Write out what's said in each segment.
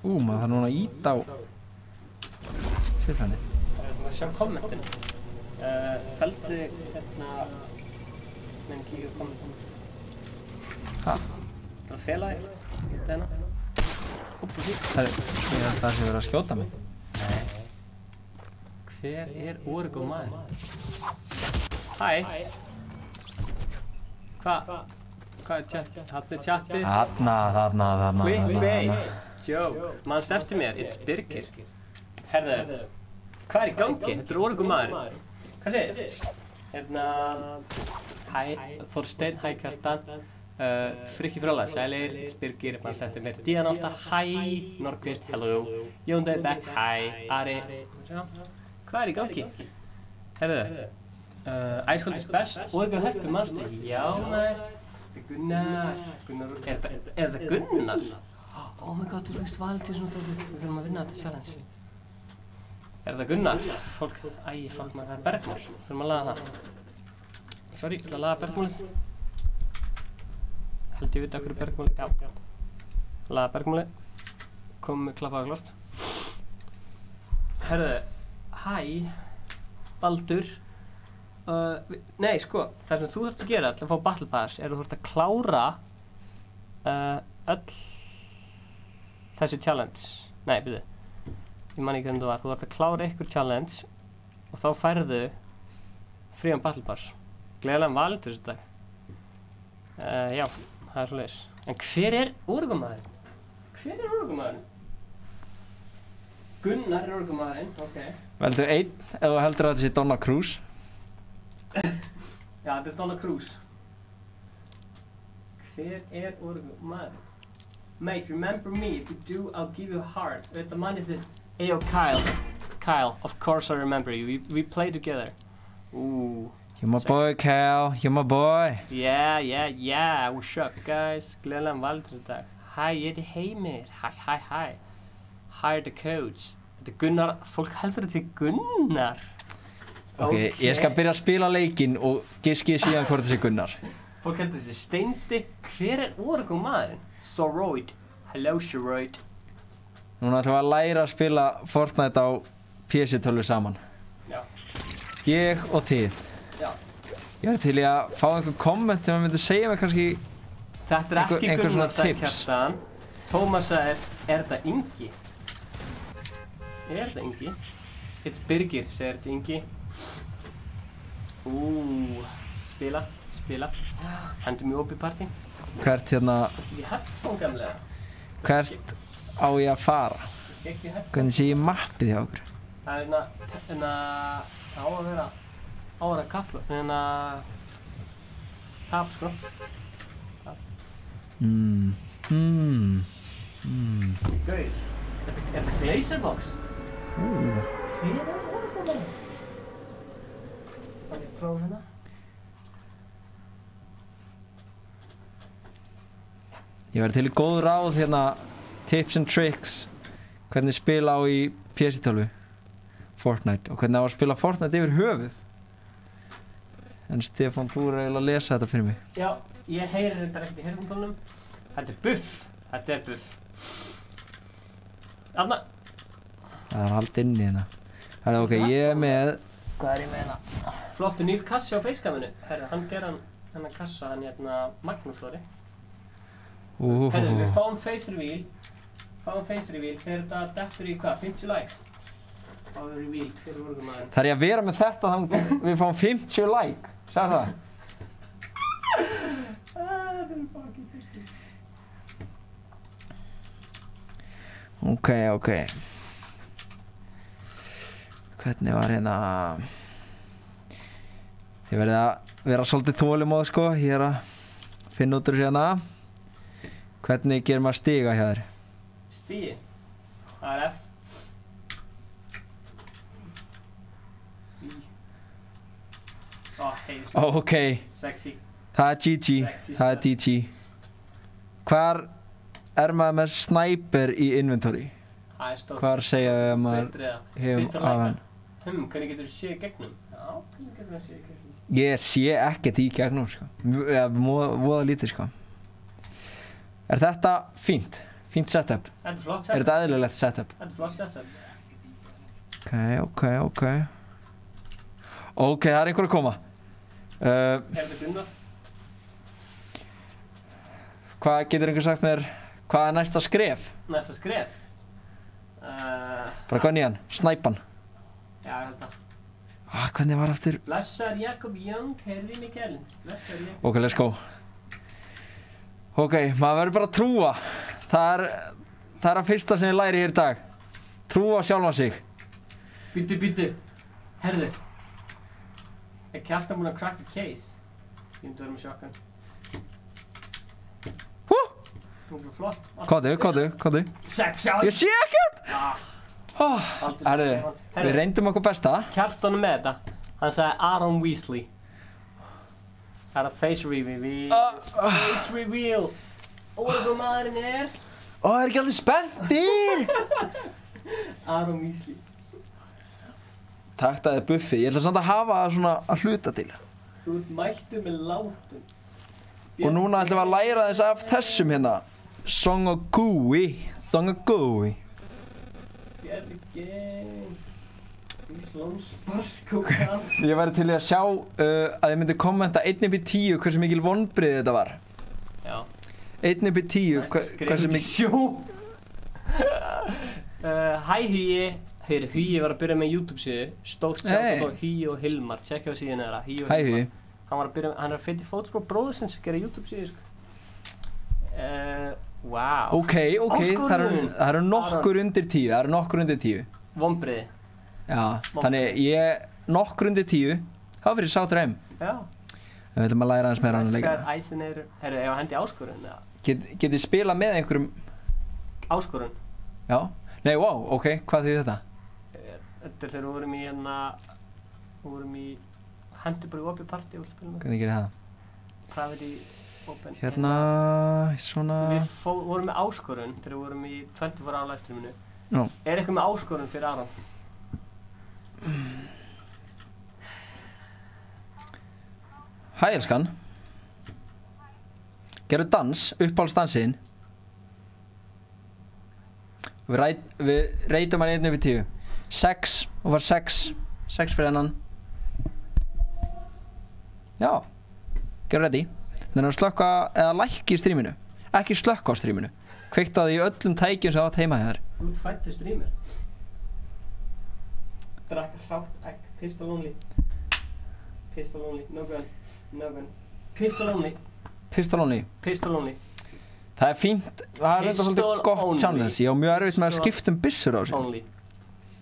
Maður þarf núna að íta á Sviðfræni. Að sjá kommentin. Fældu hérna... menn kíkja á kommentin. Ha? Það að fela þig. Þetta hérna. Úps og sík. Ég held það sé verið að skjóta mig. Nei. Hver Origo maður? Hæ. Hvað chat? Þarna chatið. Þarna. Clickbait. Joke. Manst eftir mér. It's Birgir. Herðu. Hvað í gangi? Þetta Origo maður. Hvað segir? Hérna... Hæ. Þorsteinn. Hæ Kjartan. Frikki Fróla. Sælir. It's Birgir. Manst eftir mér. Díana Ásta. Hæ. Norqvist. Hello. Jón David Beck. Hæ. Ari. Hvað í gangi? Herðu. Æskóldis best. Origo Heppi, manstu? Já, maður. Þetta Gunnar. Er þetta Gunnar? Oh my god, þú veist valið til svona dálítið. Við þurfum að vinna þetta challenge. Er þetta Gunnar? Fólk, fuck maður, það er bergmál. Við þurfum að laga það. Sorry, ég ætla að laga bergmálið. Held ég vita okkur bergmálið. Já. Laga bergmálið. Komum með klappaða glort. Herðu, hæ, Baldur. Nei, sko, það sem þú þarft að gera til að fá Battle Pass er að þú þarft að klára öll þessi challenge. Nei, byrju. Ég man ekki hvernig það var. Þú þarft að klára ykkur challenge og þá færðu frían Battle Pass. Gleðilegan Valentínus í dag. Já, það er svoleiðis. En hver Origo maðurinn? Hver Origo maðurinn? Gunnar Origo maðurinn, ok. Veldu einn ef þú heldur að þetta sé Donna Cruz. Já, þetta Donna Cruz. Hver Origo maðurinn? Mate, remember me. If you do, I'll give you a heart. Þetta mann þitt. Ayo, Kyle. Kyle, of course I remember you. We play together. Ooh. You're my boy, Kyle. You're my boy. Yeah. What's up, guys? Gleðilegan Valentínus í dag. Hæ, ég heiti Heimir. Hæ. Hire the coach. Þetta Gunnar. Fólk heldur þetta sé Gunnar. Ok, ég skal byrja að spila leikinn og giskið síðan hvort þetta sé Gunnar. Fólk heldur þessi Steindi. Hver Origo maðurinn? Soroid. Hello, Soroid. Núna ætlum við að læra að spila Fortnite á PC-tölvu saman. Já. Ég og þið. Já. Ég til í að fá einhver komment sem að myndi segja mig kannski Þetta ekki einhver Gunnar, svona tips. Kjartan. Tómas sagði, þetta Ingi? Þetta Ingi? It's Birgir, segir þetta Ingi. Spila. Hendum í opið partí. Hvert hérna, Viltu ekki headphone gamlega? hvert á ég að fara? Ekki headphone. Hvernig sé ég mappið hjá okkur? Það er það á að vera kafla. Tap, sko. Gauð. Er þetta Glazerbox? Hver Origo maður? Það er prófum hérna. Ég verði til í góð ráð hérna, tips and tricks, hvernig spila á í PC-tölvu, Fortnite, og hvernig á að spila Fortnite yfir höfuð. En Stefán, þú eiginlega að lesa þetta fyrir mig. Já, ég heyri þetta ekkert í heyrnartólnum. Þetta er buff. Þarna. Það er haldið inni hérna. Herra, ok, ég er með... Hvað er ég með hérna? Flottur nýr kassi á facecaminu. Herra, hann gerði hennan kassa, hann hérna Magnús Þóri. Herra, við fáum face reveal þegar þetta dettur í hvað? 50 likes? Fáum við reveal fyrir Origo maðurinn. Það er ég að vera með þetta þannig að við fáum 50 like. Sagði það? Það er fucking 50. Ok. Hvernig var hérna... Þið verðið að vera svolítið þolinmóð, sko. Ég er að finna út úr hérna. Hvernig gerir maður stiga hjá þér? Stigi? Það er F. Ok. Sexy. Það er GG. Það er DG. Hvar er maður með sniper í inventory? Það er stórt. Hvar segja maður hefum af hann? Hvernig getur þú séð gegnum? Já, hvernig getur þú séð gegnum? Ég sé ekkert í gegnum, sko. Voða lítið, sko. Er þetta fínt? Fínt setup. Þetta er flott Er setup. þetta eðlilegt setup? Þetta er flott setup. Ok, það er einhver að koma. Herðu Gunnar. Hvað getur einhver sagt mér, hvað er næsta skref? Næsta skref. Bara hvað nýjan? Snæpan. Já, ég held það. Hvernig var aftur? Blessar Jakob Young, Herri Mikkelin. Blessar Jakob. Ok, let's go. Ok, maður verður bara að trúa. Það er að fyrsta sem ég læri hér í dag. Trúa sjálfan sig. Býttu. Herðu. Er Kjartan búinn að crack the case? Ég myndi vera með sjokkan. Þú er flott. Kóðu. 6 á. Ég sé ekkert! Aldrei Herðu, við reyndum okkur besta. Kjartan er með þetta. Hann sagði Aaron Weasley. Það er face reveal. Face reveal. Ólega maðurinn er... Það er ekki allir spenntir! Aaron Weasley. Takk, það er Buffy. Ég ætla samt að hafa það svona að hluta til. Þú ert mættur með látum. Og núna ætlum við að læra þess af þessum hérna. Song of Gooey. Gerði gang. Íslónspark og kann. Ég væri til í að sjá að ég myndi kommenta 1/10 hversu mikil vonbrigði þetta var. Já. 1/10 hversu mikil... Sjó. Hæ Hugi. Heyri, Hugi var að byrja með YouTube-síðu. Stórt sjátt á Hugi og Hilmar. Tjekkja á síðan þeirra. Hugi og Hilmar. Hugi. Hann var að byrja með, hann er að fylgja í fótspor bróðursins að gera YouTube-síðu, sko. Wow. Ok, það eru nokkur undir 10, Vonbrigði. Já, þannig nokkur undir 10, þá fyrir sátur heim. Já. Við ætlum að læra hans meira hann að leika. Blessar Eiseneyru. Herru, ef að hendi áskorun, eða? Getið spila með einhverjum... Áskorun? Já. Nei, wow, ok, hvað þýðir þetta? Þetta er þegar við vorum í, hendur bara í opið partí og spilum með. Hvernig gerir það? Private open. Hérna, svona... Við vorum með áskorun þegar við vorum í 24 ára livestreaminu. Já. Er eitthvað með áskorun fyrir Aron? Hæ, elskan. Gerðu dans, uppáhaldsdansinn. Við reytum hann 1/10. 6, og var 6 fyrir hennan. Já, gerðu ready. Þannig að slökka eða lækki í stríminu. Ekki slökka á stríminu. Kveikta það í öllum tækjum sem átt heima hér. Þú ert fæddur streamer. Drakk hrátt egg. Pistol only. No gun. Pistol only. Það er fínt. Það er þetta svolítið gott challenge. Ég á mjög erfitt með að skipta byssur á sig. Only.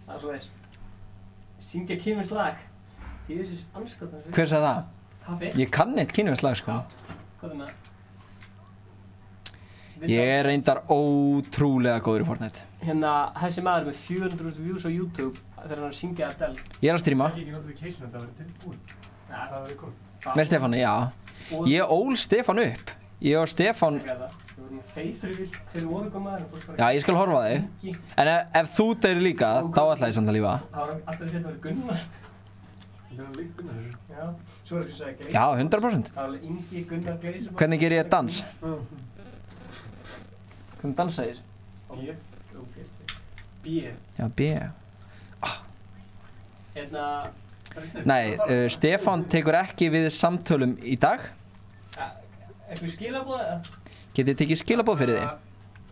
Það er svo þess. Syngja kínverst lag. Því þessi anskotans. Hver sagði það? Kaffi. Ég kann eitt kínverst lag, sko. Hvað er með það? Ég er reyndar ótrúlega góður í Fortnite. Hérna, þessi maður með 400.000 views á YouTube þegar hann er að syngja Adele. Ég er að stríma. Það er ekki notification en það verður tilbúin. Það verður komið. Með Stefáni, já. Ég ól Stefán upp. Ég og Stefán... Við vorum með face reveal fyrir voruðgum maður. Já, ég skal horfa á þig. En ef þú deyrir líka, þá ætla ég samt að lífa. Það var alltaf að setja að vera Gunnar. Það er líkt Gunnar þessu. Já, svo er það sem sagði Gleisi. Já, 100%. Það var alveg Ingi, Gunnar, Gleisi. Hvernig ger ég dans? Hvernig dansa ég? B. Já, B. Hérna... Nei, Stefán tekur ekki við samtölum í dag. Eitthvað skilaboð eða? Getið þið tekið skilaboð fyrir þig?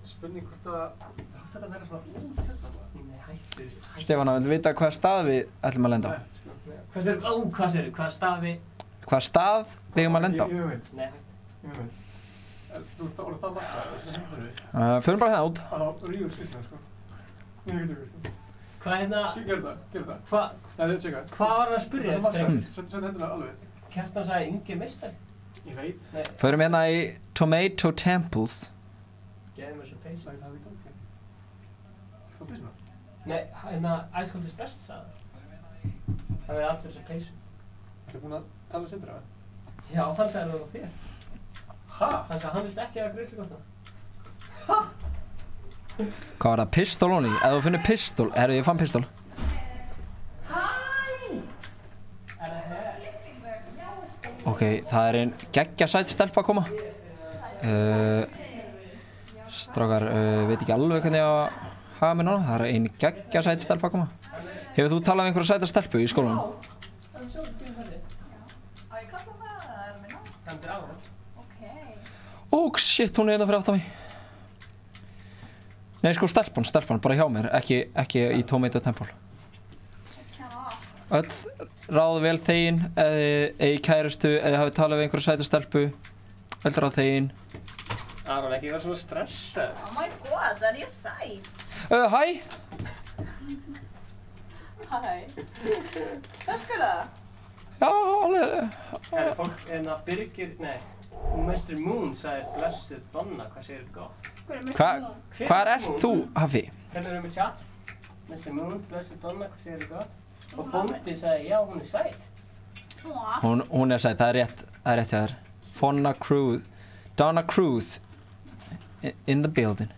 Spurning hvort að... Það átti þetta að vera svona út hérna bara. Nei, hætti þessu. Stefán, viltu vita hvað stað við ætlum að lenda á? Hvað segirðu? Hvað stafi? Hvað stað við eigum að lenda á? Ég veit. Nei, hætti. Þú ert orðið það massa og svona hendur við. Förum bara hérna út. Á ríður skrifna, sko. Mjög getur við. Hvað hérna... Gerðu það. Hvað... Nei, þetta er tjekka. Hvað var hann að spyrja Það Settu hendurna alveg. Kjartan sagði Ingi meistari. Ég veit. Förum hérna í Tomato Temples. Geðum þessu peysu. Það er í gangi. Hvað písuna? Nei, hérna Ice Cold is best sagði. Það er allir þessu peysu. Ertu búinn að tala um Sindra? Já, hann sagði það á þér. Ha? Hann sagði hann vildi ekki hafa greiðslugóta. Hvað var það? Pistol only? Ef þú finnir pistol... Herru, ég fann pistol. Ok, það er ein geggjasæt stelpa að koma. Strákar, veit ekki alveg hvernig ég á að hafa mig núna. Það er ein geggja sæt stelpa að koma. Hefur þú talað um einhverja sæta stelpu í skólanum? Á ég kalla það eða er mér ná? Það er ára. Ok. Ó, shit, hún er hérna fyrir aftan mig. Nei, sko stelpan, bara hjá mér, ekki í Tomato Temple. Öll ráð vel þegin, eða kærustu, eða hafi talað við einhverja sæta stelpu. Öll ráð þegin. Aron, ekki vera svona stressað. Oh my god, það er ég sæt. Hæ? Hæ. Ferskur það? Já, alveg. Það er fólk, Birgir, Mr. Moon sagði blessuð Donna, hvað segir þú gott? Hvar ert þú, Hafi? Hérna erum við chat. Mr. Moon, blessuð Donna, hvað segir þú gott? Og Bóndi sagði, já, hún er sæt. Hún er sæt, það er rétt hjá þér. Donna Cruz in the building.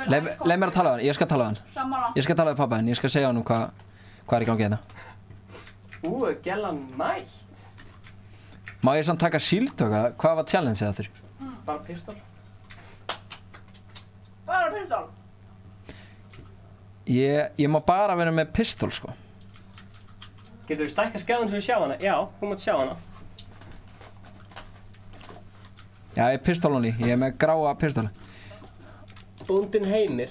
Leið mér að tala við hann, ég skal tala við hann. Sammála. Ég skal tala við pappa henn, ég skal segja hann hvað er í gangi hérna. Gellan mætt. Má ég samt taka síldöka? Hvað var challengeið aftur? Bara pistol. Bara pistol? Ég má bara vera með pistol, sko. Getur þú stækka skjáðan svo við sjá hana? Já, þú mátt sjá hana. Já, ég er pistolunni, ég er með gráa pistoli. Bóndinn Heimir.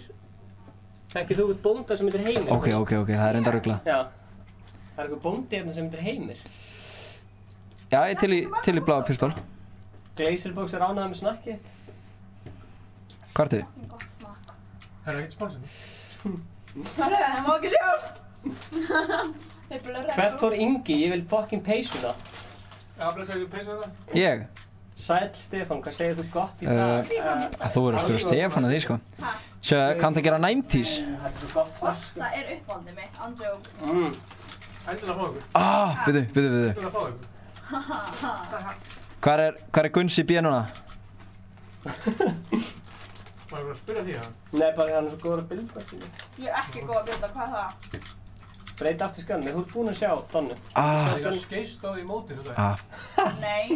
Þekkir þú eitthvað bónda sem heitir Heimir? Ok, það er enda ruglað. Já. Það er eitthvað bóndi hérna sem heitir Heimir. Já, ég er til í bláa pistol. Glazerbox er ánægð með snakki. Hvað ertu? Gott snakk. Það er ekkert sponsor. Það má ekki sjá. Þeir blurra. Hvert fór Ingi? Ég vil fucking peysuna. Já, blessaðu peysu þetta. Ég? Sæll Stefán, hvað segir þú gott í dag? Þú verður að spila Stefán að því, sko. Sjá, kanntu að gera 90s? Það er svo gott snakk. Orta er uppáldið mitt, on jokes. Endilega fá ykkur. Bíddu. Endilega fá ykkur. Hvar er Gunsi B núna? Má ég bara spyrja því það? Nei, bara hann er svo góður að bilda. Ég er ekki góð að vita hvað er það. Breyti aftur skanni, þú ert búinn að sjá Donnu. Ég er skeist á því í mótinu þetta. Nei.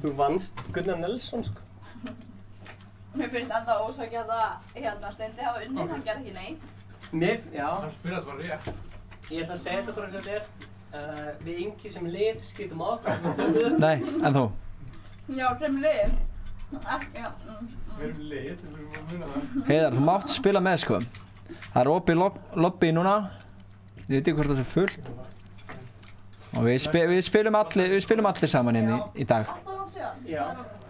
Þú vannst Gunnar Nelson, sko. Mér finnst enda ósakið að Steindi hafa unnið, hann gerði ekki neitt. Já. Hann spyrja þetta bara rétt. Ég ætla að segja þetta bara sem þetta er. Við Ingi sem lið skiptum á okkur. Nei, en þú? Já, sem lið. Ekki, Við erum lið, við erum að muna það. Heiðar, þú mátt spila með, sko. Það er opið lobby núna. Ég veit ekki hvort það er fullt. Og við spilum allir saman inn í dag. Alltaf langt síðan? Já.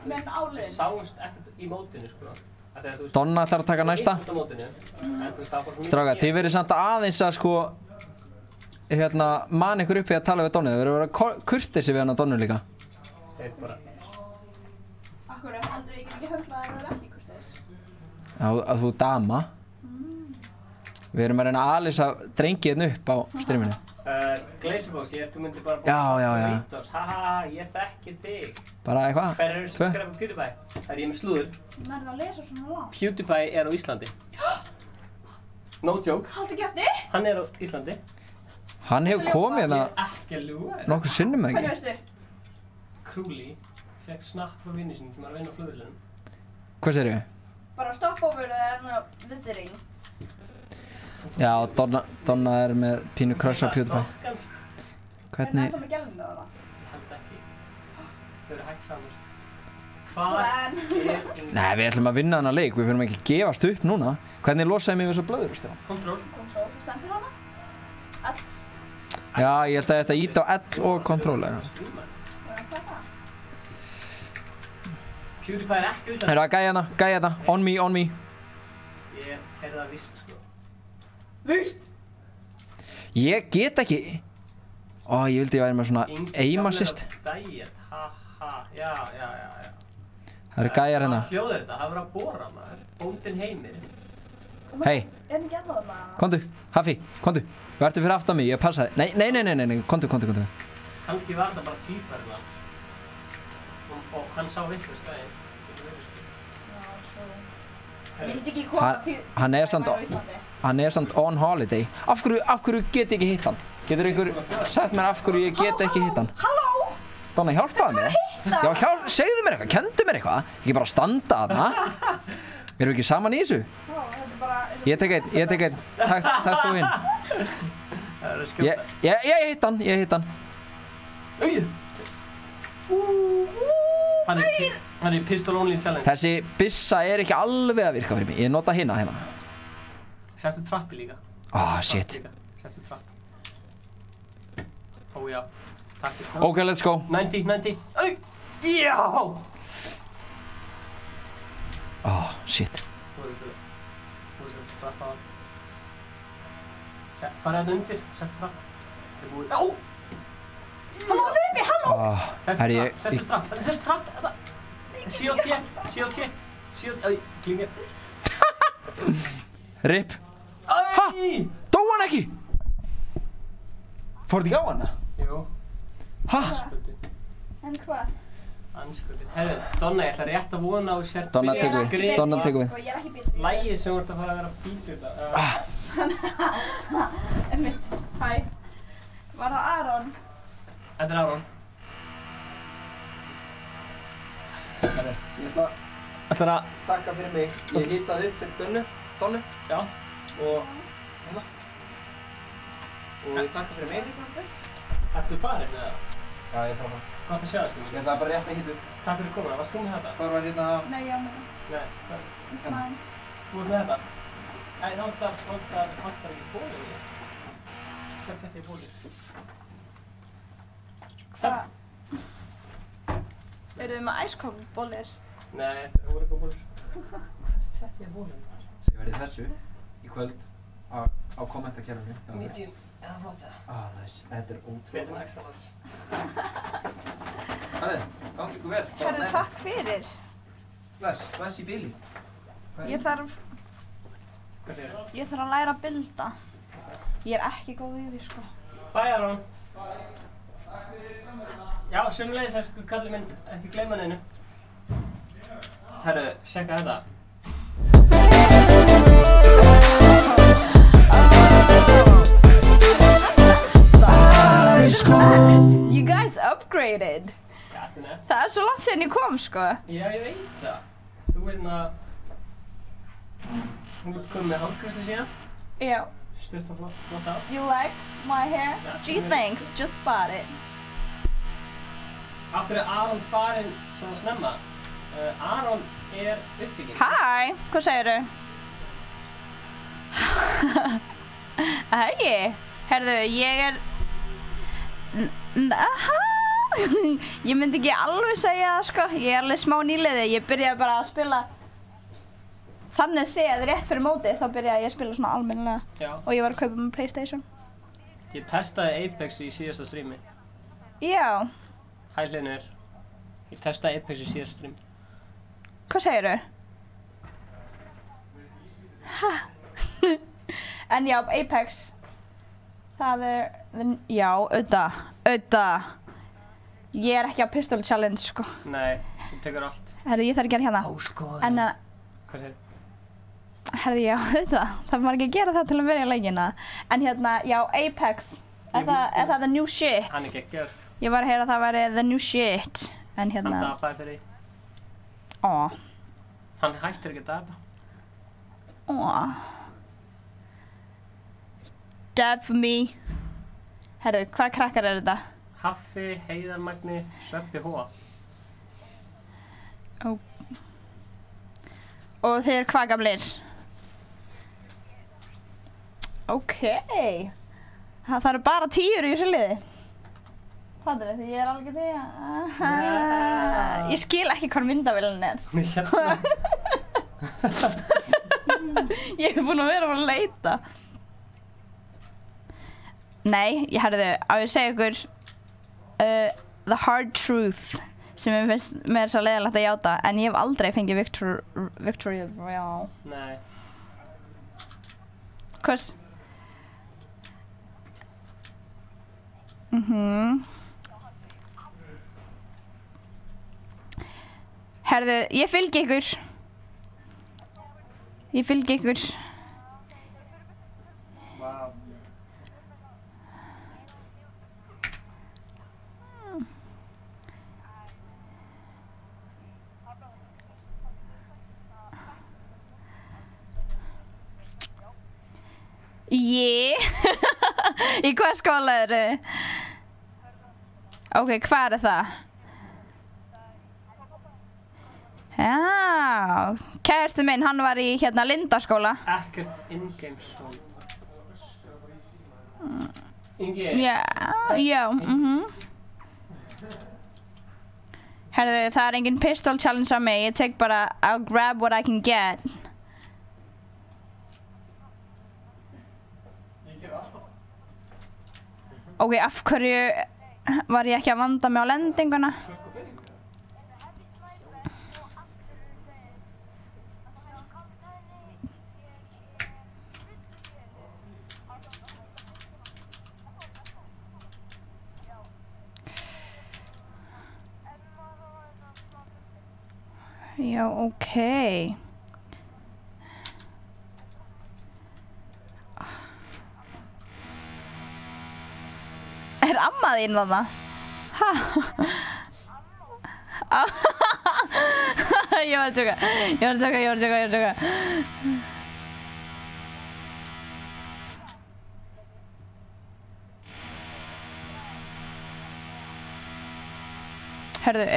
Menn áliðin? Við sáumst ekkert í mótinu, sko. Donna ætlar að taka næsta. Strákar, þið verið samt aðeins að, sko, man ykkur uppi að tala við Donnu. Þið verið að vera kurteisi við hann að Donnu líka. Þeir bara... Akkur, heldur ég ekki höfla að það er ekki kurteis? Já, að þú dama. Við erum að reyna að alisa drengi hérna upp á streaminu. Glazerbox, þú myndir bara... Já. Haha, ég þekki þig. Bara eitthvað? Hver eru sem skrifa på PewDiePie? Það er ég með slúður. Nærðu að lesa svona langt? PewDiePie er á Íslandi. No joke. Haltu ekki eftir? Hann er á Íslandi. Hann hefur komið hérna Ekki að ljúga. nokkur sinnum Hvernig ekki. veistu? Crowley fekk snapp frá vinni sinni sem var að vinna á flugvélunum. Hvað segirðu? Bara stopover eða er hann visiting? Já, Donna er með pínu crush á PewDiePie. Hvernig? Er það með gælum með það? Ég held ekki. Þau eru hægt saman. Hvað er Ingi? Nei, við ætlum að vinna þennan leik, við fyrir ekki að gefast upp núna. Hvernig losaði mig við þessar blöður, Stefán? Control. Kontroll, stendur þarna? Allt? Já, ég held að þetta ít á L og Control. Hvað er það? PewDiePie er ekki á Íslandi. Herra, gæja hérna, on me. Ég heyrði það víst, sko. Vist? Ég get ekki. Ó, ég vildi að ég væri með svona aim assist. Diet, haha, já. Það eru gæjar hérna. Hvað hljóð er þetta? Það verður að bora, maður. Bóndinn Heimir. Hei, Er hann ekki ennþá þarna? komdu, Hafi, komdu. Vertu fyrir aftan mig, ég passaði. Nei, komdu. Kannski var þetta bara tvífærið hans. Og hann sá vitlaust gæinn. Já, svo... Myndi ekki koma Hann er samt on holiday. Af hverju get ég ekki hitt hann? Getur einhver sagt mér af hverju ég get ekki hitt hann? Halló! Donna, hjálpaðu mér. Já, segðu mér eitthvað, kendu mér eitthvað. Ekki bara standa þarna. Erum við ekki saman í þessu? Já, þetta er bara... Ég tek einn. Takk þú hinn. Það er skjóta. Ég hitt hann. Hann er pistol only challenge. Þessi byssa er ekki alveg að virka fyrir mig. Ég nota hina hérna. Settu trappi líka. Shit. Settu trapp. Ó já. Takk. Ok, let's go. 90. Já! Shit. Þú veist trapp á hann. Farið hann undir. Settu trapp. Það er búið. Ó! Hann var uppi, halló! Settu trapp. C.O.T. Klingir. Rip. Dó hann ekki? Fór þetta ekki á hana? Jú. En hvað? Anskutin. Herru, Donna, ég ætla rétt að vona á sér Donna tekur við. Ég er ekki býtt. Lægið sem þú ert að fara að vera feature Einmitt. Hæ. Var það Aron? Þetta er Aron. Ég ætla að þakka fyrir mig. Ég hitaði upp fyrir Donnu. Já. Og hérna. Og ég þakka fyrir mig. Ertu farin eða? Já, ég þarf að. Gott að sjá það, sko. Ég ætlaði bara rétt að hita upp. Takk fyrir komuna. Varst þú með þetta? Hvað var hérna? Nei, já, með Nei. það. Mine. Þú varst með þetta? Nei, það vantar ekki bólið í. Hvað setja ég bólið? Hvað? Eru þið með æskópbollir? Nei, það voru ekki bólið. Hvað setja ég bólið? Ég verði þessu í kvöld á kommentakerfinu. Medium eða flotta. Nice. Þetta er ótrúlega. Betur en extra large. Herri, gangi ykkur vel. Herðu, takk fyrir. Bless í bíli. Ég þarf Hvað segir þú? að læra að bilda. Ég er ekki góð í því, sko. Bye, Aron. Já, sömulegis, elsku kallið minn, ekki gleyma neinu. Herru, sjekka þetta. You guys upgraded. Gattin eftir. Það er svo langt síðan ég kom, sko. Já, ég veit það. Þú hérna... Hún er komið með hálfkvæslu síðan. Já. Stutt og flott á. You like my hair? Gee, thanks. Just bought it. Af hverju er Aron farinn svona snemma? Aron er uppbygging. Hæ, hvað segirðu? Hæ, herðu, ég er... Ég myndi ekki alveg segja það, sko. Ég er alveg smá nýliði. Ég byrjaði bara að spila... Þannig séð rétt fyrir mótið, þá byrjaði ég að spila svona almennilega. Já. Og ég var að kaupa með PlayStation. Ég testaði Apex í síðasta streami. Já. Hæ Hlynur. Ég testaði Apex í síðasta streami. Hvað segirðu? Hæ? En já, Apex. Það er... Já, auðvitað. Ég er ekki á Pistol Challenge, sko. Nei, þú tekur allt. Herðu, ég þarf að gera hérna. Óskoðun. En að... Hvað segir? Herðu, já, auðvitað. Það var ekki að gera það til að byrja leikina. En hérna, já, Apex. Er það the new shit? Hann er geggjaður. Ég var að heyra að það væri the new shit. En hérna... Hann dapaði fyrir því. Ó. Hann hættir ekki að dapa. Ó. Dab for me. Herðu, hvaða krakkar er þetta? Haffi, Heiðar Magni, Sveppi Hóa. Og þeir eru hvað gamlir? Ok. Það eru bara 10 í þessu liði. Fattur þið, ég er alveg því að... Ég skil ekki hvað myndavélinn er. Hérna. Ég hef búin að vera að leita. Nei, ég herðu, á ég að segja ykkur the hard truth sem ég finnst mér svo leiðilegt að játa, en ég hef aldrei fengið Victory Royale. Nei. Hvers? Herðu, ég fylgi ykkur. Vá. Í hvað skóla eru þið? Ok, hvað það? Já, kærasti minn, hann var í hérna Lindaskóla. Ekkert in-game zone. Ingi. Já, Herðu, það er engin pistol challenge á mig, ég tek bara I'll grab what I can get. Ok, af hverju var ég ekki að vanda mig á lendinguna? Já, ok. Er amma þín þarna? Ha? Ég var að tjóka. Herðu,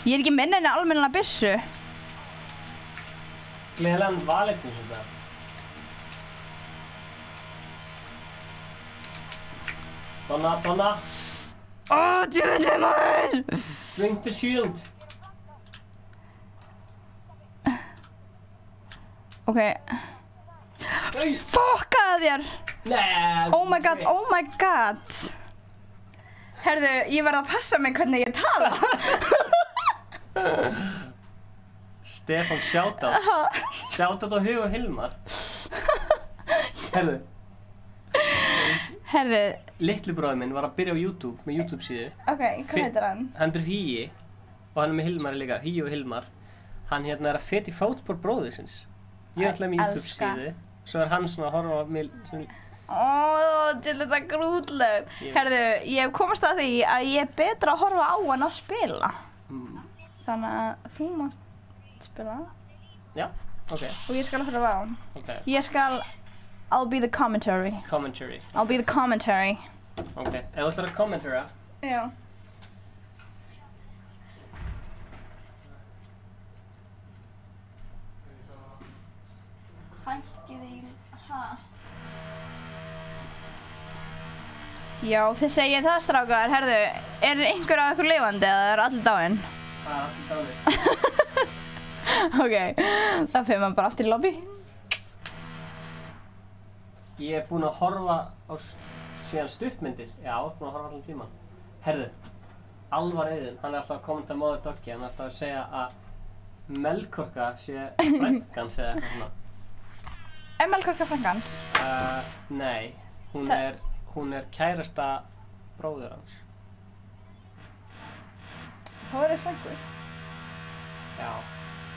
Ég er ekki með henni almennilega byssu. Gleðilegan Valentins þetta. Donna. Djöfullinn maður! Bring the shield. Ok. Fokkaðu þér! Nei. Oh my god. Herðu, ég verð að passa mig hvernig ég tala. Stefán, shoutout á Hugo Hilmar. Herðu, litli bróðir minn var að byrja á YouTube, með YouTube síðu. Ok, hvað heitir hann? Hann er Hýi og hann er með Hilmar líka, Hýi og Hilmar. Hann er að feta í fótspor bróðisins. Ég er alltaf með YouTube síðu. Svo er hann svona að horfa á mig svona... Til þetta grútlegt. Herðu, ég hef komast að því að ég er betra að horfa á en að spila. Þannig að þú mátt spila. Já, ok. Og ég skal horfa á. Ok. I'll be the commentary. I'll be the commentary. Ok, ef þú ætlar að kommentara. Já. Hækkið í... Já, þið segið það, strákar. Herðu, er einhver af ykkur lifandi eða er allir dáin? Allir dáin. Ok, það fyrir maður bara aftur í lobby. Ég er búinn að horfa á síðan stuttmyndir. Já, búinn að horfa allan tíman. Herðu, Alvar Eiðun, hann er alltaf að kommenta Mother Doggy. Hann er alltaf að segja að Melkorka sé frængans eða eitthvað svona. Er Melkorka frængans? Nei, hún er kærasta bróður hans. Hvað er frængur? Já.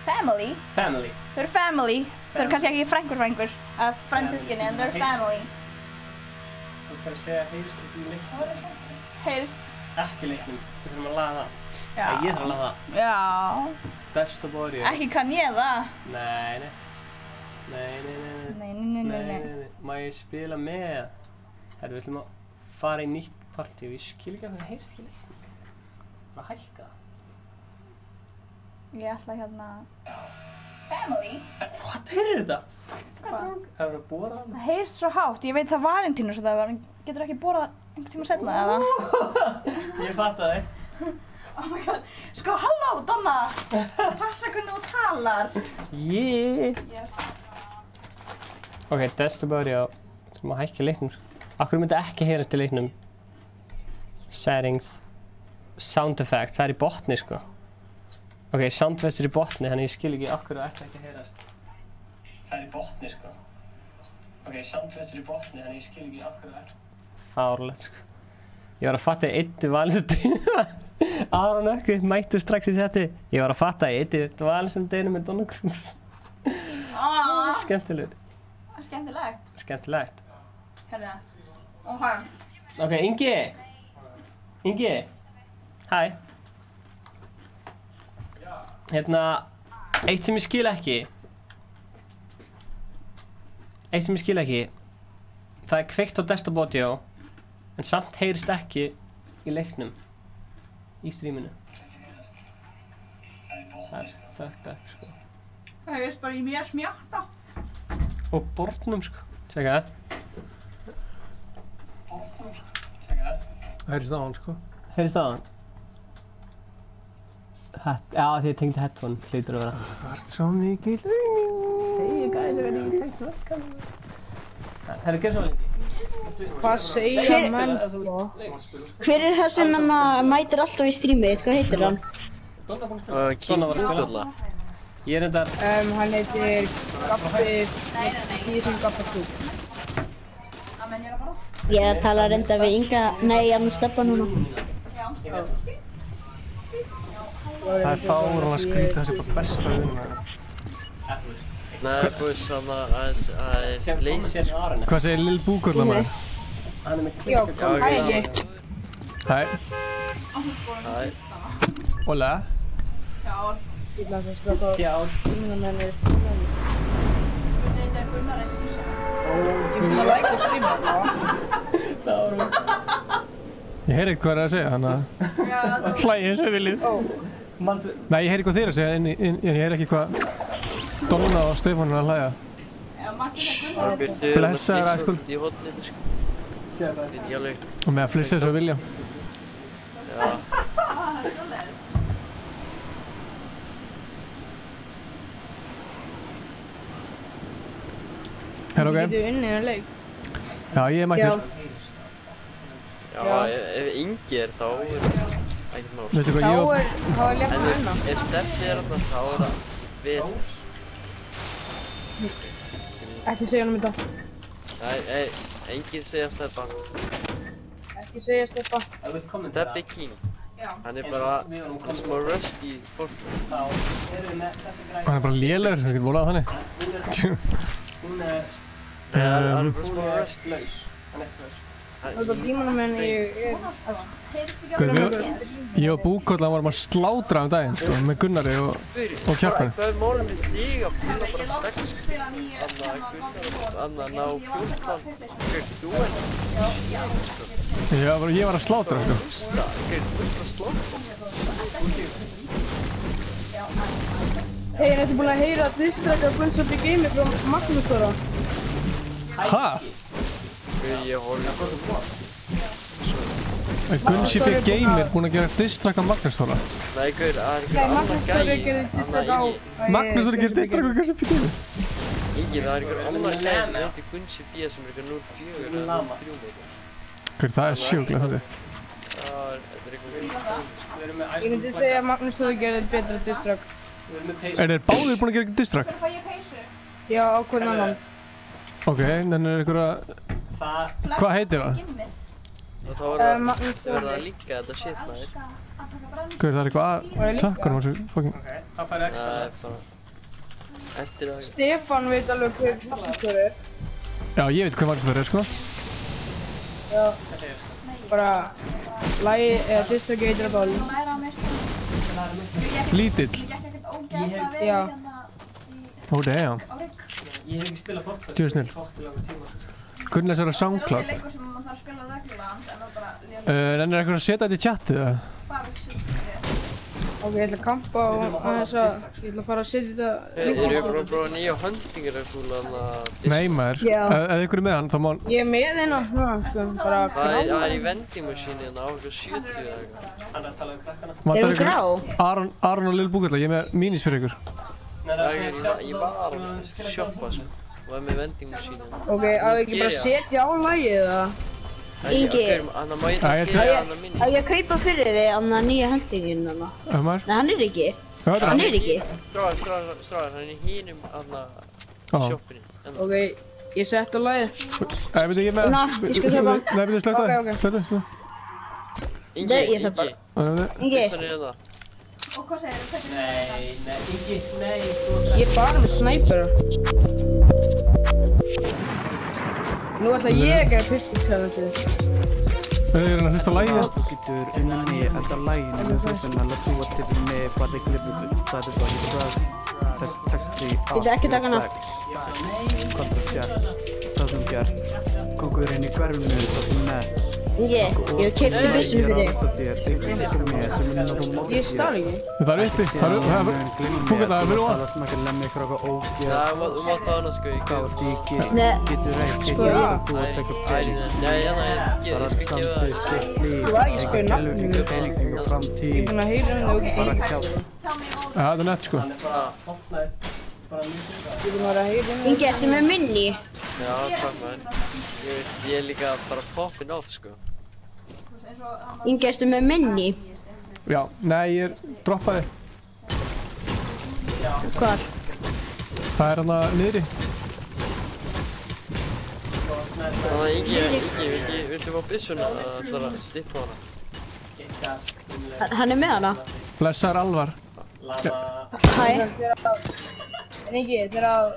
Family? Family. Þau eru family. Þau eru kannski ekki frængur. Fransískinni, en þau eru family. Þú þarf að segja heyrst ekki í leiknum. Heyrst? Ekki leiknum. Við þurfum að laga það. Já. Ég þarf að laga það. Já. Best of Oreo. Ekki kann ég það. Nei. Nei. Má ég spila með? Herru, við ætlum að fara í nýtt partí og ég skil ekki að það heyrst ekki í leiknum. Bara hækka það. Ég ætla hérna... Family? What heyrðu þetta? Hvað? Það verður að bora hana? Það heyrst svo hátt. Ég veit það Valentínus og það var, en getur ekki borað einhvern tíma setna eða? Ég fatt það. Oh my god. Sko, halló, Donna! Passa hvernig þú talar. Yeah! Yes. Ok, Best of Oreo. Þú má hækka leiknum. Akkur myndi ekki heyrast í leiknum. Settings. Sound effects. Það er í botni, sko. Ok, soundvest er í botni, þannig ég skil ekki okkur það ætti ekki að heyrast. Það er í botni, sko. Ok, soundvest er í botni, þannig ég skil ekki okkur það ætti. Fárlegt, sko. Ég var að fatta að einn Valentinsdeginum Aron Ökvi mættu strax í þetta. Ég var að fatta að einn Valentinsdeginum með Donna Cruz. Skemmtilegur. Skemmtilegt. Herðu það. Og hæ. Ok, Ingi. Hæ. Eitt sem ég skil ekki. Það kveikt á desktop audio, en samt heyrist ekki í leiknum. Í streaminu. Það fucked up, sko. Það heyrist bara í mér smjatta. Og borðnum, sko. Tjekka það. Það heyrist á hann, sko. Heyrist það á hann? Já, því ég tengdi headphone, hlýtur að vera. Það ert svo mikið Segir gæði verið í tengt verkan. Herru, gerð svo lengi. Hvað segja menn? Hver það sem mætir alltaf í streamið? Hvað heitir hann? King Skolla. Ég reyndar... Hann heitir Gabbi... Gabbi 2. Ég tala reynda við Inga... Nei, hann sleppa núna. Það er fáránlega skrítið, það sé bara besta vinna. Nei, búið svona aðeins leysi. Hvað segir Lil Búkolla maður? Hann með Já, hæ ekki. Hæ. Hæ. Hola. Ég ætla að slaka á tímanamennir. Ég finn að like og streama þetta. Ég heyri eitthvað að segja, þannig að hlægi eins og viljið. Nei, ég heyri hvað þeir að segja, en ég heyri ekki hvað Donna og Stefán er að hlæja. Blessaður æskul. Í hotninu, sko. Ég alveg. Og með að flissa eins og vilja. Já. Herra, ok. Getur unnið að leik. Já, ég er mættur. Já, ef Ingi er þá ekkert mál. Veistu hvað, ég og... Þá er létt að vinna. Ef Steffi er þarna, þá er það við. Ekki segja um þetta. Nei, enginn segja Steffa. Ekki segja Steffa. Steffi King. Hann er bara smá rusty Fortnite. Hann er bara lélegur, sem við getum volað þannig. Hann er bara smá rusty. Það er tímanamenn ég Ég og Búkolla vorum að slátra daginn, sko, með Gunnari og Kjartani. Hvað er málið með þig að pilla bara 6 Anna ná 14? Þú er Ég var að slátra, sko. Þú er bara slátra. Hei, er þetta búin að heyra distracka Guns of the Game frá Magnús Þóra? Hæ? Ég horfði Gunsi fyrir Gamer búinn að gera distrack á Magnús Þóra. Nei, gaur, það er Nei, einhver Magnús annar Þóra gæi. gerði distracka á... Magnús Þóra gerir distrack á Gunsi fyrir Gamer. Ingi, það er einhver annar gæi sem heitir Gunsi B sem er eitthvað 0-4 eða 0-3 meira. Hver, það er sjúklega þetta. Þetta er eitthvað Ég myndi segja að Magnús Þóra gerði betra distrack. Er þeir báðir búinn að gera distrack? Já, á hvern annan. Ok, þannig er einhverja... Hvað heitir það? Og þá er það verið að líka þetta shit maður. Hver, það er eitthvað að tökkunum á þessu fucking... Það fær ekstra. Það er bara... Eftir að... Stefán veit alveg hver Magnús Þóra er. Já, ég veit hvað Magnús Þóra er, sko. Já. Bara... Lagi eða distrack heitir að báli. Lítill. Já. Ó, damn. Ég hef ekki spilað Fortnite. Tjóðu snill. Gunnars er á SoundCloud. En er eitthvað að setja þetta í chatið, eða? Ok, ég ætla að kampa og aðeins að... Ég ætla að fara að setja þetta... Eru ykkur að prófa nýja huntingar að fúla hann að... Nei, maður. Já. Ef ykkur er með hann, þá má hann... Ég er með hérna, sko, bara... Það er í vendingmasíni hérna á okkur 70 eða eitthvað. Hann er að tala um krakkana. Vantar ykkur... Aron og Lil Búkolla, ég er með mínís fyrir ykkur. Ég var að shoppa svo. Og er með vendingmasíni. Ok, að ekki bara setja á lagið, eða? Ingi. Anna má ég það gera anna minni. Á ég að kaupa fyrir þig annað nýja hendingin hana? Ömmar? Nei, hann er ekki. Hann Hann er ekki. Stráðar, hann er í hínum anna shoppinni. Ok, ég sett á lagið. Nei, veit ég með... Na, ég skal köpa. Nei, veit ég slögt það. Ok. Slögt. Nei, ég þarf bara. Ingi. Þessan er hérna. Og hvað segir þú? Nei, Ingi, nei. Ég er bara með snæpera. Nú ætla ég að gera pyrsting challenge. Við erum að hlusta á lagið. Þú getur unnið mig enda laginu með professional að þú ert yfir mig bara klippur. Það er bara í drag. Þessi texti Viltu ekki taka hana? Kontroversial. Það sem gert. Kókurinn í hverfinu, það sem er. Ég keypti byssuna fyrir þig. Ég stál ekki. Það er uppi. Það er fúkað það er fyrir ofan. Þú má það hana sko. Nei, sko já. Ég skal gefa það. Þú var ekki sko í nafninu. Ég er búinn að heyra það út í. Já, það er nett sko. Ég er búinn að heyra það. Ingi, ertu með minni? Já, takk maður. Ég er líka bara poppin off sko. Ingi, ertu með minni? Já, nei, ég droppaði. Hvar? Það er hana niðri. Þannig að Ingi, viltu fá byssuna að ætlar að dippa hana? Hann er með hana? Blessaður Alvar. Hæ? Ingi, þegar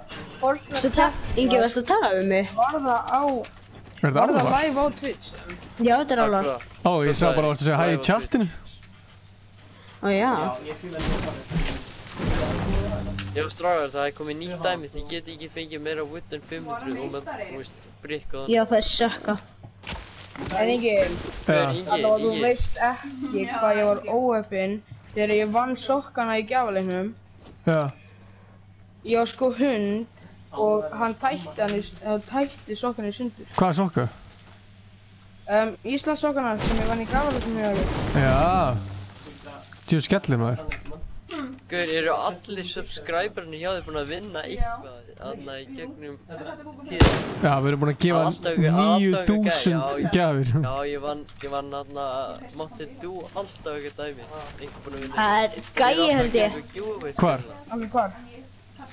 Ingi, varstu að tala um mig? var það Er þetta Alvar? live á Twitch? Já, þetta er Alvar. Ó, ég sá bara að varstu að segja hæ í chatinu. Ó, já. Já, strágar, það er komið nýtt dæmi. Þið geti ekki fengið meira wood en 500 og með, þú veist, brikk og Já, það er sökka. En Ingi, þú veist ekki hvað ég var óheppinn þegar ég vann sokkana í gjafaleiknum. Já. Ég var sko hund og hann tætti sokkana í sundur. Hvað er sokka? Íslands sokkana sem ég vann í gjafaleiknum hjá þér. Já. Tjóðu skellir maður. Gaur, eru allir subscriberinn hjá þér búin að vinna eitthvað þarna í gegnum tíðina? Já, við erum búin að gefa 9000 gjafir. Já, ég vann þarna Mountain Dew alltaf eitthvað dæmi. Einhver búin að vinna. Það er gæi held ég. Hvar? Alveg hvar?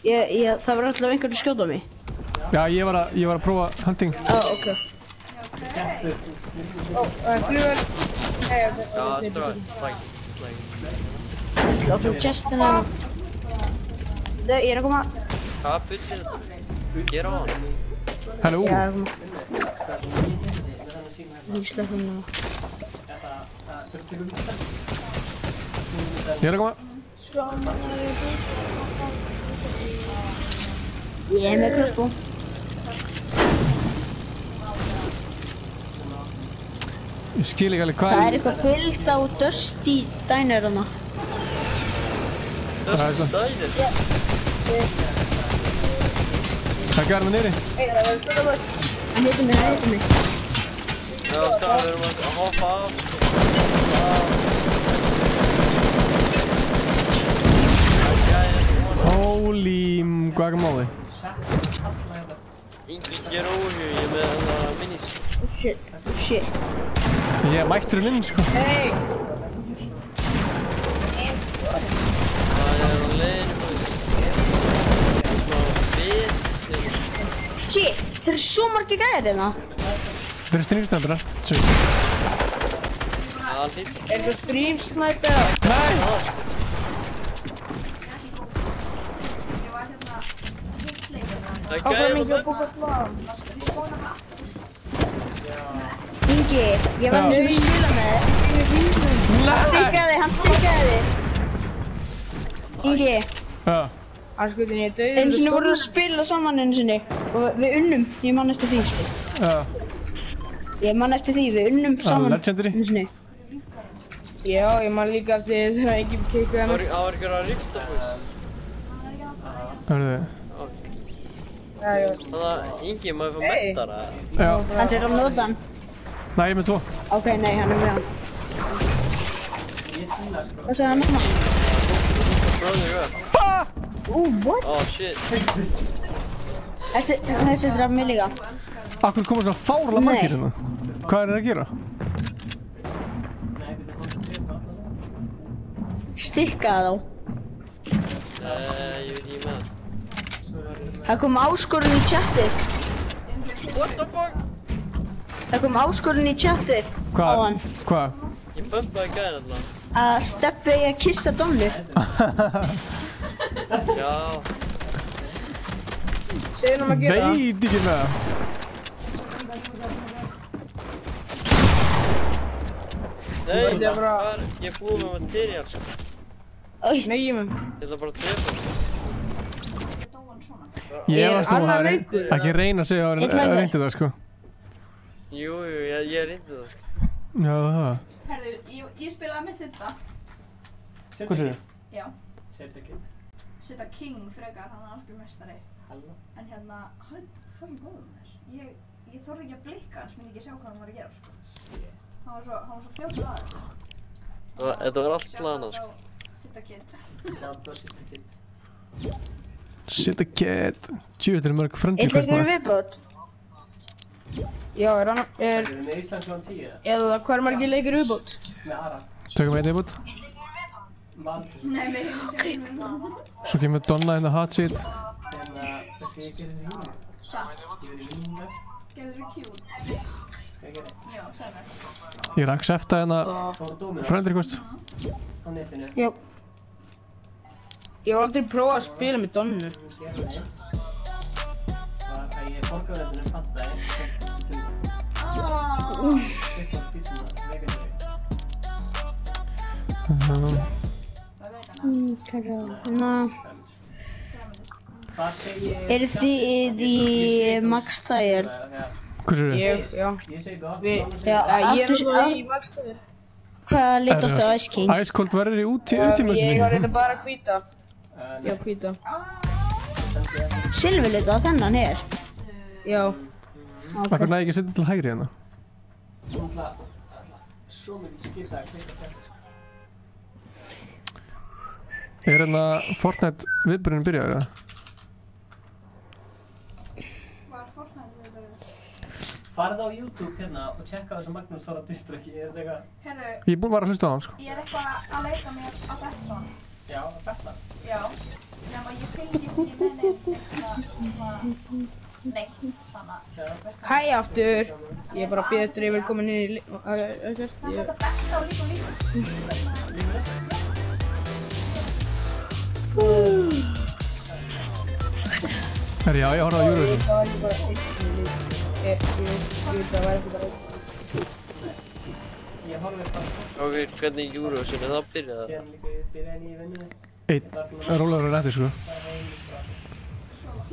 Það var alltaf einhverju skjóta á mig. Já, ég var að prófa hunting. Ó, ok. Flugur. Já, stráð, slæg. Látum chestina. Ég er að koma. Hvað byrðir þetta? Gera á hann. Halló. Já, ég er að koma. Ég sleppum hana. Ég er að koma. Ég er með crossbow. Ég skil ekki alveg hvað Það er eitthvað fylgd á Dusty Diner hana. Dusty Diner? Það gæði með niðri. Hann heitir mig. Já, stráð, við erum að hoppa af. Holy, hvað er máli? Ingi, gera óhug, ég er með minis. Shit. Ég er mætturinn inn, sko. Hey! Það er á leiðinu, boys. Shit, það eru svo margir gæðir hérna. Það eru streamsnæpura. Svo. Það er eitthvað streamsnæpur? Nei! Áfram Ingi að búka hlað. Ingi, ég var nú að spila með þér. Hann stikkaði þig. Ingi. Já. Anskutin, ég er dauður. Einu sinni vorum við að spila saman einu sinni og við unnum. Ég man eftir því, sko. Já. Ég man eftir því, við unnum saman legendary. einu sinni. Já, ég man líka eftir þegar Ingi keikaði mig. Það var ykkur að rykta, boys. Hörðu. Þannig að Ingi, maður fá mettara. Já. Hann er á nótan. Nei, ég er með 2. Ok, nei, hann er með hann. Hvað sagði hann þarna? Brother up. What? Oh, shit. Þessi draf mig líka. Akkur komur svona fárlega margir hérna. Hvað er það að gera? Stikkaði þá. Ég veit ekki með það. Það kom áskorun í chatið. What the fuck? Það kom áskorun í chatið á hann. Hvað? Ég bumpaði gæðin alltaf. Að Steppi eigi að kissa Donnu. Já. Segðu hann að gera það. Veit ekki með það. Nei, Þetta er bara... ég er búið með materiál sko. Nei, ég mun. Ég ætla bara að drepa hann. Ég varst að annar það leikur, ekki reyna að segja að reyndi það sko. Jú, ég reyndi það sko. Já, það. Herðu, ég spilaði með Sidda. Hvað séu? Já. Sidda Kid. Sidda King frekar, hann er algjör mestari. Halló. En hérna, hann er fucking góður með þér. Ég þorði ekki að blikka hans, myndi ekki sjá hvað hann var að gera sko. Hann var svo fljótur aðeins. Þetta var allt planað sko. Sidda Kid. Sjátt á Sidda Kid. Sidda Kid. Tjóðir eru mörg fröndi Eitt leikur viðbót. Já, hann... Erum við með Ísland kl. 10 eða? Eða hvað margir leikir viðbót? Með Ara. Tökum við einn viðbót. Valdur. Nei, við hefum sér einu. Svo kemur Donna in the hot seat. Hvað skal ég gera þér hínu? Hvað? Ég verið hínu. Gerður þú cute? Hvað gerir þið? Já, sæði mér. Ég er að accepta hérna Fóru dómið friend request. á netinu. Já. Ég hef aldrei prófað að spila með Donnu. Var að ég borgarverðinu fattaði. Eru þið í Max Tire? Hvað séu? Já. Ég segi það. Já, Ég er aftur náttúrulega í Max Tire. Hvað lit áttu á Ice King? Ice Cold verður í Ég útímaðsynningu. var reynda bara hvíta. Já, hvíta. Silfur lit á þennan hér? Já. Akkur næði ekki að setja til hægri hérna. Svo mikið skipta að klika þetta. Er hérna Fortnite viðburðin byrjaði það? Var Fortnite viðbörður? Farðu á YouTube hérna og tjekka þessu Magnús Þóra Distraki. Er þetta eitthvað? Herðu, Ég er búinn að hlusta á hann sko. ég er eitthvað að leika mér á Betson. Já, Betla. Já. Nefn að ég fylgist ekki með neitt þannig að... Hæ aftur. Ég er bara að bíða eftir að ég verið komin inn í... Ökkert. Það er þetta besta og líka. Herri, já, ég horfði á Eurovision. Það var ekki bara eitt líf. Ég veit það var ekki bara eitt. Ég horfði bara. Ok, hvernig Eurovision er það byrjað? Hérna líka ég byrjaði í vinnunni. Einn rólegur er eftir sko.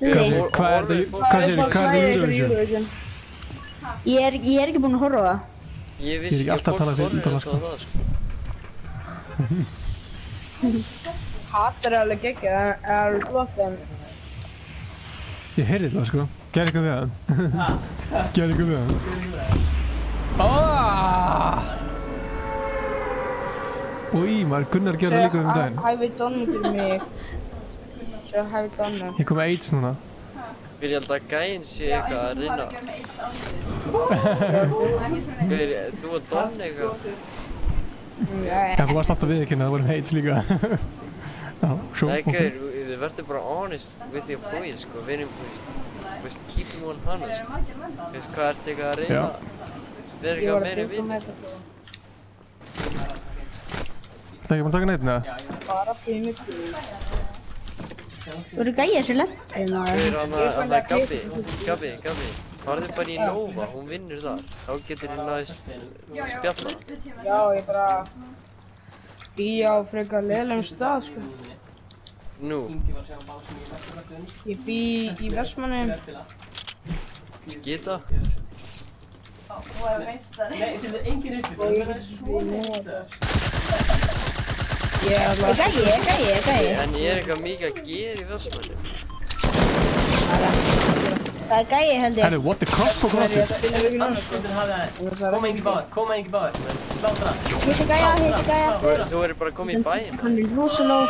Lilli, Hvað er Eurovision? ég er ekki búinn að horfa á það. Ég Ég er vissi ekki ekki alltaf að tala fólk fyrir utan horfði sko. á það sko. Hattar er alveg geggjað, það er alveg flott en... Ég heyrði það sko. Gerð eitthvað við hann. Gerð eitthvað við hann. Új, maður Gunnar gerði það líka um daginn. Hæfi Donnu fyrir mig. Svo hæfi Donnu. Ég kom með AIDS núna. Fyrir ég held að gæinn sé eitthvað að reyna. Gauður, þú og Don eitthvað. Já, þú varst alltaf viðurkenna að það voru með AIDS líka. Já, svo. Nei, gauður, þið verður bara honest with your boys, sko. Við erum, keep them 100, sko. Veist hvað ertu eitthvað að reyna? Þið er eitthvað meiri vinn. Það ekki búin að taka neitt neða? Bara fyrir mig. Þú eru gæja sér lent hérna. Gauður, hann að Gabi. Farðu bara í Nova, hún vinnur þar. Þá getur þið næst spjalla. Já, ég bara... Býja á frekar leiðilegum stað, sko. Nú. Ég bý í Vestmannaeyjum. Skita? Þú er meistari. Nei, þetta er engin uppi. Og ég get svo nefnir. Ég er Ég alveg... er gæji. En ég er eitthvað mikið að gera í Vestmannaeyjum. Það er gæji held ég. Herru, what the crossbow kom aftur? Það finnir ekki náttúrulega, sko. Koma engi báðar. Slátra. Hitti gæja. Þú verður bara að koma í bæinn. Hann er rosalóg.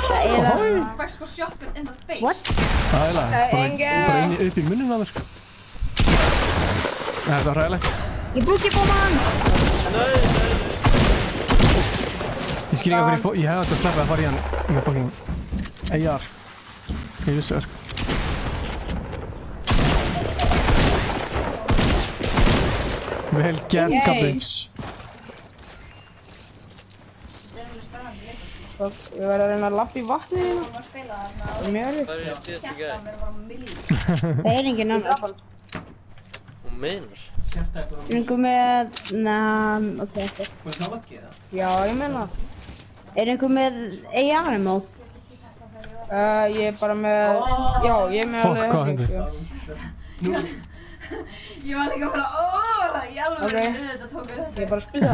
Það er að... Fæst sko shotgun in the face. What? Það er eiginlega, bara inn upp í munninn á mér sko. Þetta var hræðilegt. Ég búki bóma hann. Ég skil ekki að ég hef alltaf sleppið að fara í hann með fucking AR. Ég vissi það sko. Vel gert, Gabi. Ég verði að reyna að lappa í vatnið hérna. Það er mjög erfitt. Það er styrst í gæði. Það er engin annar. Hún meinar. Er einhver með... ok, ekki. Þú sjá ekki það? Já, ég meina. Er einhver með AI-ammo? Ég er bara með... Já, ég er með Fuck, hvað hendur? Ég var líka bara, ég alveg auðvitað tók við þetta. Ég er bara að spila.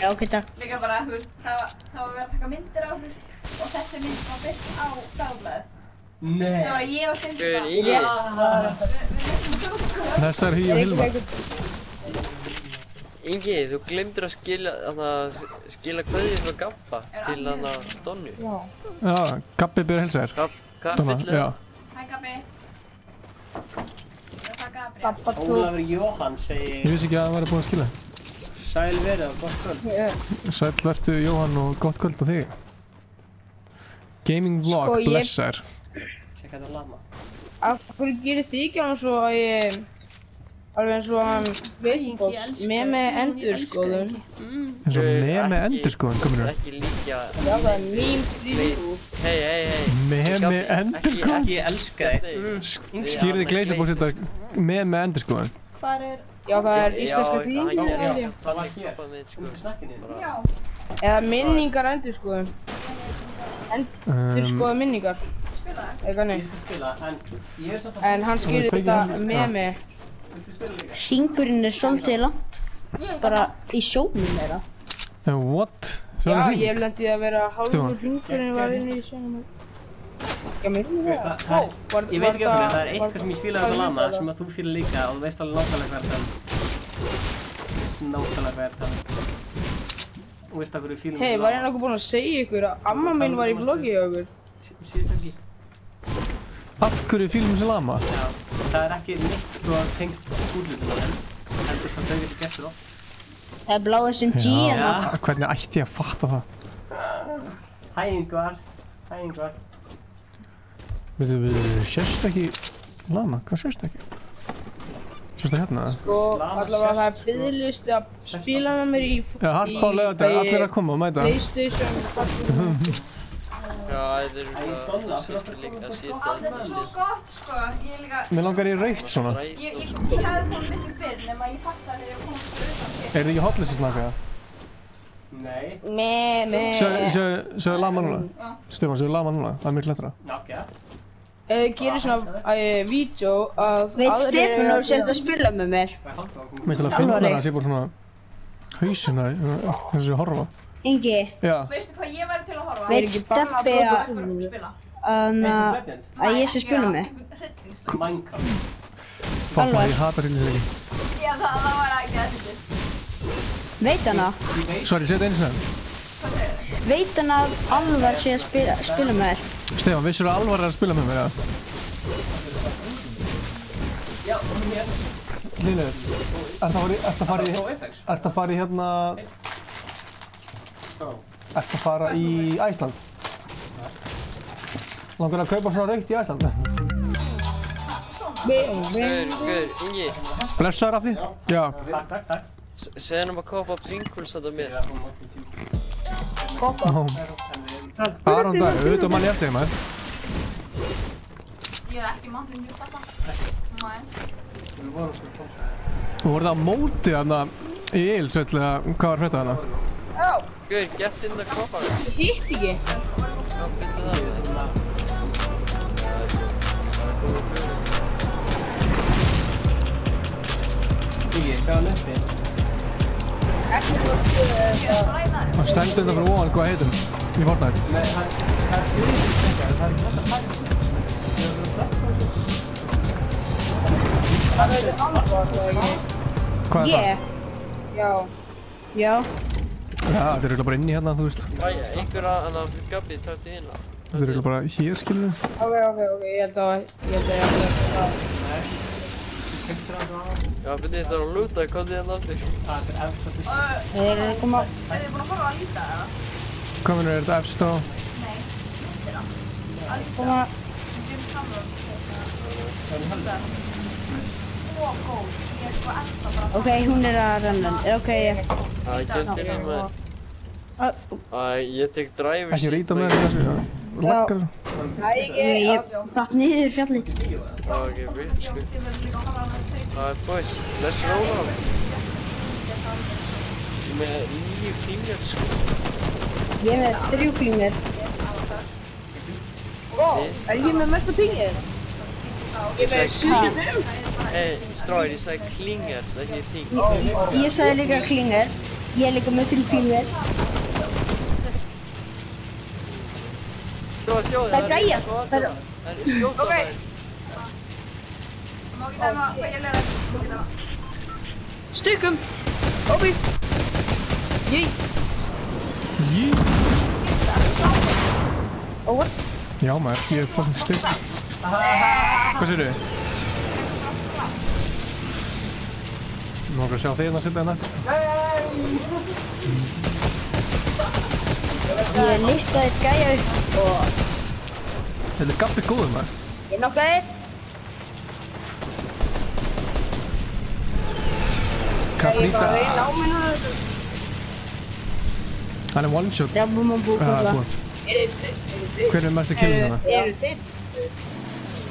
Já, ok, takk. Líka bara, þú veist, það var verið að taka myndir á okkur og þessi mynd var byggt á dagblæðið. Nei. Það var ég og Sindri Guður, Ingi. Þessar Hí og Hilmar. Ingi, þú glemdir að skila kveðju frá Gabba til Donnu. Já, Gabbi byrja að helsa þér. Donna, já. Hæ Gabbi. Ólafur Jóhann segir... Ég vissi ekki að það væri búin að skila. Sæl verið og gott kvöld. Sæl vertu Jóhann og gott kvöld á þig. Gaming vlog, blessar. Tjekka þetta lama. Af hverju gerir þið ekki hann svo að ég... Alveg eins og hann Facebooks með endurskoðun. Eins og með endurskoðun, komur þér? Ekki líka... Já, það er mím fríðu. Hei. Með endurskoðun? Ekki elska þig. Skýrði Gleisabóð sitt að með endurskoðun? Hvar er... Já, það er íslenska þýðingin. Já, það var hér. Undir snakkinu. Já. Eða minningar endurskoðun. Endurskoða minningar. Spila það? Eða nei. Ég skal spila, en ég samt En hann skýrði þetta með mig. Hringurinn er svolítið langt. Bara í sjónum þeirra. What? Já, ég hef lendið að vera hálfur hringurinn var inni í sjónum. Já, mér finnir það. Ég veit ekki okkur, það er eitthvað sem ég fíla þetta lama sem að þú fíla líka og þú veist alveg nákvæmlega hvað er það. Þú veist að hverju fílum Hei, var ég nokkuð búinn að segja ykkur að amma mín var í vloggi hjá ykkur? Síðust ekki. Af hverju fílum þessi lama? Já, það er ekki neitt tengt útlutun á þeim, heldur það þau getur gert það. Það er blá SMG hérna. Hvernig ætti ég að fatta það? Hæ, Við sérst ekki lama, hvað sérst ekki? Sérst það hérna? Sko, allavega það er biðlisti að spila með mér í... Já, Harpa á laugardag, allir að koma og mæta. PlayStation. Já, þetta er síðustu líka, Þetta er svo gott, sko. Ég líka... Mér langar í raukt svona. Ég hefði komið miklu fyrr nema ég fatt að þegar ég kom til utan hér. Er þið ekki hotlistasnaka? Nei. Segðu lama núna. Stefán, segðu lama núna, það er mjög lettra. Gerir svona vídeo að... Veit Stefán að þú sért að spila með mér? Mér finnst það að finna það að sé bara svona hausina þessi horfa. Ingi. Já. Veistu hvað ég væri til að horfa? Veit Steffi að ég sé að spila með? Minecraft. Fuck maður, ég hata hryllingsleiki. Já, það var ekki að þetta. Veit hann að? Sorry, segð einu sinni. Veit hann að Alvar sé að spila með þér? Stefán, vissur að Alvar er að spila með mér, eða? Já, mér. Hlynur, ertu að fara í hérna... Ertu að fara í Æsland? Langar að kaupa svona raukt í Æsland? Guður, Ingi. Blessaður af því? Já. Takk. Segð hann að kópa Pringles þetta mér. Aron dag, auðvitað mann ég eftir þig maður. Ég er ekki mannum mjög þetta. Þú voruð á móti þarna í Eilsöll eða hvað var fréttað hana? Guður, gett inn að kópa. Ég hitt ekki. Já, byrja það með þetta. Ég sjá hann uppi. Það stendur þetta fyrir ofan hvað heitum í Fortnite. Nei, það er það er ekki þetta færi. Það er Alvar, Hvað er það? Já. Já. Já, þetta er eiginlega bara inni hérna, þú veist. Einhverja, Gabi, takk til hérna. Þetta er eiginlega bara hér, skilur við. Ok, ég held að ég Nei. Já, byrja þetta að lúta, hvað er hérna aftur? Það er eftir. Þeir eru að koma... Er þið búin að horfa að líta eða? Hvað finnur, er þetta efst á? Nei, myndir það. Koma... Jim Cameron. Svo góð. Ég er sko ennþá bara... Ok, hún er að renna. Ok, ég... Gett inn að maður. Ég tek driver Ekki rýta með þessu, laggar þessu. Ég datt niður fjallið. Ok, sko. Boys, let's roll out. Ég er með 9 klingar, sko. Ég er með 3 klingar. Er ég með mesta pingir? Ég er með 75. Hey, Stráir, ég sagði klingar, ekki ping. Ég sagði líka klingar. Ég er líka með 3 klingar. Stráir, sjóðu, Það er gæja. Það er skjóta Ok. þær. Má ekki dæma hvað ég læra. Stukum. Obi. Jee. Over. Já maður, ég er fucking stygg. Hvað sér þau? Nú okkar að sjá þig að setja hérna eftir. Ég listaði gæja upp og Þetta er Gabbi góður maður. ég nokkaði einn. Caprita. Ég reyna á mig núna. Hann er one shot. Já, búin að búkalla. Búinn. Eru þið? Hver er mestu killing hérna? Eru þið?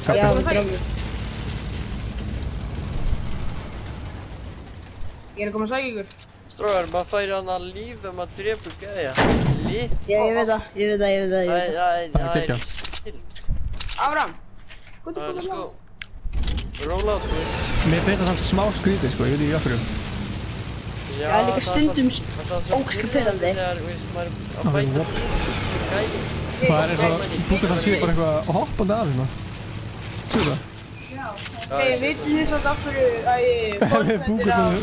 Já, Gabbi. við drömmum. Ég er að koma að sækja ykkur. Stráir, maður færi hann að líf ef maður drepur gæja. Lit. Já, ég veit það. Það er geggjað. Stilt, sko. Áfram. Let's go. Roll out, boys. Mér finnst það samt smá skrítið sko, ég veit ekki af hverju. Já, Það er líka stundum það er svo ógeðslega pirrandi. Þegar, veist, maður er að Ok, bæta what? gæja. Það er eins og Búkaþann sé bara eitthvað hoppandi af hérna. Sjóðu það? Hey, vitið þið þetta af hverju að ég Búkaþann.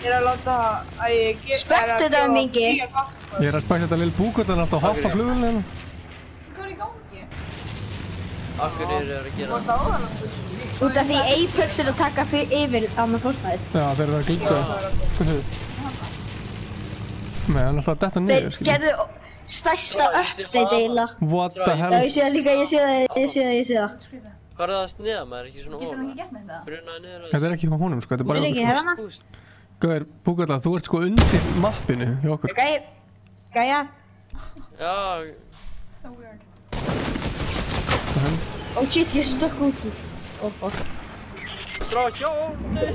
er að láta að ég geta Spectator mingi. Ég er að spækja þetta lill Búkaþann alltaf að hoppa flugulinn hérna. Hvað er í gangi? Af hverju eru þeir að gera það? Út af því Apex er að taka yfir á með Fortnite. Já, þeir eru að glitcha. Hvað séu? Nei, hann er alltaf að detta niður, Þeir skilja. gerðu stærsta update eiginlega. What the Já, hell? ég sé það líka, ég sé það. Hvað er það að sniða maður, ekki svona Getur hann hóla? ekki gert neitt það? Brunaði niður Þetta er ekki hjá honum sko, þetta er bara Ég sé ekki, okkur sko. hérna. Gauður, Búkaþann, þú ert sko undir mappinu hjá okkur. Gæja. Já, So weird. Oh shit, ég stökk út úr. Oh fuck. Stráir, nei.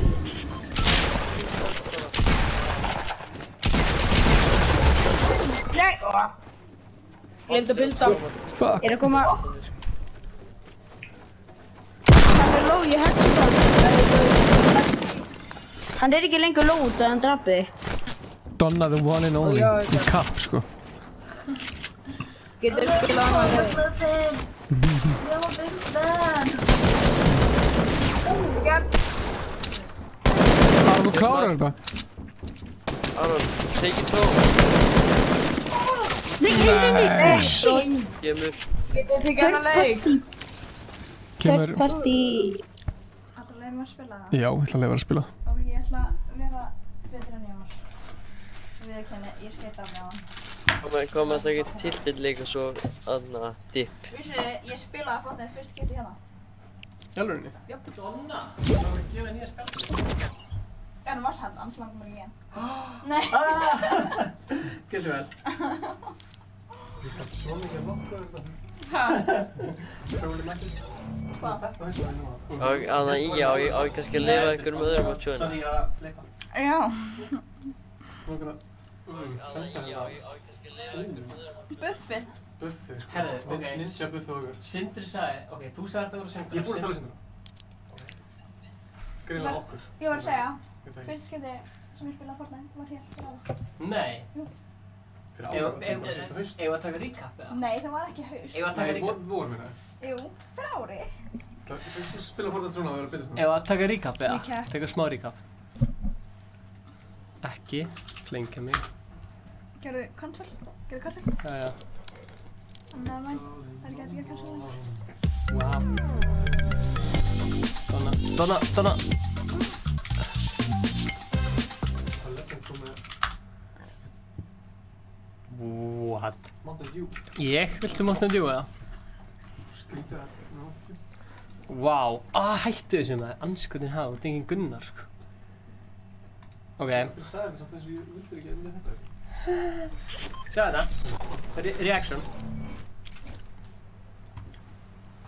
Nei! Ég hef þetta bilda. Fuck. Ég er að koma. Hann er low, ég hætti það. Hann er ekki lengur low út og hann drapið þig. Donna the one and only. Já, Í kapp sko. Getur spilað hann að þig. Aron, þú klárar þetta. Aron, take it home. Nei. Shit. Kemur. Getur tekið hann að leik. Kemur. Hvert í... Alltaf leiðum að spila það. Já, ég ætla að leifa að spila. Og ég ætla að vera betur en ég var. Viðurkenni, ég skeita af mig á hann. Hvað með að taka tiltill leik og svo aðna dip. Vissu þið, ég spilaði Fortnite fyrst geti hérna. Jálfurinni? Jöp. Donna, það var að gefa nýja spjall. En var hann, annars langar mér ekki. Nei. Getur vel. Ég kann svo mikið að nokkuð þetta. Prófið mættið. Hvað? Þetta hætti það núna. Aðna í, á ég kannski að lifa einhverjum öðrum á tjóðinu. Sorry, ég var að fleipa. Já. Nókana. Aðna í, á ég kannski að lifa einhverjum öðrum á tjóðinu. Buffið. Buffið sko. Herðu, ok. Ninja buffið okkar. Sindri sagði, ok, þú sagði þetta voru Sindri. Ég er búinn að tala Sindra. Greinlega okkur. Ég var að segja, Ég veit ekki. fyrst skipti sem ég spilaði Fortnite var hér fyrir ára. Nei. Fyrir ára, það var sísta haust. Eigum við að taka recap eða? Nei, það var ekki haust. Eigum við að taka Nei, recap? vor minna. Jú, fyrir ári. Ég spila Fortnite svona að vera betið svona. Eigum við að taka recap eða? Recap. Taka smá recap. Ekki, flengja mig. Gerðu cancel? Gerðu cancel? Jæja. Þannig að það er ekki að gera cancel. Wow. Donna. Það er legend komið. What? Mountain Dew. Viltu Mountain Dew eða? Skrítið að, Wow, hættu þessu með anskotin hafa, þetta er engin Gunnar sko. Ok. Þú sagði þetta samt eins og ég vildi ekki enda þetta. Sjá þetta. Reaction.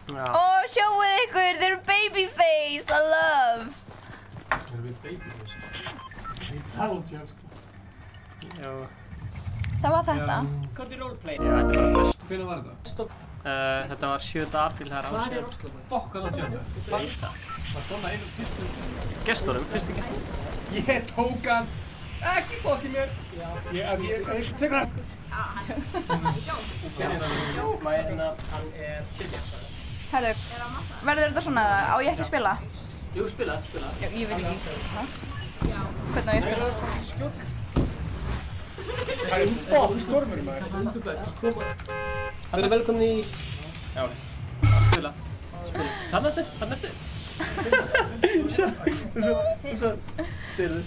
Já. Ó, sjáuð ykkur, þeir eru babyface, I love. við baby face. Vitality hans, sko. Já. Það var þetta. Hvað er roleplay? Já, þetta var best. Hvenær var þetta? Stopp. Þetta var 7. apríl þar á síðan. Hvað er Oslo? Fokk, hvað langt síðan? Var Donna einu fyrstu fyrstu gestunum. Ég tók hann. Ekki fokki mér. Ég tekur hann. Hann er shitja. Herðu, verður þetta svona eða á ég ekki að spila? Jú, spila. Já, ég veit ekki. Hvernig á ég að spila? Það er bók stormur maður. Það er velkomin í... Já, spila. Þannig eftir. Svo. Styrðu.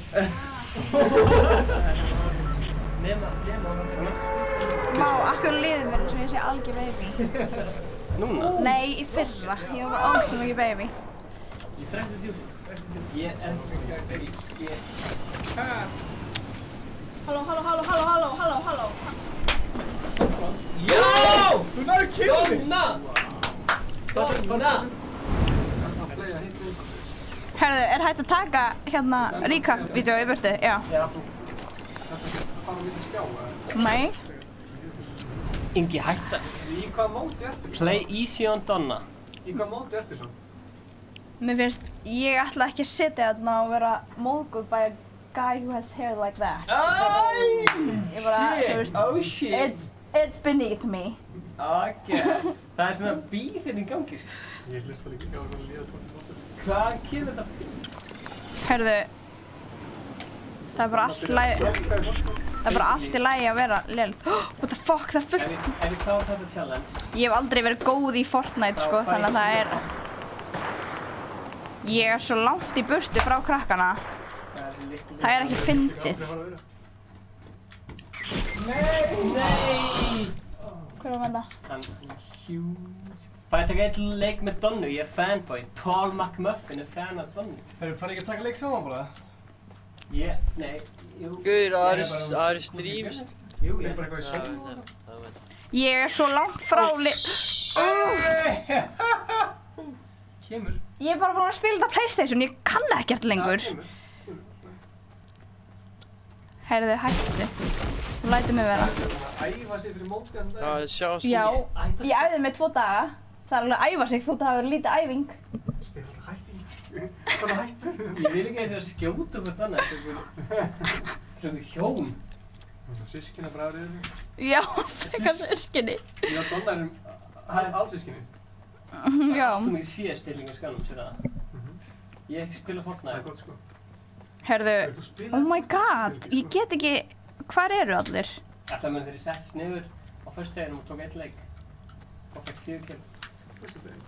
Nema. Má, akkur liðið mér eins og ég sé algjör baby. Núna? Nei, í fyrra. Ég var ógeðslega mikið baby. Ég drekti djús. Ég er... Halló. Já! Þú náðu kynni! Donna! Herðu, er hægt að taka hérna recap-vídeó í burtu? Já. Já. Nei. Ingi, hætta. Í hvað móti ertu? Play easy on Donna. Í hvað móti ertu svo? Mér finnst, ég ætla ekki að sitja þarna og vera móðguð by a guy who has hair like that. Ég bara, þú veist, shit. it's beneath me. Ok. Það er svona bífinn í gangi, sko. Ég hlusta líka ekki á að líða tókið. Hvað kemur þetta? Herðu, það er bara allt í lagi. Það er bara allt í lagi að vera léleg. What the fuck, það er fullt. Ef ég klára þetta challenge. Ég hef aldrei verið góð í Fortnite, sko, þannig að það er... Ég er svo langt í burtu frá krakkana. Það er ekki fyndið. Nei! Hver var þetta? Hann er huge. Fæ ég taka einn leik með Donnu, ég er fanboy. Paul McMuffin er fan af Donnu. Hefur farið ekki að taka leik saman bara? Nei, jú. Guður, það eru streams. Jú, Ég er bara eitthvað í sól. Ég er svo langt frá Kemur. Ég er bara búin að spila þetta PlayStation, ég kann ekkert lengur. Heyrðu, hættu. Þú lætur mig vera. Æfa sig fyrir mótið hann dag. Já, sjást. Já, ég æfði mig 2 daga. Það er alveg að æfa sig, þú hafa lítið æfing. Stefán, hætti. Hvað hætti? Ég vil ekki að það skjóta hvort annað. Svona hjón. Systkinabræður. Já, frekar systkini. Já, Donna er allsyskinni. Já. Þú mér sé stillingu skannum, sér það. Ég spila Fortnite. Það er gott, sko. Heyrðu, oh my god, ég get ekki... Hvar eru allir? Það mun þegar ég settist niður á föstudeginum og tók einn leik. Og fekk 4 kill. Föstudegin.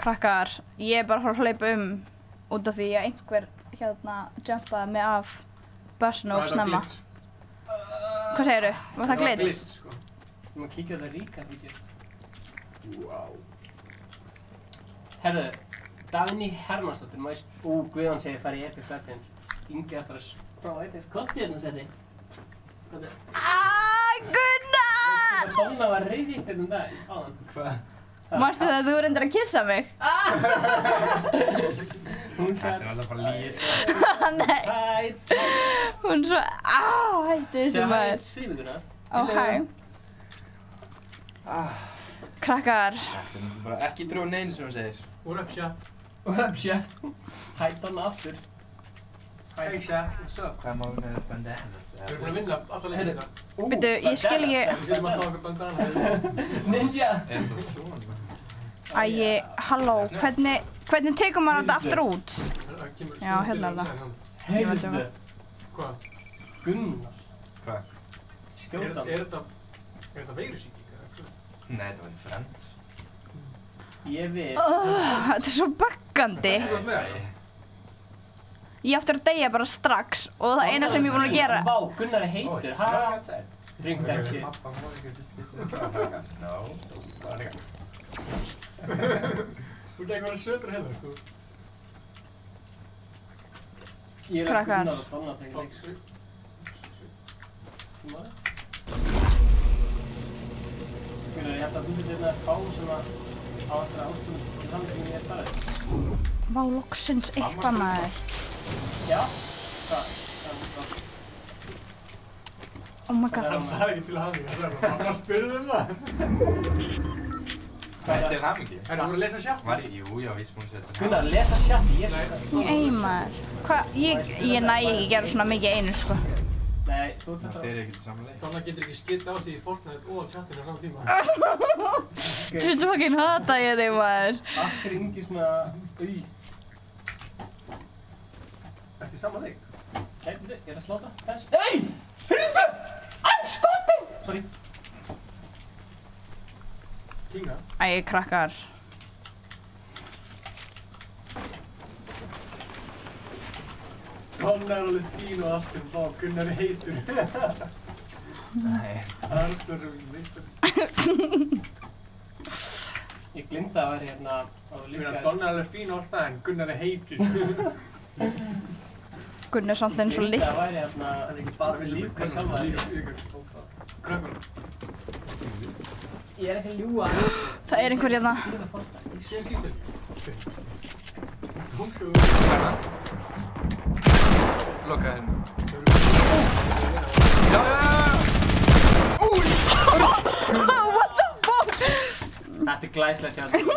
Krakkar, ég er bara að fara að hlaupa út af því að einhver hérna jumpaði mig af bussinu of snemma. Hvað segirðu? Var það glitch? Glitch, sko. Þú maður kíkja á það ríka vídeo. Wow. Herðu, Dagný Hermannsdóttir, Guðjón segir fara í Epic Legends. Ingi aftur að spráða Epic. Komdu hérna, Seti. Gunnar! Donna var reyðið hérna dag, áðan. Hvað? Manstu það að þú reyndir að kyssa mig? Hún sagði... Þetta er alltaf bara lygi, sko. Nei. Hæ! Hún svo... hættu þessu maður. Segðu hæ strífinguna. Ó, hæ. Krakkar. Þetta er náttúrulega bara ekki trú neinu sem hún segir. What up, chat? What up, chef? Hæ, Donna aftur. Hey, chat. What's up? Hvað má hún með bandanas? Við erum búin að vinna alla leikina. Bíddu, ég skil ekki... Við séum alltaf okkur bandana. Ninja! Er það svona? Æi, halló, hvernig tekur maður þetta aftur út? Já, hérna er það. Heyrðu! Hvað? Gunnar. Hvað? Skjóta hann. Er þetta veirusýking? Nei, þetta var Friends. Ég vil. Þetta er svo böggandi. Ég aftur að deyja bara strax og það eina sem ég er búin að gera... Vá, Gunnar er heitur, hæ? Ringd ekki. Pappa má ekki no, það er ekki. Þú ert eitthvað sötur hérna, sko. Ég er að Krakkar. Gunnar og Donna tekja leik. Gunnar, ég held að þú getur hérna fá sem að á allra ástum í samfélaginu ég er farið. Vá, loksins eitthvað maður. Já. Oh my god. Hann sagði ekki til hamingju, hann sagði bara spurðu það. Þetta hamingju. Þú voru að lesa chat? Jú, já, víst búin að setja. Gunnar, lesa chat, Nei maður. Hvað, ég næ ekki að gera svona mikið einu sko. Nei, þú ert þetta. Þeir eru ekkert samanlega. Donna getur ekki skilt á sig í Fortnite og chatinu á saman tíma. Þú veist fucking hata ég þig maður. Akkur yngi svona Ertu í sama leik? Nei, ég að sláta þess. Nei! Hyrðu! Skotin! Sorry. Kinga? Æ, krakkar. Donna alveg fín og allt Gunnar heitur. Nei. Arnur meistari. Ég glimti að vera hérna Donna alveg fín og allt en Gunnar heitur. Gunnar samt eins og líkt. Það væri hérna, það er ekki bara við líka saman. Krökkur. Ég er ekki að ljúga. Það er einhver hérna. Ég sé síðan. Loka henni. What the fuck? Þetta er glæslegt hjá þetta.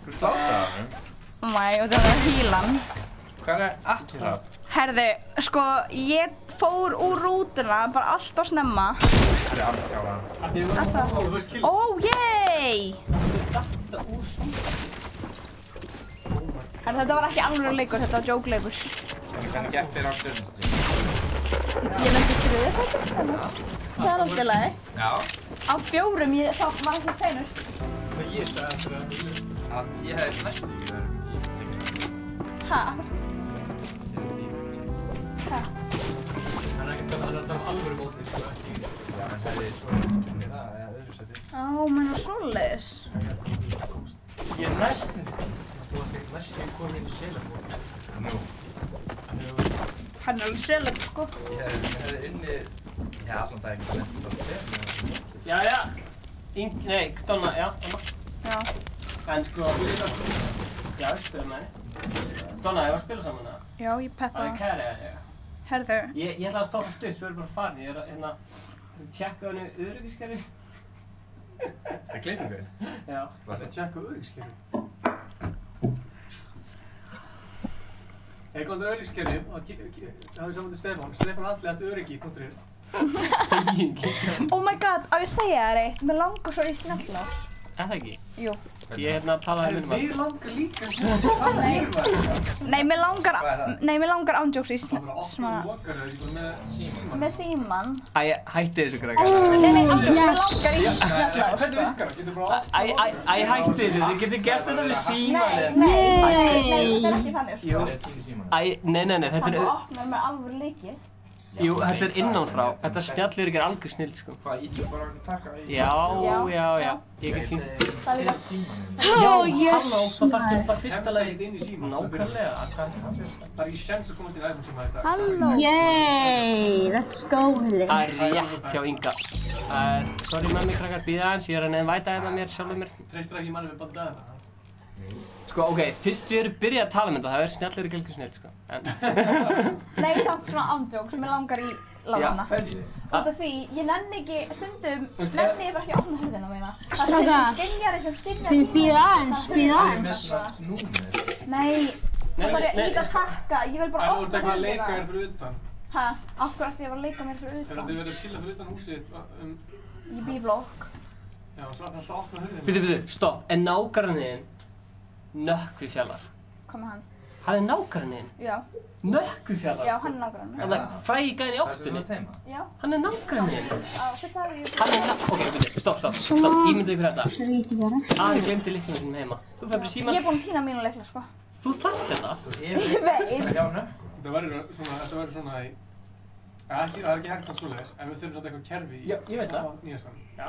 Þú slátaði hann? Nei, og það var hílan. Hvað er Atli Hrafn? Herðu, sko, ég fór úr rútuna bara allt of snemma. Það er allt hjá hann. Ó, yey! Herðu, þetta var ekki alveg leikur, þetta var joke-leikur. Hvernig gekk þér á stjörnustríð? Ég lendi þriðja sæti. Það er alltaf lagi. Já. Á 4, það var ekki seinust. Það ég sagði að ég hefði næstu ekki verið Hæ? Hæ? Hann er ekki að tala alvöru mótið, sko, ekki. Já, hann sagði svo í það, eða öðru sæti. Á, menna svoleiðis. Ég er næstum. Þú varst ekki næstum komin inn í selabóti. Nú. Hann er alveg selögt, sko. Ég hefði unnið, já, allan dag ekki nefnt á þér. Jæja. Nei, Donna, já, Donna. Já. En sko, já, ég spila með henni. Donna, ég var að spila saman það. Já, ég peppa Það er kæri að ég. Herðu. Ég ætla að stoppa stutt, svo er ég bara farin. Ég er að, hérna, tjekka henni öryggiskerfi. Það er klippingur? Já. Varst að tjekka öryggiskerfi? Ef ég kom til öryggiskerfi, þá hafði saman til Stefán Atli haft öryggi.is. Oh my god, á ég segja þér eitt, mér langar svo í snjallás. Er það ekki? Jú. Ég hérna talaði um Þið langar líka Nei, mér langar ándjóks í svona... Með síman. Æ, hætti þessu krakkar. Nei, ándjóks, mér langar í snjallás. Hvernig virkar það? Getur bara Æ, hætti þessu, þið getur gert þetta með símanum. Nei, það er ekki þannig, Jú. sko. Æ, nei, þetta Það er... er opnað með alvöru leikir. Jú, þetta er innanfrá. Þetta snjallur ekki algjör snill, sko. Hvað, ég ætla bara að taka það í? Já. Ég get sýnt. Það er líka... Já, halló, það þarf bara fyrsta lagi inn í síman. Nákvæmlega. Það er ekki séns að komast inn í iPhone síma þetta. Halló. Yay, let's go. Það er rétt hjá Inga. Sorry með mig krakkar, bíða aðeins. Ég er að neðvæta hérna mér, sjálfur mér. Treystir ekki í manni við bandið aðeins. Sko, ok, fyrst við erum byrjað að tala um þetta, það er snjallur ekki algjör snill, sko. Nei, samt svona ándjóks sem mér langar í lásana. Út af því, ég nenni ekki, stundum, nenni ég bara ekki að opna hurðina mína. Það er þessi skynjari sem styrjar síma. Bíða aðeins. Nei, það þarf ég að íta takka, ég vil bara opna En þú ert ekki að leika hurðina. þér fyrir utan. Hæ? Af hverju ætti ég að leika mér fyrir Þegar utan? þið verður að chilla fyrir utan húsið Í bíblokk. Já, svo ætlar það að opna hurðina. Bíddu, stopp, er nágranniðinn Nökkvifjallar? Hvað með hann? Hann er nágranniðinn? Já. Nökkvifjallar? Já, hann er nágrann. Þannig að frægi gæðin í áttunni? Já. Hann er nágranniðinn? Á, fyrst hafði ég... Hann er ok, bíddu, stopp, ímyndu ykkur þetta. Ari glemdi lyklunum sínum heima. Þú fær bara símann. Ég er búinn að týna mínu lykla, sko. Þú þarft þetta? Ég veit. Þetta verður svona í... Það er ekki hægt samt svoleiðis, en við þurfum samt eitthvað kerfi í... Já, ég veit það. Nýjastan. Já.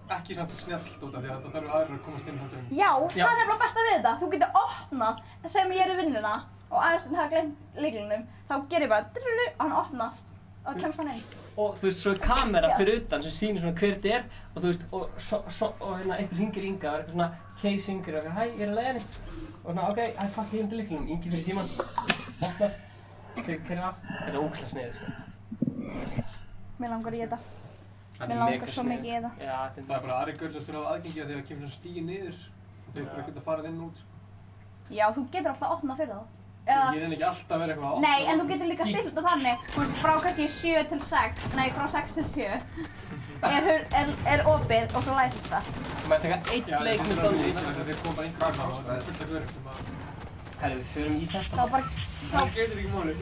Ekki samt snjallt út af því að það þarf aðrir að komast inn heldur en... Já, það er nefnilega besta við þetta. Þú getur opnað, sem ég er í vinnuna og aðeins hafa gleymt lyklunum, þá gerir ég bara drrrru og hann opnast og það kemst hann inn. Og þú veist, svo er kamera fyrir utan sem sýnir svona hver þetta er og þú veist, og hérna einhver hringir Inga og er eitthvað svona chasing og eitthvað, hæ, ég er að leiða henni. Og svona, ok, fuck, ég undir lyklunum, Ingi fyrir síman. Opnar, keyrir af. Þetta er ógeðslega sniðið, sko. Mér langar í þetta. Mér langar svo mikið í þetta. Já, það er bara aðri gaur sem þurfa á aðgengi þegar það kemur svona stígi niður og þeir þurfa að geta farið inn og út. Já, þú getur alltaf opnað fyrir þá. Ég reyni ekki alltaf að vera eitthvað að opna. Nei, en þú getur líka stillt þetta þannig, frá kannski 7 til 6, nei, frá 6 til 7 er opið og svo læsist það. Þú maður taka einn leik með Donny. Þeir koma bara inn gagna og það er fullt af gaurum sem að... Herri, við förum í þetta. Þá bara... Það getur ekki máli.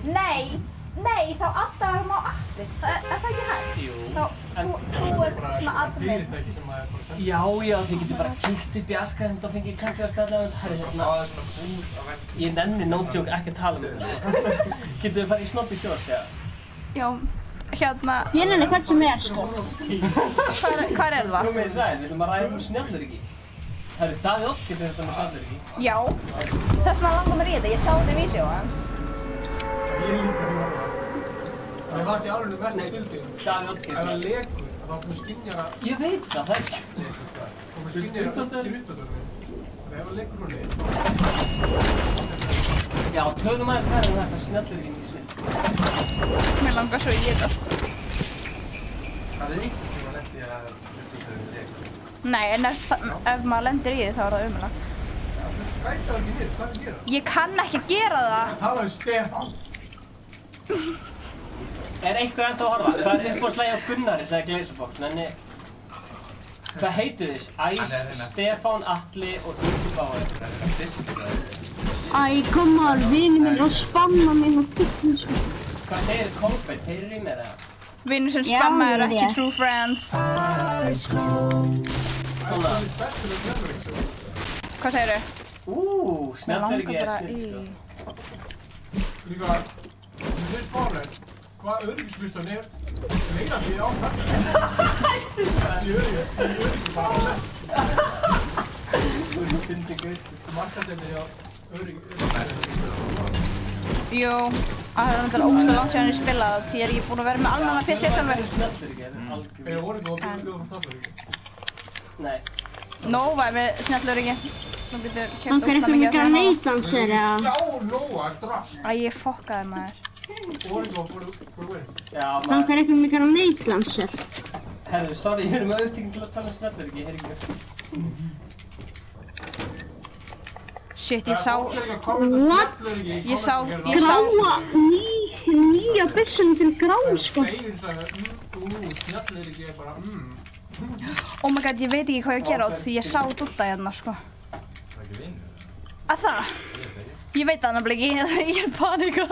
Nei, þá addaðum á appið. Er það ekki hægt? Jú. Þá, þú er svona admin. Fyrirtæki sem að er bara sem... Já, þið getur bara kíkt upp í askrænd og fengið kaffi og spjalla. Herri, hérna... Það er svona búr á vegg. Ég nenni no joke ekki að tala um þetta. Getur við farið í Snobby Shores, já? Já, hérna... Ég nenni hvert sem er, sko. Hvar er það? Komið í sæl, við ætlum að ræða snjallöryggi. Herri, Daði Otti fyrir þetta með snjallöryggi. Já, þess vegna langar mér í þetta. Ég sá þetta í vídeo hans. Ég líka því að það var í árunni mest stundin. Daði Otti. Ef það lekur, þá fyrir skynjar að... Ég veit það, það er ekki. Þá fyrir skynjar að ekki ruttadörni. Ef það lekur núni, Já, tölum aðeins hægir um þetta snjallöryggin í sig. Mér langar svo í þetta, sko. Það er einhvern sem að lendi að ruttadörni lekur. Nei, en ef maður lendir í því þá er það ömurlegt. skæta það ekki niður, hvað er að gera? Ég kann ekki gera það. Tala um Stefán. Er einhver ennþá að horfa? Hvað er uppáhaldslægi á Gunnari, sagði Glazerbox, nenni... Hvað heitir þess? Æs, Stefán, Atli og Ingi Báir. Æ, koma, vinið minn og spamma minn og fitness. Hvað segir Kolbeinn? Heyrir í mér eða? Vinur sem spamma eru ekki true friends. Hvað segirðu? Snjallverki er snill, sko. Líka, það er bárið. Hvað öryggisvistan er? Meina því á þetta. Í öryggisbara. Þú finnir gauðsku. Markaðinni á öryggisbara. Jú, það er náttúrulega ógæslega langt síðan ég spilaði því ég er búin að vera með almenna PC sjálfur. Er það voruð þú að byrja frá snjallöryggi? Nei. Nóa er með snjallöryggi. Nú getur kemst Hann fyrir eitthvað mikið að neytdansir, eða? Já, Nóa, drast. Æ, ég fokkaði maður. Voruð þú að fóru win? Já, maður. Hann fyrir eitthvað mikið að neytdansir. Herðu, sorry, ég er með auðvitað til að tala um snjallöryggi, ég heyr ekki. Shit, ég sá... What? Ég sá... Gráa, nýja byssan til grá, sko. Steinin sagði, snjallöryggi er bara, Oh my god, ég veit ekki hvað ég að gera því ég sá Dúdda hérna, sko. Það er ekki vinnur? Að það? Ég veit það nefnilega ekki, ég er panika.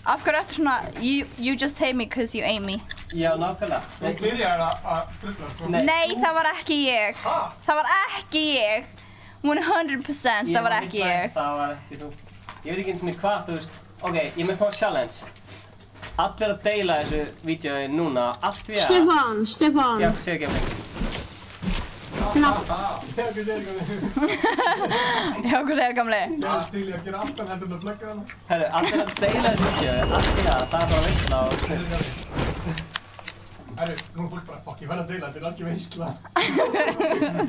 Af hverju ertu svona, you just hate me cause you ate me? Já, nákvæmlega. Þú byrjar að drusla, sko. Nei, það var ekki ég. Það var ekki ég. 100% það var ekki ég. Það var ekki þú. Ég veit ekki eins og hvað, þú veist. Ok, ég er með smá challenge. Allir að deila þessu vídeói núna, allt því að... Stefán. Já, segðu ekki að mig. Já, hvað segir gamli? Ég er til í að gera aftan heldur en að flögga hana. Herru, allir að deila þessu vídeói, allt því að það er bara veistla og... Herru, nú er fólk bara, fuck, ég verð að deila, þetta er algjör veistla.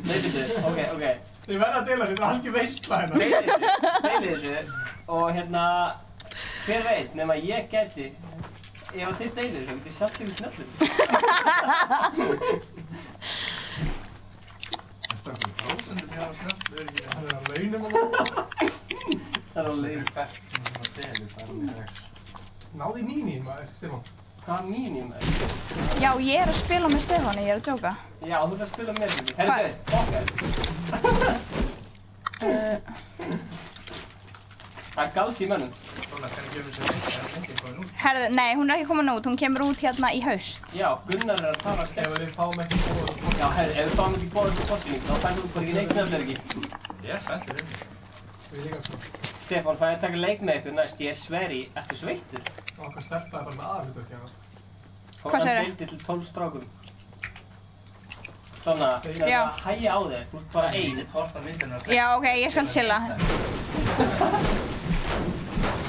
Nei, byrju, ok. Ég verð að deila, þetta er algjör veistla hérna. Deili þessu og hérna... Hver veit, nema ég gæti... Ef að þið deilir þessu, getið satt yfir snjallur. Það er prósendur hjá snjallöryggi. Það er á launum og Það er á launum. Fært sem svona selur, það er strax. Náði mín í maður, Stefán. Hvað mín í maður? Já, ég er að spila með Stefáni, ég er að djóka. Já, þú ert að spila með þessu. Herru, fokkar. Það er gals í mönnum. Svona, hvernig gefur þessu leik? Er ekki komin út? Herðu, nei, hún er ekki komin út, hún kemur út hérna í haust. Já, Gunnar er að tala Ef við fáum ekki bóða. Já, herru, ef við fáum ekki bóða til fórsýning, þá færðu þú bara ekki neitt snjallöryggi. Ég er spenntur inni. Við líka sko. Stefán, fæ ég að taka leik með ykkur næst, ég sveri, ertu sveittur? Okkar stelpaði bara með aðhutverki hérna. Hvað segirðu? Hann deildi til 12 strákum. Svona, það er Já. að hægja á þér, þú ert bara ein. Ég torsta myndinu að Já, ok, ég skal chilla.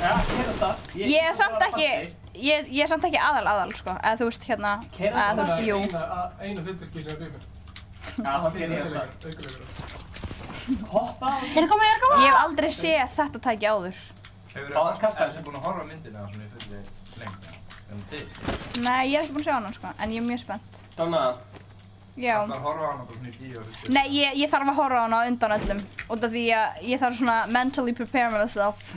Já, hérna það. Ég er samt ekki, ég er samt ekki aðal, sko. Eða þú veist, hérna, eða þú veist, jú. Einu hlutverki sem er byggur. Já, það fyrir ég það. Aukulegur. Hoppa á. Ég er að koma. Ég hef aldrei séð þetta tæki áður. Hefur þið búin að horfa á myndina svona í fulli lengt? Nei, ég er ekki búin að sjá hana sko, en ég er mjög spennt. Donna. Já. Það að horfa á hana bara svona í 10 ára? Nei, ég þarf að horfa á hana undan öllum. Út af því að ég þarf svona mentally prepare myself. Er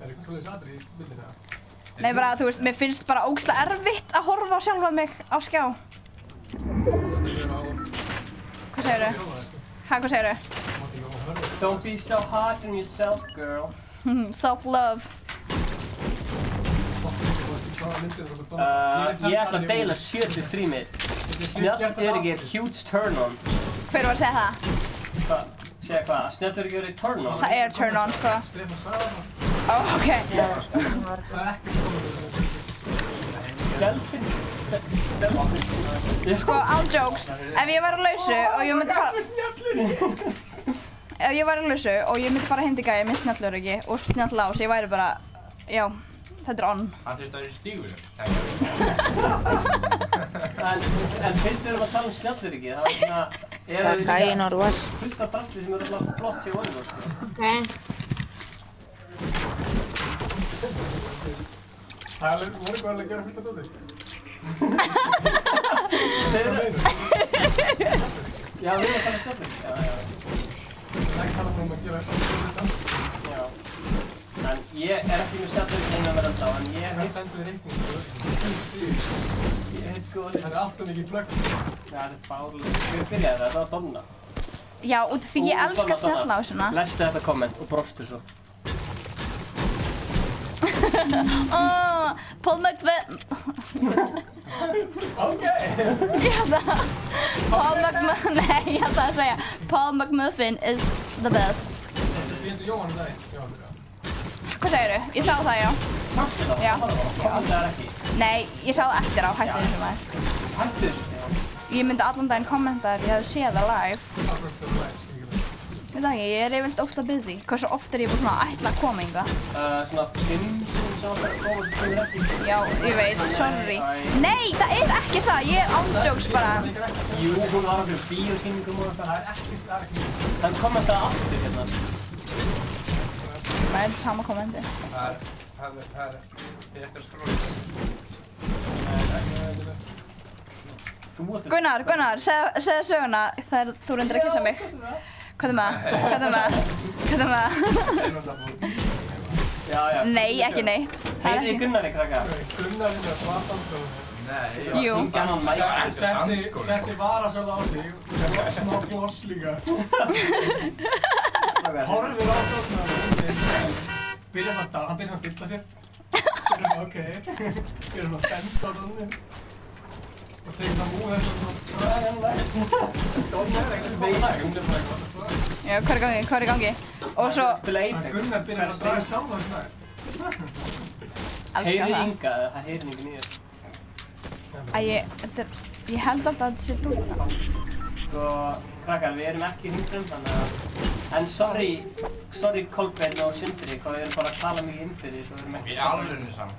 eitthvað svoleiðis atriði í myndinni? Nei, bara þú veist, mér finnst bara ógeðslega erfitt að horfa á sjálfa mig á skjá. Hvað segirðu? Hvað segirðu? Don't be so hard on yourself, girl. Self-love. Ég ætla að deila 70 streamið. Snjallöryggi er huge turn on. Hver var að segja það? Hvað? Segja hvað? Snjallöryggi er turn on? Það er turn on, sko. Ó, ok. Sko, all jokes. Ef ég var á lausu og ég myndi fara... Ef ég var á lausu og ég myndi fara heim til gæja með snjallöryggi og snjallás, ég væri bara... Já, þetta er on. Hann þurfti að vera í stígurinn. En fyrst við erum að tala um snjallöryggi, það var svona... Það er gæi Norðvest. Fullt af drasli sem eru alltaf flott hjá Oliver. Ok. Það voru eitthvað alveg að gera fullt af dóti. Já, við erum að tala um snjallöryggi. Já. Það er ekki talað um að gera eitthvað. Já. En ég er ekki með snjallöryggi einu að vera enda á, en ég... Það sendur við reikning. Ég heit góð. Það er alltaf mikið plögg. Já, þetta er fárlega. Við byrjaði það var Donna. Já, út af því ég elska snjallásuna. Lestu þetta komment og brostu svo. Paul McMuffin. Ok. Ég ætla að segja Paul McMuffin is the best. Ég heiti Jóhann í dag. Hvað segirðu? Ég sá það, já. Sástu það? Já. Kommentaðar ekki? Nei, ég sá það eftir á, hættu þessu maður. Hættu þessu? Ég myndi allan daginn kommenta ef ég hefði séð það live. Ég veit ekki, ég er yfirleitt ógeðslega busy. Hversu oft er ég bara svona að ætla að koma hingað? Svona 5 sem það koma sem kemur ekki. Já, ég veit, sorry. Nei, það er ekki það, ég er ándjóks bara. Jú, hún var okkur bíósýningum og eitthvað. Það er ekkert. Hann kommentaði aftur hérna. Það er sama kommenti. Það er eftir að skróla. Gunnar, segðu söguna þegar þú reyndir að kissa mig. Hvað er með? Já. Nei, ekki neitt. Heitið þið Gunnari, krakka? Gunnari með Svartansson. Nei. Jú. Setti varasöld á sig og smá gloss líka. Horfir á þarna og hann byrjar svona að stilla sér. Ok. Byrjar svona að benda á þarna. Og tegir það múið þessu svona. Já, hvað er í gangi? Og svo... Gunnar byrjar að staða sjálf þessu nær. Elskar Heyrið það. Inga, það heyrir enginn í þér. Ég held alltaf að þetta sé dúka. Sko, krakkar, við erum ekki hindrum, þannig að... En sorry Kolbeinn og Sindri, hvað við erum bara að tala mikið innbyrðis og við erum ekki... Við erum alveg saman.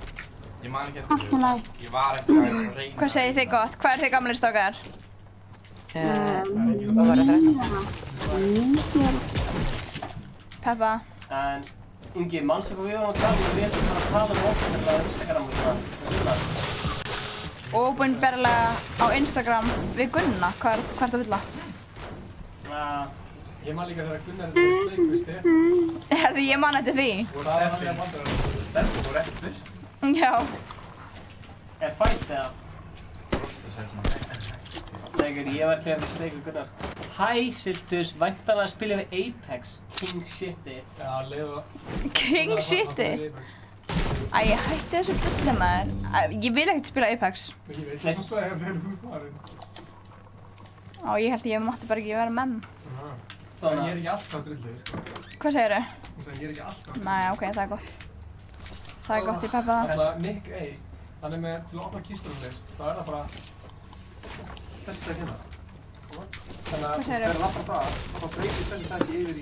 Ég man ekki eftir Allt í lagi. Ég var ekki að reyna. Hvað segir þið gott? Hvað er þið gamlir strákar? Hvað var það? Peppa. En Ingi, manstu hvað við varum að tala um? Við erum bara að tala um opinberlega á Instagram og svona. Opinberlega á Instagram við Gunna. Hvað ertu að vilja? Ég man líka þegar Gunnar er að sleik við Stefán. Herðu, ég man eftir því. Og Stefán fór eftir fyrst. Já. Er fætt eða? Þegar ég var klefð við sleik við Gunnar. Hæ Siltus, væntanlega að spila við Apex. King shiti. Já, leiða. King shiti? Æ, ég hætti þessu bulli maður. Ég vil ekkert spila Apex. Ég veit hvað þú sagði að þeir eru farin. Ó, ég held ég mátti bara ekki vera menn. Ég er ekki alltaf drillur. Hvað segirðu? Ég er ekki alltaf. Næ, ok, það er gott. Það er gott, ég peppa það. Þannig að Nick A, hann er með til að opna kistunum þess, þá er það bara þessi tæk hérna. Þannig að þegar það lappar það, þá breytist þessi tæki yfir í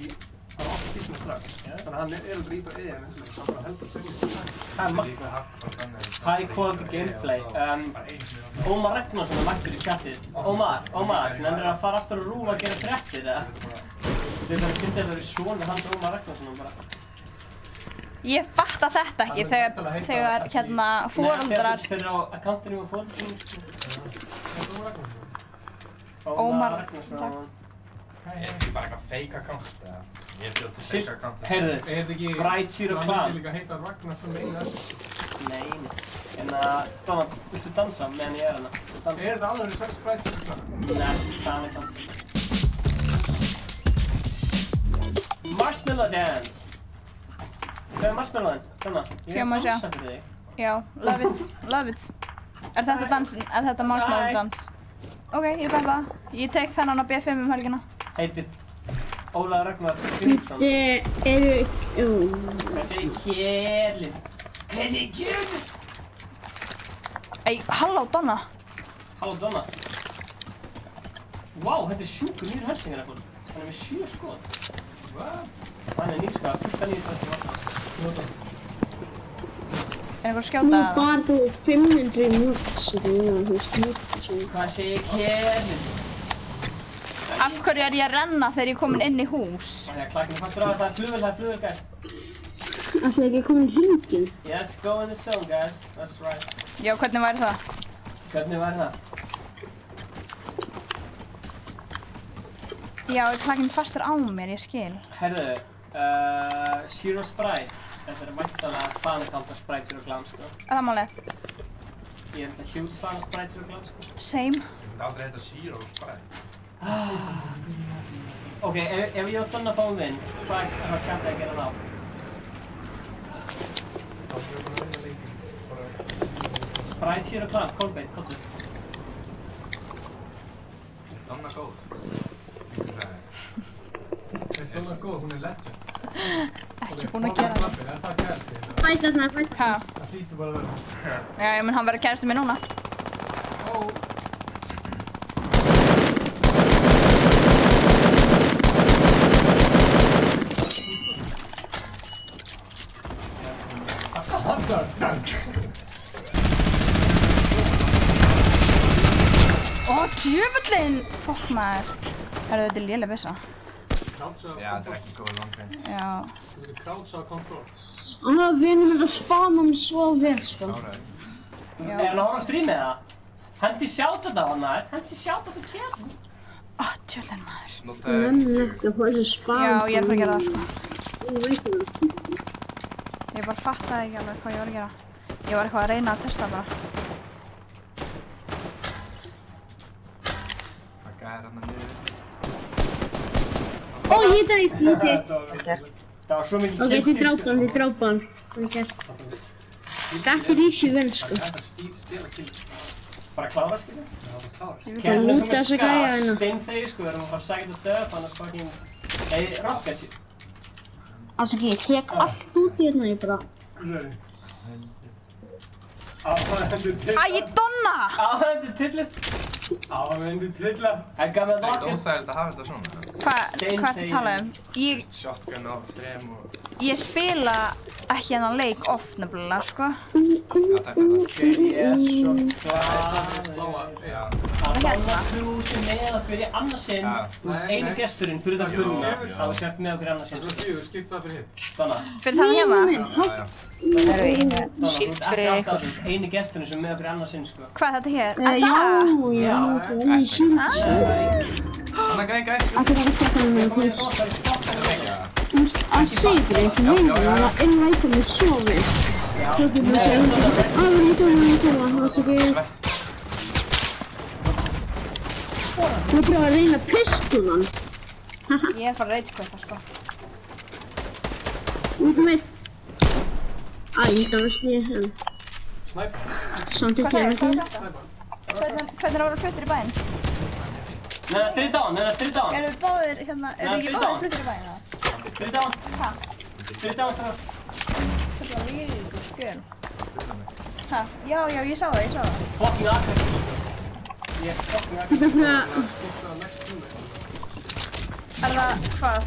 að opna kistunum strax. Þannig að hann er að brýta eða eins og það bara heldur þau. Það er high quality gameplay. Ómar Ragnarsson er mættur í chatið. Ómar, nennir að fara aftur á rúm að gera fréttir eða? Þið þarf að finna þetta verið svona hans Ómar Ragnarssonum bara. Ég fatta þetta ekki þegar hérna foreldrar... Nei, þeir eru á akkantinu og foreldrinu. Ómar Ragnarsson. Ég er ekki bara eitthvað fake account, eða? Ég er til fake account. Heyrðu, Bright Zero Clan. Það myndi líka heita Ragnarsson einu þessu. Nei. En Donna, viltu dansa meðan ég er hana? Er þetta alveg sex Bright Zero Clan? Nei, það er ekki. Marshmallow Dance. Hvað er marshmallowin? Donna, ég er að dansa fyrir þig. Já, love it. Er þetta dansin? Er þetta marshmallow dans? Ok, ég bæði það. Ég tek þennan á B5 helgina. Heitir Ólaður Ragnar Grímsson. Hvað segir kjærlinn? Hvað segir kjærlinn? Ei, halló Donna. Halló Donna. Vá, þetta er sjúkur nýr hestingar eitthvað. Hann er með 7 skot. Hvað? Hann er nýrskað, fullt af nýr hestingar. Er einhver skjóta eða? Bara þú 500 músir núna, þú snurr. Hvað segir kjærlinn? Af hverju er ég að renna þegar ég er komin inn í hús? Það er klakkinu fastur á að það er flugvél guys. Ætlaði ekki að koma í hringin? Yes, go in the zone guys, that's right. Já, hvernig væri það? Hvernig væri það? Já, klakkinu fastur á mér, ég skil. Herðu, Zero Sprite. Þetta er væntanlega fan-account af Sprite Zero Clan, sko. Það málið. Ég er alltaf huge fan af Sprite Zero Clan, sko. Same. Það er aldrei heita Zero Sprite. Ok, ef ég og Donna fáum vinn, hvað er það tjanta að gera þá? Sprite Zero Clan, Kolbeinn, komdu. Donna góð. Donna góð, hún er legend. Ekki búin að gera það. Er það kærasti? Fæta þarna, fæta. Hæ? Það hlýtur bara að vera. Já, ég mun hann verða kærastu mér núna. Ó, djöfullinn! Fokk maður. Herru, þetta er léleg byssa. Já, þetta er ekki góð long range. Já. Þú getur krátsa á kontroll. Við erum að spama mig svo vel, sko. Er hann að horfa á streamið það? Hendi shoutout á hann maður, hendi shoutout á kjærlinn. Ó, djöfullinn maður. Það er ekki að fá þessu spama. Já, ég er bara að gera það, sko. Ég veit það. Ég bara fattaði ekki alveg hvað ég var að gera. Ég var eitthvað að reyna að testa bara. Það gæðir hann að niður. Ó, ég dætti. Það var svo mikið Ok, þið drápa hann. Það er gert. Þetta er ísju vel, sko. Bara klára, skilja? Það lúta þess að gæja hérna. Steinþegi, sko, við erum að fara að sækja þetta döf, hann er fucking... Nei, rocket shit. Alls ekki, ég tek allt út í hérna, ég bara... Æ, Donna! Áhendur tillist. Áhendur tilla. Það gaf mér Það er rocket. óþægilegt að hafa þetta svona. Hvað ertu að tala um? Shotgun á 3 og... Ég spila ekki hennan leik oft nefnilega, sko. Já, þetta er það. Ég er svo glaður. Já. Það er hlúti með okkur í annarsinn. Einu gesturinn fyrir það Gunna. Það var sért með okkur í annarsinn. Það er 4, skipt það fyrir hitt. Donna. Fyrir það hérna? Donna, þú ert ekki átt á þessum. Einu gesturinn sem með okkur í annarsinn, sko. Hvað er þetta hér? Já, Er það? já, það er mjög sínt. Þannig að gæði. Þetta er ekki að það með Komið þess. þér gott, það er stoppað með mig. Að segja ekki meina, það var innvægt mig svo vel. Svo þú búið að segja, það var svo ekki... Þú er bara að reyna pistunan. Ég er að fara að reitskvöta, sko. Út með... Æ, það var snið henn. Samt ekki að ekki. Hvernig er að vera fluttir í bæinn? Nei, dritt á hann. Eru þið báðir, hérna, eru þið ekki báðir fluttir í bæinn, eða? Dritt á hann. Hæ? Dritt á hann, strákar. Þetta var líka skjön. Hæ? Já, ég sá það. Fucking aggressiv. Ég er fucking aggressiv. Þetta er fyrir að... Er það, hvað?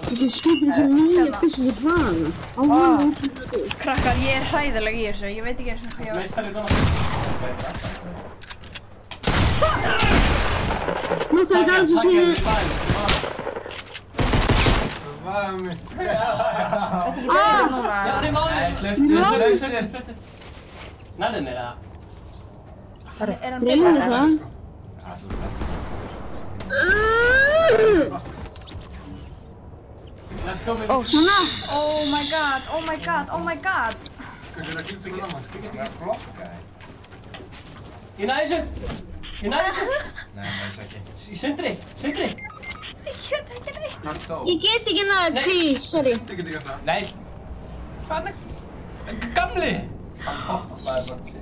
Þetta er skipir fyrir nýja pissin í hraðana. Á hann út í þetta. Krakkar, ég er hræðileg í þessu. Ég veit ekki eins og hvað ég var. Meistari Donna. Notaði garantí sínu. Hvað mig? Hlöftu. Nærðu mér að? Er hann Reynir það? Let's go, baby. Svona. Oh my god, oh my god, oh my god. Hvernig það kýrt svona náman? Það er blokka. Ég næði þessu. Ég næði þessu. Nei, það ekki. Í sundri. Ég get ekki neitt. Ég get ekki náður, please, sorry. Þú getur gert það. Nei. Hvað er gamli? Hann hoppaði bara til.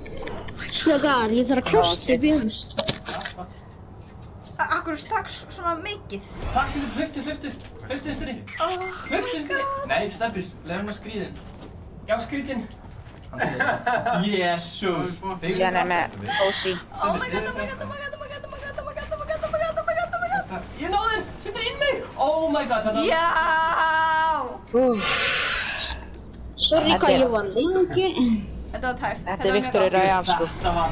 Slökar, ég þarf að klósta upp í hans. Akkur strax svona mikið. Takk sem þú hluftu styrri. Hluftu styrri. Nei, Steffis, leiðum að skrýðin. Já, skrýðin. Jésús. Síðan er með Cozy. Oh my god, oh my god, oh my god, oh my god, oh my god, oh my god, oh my god, oh my god, oh my god, oh my god. Ég náði þér, setur inn mig. Oh my god, þetta. Já. Sorry hvað ég var lengi. Þetta var tæft. Þetta er Victory Royale, sko.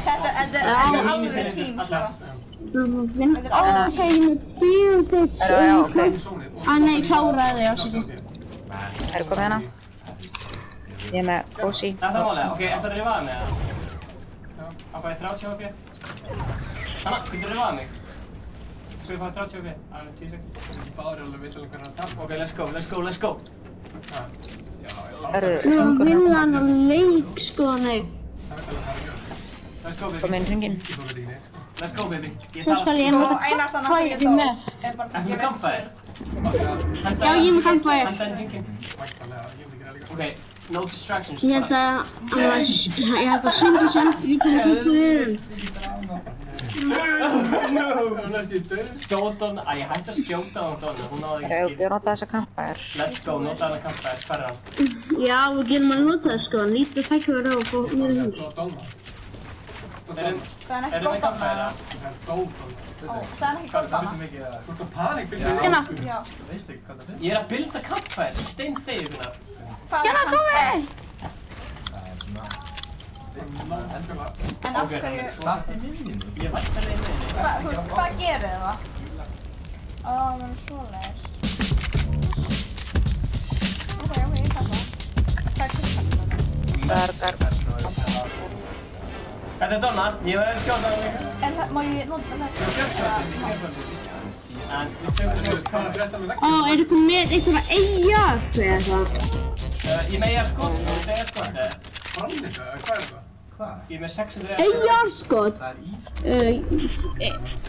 Þetta er alveg tím, sko. Ok, ég með bíódate. Já, ok. Nei, kláraði ég ásækja. Eru komið hérna? Ég er með Cozy. Þetta er málega, ok, eftir að rifaða mig eða? Á hvað ég 30 HP? Hanna, getur þú rifaða mig? Svo ég fái 30 HP, alveg 10 sekund. Það er ekki báður alveg vill alveg hvernig að tapa. Ok, let's go. Nú vinna hann á leik, sko, nei. Let's go, baby. Komið inn hringinn. Let's go, baby. Svo skal ég með færi með. Ertu með kampfæri? Já, ég er með kampfæri. Henda inn hringinn. Ok, no distractions. Ég held að synda sem ég kom að fyrir. Skjóta hann, ég hætti að skjóta hann Donna, hún náði ekki Ég er notað þessa kampfæri. Let's go, nota hana kampfæri, hvað er hann? Já, við getum að nota það, sko. Lítið tækifæri á og fá mér hund. Það er ekki góð Donna. Það er ekki góð Donna. Þú ert að panik, byrja þig. Hérna. Já. Ég er að builda kampfæri, stein þig ykkurnar. Hérna, komi! En af hverju... Ég vært að reyna þig. Þú veist, hvað gerir það? Ó, það er svoleiðis. Ok, ég kann það. Hvað er klukkan? Þetta er Donna, ég verði að skjóta hann líka. En má ég nota þetta? En við tökum hvað að breyta mig vekk. Ó, er ykkur með einhverja eyjar? Hvað er það? Ég með eyjarskot, þetta er eyjarskot. Framlýta, hvað er það? Ég er með 600 Eyjarskot?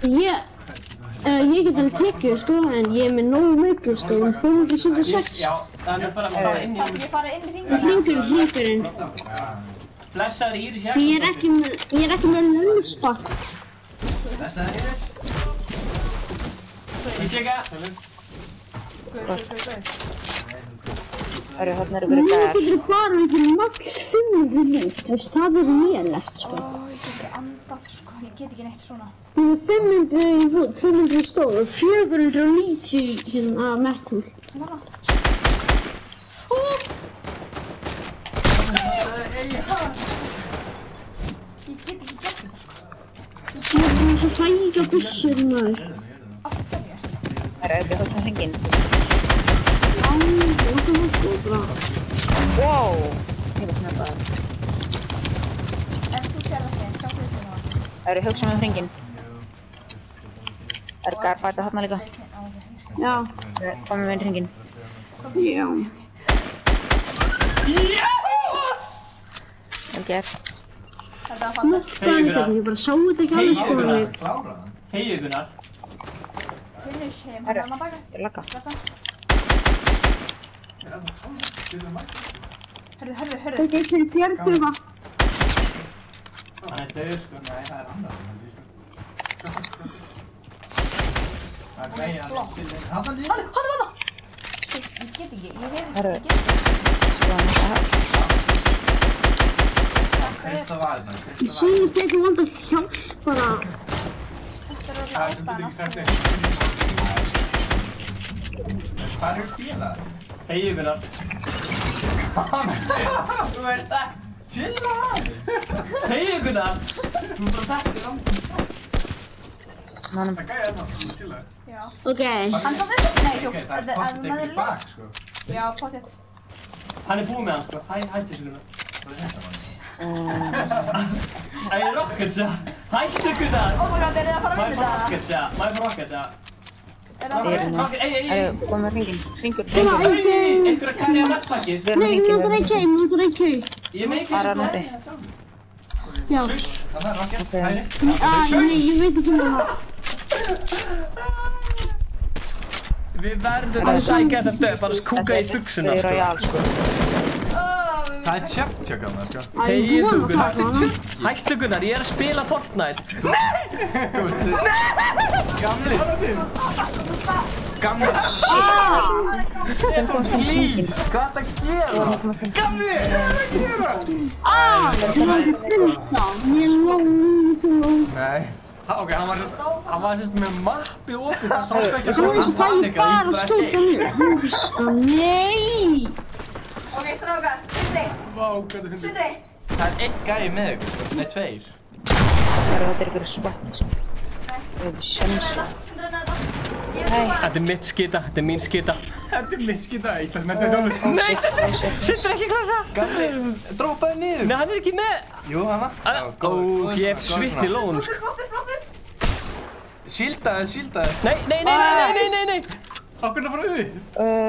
Ég get alveg tekið, sko, en ég er með nógu miklu, sko, 576. Já, það er að fara inn í Það ég fara inn í hringina. Hringurinn. Blessaður Íris Jakobsdóttir. Ég er ekki með lungsbakk. Blessaður Íris. Ég sé ekki. Þarna eru verið Nú gæðar. getur þú bara einhverjum max 500 lít, þú veist, það er mélegt, sko. Ég get ekki andað, sko. Ég get ekki neitt svona. Þú er 500 í fót, 500 stóð og 490 hérna metal. Hérna. Ég get ekki gert þetta, sko. Ég er búin að tækja bussur, maður. Af hverju? Það eru ekki hótt með hringinn. Wow! Ég var snabbaður. Ef þú sér það sjá hlutina. Það eru hugsa með hringinn. Það eru gæðarbæta þarna líka. Já. Komum við inn hringinn. Já. Vel gert. Þetta var fallið. Ég bara sá þetta ekki alveg, sko. Þegju Gunnar. Finish him. Hann er að baka. Ég lagga. Hörðu. Þetta er fyrir björnþjófa. Hann er döður, sko. Nei, það er annar. Það er greiðan til þig. Hanna líka. Hanna! Shit, ég get ekki. Ég hef Herru. ekki. Ég get Sko hann er það. Krista varna. Ég sýnist ekki vant að hjálpa það. Þetta er Það alveg er ekki sagt ástæðan. Hvað eru félagar? Þegju Gunnar. Þú veist það. Chilla! Þegju Gunnar. Þú bara sagt þér langt. Mannum. Það gæði þetta, chilla. Já. Ok. Hann tók þessu? Nei, jú. Það er pottet ekki í bak, sko. Já, pottet. Hann er búinn með hann, sko. Hættu þessu Gunnar. Æ, rocket shot. Hættu Gunnar. Oh my god, er það að fara að vinna þetta? Rocket shot. Rocket shot. Er það að fara að vinna þetta? Komum við hringinn. Hringur. Einhver að kæri að vettpakið. Nei, þú þarf ekki heim, þú þarf ekki heim. Ég meik Bara núti. Já. Shush, það er rocket. Nei, ég veit ekki um það. Við verðum að sækja þetta döp, bara skúka í buxuna, Þetta er Royal, sko. Það er tjöpp hann, sko. Þegið þú Gunnar. Hættu Gunnar, ég er að spila Fortnite. Nei! Gamli. Gamli. Please, hvað er það að gera? Gamli, hvað er það að gera? Nei. Ok, hann var sérst með mappið opið, það sást ekki að Þú veist hvað ég bara skjóta mér. Nei! Ok, strákar, Sindri. Vá, hvað er þetta? Sindri. Það er einn gæi með ykkur, nei tveir. Þetta er ykkur svart, sko. Það er sjensa. Þetta er mitt skita, þetta er mín skita. Þetta er mitt skita, eitt að þetta er dálur. Nei, Sindri ekki klasa. Gamli, droppaði niður. Nei, hann er ekki með. Jú, hann var. Ó, ég hef svitni lón, sko. Síldaði. Nei. Ákveðna frá því?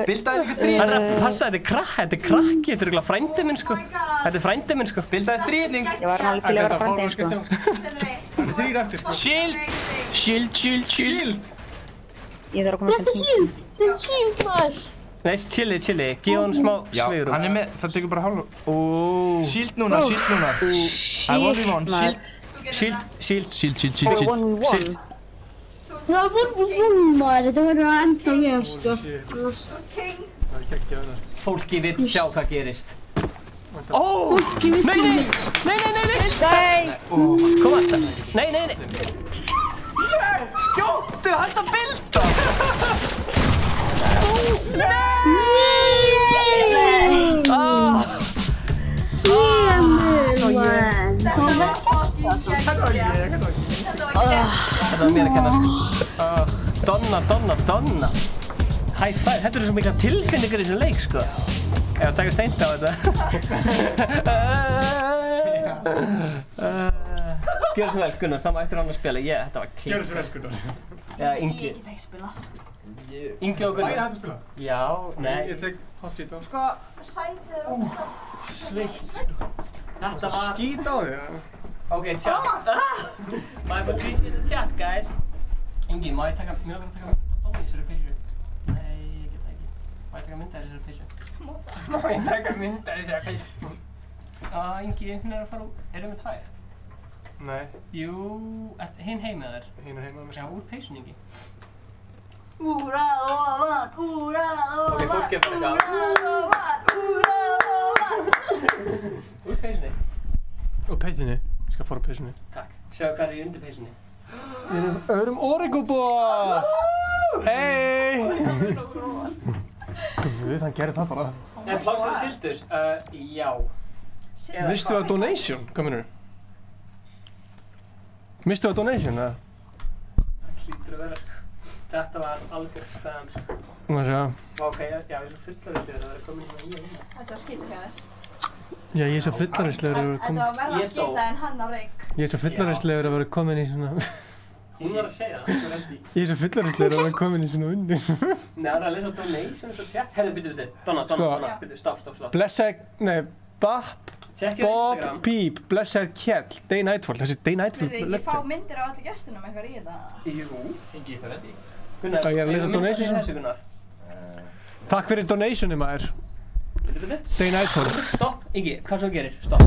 Bildaði líka þrý. Hann er að passa, þetta er krakki, þetta er örugglega frændi minn, sko. Þetta er frændi minn, sko. Bildaði þrýning. Ég var alveg til að vera frændið, sko. Það er þrýr eftir, sko. Shield. Ég þarf að koma sem hringinn. Þetta er síld maður. Nei, chilli, gefa hann smá sveirum. Hann er með, það tekur bara hálf. Shield núna. I want one, shield. Það var maður, þetta verður að enda með, sko. Það er geggjað þetta. Fólki vill sjá hvað gerist. Ó! Nei! Kom að það. Nei! Skjóttu, hætt að bilda! Þetta var mér að kenna. Donna. High five, þetta eru svo mikla tilfinningar í þessum leik, sko. Ef að taka steint á þetta. Gjörðu svo vel, Gunnar, það má einhver annar spila. Þetta var klík. Gjörðu svo vel, Gunnar. Já, Ingi. Ég get ekki spila. Ingi og Gunnar. Bæði hægt að spila? Já, nei. Ég tek hot seat á. Sko, sætið er ofta. Sveitt, sko. Þetta var... Skít á því, Ok, chat. Má ég bara tweetja í þetta chat, guys? Ingi, má ég taka... Mér langar að taka mynd á Dómi í þessari peysu. Nei, ég get það ekki. Má ég taka mynd af þessari peysu? Má ég taka mynd af þessari peysu? Ingi, hún er að fara úr... Erum við tvær? Nei. Jú... Hinn heim með þér? Hinn er heim með mér. Já, úr peysun, Ingi. Úrað ofan. Ok, fólk er bara eitthvað. Úr peysunni. Úr peysunni? Ég skal fara úr peysunni. Takk. Sjáu hvað er í undir peysunni. Við erum Oregobúar! Hey! Guð, hann gerir það bara. En plástur Sildurs? Já. Mistu að donation? Hvað minnur? Mistu að donation, eða? Það hlýtur að vera. Þetta var algjört spam. Má sjá. Ok, já, ég er svo fullorðislegur að það er komin hérna í vinnu. Þetta var skítið hjá þér. Já, ég er svo fullorðislegur að vera komin... Þetta var verða skítið en hann á reik. Ég er svo fullorðislegur að vera komin í svona... Hún var að segja það, það var endi. Ég er svo fullorðislegur að vera komin í svona vinnu. Nei, það er að lesa donations og chat. Herðu, byrju. Donna, byrju, stopp. Blessaður, nei, Bob Peep, blessaður Kjell, Day Nightfall, þessi Day Nightfall Ég fá myndir á allir gestunum eitthvað í þetta. Jú. Ingi, það er endi. Gunnar, ég er að lesa donations. Takk fyrir donationi, maður. Byrju. Day Nightfall. Stopp, Ingi, hvað svo gerir? Stopp.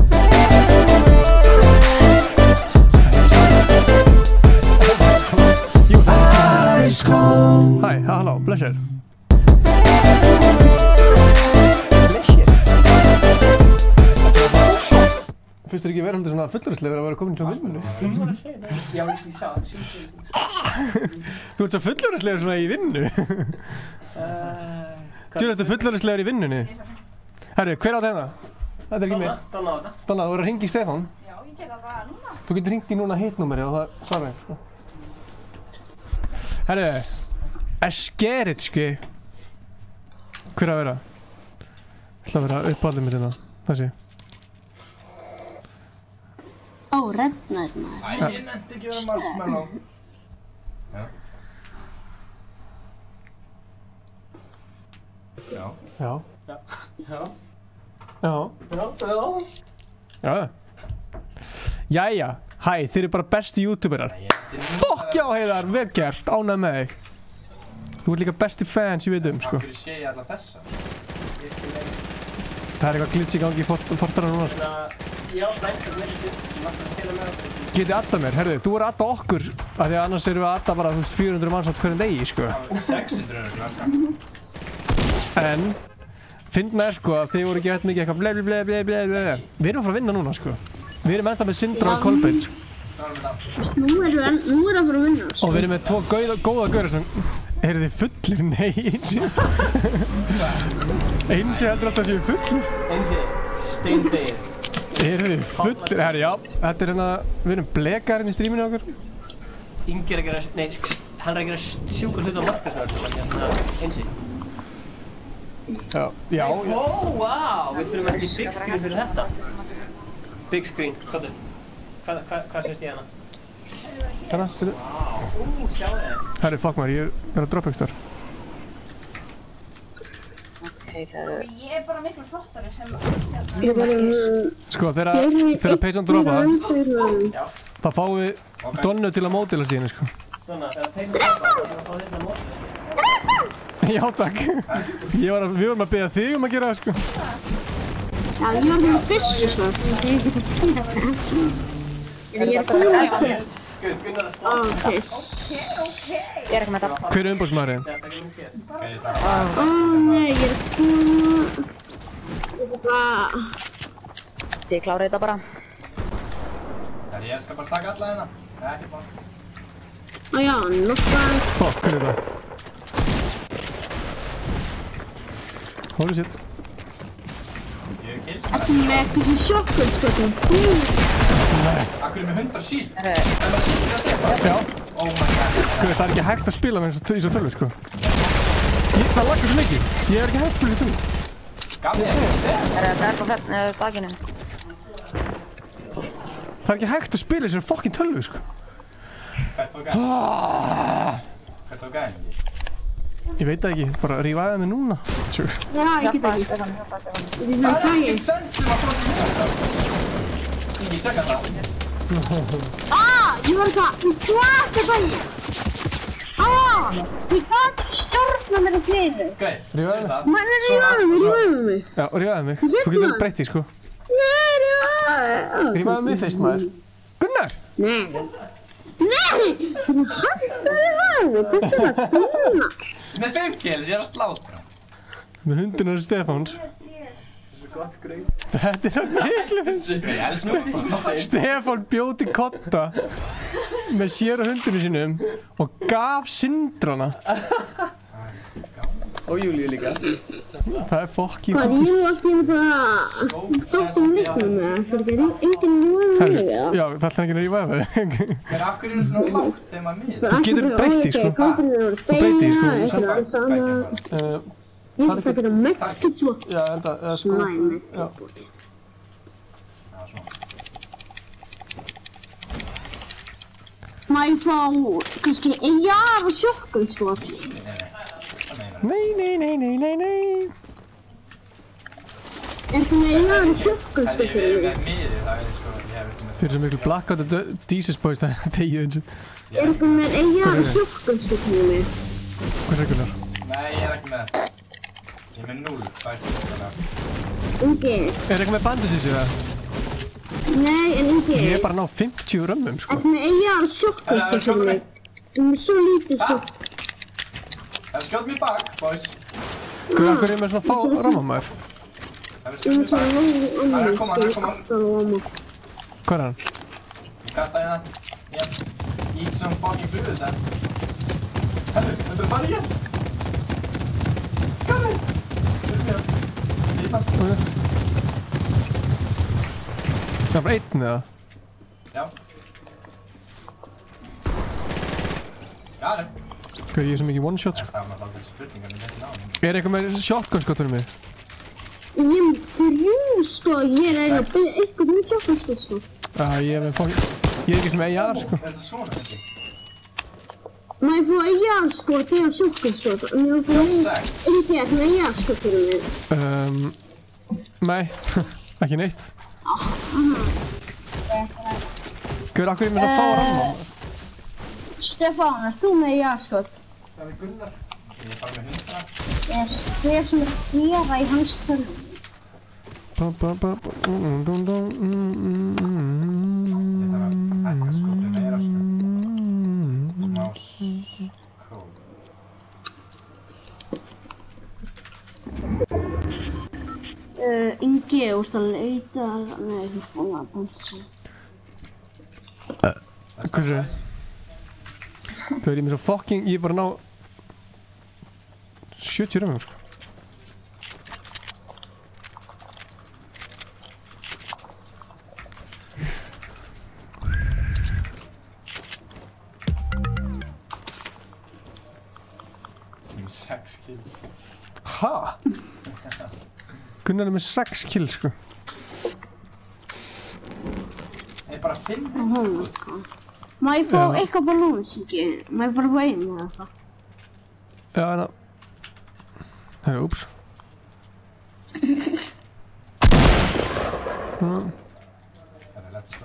Hæ, halló, blessaður. Finnst þér ekki verið heldur svona fullorðislegur að vera komin í svona vinnu? Hún var að segja það. Já, ég sá það. Þú ert svo fullorðislegur svona í vinnu. Þú ert fullorðislegur í vinnunni. Herru, hver á þetta? Þetta er ekki mér. Donna á þetta. Donna, þú verður að hringja í Stefán. Já, ég ger það bara núna. Þú getur hringt í núna hitt númerið og það svarar, sko. Herru, Eskeritski. Hver að vera? Það ætla að vera uppáldið mitt hérna. Þessi. Ó, rednaður maður. Æ, ég nefndi ekki vera marshmallow. Já. Já. Já. Já. Já. Já. Jæja, hæ, þið eru bara bestu youtuberar. Fokk já, Heiðar, vel gert, ánægð með þig. Þú ert líka besti fans, ég veit sko. Af hverju sé ég alla þessa? Það eitthvað glitch í gangi í Fortnite núna. Já, frængur með þessi, ég mátti að spila með þessi. Getið adda mér, herðu, þú er að adda okkur. Af því að annars erum við að adda bara, 400 manns átt hverjum degi, sko. 600 örugglega. En, fyndna sko að þið voru ekki hægt mikið eitthvað ble. Við erum að fara að vinna núna, sko. Við erum enda með Sindra og Kolbeinn, sko. Nú erum við að fara að vinna. Og við erum með 2 góða gaurar sem... Eru þið fullir? Nei, Einsi heldur alltaf að séu fullir. Einsi, steindegir. Eru þið fullir? Herri, já, þetta er hérna, við erum blekarinn í stríminu okkur. Ingi er að gera, nei, hann er að gera sjúkur hlut á markasnöður, Einsi. Já. Ó, wow, við þurfum ekki big screen fyrir þetta. Big screen, hvað sést ég hana? Hérna, veitu. Sjá þig. Herri, fuck maður, ég er að droppa ekstar. Ég er bara miklu flottari sem Sko, þegar peysan droppa þá fáum við Donnu til að módela síðan, sko. Donna, þegar peysan droppa, þá fáum við til að módela. Já, takk. Við vorum að biðja þig að gera það, sko. Já, ég var með byssu, sko. Ég er komin að það. Gunnar að slá. Piss. er ekki með þetta. Hver er umbóðsmaðurinn? Nei, ég er komin að... Þið klárið þetta bara. Ég skal bara taka alla hérna. Það er ekki bara. Já, nokkuð. Fokk, hver er það? Holy shit. Þetta með eitthvað sjokkulskotum. Nei. Akkur er með 100 síl. Já. Oh my god. Það er ekki hægt að spila með þessu tölvu, sko. Það laggar svo mikið. Ég er ekki hægt að spila þessu tölvu. Gaf ég. Það er bara daginu. Það er ekki hægt að spila þessu fokkin tölvu, sko. Hvað tók gæðin? Ég veit það ekki, bara rífaði mig núna. Já, ég get ekki. Það er ekkert sens til að fóra til þetta. Ég tjekka það. Ég var það, ég svaka bæði. Ég gat stjórna mér að fleiri. Gæði, sér það. Mann er rífaði mig. Já, rífaði mig. Þú getur breytt því, sko. Rífaði mig fyrst, maður. Gunnar! Nei, þú hættu rífaði mig. Hvað er það? Gunnar? Með 5 kills, ég er að slátra. Með hundinari Stefáns. Gott skreit. Þetta er miklu finnst. Ég elsku það. Stefán bjóti kotta með sér og hundinu sínum og gaf Sindrana. Og Júlíu líka. Það er fokkin Hvað, ég var alltaf bara stóttum líknum með það, fyrir ekki enginn mjög með það. Já, það ætlar ekki að rífa þig. En af hverju eru svona lágt þegar maður miður? Þú getur breytt því, sko. Þú breytt því, sko. Ég held að þetta er mekkitt svo. Já, enda, sko. Slæmekkitt. Má ég fá, kannski, EAR og sjokkulskot? Nei. Er það með EAR og sjokkulskot? Ef ég er með miður, það er sko, ég hef ekki með... Þeir eru svo miklu blackout og Jesus boys, það er eins og... Er það með EAR og sjokkulskot með mig? Hvað er Gunnar? Nei, ég er ekki með það. Ég er með 0, það er ekki það. Ingi. Er eitthvað með bandages í það? Nei, en Ingi. Ég er bara að ná 50 römmum, sko. Er það með EAR og sjokkulskot með mig? Það er svo lítið skott. Það er skjótt mér bak, boys. Hvað er með svona fá rammamæður? Það er skjótt mér bak. Það er að koma. Hvað er hann? Ég kasta hérna. Eat some fucking food, þetta. Herru, þetta er bara ég. Come in. Það er bara einn, eða? Já. Got it. Ég er svo mikið one shot sko. Það var aldrei spurningar með þetta náðum. Eitthvað með shotgun skot fyrir mig? Ég er með 3 sko, ég er að byrja eitthvað með shotgun skot sko. Ég er með fokkin... Ég er ekki sem AR sko. Er þetta svona ekki? Má ég fá AR sko þegar shotgun skot? Ég er að fá AR skot fyrir mig. Nei, ekki neitt. Guður, akkur er mér að fá að ramma? Stefán, er þú með AR skot? Það er Gunnar. Ég er bara með 100. Yes, hver sem er gera í hans tölvum. Ég þarf að hækka skotið meira sko. Mouse code. Ingi, þú ert að leita... Nei, þú fór að bánsa. Hvað sér? Guður, ég er með svo fucking... Ég er bara að ná... 70 römmum sko. Ég er með 6 kills. Ha? Gunnar er með 6 kills sko. Ég er bara 5. Má ég fá eitthvað balloons, Ingi? Má ég bara fá einu eða það? Já, það... Herra, úps.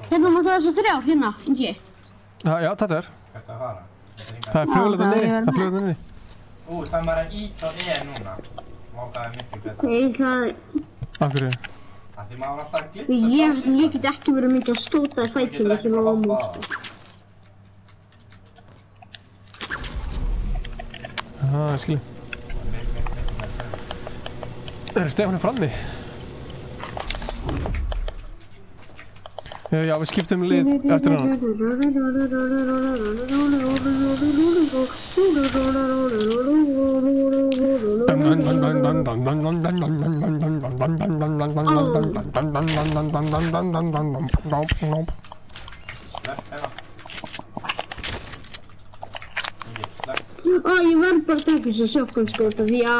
Hérna má það þess að 3 hérna, Ingi. Já, þetta er. Hvert að fara? Það er fluglega niðri. Það er fluglega niðri. Það er maður að íta á núna. Það er miklu betra. Ég ætla að... Af hverju? Því maður var alltaf að glitsa Ég get ekki verið mikið að stóta í fætinu ekki lofa múl sko. Ég skilji. Stefán er frammi. Já, við skiptum lið eftir hana. Ég verð bara að taka þess að shotgun skot því að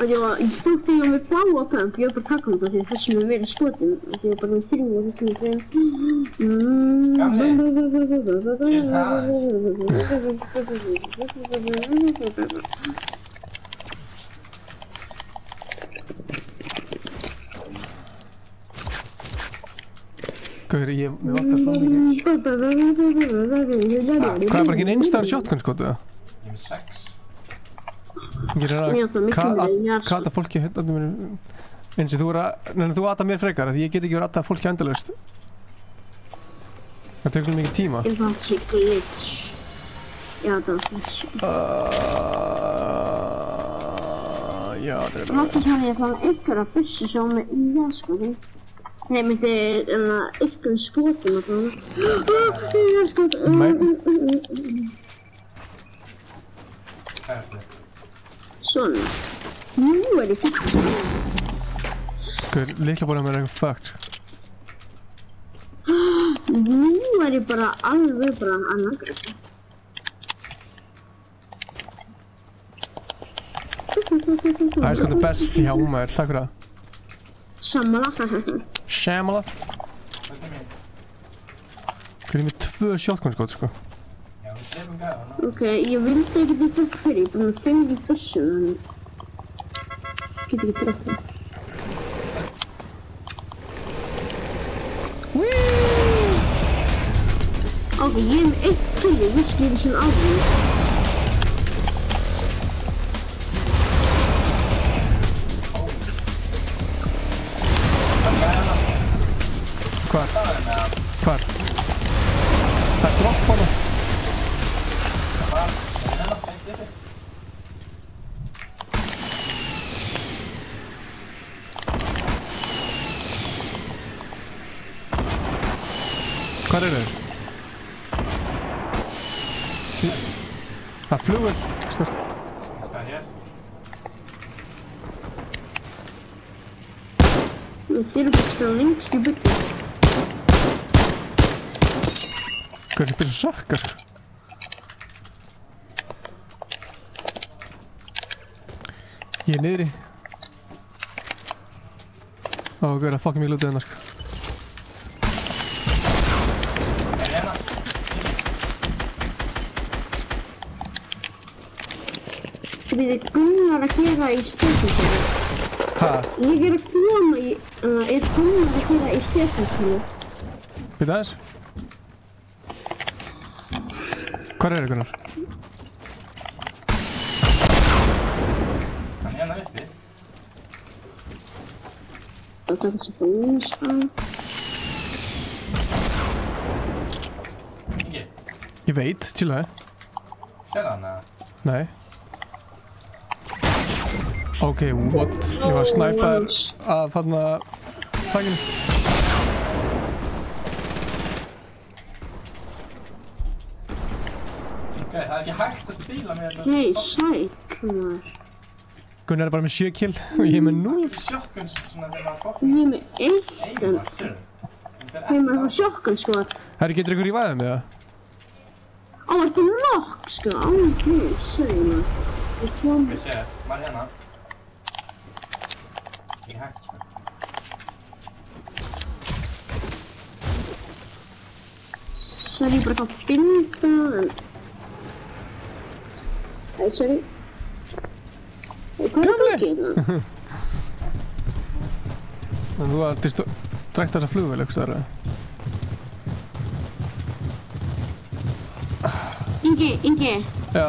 ég þótti ég með bláa pump, ég var bara að taka þetta því að þessum er meira skotum því ég var bara með 3 og þessum er 5. Gauður, ég vantar svo mikið. Hvað er bara ekki einstæður shotgun skotu það? Ég er með 6. Ég er að kata fólki hérna eins og þú aðta mér frekar því ég get ekki verið að aðta fólki endalaust. Það tekur mikið tíma. Ég fann þessi glitch. Já, það var þessi. Já, það er Náttúrulega þannig að ég fann einhverja bussi sem var með IR-skotin. Nei, myndi einhverjum skotum og svona. IR-skot. Hvað er þetta? Svona. Nú er ég fuckt. Gauður, lyklaborðið mér er eitthvað fucked. Nú er ég bara alveg bara að nagra þessu. Það er sko það best hjá mér, takk fyrir það. Sammála. Sammála. Gauður, ég er með 2 shotgun skot sko. Ok, ég vildi ekki því fólk fyrir, ég er bara með 5 í bussu, þannig get ekki trefna. Ok, ég er með 1 kill, ég vissi ég er svona áður. Hvar? Hvar? Það er dropp hana. Hvar er þeir? Það er flugvél. Það er hér. Þeir eru bara stað lengst í byrju. Hvað er það byrjað að sökka sko? Ég er niðri. Ó, hvað er að fucking mig lútið hennar, sko. Við erum Gunnar að gera í Stefánssyni. Hæ? Ég er að koma í, er Gunnar að gera í Stefánssyni. Býta aðeins? Hvar er Gunnar? Hann er hérna uppi. Það taka þessi bónus á. Ingi, Ég veit, chillaði. sérðu hann eða? Nei. Ok, what? Ég var snæpaður af þarna þakkinu. Ok, það er ekki hægt að spila með þetta. Hei, sæll maður. Gunnar er bara með 7 kill og ég er með 0. Shotguns svona þegar maður Ég er með 1 en Eymar, sérðu? ég er með eitthvað shotgun skot. Herri, getur ykkur í væðið með það? Á, ertu nokk sko, ángríð, segir maður. Ég kom. Við séð, maður hérna. Ekki hægt sko. Svo er ég bara að binda en... Æ, sorry. Hvað er það ekki hérna? En þú að drækta þessa flugvél eitthvað stærra. Ingi. Já.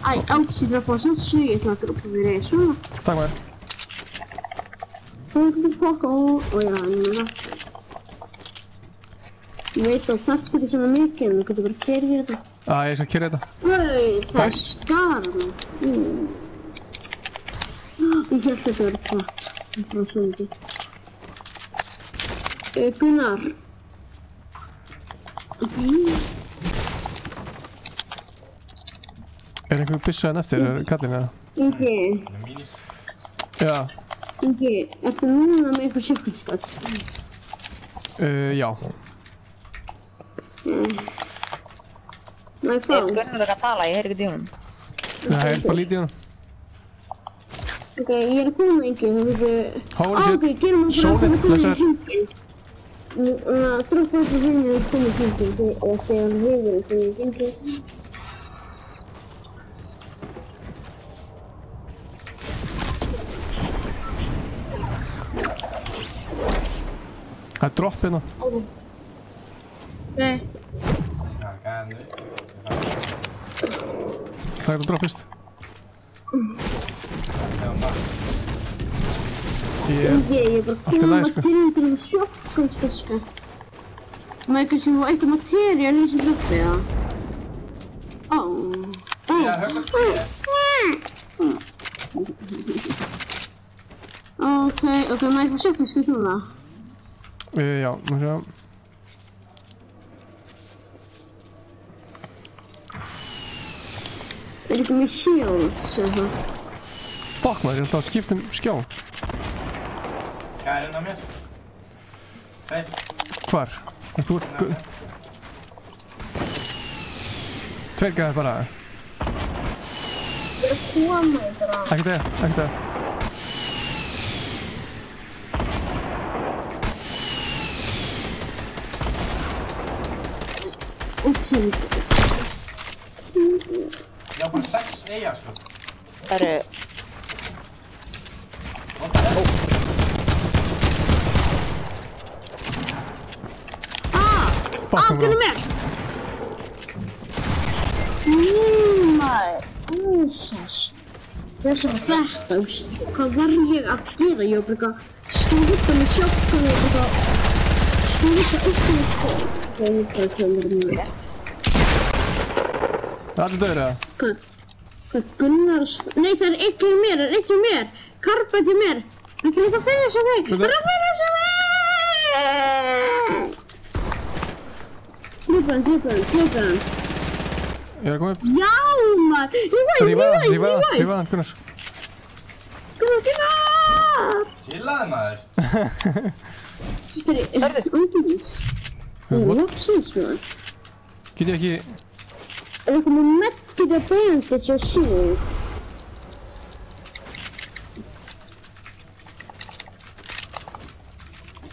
Æ, átsýður að fá sanns svo ég ætla að droppa mér eða svona. Takk maður. Fólk og já, hann er það. Ég veit að það ekki svona mikið en þú getur bara að kerja þetta. Ég skal kerja þetta. Það er skarn. Ég held að þetta verið klart. Það var svo mikið. Gunnar. Er einhver byssuðan eftir kallinn eða? Ingi. Já. Ingi, ertu núna með eitthvað sjúkningsskap? Já. Má ég fá? Gunnar er að tala, ég heyri ekki í honum. Það er bara lítið í honum. Ok, ég er að koma Ingi, þú veitu... Holy shit. Ok, gerum við bara Sólið, að koma í blessaður. hringin. Þrátt fyrir að hringin er komið í hringin og þegar hann hefur komið í hringin. Það er dropp hérna. Nei. Já, gæðan upp. Það er að droppist. Ég er Ingi, ég er bara allt í lagi, sko. til um shotgun sko. Má eitthvað sem var eitthvað materíal í þessu droppi, já? Ó. Já, höfðu þetta. Ok, má eitthvað shotgun sko núna? Já, má sjá. Er eitthvað með shields eða það? Fuck maður, ég er alltaf að skipta skjá. Gæðin á mér. Tveir. Hvar? Þú ert... Tveir gæðir bara. Ég er að koma bara. Ekkert eða, ekkert eða. Ég á bara 6 eiga sko. Það eru... Ákveðu mér! Maður, Jesus. Þess að þetta, veist, hvað var ég að gera? Ég var bara skúta með shotgun og bara skúta upp með skóð. Það er bara sem er mjög. Það er allir döður eða? Hvað Gunnar... Nei, það er ekki mér, það er ekki mér. Karpa til mér. Það er ekki að finna sem mig. Það er að finna sem mig! Gripa hann. Ég er að koma upp. Já, maður! Rífa það, Gunnar. Gunnar! Chillaði maður. Spyrir, ángurins. Það er loksins, maður. Get ég ekki... Er eitthvað með meggið að bandage og síðan?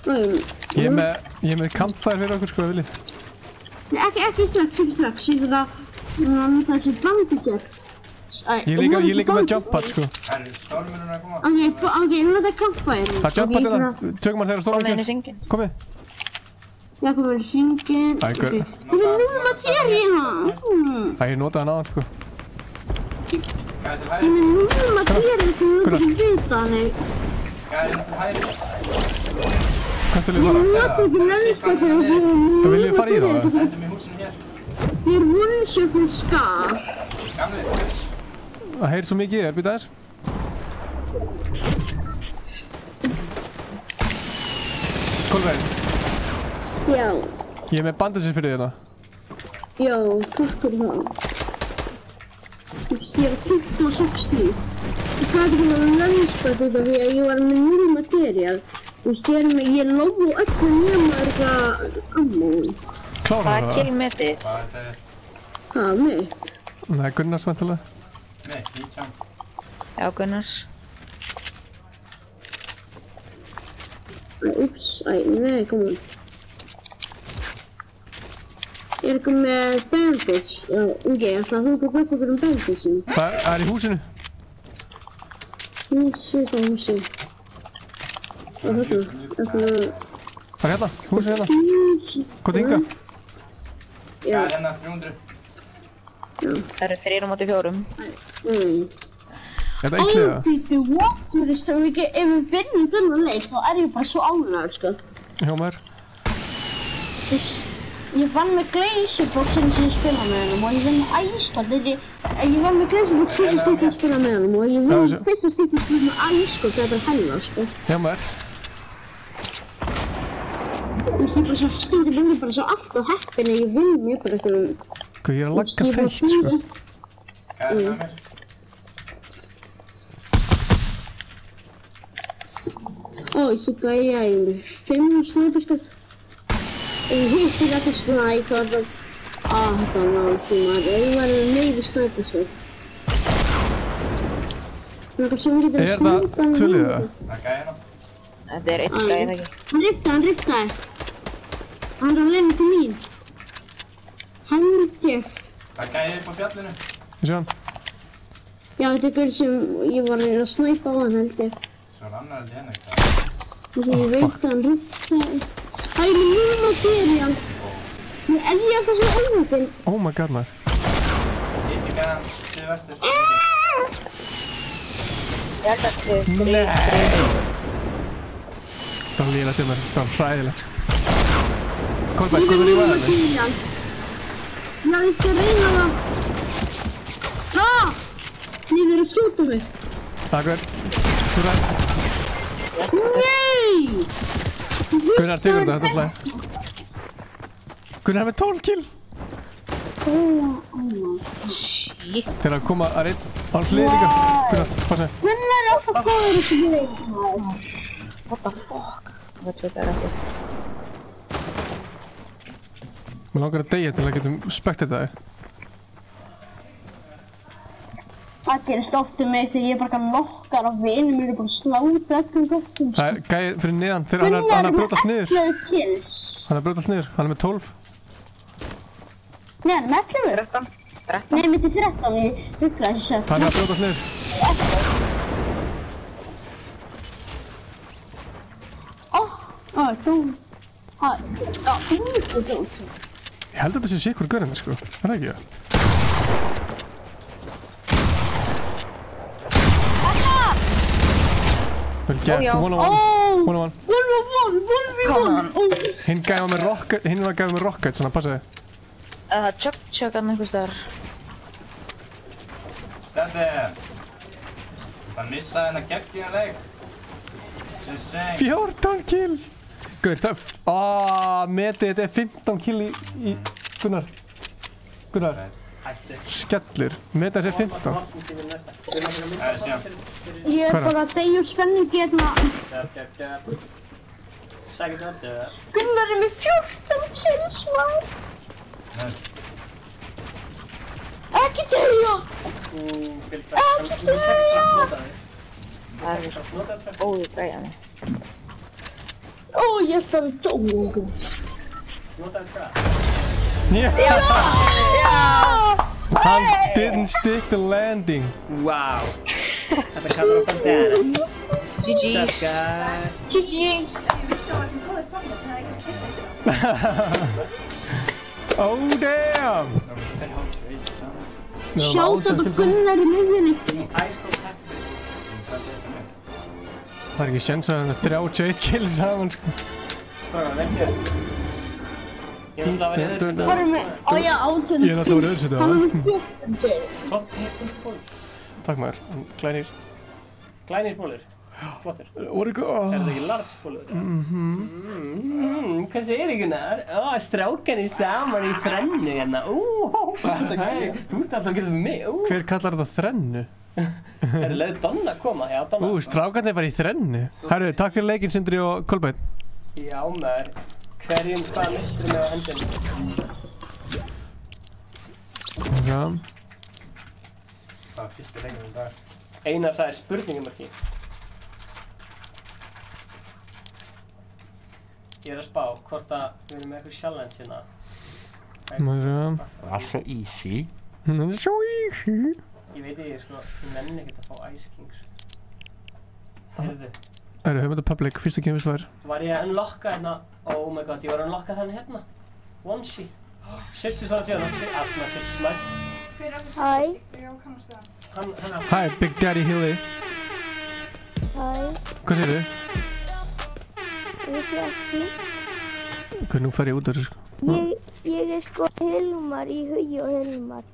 Ég er með campfire fyrir okkur sko, Vili. Ekki strax, ég þarf að þessi bandið sér. Ég er líka með jump pad sko. Stormurinn að koma. Ok, nú þetta er campfire. Það er jump pad hérna, tökum hann þegar stormurinn kemur. Komið. Já, komið í hringin. Ægur. Það er núna materiál. Ég notaði hann aðan sko. Ég er með núna materiál sem þú vita hannig. Gæði til hægri. Hvert vil ég fara? Ég nota ekki lennsta þegar þú Það vil ég fara í það? Endum í húsinu hér. Ég er one-shot skar. Gamli. Það heyrir svo mikið í þér, býta þess. Kolveig. Já. Ég er með bandisir fyrir þérna. Já, takk fyrir það. Ég er 26 líf. Ég gæti ekki með lennspöld út af því að ég var með 0 materiál. Ég lógu öllu nema eitthvað ammóin. Klárar það? Hvað er killmetið? Hvað, mitt? Nei, Gunnars vantilega. Nei, 19. Já, Gunnars. Úps, nei, kom on. Ég er ekki með bandage. Ingi, ætlaði þú að bæta okkur bandagein? Það er í húsinu. Húsi. Og þetta. Það er hérna, húsinu hérna. Hvað er hingað? Já. Hérna, 300. Það eru 3 á móti 4. Er það eiklið það? Býttu, what? Þú veist, ef við vinnum þennan leik, þá er ég bara svo ánægður, sko. Hjá mér. Þú veist, ég vann með Glazerboxinu sem ég spila með hennum og ég vann með Æskald. Ég vann með Glazerbox fyrsta skipti að spila með hennum og ég vann fyrsta skipti að spila með Æskald þegar það er hennar, sko. Hjá mér. Þú veist, ég bara svo stundum vinnur bara svo alltaf heppin að ég vinn mjög bara eitthvað. Hvað, ég er að lagga feitt, sko. Gæði með mér. Oj, så går jag in 5 snipperskott. En helt till att snipa och det var en nöjd snipperskott. Man kan se om det Er það tvölið það? Það gæði hérna. Þetta er 1 gæði, ekki? Han ryckte. Han ramlade ner till min. Han ryckte. Það gæði upp á fjallinu. Ég sé hann. Já, þetta er sem ég var að snipa á hann held ég. Svo rannar þetta hérna ekki. Ég veit að hann ryckte. Það er með 0 materiál. Nú er ég alltaf svo óheppin. Oh my god, maður. Ég ekki gæði hann til vestur. Ég held að þetta er 3. Það var lélegt hjá mér. Það var hræðilegt, sko. Kolbeinn, hvað er í væðinni? Já, ég skal reyna það. Þið verður að skjóta mig. Takk, Gunnar. Nei! Gunnar, tegur þetta alltaf. Gunnar er með 12 kill. Shit. Til að koma að reynd á hlið líka. Gunnar, passa. Gunnar er alltaf góður þessu leik. What the fuck? Þetta er ekki. Mér langar að deyja til að getum spektataði. Það gerist oft um mig þegar ég bara nokkar af vinum mér er bara slátra öllum göttum. Það er gæði fyrir neðan þegar hann er að brjóta allt niður. Gunnar er 11 kills. Hann er að brjóta allt niður. Hann er með 12. Nei, hann er með 11. 13. Nei, mitt er 13. Ég rugglaði þessi sett. Hann er að brjóta allt niður. Ég held að þetta sé sikur görðinni, sko. Er það ekki það? Vel gert, one on one. Hinn gæði með rocket, hinn var gæði með rocket, svona passaði. Chuck-chuckan einhvers staðar. Stendi! Það missaði hennar geggjum leik. 14 kill! Guður, það... metið þetta er 15 kill í Gunnar. Gunnar. Skellir. Metið þessi 15. Það er síðan. Ég er bara að deyja úr spenningi hérna. Sækir þetta eða? Gunnar er með 14 kills, maður. Ekki deyja! Ekki deyja! Það er óður gæði. Ó, ég held að það dói. Notaði trap. Hann didn't stick the landing. Wow. Þetta kallar á bandana. GG's. GG. Ég vissi að það var ekki góður framlega, það hefði ekki kist eitthvað. Oh damn. Sjátt að Gunnar í miðjunni. Það ekki séns að hann 31 kills saman sko. Strákar, vekja. Ég ætla að vera öðru. Hvað með, á ég átöndu. Ég ætla að vera öðru setið á það. Hann Flott bólur. Takk maður, glænir. Glænir bólur. Flottur. Voru góð. Er það ekki large bólur? Hvað segir Gunnar? Strákarnir saman í þrennu hérna. Þú ert alltaf að geta með mig. Hver kallar þetta þrennu? Laðu Donna að koma? Já, Donna. Strákarnir bara í þrennu. Herru, takk fyrir leikinn Sindri og Kolbeinn. Já maður. Hverjum staða mistri með á hendinu? Já. Það var fyrsti leikurinn í dag. Einar sagði spurningamarki. Ég að spá hvort að við erum með eitthvað challenge hérna. Það er svo easy. Það er svo easy. Ég veit sko, ég nenni ekkert að fá Ice Kings. Heyrðu. Herru, höfum þetta public, fyrsta kemur Var ég að unlocka hérna, oh my god, ég var að unlocka þannig hérna. Onesie. Siftis var að djóna, Arna Siftis mætt. Hæ. Hi, Big Daddy Hilly. Hæ. Hvað segir þið? Ég sé ekki. Hvað, nú fer ég út af þessu sko. Ég sko Hilmar í Hugi og Hilmar.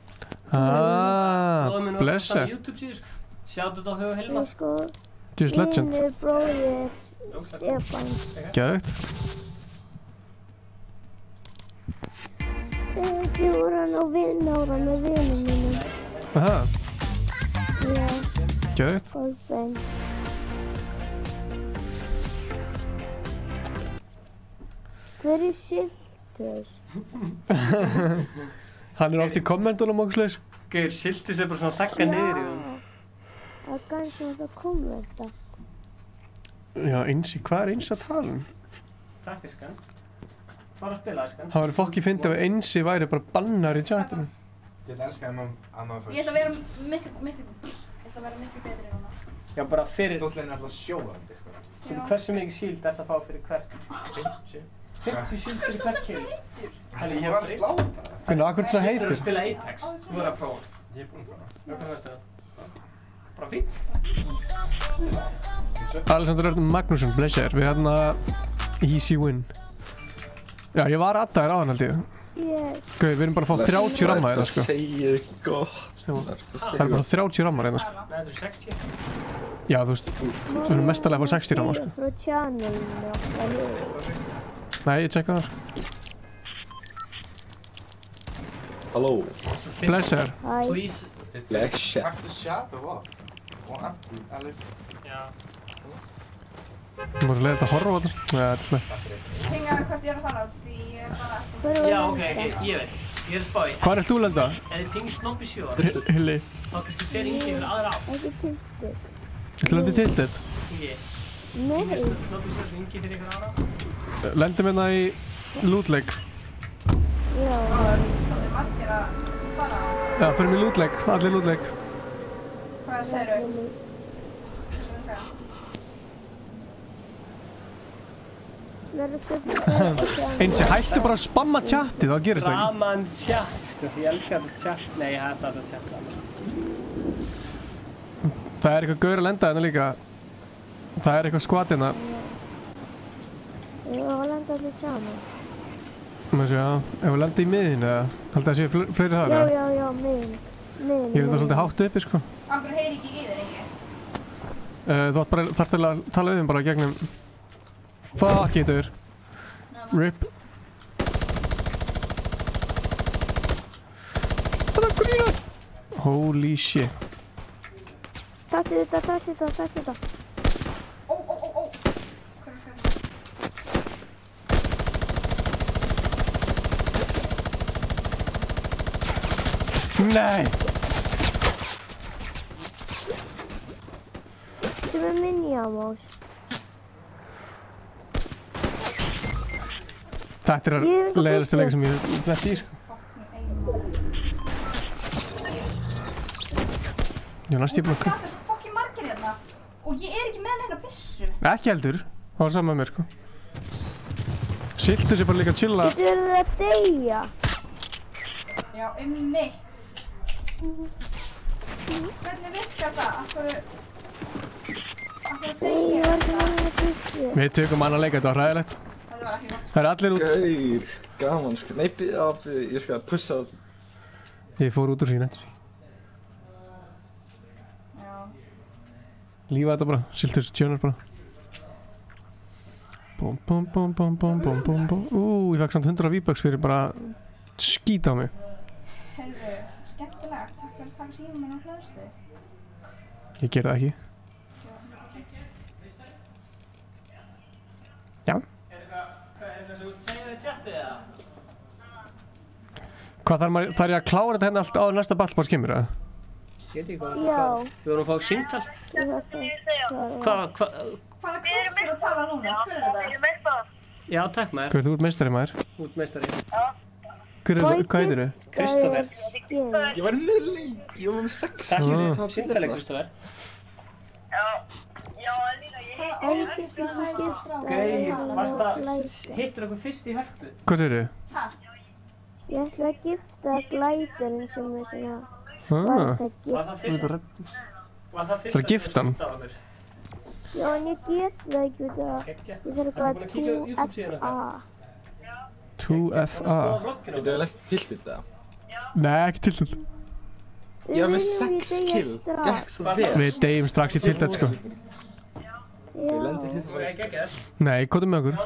Blessa. YouTube síðu sko. Sjáttu þetta á Hugi og Hilmar. Sko. Just legend. Minn bróðir Stefán. Geðveikt. Þið voru hann á vinnára með vinum mínum. Aha. Já. Geðveikt. Kolbeinn. Hver er Siltus? Hann er oft í kommentunum okkur slags. Gauður, Siltus bara svona að þakka niður í hún. Það er kannski að það kommenta. Já, Einsi, hvað er Einsi að tala um? Takk, Eskan. Fara að spila, Eskan. Það væri fokki fyndið ef Einsi væri bara bannar í chatinu. Ég elska að maður fyrst. Ég ætla að vera miklu betri en hana. Já, bara fyrir... Stóllin er alltaf sjóðandi, sko. Hversu mikið shield ert að fá fyrir hvert? 50 shield fyrir hvert kill. Ég var að sláta það. Hvernig, akkur svona heitir? Þú verður að spila Apex. Þú verður að prófa. Ég er búinn að prófa. Hvað fannst það? Bara fínt. Alexander Örn Magnússon, blessaður, við hérna easy win. Já, ég var aðdagur á hann held ég. Gauð, við erum bara að fá 30 ramma hérna sko. Það segir gott. Það er bara 30 rammar hérna sko. Nei, þetta er 60. Já, þú veist, við erum mestalega að fá 60 ramma sko. Frá channelinu okkar. Nei, ég tjekka það sko. Halló. Blessaður. Please. Blessaður. Takk the shadow off. Og Alex. Já. Þú mást leiða þetta að horfa á þetta. Já, þetta er slægt. Ég tengi að hvert ég er að fara því ég er bara... Já, ok, ég veit. Ég er að spá í. Hvað ert þú lenda? Ef þið tengir Snobby Shore, Hilli. þá kannski fer Ingi fyrir aðra á. Ekki tiltið. Þú lendi tiltið? Ingi. Nei. Tengir Snobby Shore fyrir Ingi fyrir ykkur aðra á. Lendum hérna í lootleg. Já. Það er svolítið margir að fara. Já, fyrir mig lootleg. Allir lootleg. Hvað segirðu? Einsi, hættu bara að spamma chati, þá gerist það ekki. Raman chat, sko. Ég elskar þetta chat. Nei, ég hætti þetta chat. Það er eitthvað gaur að lenda hérna líka. Það er eitthvað squad hérna. Ég var að lenda allir saman. Má sjá, ef við lenda í miðin eða? Haldið að séu fleiri þar eða? Já, miðin. Ég er þetta svolítið hátt uppi, sko. Akkur heyri ekki í þér, Ingi? Þú átt bara, þarf til að tala við bara gegnum... Fuck it, þau. RIP. Það er gríðar! Holy shit. Takk þetta. Ó. Hvað er skæmt? Nei! Þetta er minjamás. Þetta er leiðilegasta leikur sem ég hef lent í, sko. Ég var næst í búin að... Það er svo fokkin margir hérna og ég er ekki með neina byssu. Ekki heldur, það var saman með mér, sko. Siltu sér bara líka að chilla. Getur þið að deyja? Já, mitt. Hvernig virkar það? Af hverju deyja þetta? Við tökum annan leik, þetta var hræðilegt. Það er allir út. Gaur, gaman sko. Nei, ég skal pussa. Ég fór út úr síðan. Lífa þetta bara, siltu þessu tjönar bara. Bum bum bum bum bum bum bum bum. Ég fekk samt 100 V-bucks fyrir bara skýta á mig. Heyrðu, skemmtilegt. Takk fyrir að taka síma minn á hlæðslu. Ég ger það ekki. Já. Er það sem þú ert að segja það í chatið eða? Hvað þarf ég að klára þetta hérna allt á næsta ballbars kemur, eða? Ég veit ekki hvað. Við vorum að fá símtal. Hvaða kvöld er að tala núna? Hver er þetta? Já, takk maður. Hver, þú ert meistari maður? Þú ert meistari. Hvað heitir þið? Kristoffer. Ég var með leik, ég var með 6. Takk fyrir símtalið, Kristoffer. Gauð, hittir okkur fyrst í hörpu. Hvað segir þið? Ég ætla að gifta glæturinn sem er svona... Var það fyrst? Það er giftan. Já, en ég get það ekki út af... Ég þarf bara 2FA. 2FA? Þú hefði ekki tillt þetta? Nei, ekki tillt þetta. Ég var með 6 kill. Gekk svo vel. Við deyjum strax í tillt þetta, sko. Ég lendi þetta. Nei, hvað er með okkur?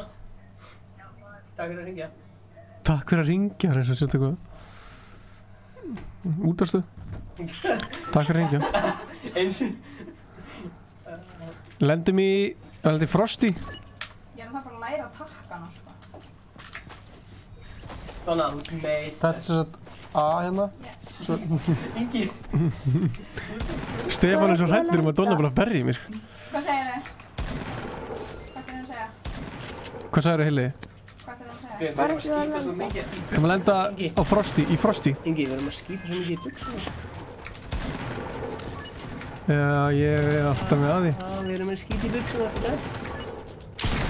Takk fyrir að ringja. Takk fyrir að ringja, það er eins og sérst eitthvað. Útvarstuð. Takk fyrir að ringja. Lendum í Frosty. Ég er bara að læra að takka hana, sko. Donna, meist. Þetta er svo að A hérna. Ingi. Stefán er svo hræddur að Donna bara berja í mér. Hvað segir þið? Hvað er það að segja? Hvað sagður þið, Hilli? Hvað er það að segja? Við verðum að skýta svo mikið í... Það maður lenda á Frosty, Ingi, við verðum að skýta svo mikið í buxunum. Já, ég er alltaf með að því. Já, við erum að skýta í buxunum eftir þess.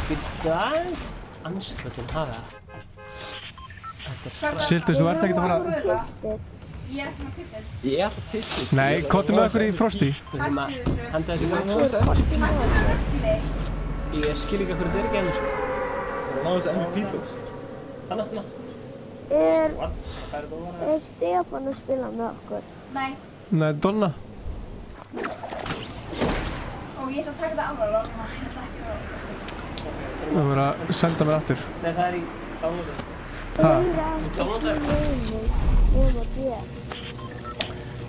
Fyrir þess? Ansvöldin hafa það. Siltus, þú ert ekkert að fara... Ég er ekki með titil. Ég er alltaf titil. Nei, kottum við okkur í Frosty. Við þurfum að henda þessu í. Ég skil ekki hvað þetta er ekki enn, sko. Það er náðu þessi MVP-dós. Þannig. Er Stefán að spila með okkur? Nei. Nei, Donna. Og ég ætla að taka þetta alveg, ég ætla ekki að... Það verður að senda mér aftur. Nei, það er í downloadu.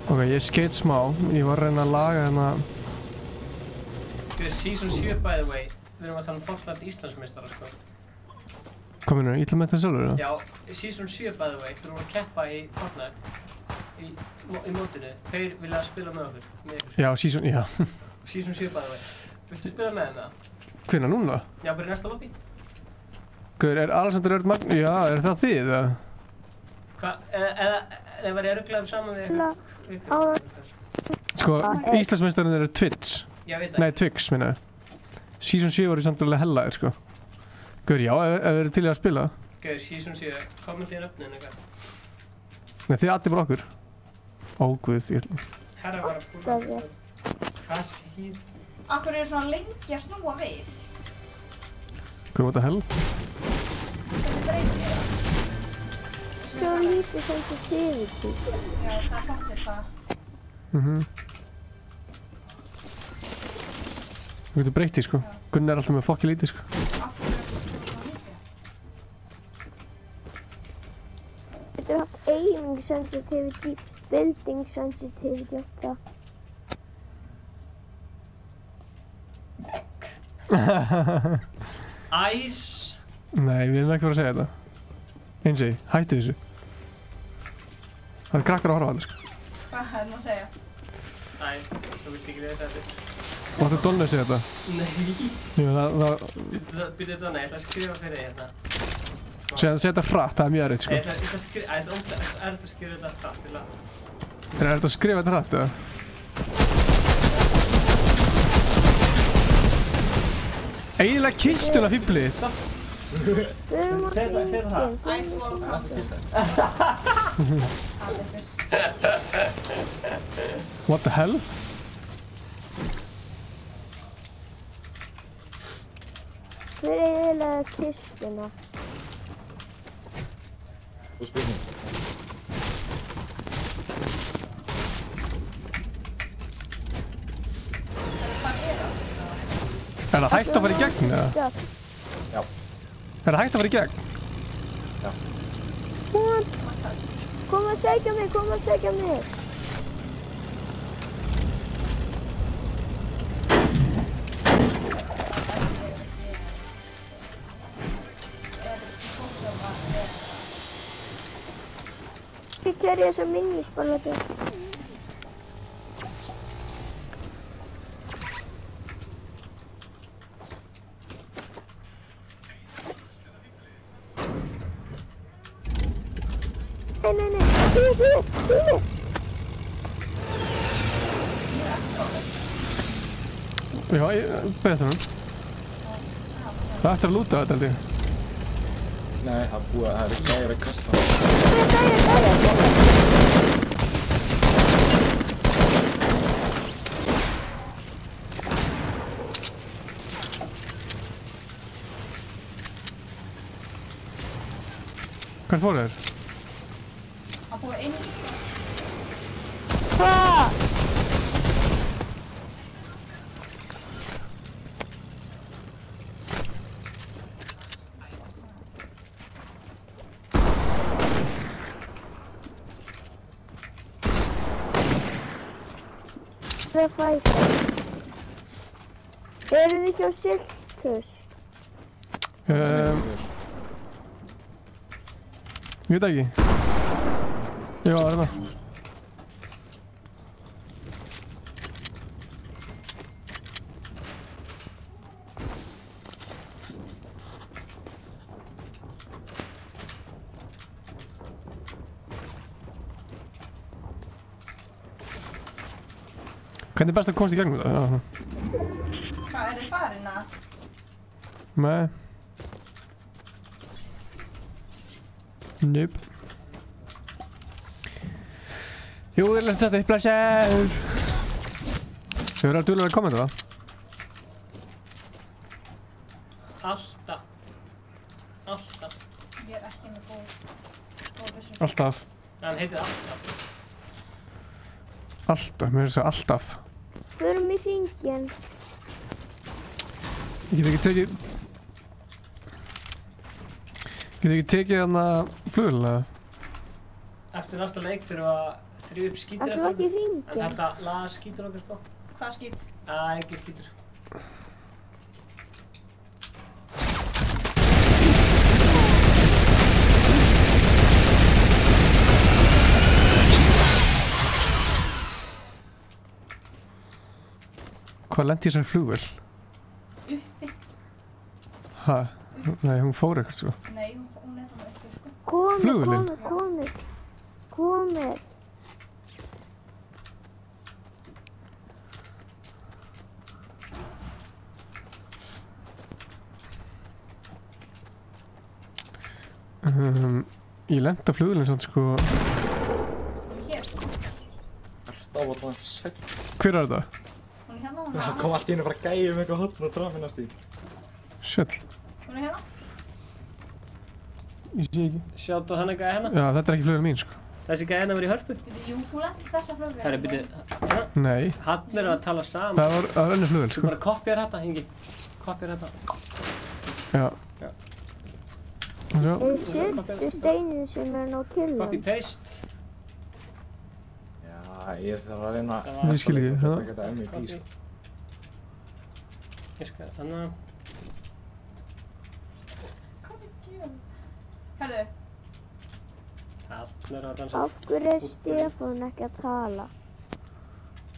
Ok, ég skeit smá. Ég var að reyna að laga hérna... Season 7 by the way. Við erum að tala um Fortnite Íslandsmeistara, sko. Hvað minnur, illa með þetta sjálfur, eða? Já, Season 7 by the way. Við erum að keppa í Fortnite. Í mótinu. Þeir vilja spila með okkur. Já, Season, já. Season 7 by the way. Viltu spila með þeim það? Hvenær, núna? Já, bara í næsta lobby. Guður, er Alexander Örd Magn... Já, er það þið, eða? Hvað, eða var ég rugglaður saman við ykkur? Sko, Íslandsmeistarinn eru Twitch. Já, veit það. Nei, Twix, minna ég. Season 7 voru samt alveg hellaðir, sko. Guður, já, ef þið eru til í að spila. Guður, Season 7, kommentið er öfninu, eitthvað. Nei, þið addi bara okkur. Ó, guð, ég ætla... Herra var að búið. Hvað síð? Akkur er svona lengi að snúa við? Guð, what the hell? Þetta breytir það. Svo lítið sensitivity. Já, það fattir það. Þú getur breytt í, sko. Gunni er alltaf með fokki lítið, sko. Þetta er haft aiming sensitivity, building sensitivity og það. Ice. Nei, við erum ekki fara að segja þetta. Einsi, hættu þessu. Það er krakkar að horfa á þetta, sko. Hvað er það að segja? Æ, þú vilt ekki reyða þetta. Máttu Donna að segja þetta? Nei. Jú, það... Býtu Donna, ég ætla að skrifa fyrir þig hérna. Sér þetta hratt, það er mjög erfitt, sko. Ég ætla að skrifa, það er erfitt að skrifa þetta hratt, til að... Er þetta að skrifa þetta hratt, eða? Eiginlega kistuna fýblið. Segðu það. What the hell? Hver er eiginlega kistuna? Þú spyrir. Er það hægt að fara í gegn, eða? Já. Er það hægt að fara í gegn? Já. What? Kom að segja mig, kom að segja mig. Ég gerði þessa minnisballati. Nei. Já, betur hann. Það ætti að lúta þetta, held ég. Nei, það er búið að það er gæri að kasta. Hvert fóru þeir? Að fóru einu. Hvað? Það er fætt. Eru þið hjá Siltus? Ég veit ekki. Já, það er það. Hvernig er best að komast í gegnum þetta? Hvað, er þið farin að? Nei. Nope. Jú, þið er lesið þetta, blessaður! Þau verður að duglega að kommenta það. Alltaf. Ég er ekki með góð vissum. Alltaf. Hann heitir Alltaf. Alltaf, mér er þess að alltaf. Förum í hringinn. Ég get ekki tekið... Get ekki tekið hana flugvél, eða? Eftir næsta leik þurfum við að þrjú upp skítur Ætlum við ekki í hringinn? En þetta laga skítur okkar sko. Hvað skít? Ekki skítur. Hvað lendi í þessari flugvél? Uppi. Ha? Nei, hún fór ekkert sko. Nei, hún er það uppi sko. Flugvélin? Komið. Ég lendi á flugvélin svona sko. Hér. Það var bara sætt. Hver er þetta? Hún er hérna, Það kom allt í henni bara gæði um eitthvað hotn og draf henni á stíl. Shit. Hún er hérna. Ég sé ekki. Sjáttu þannig gæði hérna? Já, þetta er ekki flugvélin mín sko. Þessi gæði hérna verið í Hörpu? Jú, þú lendir þessa flugvél. Það er byrju, hérna? Nei. Hann eru að tala saman. Það var önnur flugvél Þú sko. bara kopjar þetta, Ingi. Kopjar þetta. Já. Já. Já. Sérstu steinin sem er ná killum. Copy paste. Já, ég þarf að reyna Ég skil ekki, það. Þetta er MVP sko. Ég skal þannig. Herðu. Hann eru að dansa. Af hverju er Stefán ekki að tala?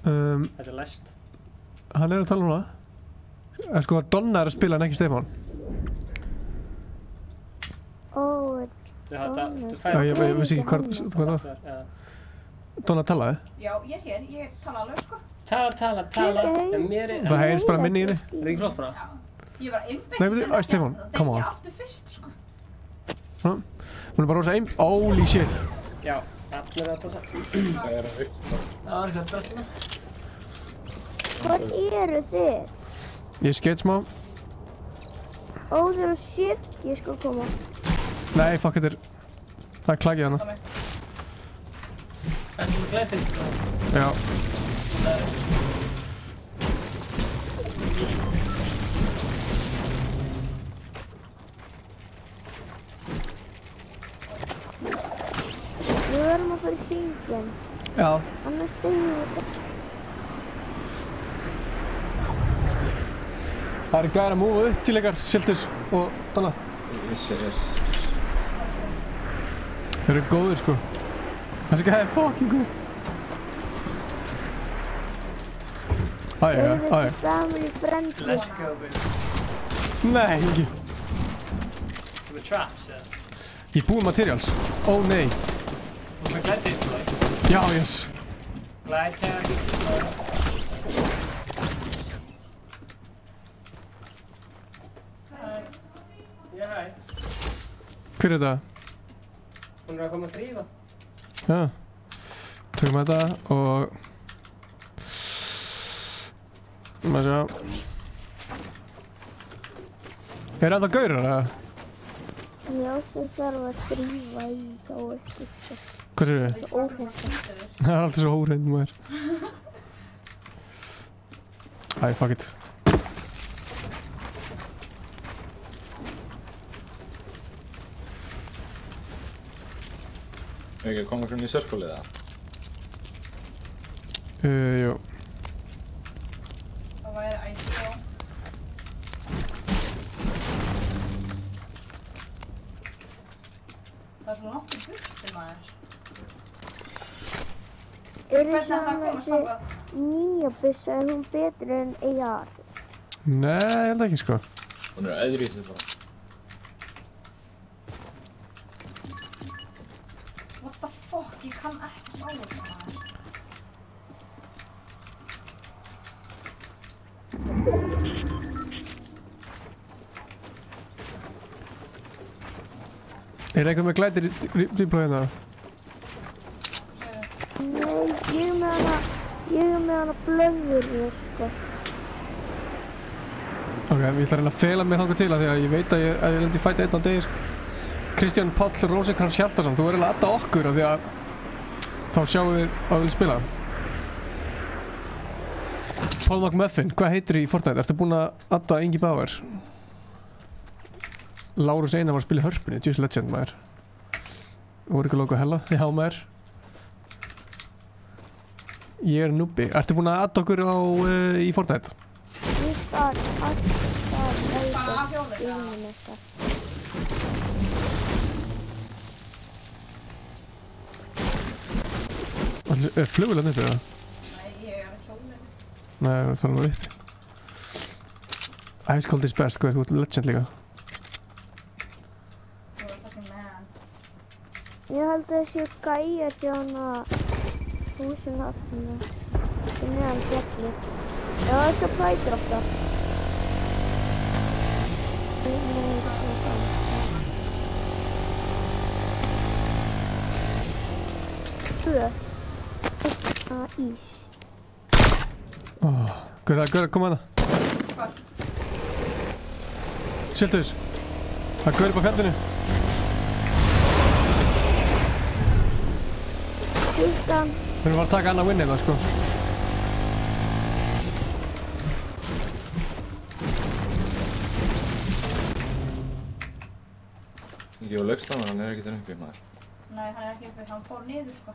Þetta er læst. Hann er að tala núna. Sko, Donna er að spila en ekki Stefán. Ó. Já, ég vissi ekki hvað það var. Donatella? Já, ég hér, ég tala alveg sko. Tala, en mér er... Það heyrist bara minni í henni. Er það ekki flott bara? Já, ég var einbeitt. Nei, betur, Stefán, come on. Það er aftur fyrst sko. Svona, hún er bara rosa holy shit. Já, allir að það. Það er að auka. Það er ekki að Hvað eru þið? Ég skeit smá. Óður og shit, ég skal koma. Nei, fuck, þetta er... Það er klagið hana. En þú glæðir þetta? Já. Við verðum að fara í hringinn. Já. Annars stegjum við þetta. Það eru gæðir að múfa upp til ykkar, Siltus og Donna. Yes. Þeir eru góðir, sko. Þessi gæði er fucking góð. Æja. Family friendly. Let's go, baby. Nei, ekki. Þú er traps, ja? Ég búið materials. Ó, nei. Þú er glæðir þetta? Já, yes. Glæðir Hver er þetta? Hún er að koma að þrýfa. Já. Tökum þetta og... Maður sjá. Er þetta gaurar, eða? Já, það þarf að þrýfa í þá eftir. Hvað séu við? Óhreinsa. Það er alltaf svo óhreint, maður. Æ, fuck it. Ekki að koma hvernig í sörkulið það? Jú. Það væri ætla. Það er svo langt í burti maður. Hvernig ætla að komast þangað? Nýja byssa, er hún betri en AR? Nei, ég held ekki, sko. Hún er öðruvísi bara. What the fuck, ég kann ekki sá þetta maður. Er eitthvað með glætir í dýplóðina? Nei, ég er með hana blöður, sko. Ok, ég ætla að reyna að fela mig þangað til að því að ég veit að ég lendi í fæti einn á degi, sko. Kristján Páll Rósinkrans Hjaltason, þú verður að adda okkur af því að þá sjáum við að við viljum spila. Paul McMuffin, hvað heitir í Fortnite? Ertu búinn að adda Ingi Bauer? Lárus Einar var að spila í hörpunni, Just Legend maður. Voru ykkur logo hella? Já maður. Ég er nubbi. Ertu búinn að adda okkur í Fortnite? Ég skal alltaf auðvitað yfir þetta. Er flugvél að nýttu það? Nei, ég er að hjólinu. Nei, það er nú uppi. Ice Cold is best, sko, þú ert legend líka. Þú er fucking man. Ég held að þessi gæjar hjá hana húsinu aftur sem neðan fjalli. Já, þetta bætir alltaf. Ís. Hvað er það? Koma að það. Hvað? Siltus. Það er upp á fjallinu. Hildan. Við erum bara að taka annað win eða sko. Ég á Laugstana, hann er ekkert uppi maður. Nei, hann er ekki uppi, hann fór niður sko.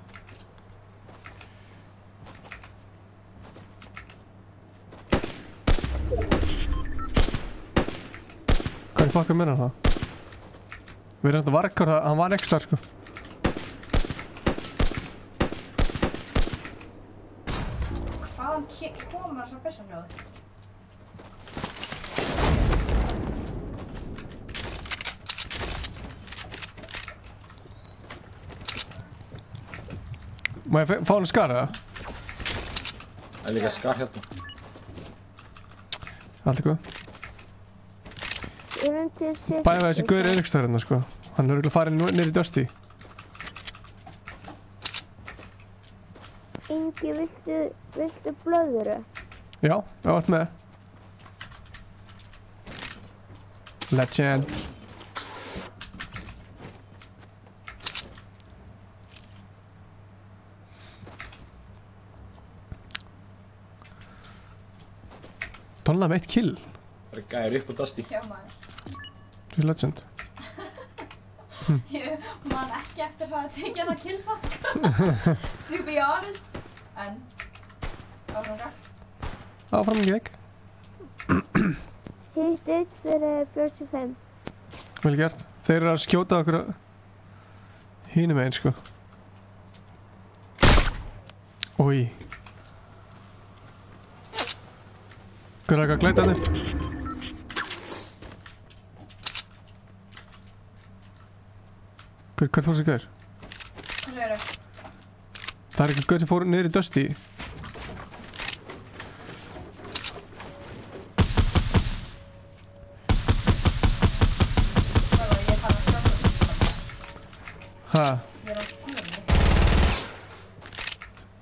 Hvað er fucking minna það? Við erum þetta varkar það, hann var ekstra sko. Hvaðan komur þessar byssanhljóð? Má ég fá hann skar eða? Það er líka skar hérna. Allt er góð. Bæði þessi gaur Eiríkstar hérna sko. Hann er örugglega farinn niður í Dusty. Ingi, viltu blöðuru? Já, allt með. Legend. Donna með 1 kill. Það er gæður upp á Dusty. Já maður. Þú er legend. Ég man ekki eftir að hafa tekið hana killshot sko. To be honest. En áfram gæk. Áfram gæk. Hitt eitt fyrir 45. Vel gert. Þeir eru að skjóta okkur hinum megin sko. Új. Hvað er eitthvað að glæta henni? Hvað fór þessi gaur? Hvað segir þau? Það er eitthvað gaur sem fór niður í Dusty. Hæ?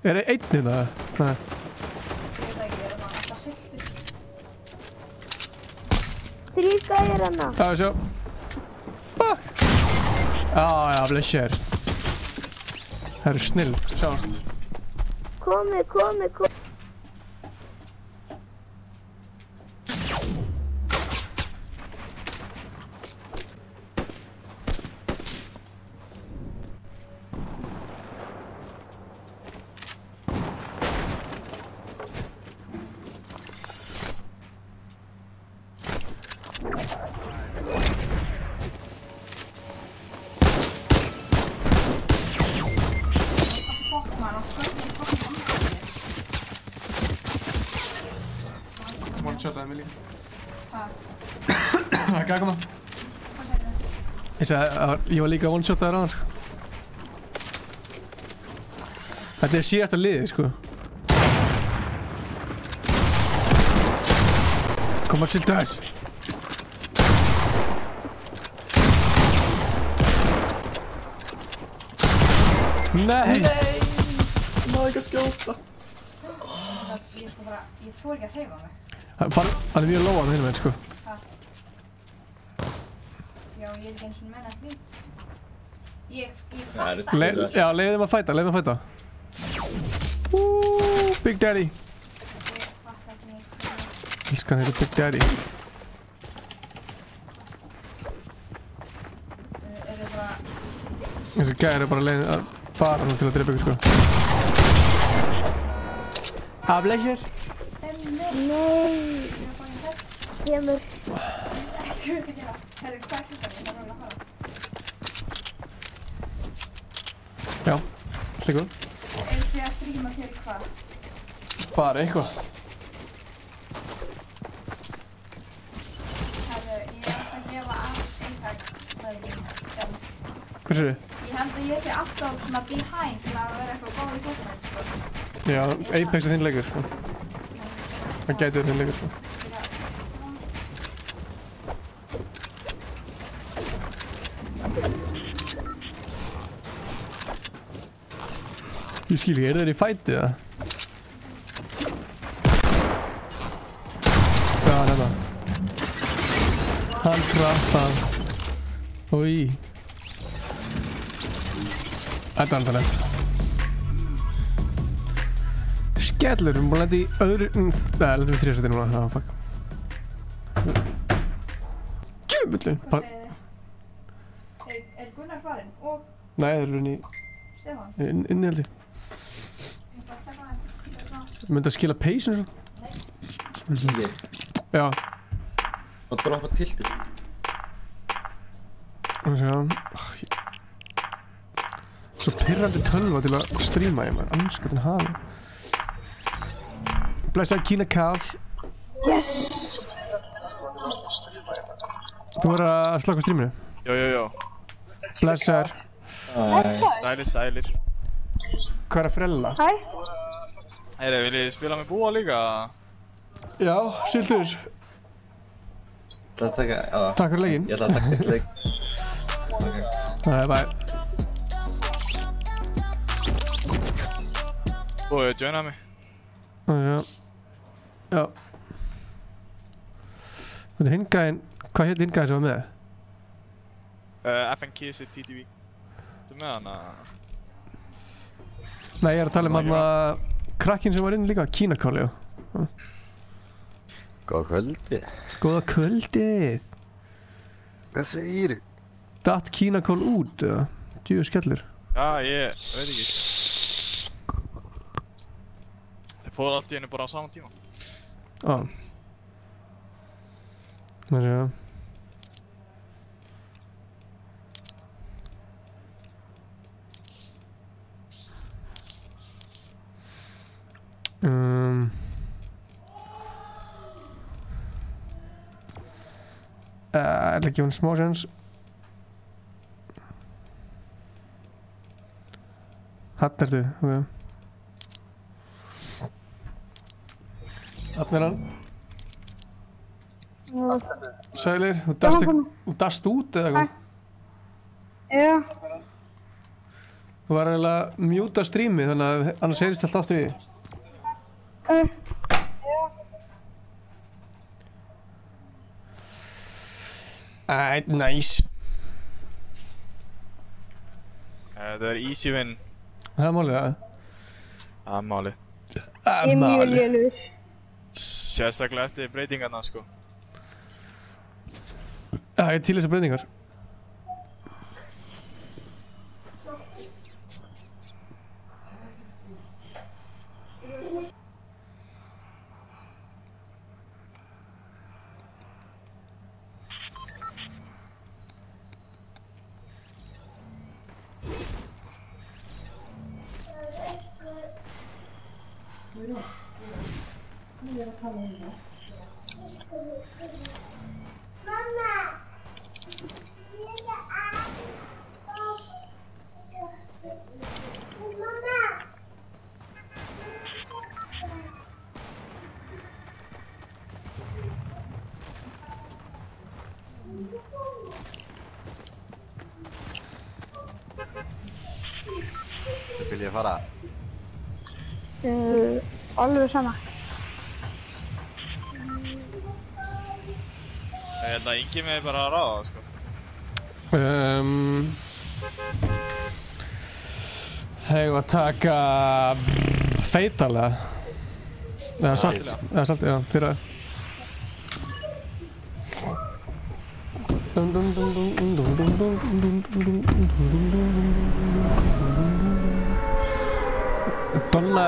Er það einn hérna? Nei. Þrír gæjar hana. Já, sjá. Fuck! Já, blessir. Það eru snill, sjáast. Komi. One-shotaði mig líka. Það er ekki að koma. Ég sagði að ég var líka one-shotaður á hann sko. Þetta er síðasta liðið sko. Kom að silta þess. Nei! Má ekki að skjóta. Ég þori ekki að hreyfa mig. Hann er mjög lóan hinum enn sko. Já, ég er ekki eins og menn ekki. Ég Já, leiðið þeim að fæta, Big Daddy. Ílskan heitir Big Daddy. Þessi gæri er bara leiðið að fara nú til að drepa ykkur sko. Blessir. Nei. Kemur. Já, slikkuð. Eru þið að stríma fyrir hvað? Bara eitthvað. Ég ætla að gefa Apex dans. Hvað sér þið? Ég held að ég sé alltaf svona behind til að vera eitthvað góð í Fortnite sko. Já, Apex er þinn leikur sko. Það gæti verið þinn leikur sko. Ég skil ekki, þeir í fæti eða? Já, þetta. Hann kraftar. Új. Þetta er alltaf nefnt. Skellur, við erum búin að lenda í öðru... Nei, lendum við 3 seti núna. Já, fuck. Djöfullin! Er Gunnar farinn? Og... Nei, þeir eru inn í... Stefán? Inni held ég. Myndi að skila peysun svo? Nei. Já. Og droppa tiltið. Og sjá... Svo pirrandi tölva til að stríma ég maður. Anskotinn hafi. Blessaði Kína Kál. Yes! Þú verður að slaka stríminu? Jó. Blessaður. Sælir. Hvað er frella? Hæ? Heyri, viljið þið spila með búa líka? Já, Sildur. Það að taka, já. Takk fyrir leikinn. Ég ætla að taka eitt leik. Nei, bye. Búið, joina mig. Já. Þetta er hingæðin, hvað hétt hingæðin sem var með? FNKC TTV. Þú með hana? Nei, ég er að tala hann krakkinn sem var inn líka, Kínakáli, já. Góða kvöldið. Góða kvöldið. Hvað segir þið? Datt Kínakál út, eða? Djú skellur. Já, ég veit ekki. Þeir fóru allt í einu bara á saman tíma. Já. Það sé það. Ég ætla að gefa henni smá séns. Hann ertu, ok. Hann er hann. Sælir, þú dast út eða eitthvað? Já. Þú var eiginlega að mjúta streamið þannig að annars heyrist allt áttur í því. Nice. Það er easy win. Það er málið, það? Það er málið. Ég er mjög lélugur. Sérstaklega eftir breytingarna, sko. Já, ég er til þessar breytingar. Vil ég fara? Alveg sama. Ég held að Ingi með bara að ráða, sko. Hefur að taka feitalega. Eða salt, já, þýra. Donna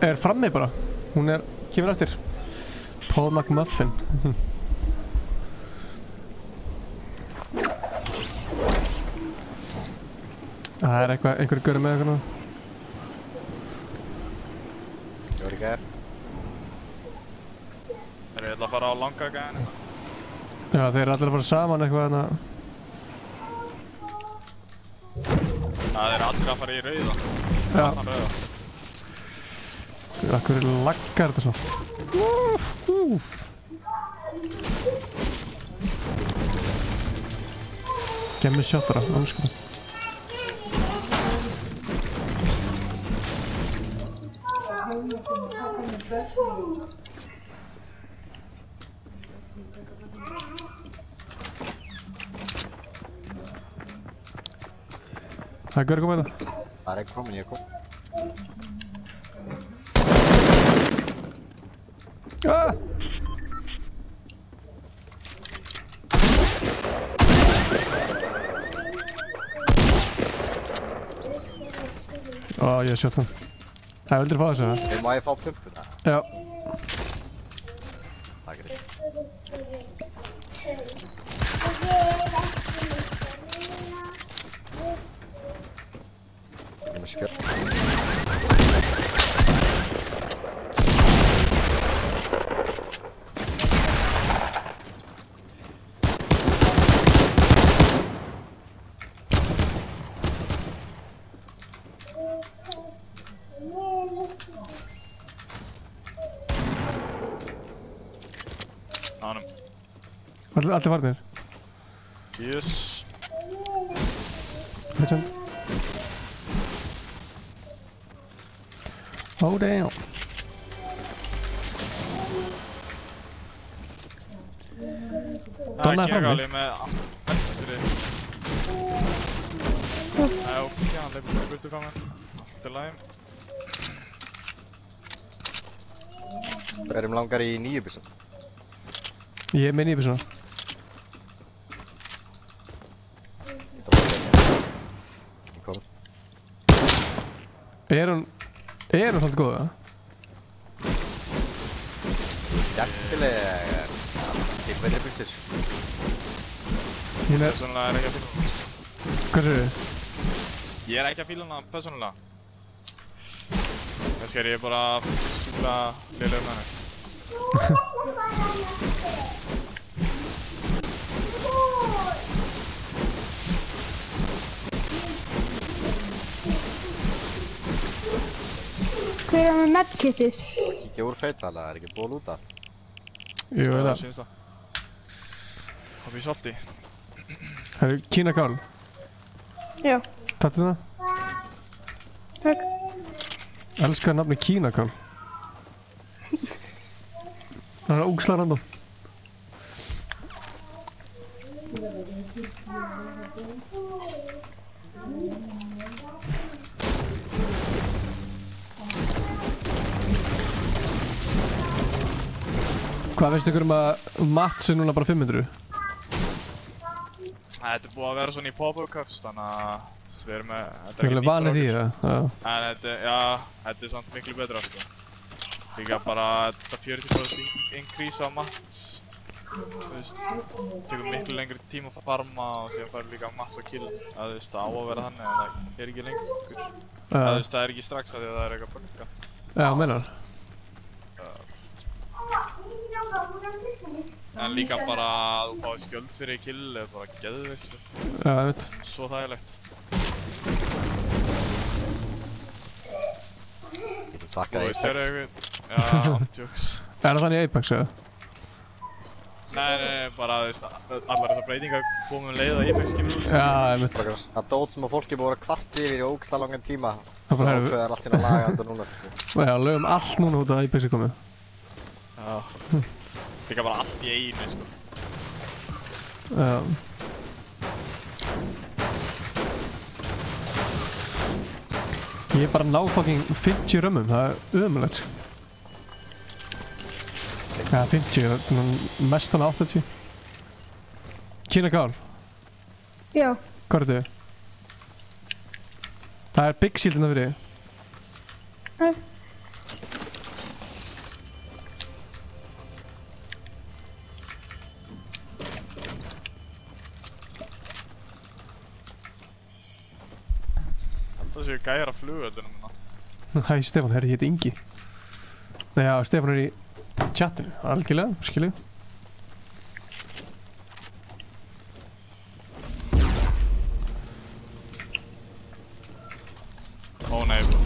er frammi bara. Hún kemur eftir. Paul McMuffin. Það er einhverju görið með eitthvað nú. Ég var í gær. Þeir eru að fara á langa gæðinu. Já, þeir eru allir að fara saman eitthvað þarna. Það eru allir að fara í rauða. Já. Annan rauða. Akkur laggar þetta svona. Gemmi shotara, anskapin. Það er Görg að mæta. Það er ekki komin, ég kom. Ég shot hann. Það vildir fá þessu, það? Má ég fá pumpuna? Já. Takk fyrir. Ég er með skjöld. Allir farnir? Yes. Legend. Oh damn. Donna er frammi. Já, ok, hann leipur til burtukomin. Allt í lagi. Erum langar í 9 byssum? Ég er með 9 byssuna. Er hún svolítið góð, eða? Skemmtilega tilverið byssur. Persónulega er ekki að fíla hana. Hvað segirðu? Ég er ekki að fíla hana persónulega. Kannski er ég bara sjúklega lélegur með henni. Hver er með medkitið? Kíkja úr feitala, það er ekki ból út allt. Jú, ég veit það. Sýnst það. Hoppa í salti. Það eru kínakál. Já. Tattu það? Takk. Elskar nafni kínakál. Það er ógeðslega random. Hvað veistu ykkur að Mats er núna bara 500? Þetta er búið að vera svona í pop-up cups, þannig að við erum með... Þú erum vanið því, eða? En þetta er samt miklu betra, sko. Líka bara þetta 40% increase á Mats. Þú veist, tekur miklu lengri tíma að farma og síðan fær líka Mats og kill. Þú veist, það á að vera þannig, en það er ekki lengur. Þú veist, það er ekki strax að því að það er eitthvað bugga. Já, meinar. En líka bara að þú fáið skjöld fyrir kill er bara geðveikt, sko. Já, ég veit. Svo þægilegt. Þakka Apex. Já, andjóks. Er það þannig í Apex, eða? Nei, bara, þú veist, allar þessar breytingar komum leið að Apex kemur út. Já, ég veit. Það dót sem að fólki búið að vera kvart yfir í ógeðslega langan tíma. Það bara ákveður allt hérna að laga þetta núna, sko. Já, lögum allt núna út að Apex er komið. Já. Líka bara allt í einu, sko. Já. Ég er bara að ná fucking 50 römmum, það er ömulegt, sko. Já, 50, mest hann 80. Kínakál. Já. Hvað er þetta? Það er Big Shield hérna fyrir þig. Það séu gæjar að flugvöldunum núna. Hæ, Stefán, herri, ég heiti Ingi. Nei, já, Stefán er í chatinu, algjörlega, skiljið. Ó nei, bro.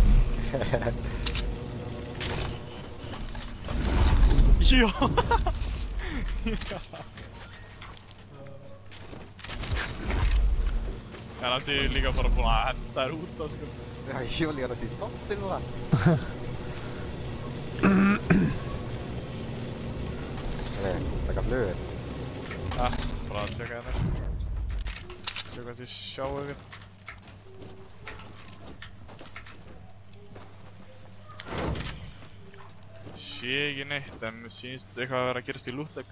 Já! Kannast ég líka bara búin að henda þér út á, sko. Já, ég var líka að síða tóttinn núna. Nei, taka flugir. Ja, bara að tjekka hérna. Sjá hvað þið sjáu yfir. Sé ekki neitt, en mér sýnst eitthvað að vera að gerast í lootleg.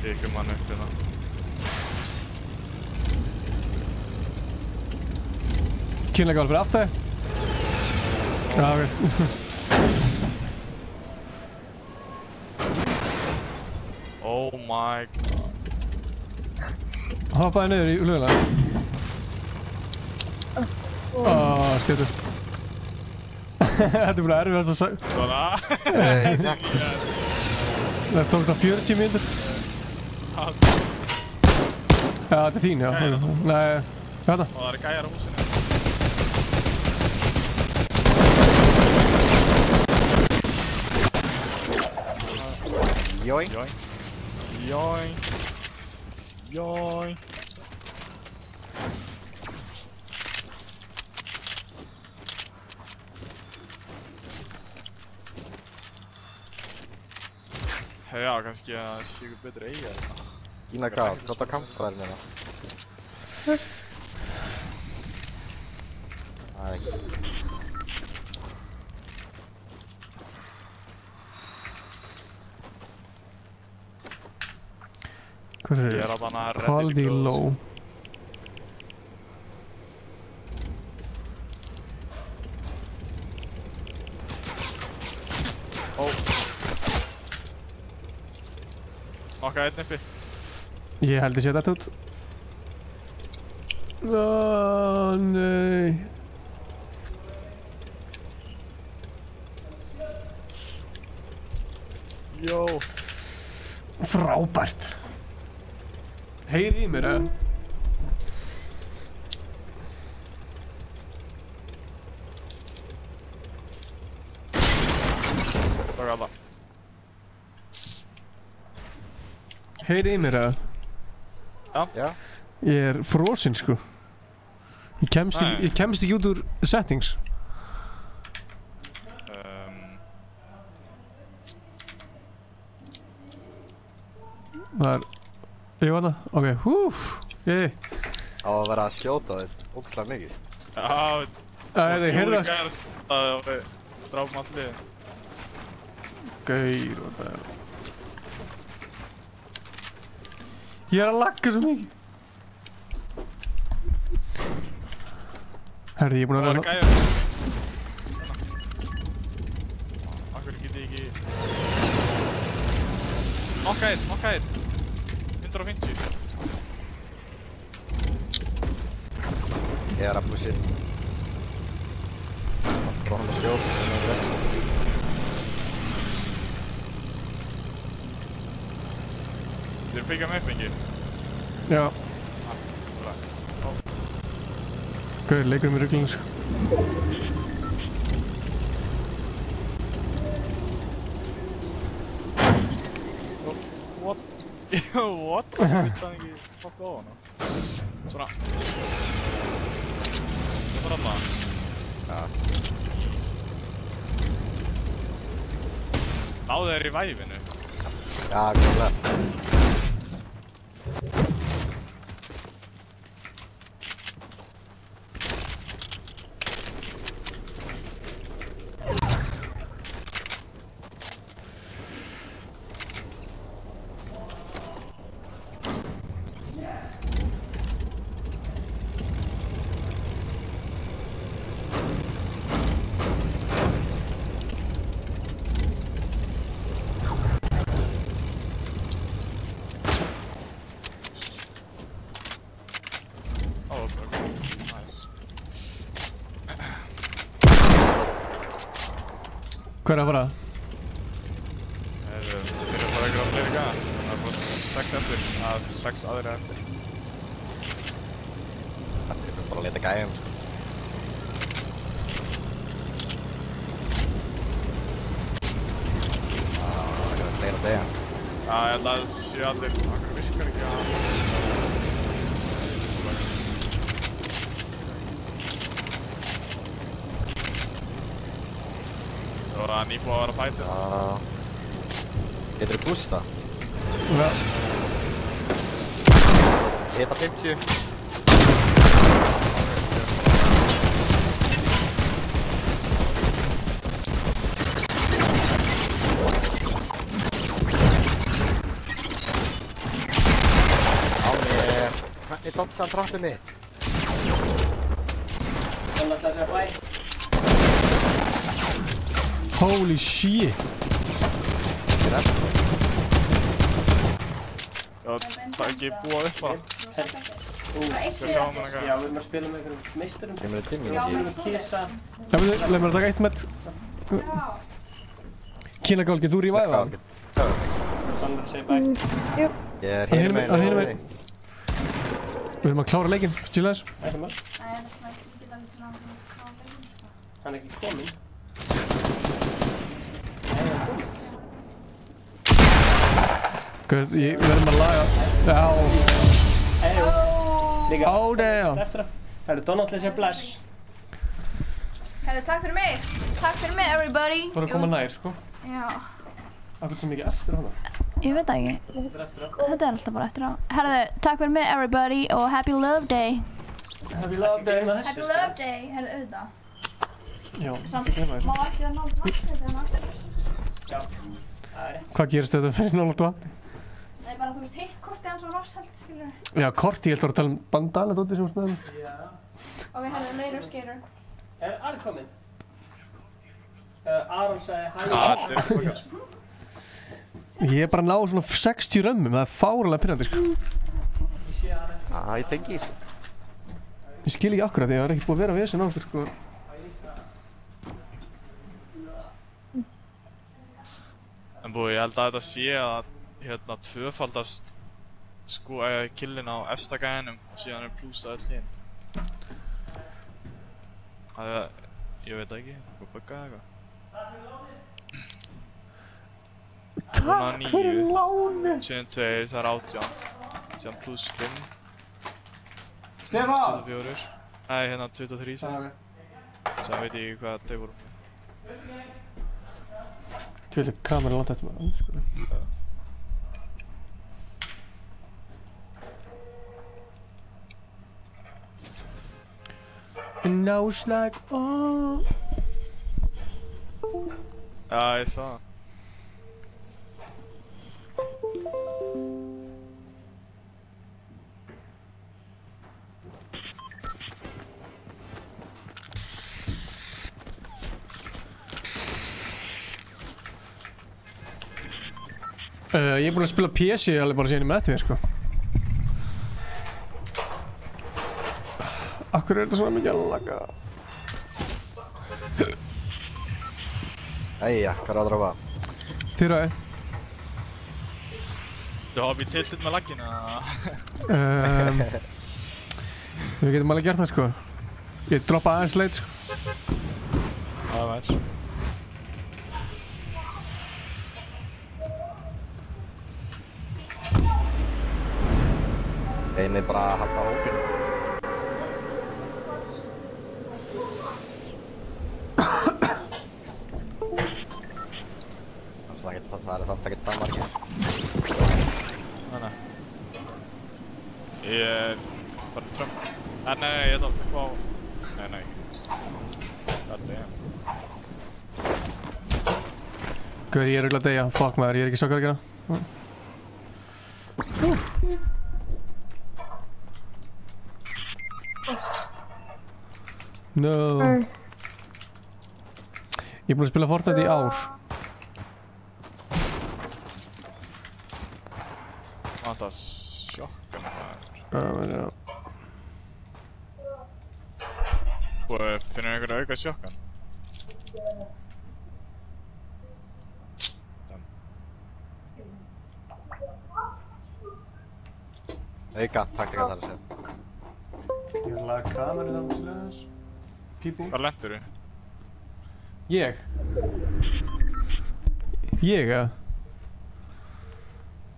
Tekum hann upp hérna. Kynleikál fyrir aftur. Já, ok. Oh my god. Hoppaði niður í fluguna. Skeytur. Þetta er bara erfiðast að sagja. Svona. Það tók svona 40 mínútur. Já, þetta er þín, já. Nei. Þetta? Og það eru gæjar á húsinu. Joink. Joink. Joink. Joink. Já, kannski að það sé ykkur betri eiga þetta. Gína hvað? Gott á kampfæri með það. Það er ekki. Hvað Ég er að banna quality low. Okka einn uppi. Ég held að sé þetta út. Nei. Jó. Frábært. Heyri í mér, eða? Takk alla. Heyri í mér, eða? Já. Ég er frosinn, sko. Ég kemst ekki út úr settings. Það er... Jú, hana? Ok, húf! Á að vera að skjóta þig ógeðslega mikið, sko. Já, ég heyrði það, gæjar að skjóta og við drápum allir. Gaur og það er... Ég er að lagga svo mikið. Herri, ég er búinn að Það vera... eru gæjar. Akkur get ég ekki... Nokka einn. 150. Ég er að pusha inn. Allt bróðan að skjóta, það er þessi. Þið eru byggja með upp, engi? Já. Gauður, leikur með ruglinu, sko. What? What? Það veit það ekki fokka á hana. Svona. Það er þarna. Já. Náðu þeir í væfinu. Já, klálega. Hvað er að fara? Þeir eru bara ykkur að fleiri gæða. Það er bara 6 eftir, 6 aðri eftir. Það er bara að leta gæjum, sko. Það er ekki að fleira degja. Já, ég held að það séu allir. Akkur virkar ekki að... Það var að nýbúið að vera fætið. Já. Getur þú bústa? Já. Hita 50. Hvernig dansa hann trappið mitt? Holy shit! Já, það er ekki búið upp bara. Skal sjá hann eitthvað. Já, við erum að spila með einhverjum meisturum. Ég meina tíminn Já, við erum að kissa. Já, leið mér að taka eitt met. Kínagál, getur þú rífæða það? Þannig að segja bæ. Ég er hinum meginn. Við erum að klára leikinn, stíla þess. Ekki mál. Nei, það er ekki geta alveg svona klára leikinn, sko. Hann er ekki kominn. Við verðum að laga. Já. Líka. Oh damn. Eftir það. Það eru Donald sé bless. Herru, takk fyrir mig. Takk fyrir mig, everybody. Þú voru að koma nær, sko. Já. Akkur sem mikið eftir hana. Ég veit það ekki. Þetta er alltaf bara eftir á. Herru, takk fyrir mig, everybody, og happy love day. Happy love day. Happy love day. Herru, auðvitað. Já, samt má ekki það nátt vatni þegar maður aftur. Já, það er rétt. Hvað gerist þetta fyrir nálægt vatni? Nei, bara þú veist, heitt kortið hans og Rossheld, skilur. Já, korti, ég held að tala um bandana dóttir sem snöðum. Já. Ok, herru, later, skater. Er Ari kominn? Aron sagði hæ. Það er fokast. Ég er bara að ná svona 60 römmum, það er fáralega pyrrandi, sko. Ég sé Ari. Ég tengi þessu. Ég skil ekki akkurat, ég har ekki búið að vera við þessu náttúr, sko. En búið, ég held að þetta sé að hérna tvöfaldast sko killin á efsta gæðinum og síðan plúsað öll hinn. Ég veit ekki, hvað buggaði eitthvað. Takk fyrir láni! Síðan 2, það er 18. Síðan pluss 5. Stefán! 24. Nei, hérna 23 síðan. Síðan veit ég ekki hvað þau voru með. Tjóðileg kameran langt eftir maður, sko. And now it's like, oh. Já, ég sá það. Ég er búinn að spila PC alveg bara síðan í með því, sko. Akkur er þetta svona mikið að laga? Æja, hvað er að drafa? Þið ræði. Þú hafa mér tiltitt með laggina? Við getum alveg gert það, sko. Ég droppa aðeins leit, sko. Það væri. Einnig bara að halda hópinu. Það er samt ekkert það margir. Nei. Ég er bara Trump. Nei, ég ætla að fá... Nei. Þetta er... Guður, ég er örugglega að deyja. Fuck maður, ég er ekki svo hvað að gera. No. Ég er búinn að spila Fortnite í ár. Það sjokkan það Já. Og finnur einhverja auka sjokkan? Auka, taktika þar að segja. Ég er að laga kamerun af þessu. People. Hvað lendur þú? Ég? Ég, eða?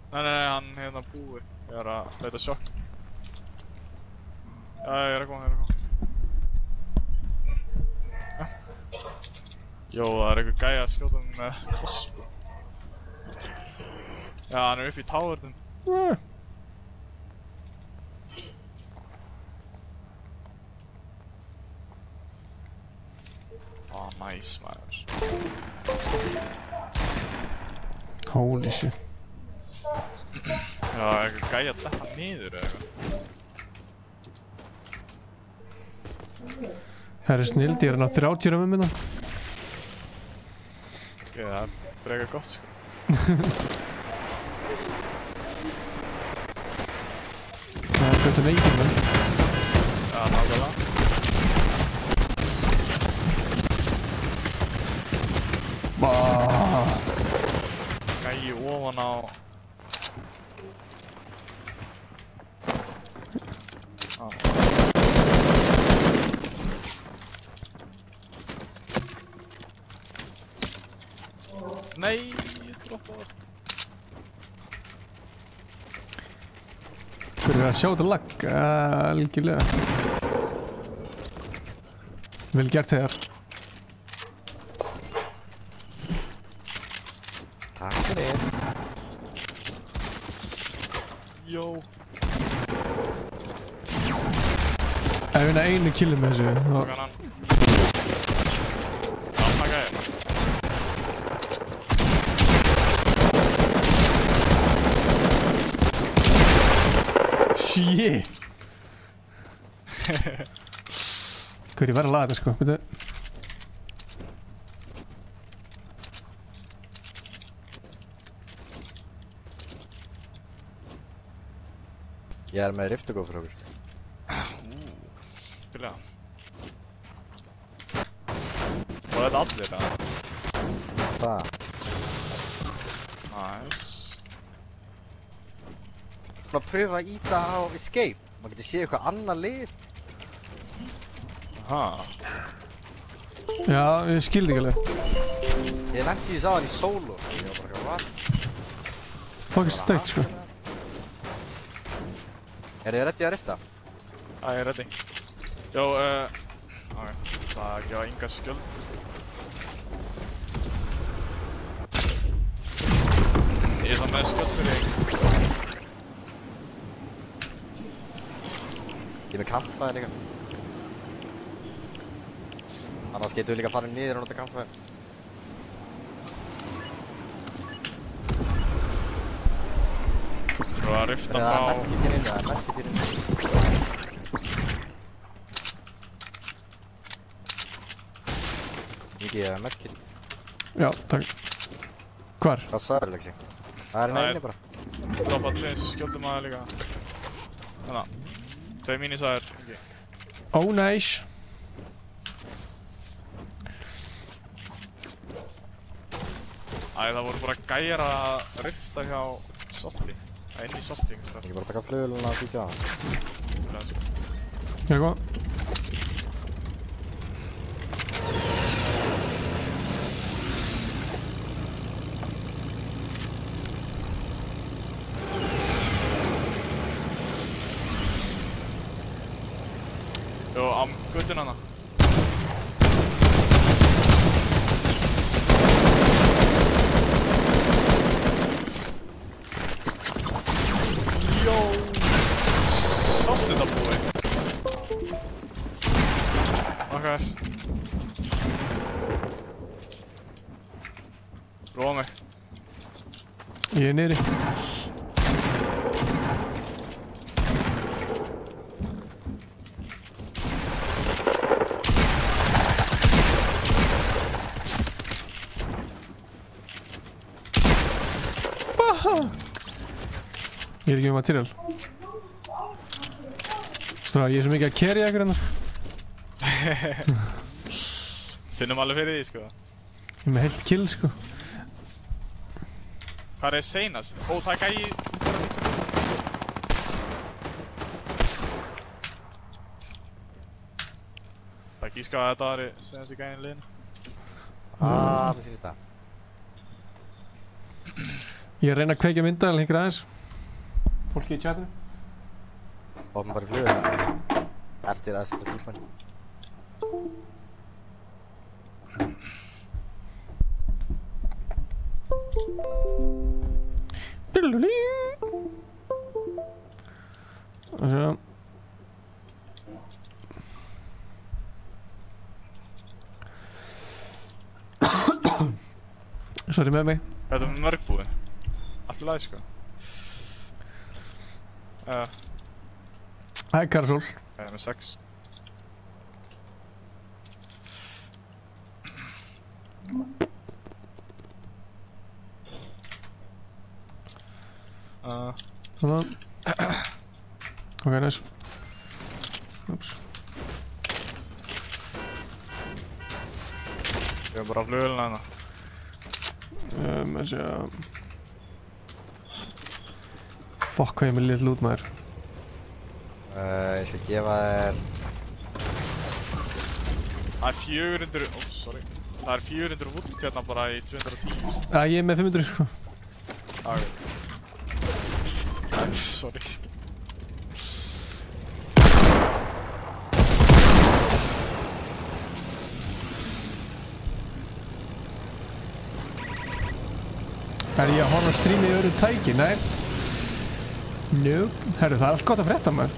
Nei, hann hérna búi. Ég er að leita sjokk. Já, ég er að koma. Jó, það er einhver gæja að skjóta með crossbow. Já, hann er upp í távörðum. Nice, maður. Holy shit. Já, einhver gæja að detta niður eða eitthvað. Það er snild, ég er hérna 30 römmum minna. Ok, það er frekar gott, sko. Það er betur leikinn, menn. Já, nákvæmlega. Gæi ofan á... Nei, ég droppa það. Hverju að sjá þetta lag? Algjörlega. Vel gert þegar. Takk fyrir. Jó. Ef við einu killi með þessu. Takk hann. Takk ég. Shit. Hverju verður að laga þetta sko, veitu? Ég er með riftugóð fyrir okkur. Skilja. Var þetta allir það? Það. Nice. Að pröfa að íta á escape. Maður getur séð eitthvað annað lið. Aha. Já, ég skildi ekki alveg. Ég lendi því sáðan í solo. Ég var bara eitthvað, what? Fucking steikt sko. Er þið ready að rifta? Já, ég er ready. Jó, ok. Það gefa enga skjöld. Ég er það með skjöld fyrir þig. Ég er með kampfæði líka. Annars getum við líka að fara niður og nota kampfæði. Þú að rifta frá... Það er medkit hér inni, það er medkit hér inni. Mikið, ég er medkit. Já, takk. Hvar? Hvað sagður, Lexi? Það er inni bara. Droppa tveins skjöldum aðeins líka. Þannig. 2 mínisæðir. Ó, næs. Æ, það voru bara gæjar að rifta hjá Salti. Það er inn í Salti einhvers þar. Ég bara taka fluguluna og kíkja á það. Já, góð. Jó, á guttun hana. Jó! Sástu þetta búi? Okkar. Róa mig. Ég er niðri. Ég er ekki með materiál. Stráðar, ég er svo mikið að kerja ykkur hennar. Finnum alveg fyrir því, sko. Ég er með heilt kill, sko. Hvað er seinast? Ó, það er gæi... Það er gíska að þetta var senast í gæin liðinu. Mér sýnst þetta. Ég er að reyna að kveikja myndaðal hingra aðeins. Fólki í chatinu. Opnum bara fluguna. Eftir að þetta tímann. Og svo. Sorry með mig. Þetta er mörgbúi. Allt í lagi, sko. Það er Karasól. Það er með 6. Svona. Ok, nice. Ups. Við erum bara á flugulina hérna. Að segja... Fuck, hvað ég er með litl út, maður. Ég skal gefa þér... Það er 400, sorry. Það er 400 wood hérna bara í 210. Ég er með 500 sko. Sorry. Er ég að horfa stream í öðru tæki? Nei. Nope. Herru, það er allt gott að frétta maður.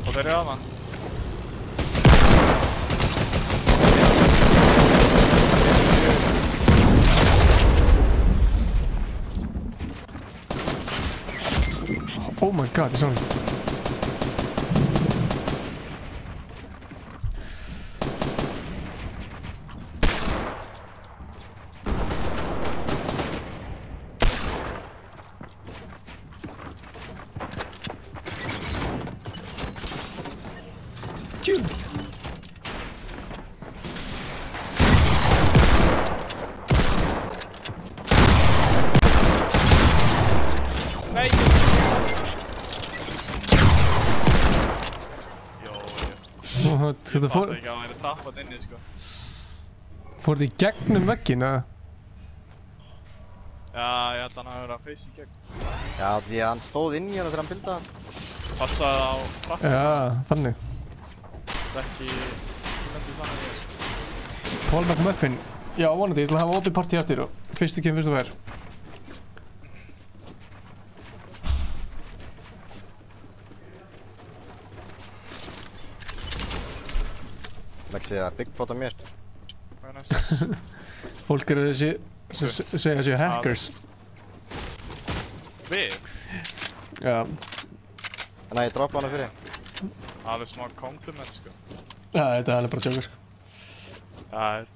Og þeir eru aðna. Oh my god, ég sá hann. Nei! Þetta fór... Ég fatt ekki að það væri tappan inni, sko. Fór þið í gegnum veggin, eða? Já, ég held að hann hafi verið að face í gegn. Já, því að hann stóð inn í hann þegar hann bildaði hann. Passaði á frakka. Já, þannig. Það er ekki ímyndið saman í þessu. Paul McMuffin. Já, vonandi, ég ætla að hafa opið partí eftir og fyrstu kemur fyrstu verð. Lexi að big pot á mér. Hvað er næst? Fólk eru þessi, segja þessi hackers. Við? Já. Þannig að ég droppa hana fyrir. Það er smá compliment, sko. Já, þetta er bara tjókur, sko. Það er...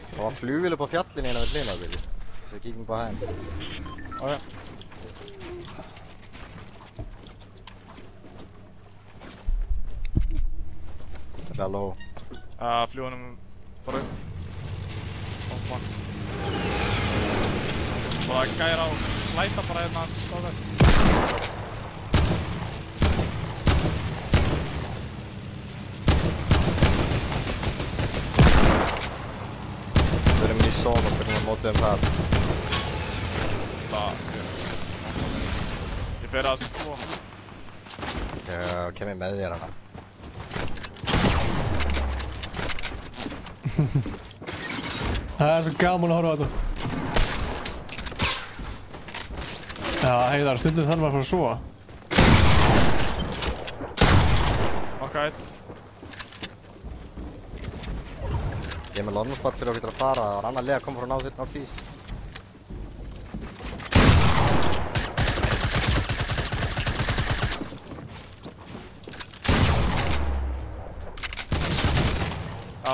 Það var flugvél upp á fjallinu hérna við hliðina á því. Svo við kíkum bara hægum. Ó, já. Það er low. Fljúanum bara upp. Hoppa. Bara gæra og slæta bara hérna hans á þess. Við erum í zón og hvernig við mótum það. Ég fer að þessum 2. Ok, kem ég með þér hana. Það er svo gaman að horfa á þetta. Já, Heiðar, stundum þannig að fara að sofa. Ok. Ég er með launchpad fyrir að geta að fara. Það var annar leið að koma frá northeast.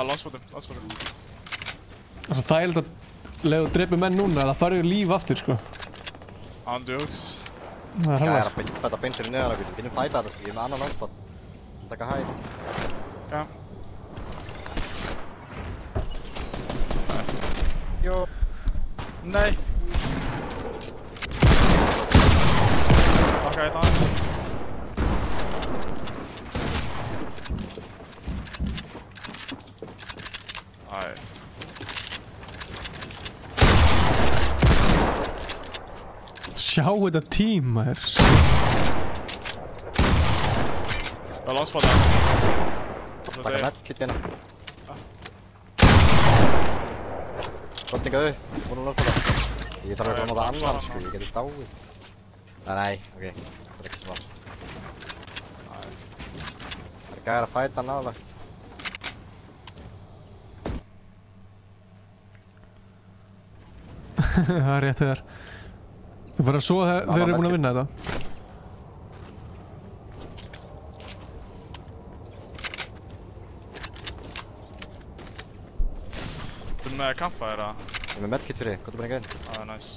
Launchpadum. Það er svo þægilegt að leiða og drepa menn núna, það farið líf aftur, sko. Andjóks. Það er Ég halvað, er að betta beintir í neðan okkur. Við finnum fæta þetta, sko. Ég er með annan launchpad. Taka hæð. Já. Jó. Nei. Ok, það. Æ. Sjá þetta tím, maður. Það er launchpadum. Taka medkittina. Drottninga upp. Múlum launchpada. Ég þarf að nota annan, sko. Ég geti dáið. Nei, ok. Það er ekki smart. Það er gæðir að fæta náðlagt. Það er rétt þegar. Þú fyrir að sofa þegar þeir eru búin að vinna þetta. Þú með kampa þér að? Ég er með medkit fyrir þig. Hvað er bara einn? Það er næs.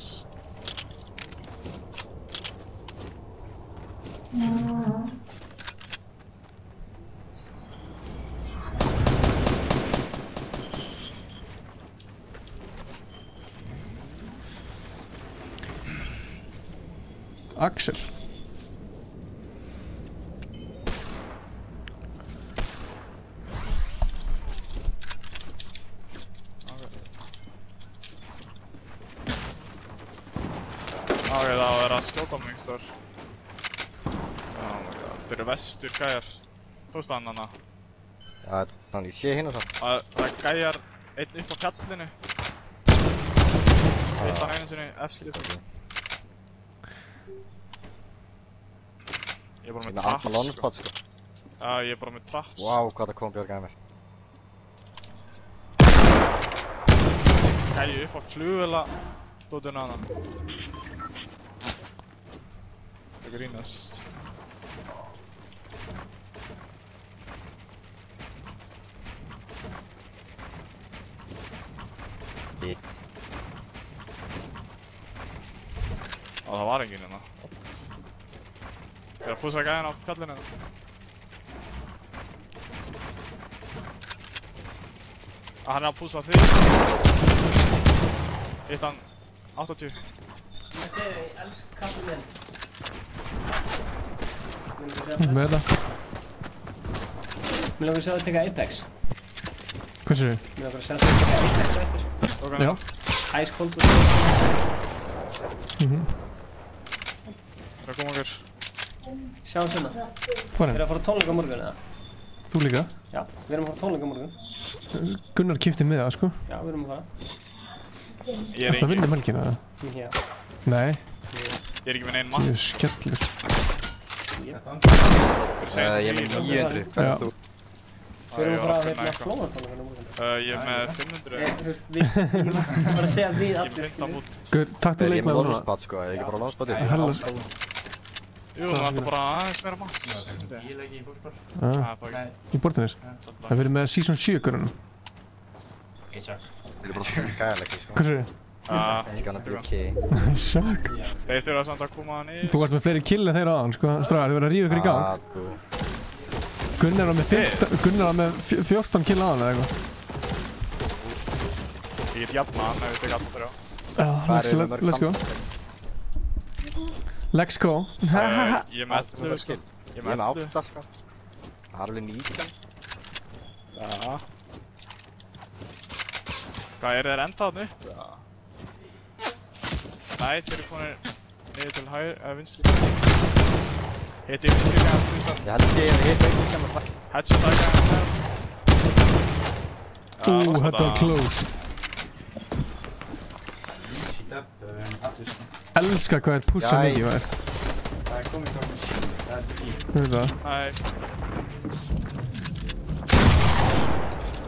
Axel. Ok, það var að skjóta mig einhversstaðar. Oh my god, þeir eru vestur gæjar. Tókstu hann hana? Já, þannig ég sé hérna samt. Það er gæjar einn upp á fjallinu. Einn á hæginn sinni, efstu. Ég er bara með traps, sko. Já, ég er bara með traps. Vá, hvað það kom björgaði mér. Gæju upp á flugvela dótuna hana. Það grínast. Það var enginn hérna. Ég er að pússa gæðina á fjallinu. Hann er að pússa þig. Hitt hann 80. Ég segi þig, elsk kaffið minn. Með það. Mér langar að sjá þig taka Apex. Hvað séu? Mér langar að sjá þig taka Apex eftir. Já. Ice cold. Það er að koma okkur. Sjáum sinna. Hvar er? Við erum að fara á tónleika á morgun, eða? Þú líka? Já, við erum að fara á tónleika á morgun. Gunnar kipti með það, sko. Já, við erum að fara. Ég er Ertu að vinna melkina, eða? Já. Nei. Ég er ekki með neinn mat. Ég er skellur. Ég er með 900, hvað er þú? Við erum að fara að hérna flóðartónleika á morgun. Ég er með 500. Ég bara að segja við allir. Ég er með 15 út. Takk til leik með það. Ég er með lónuspat, sko, ég er ekki bara lónuspatið. Jú, það vantar bara aðeins meira mat. Ég legg í fólkspar. Í Bortanis? Það verið með Season 7 görunum. Þeir eru bara svona gæðaleggi, sko. Hvað séu? It's gonna be okay. Sjokk. Þeir þurfa samt að koma niður. Þú varst með fleiri kill en þeir aðan, sko. Stráðar, þið verið að ríða ykkur í gang. Gunnar var með 14 kill aðan, eða eitthvað. Ég get jafna hann ef við tekja alltaf þrjá. Já, let's go. Let's go. Ég er með 11 sko. Ég er með 8 sko. Það er alveg 19. Já. Hvað, eru þeir enda þarna upp? Nei, þeir eru konir niður til hægri, eða vinstri. Hitt í vinstri gæðan, þú veist það. Ég held ekki að hitt ekki sem að það. Headshot að gæðan þær. Þetta var close. Elskar hvað er pussa mikið, hvað er. Það er komið frá mér. Það er ekki. Þú veit það.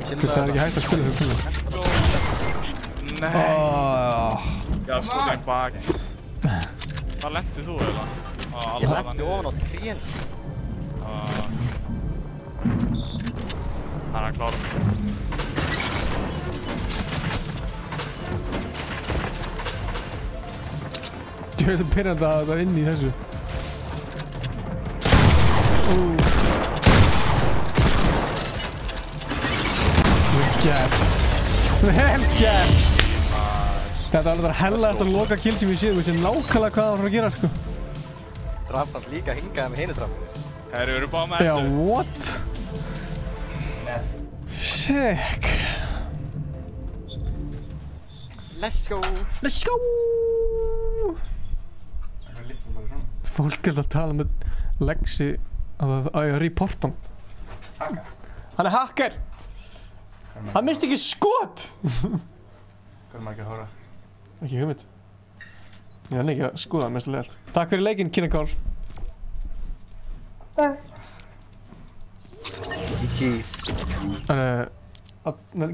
Það er ekki hægt að spila fyrir pilla. Nei. Já, skoðum í baki. Hvað lendið þú, eða? Ég lendi ofan á trén. Það er að klára mig. Ég veit að pyrranda að það inn í þessu. Vel gert. Vel gert. Þetta var alveg að hellaðast að loka kill sem ég séð. Þú veist nákvæmlega hvað það var að gera, sko. Drafnast líka hingaði með hinu drafninu. Þeir eru bara með Já, what? Sick. Let's go. Let's go. Fólk er að tala með Lexi að reporta hann. Hacker. Hann er hacker. Hann misti ekki skot. Hvað er maður ekki að hóra? Ekki hugmynd. Ég er ekki að skoða hann mest leiðalt. Takk fyrir leikinn, Kina Kál. Takk. GG's.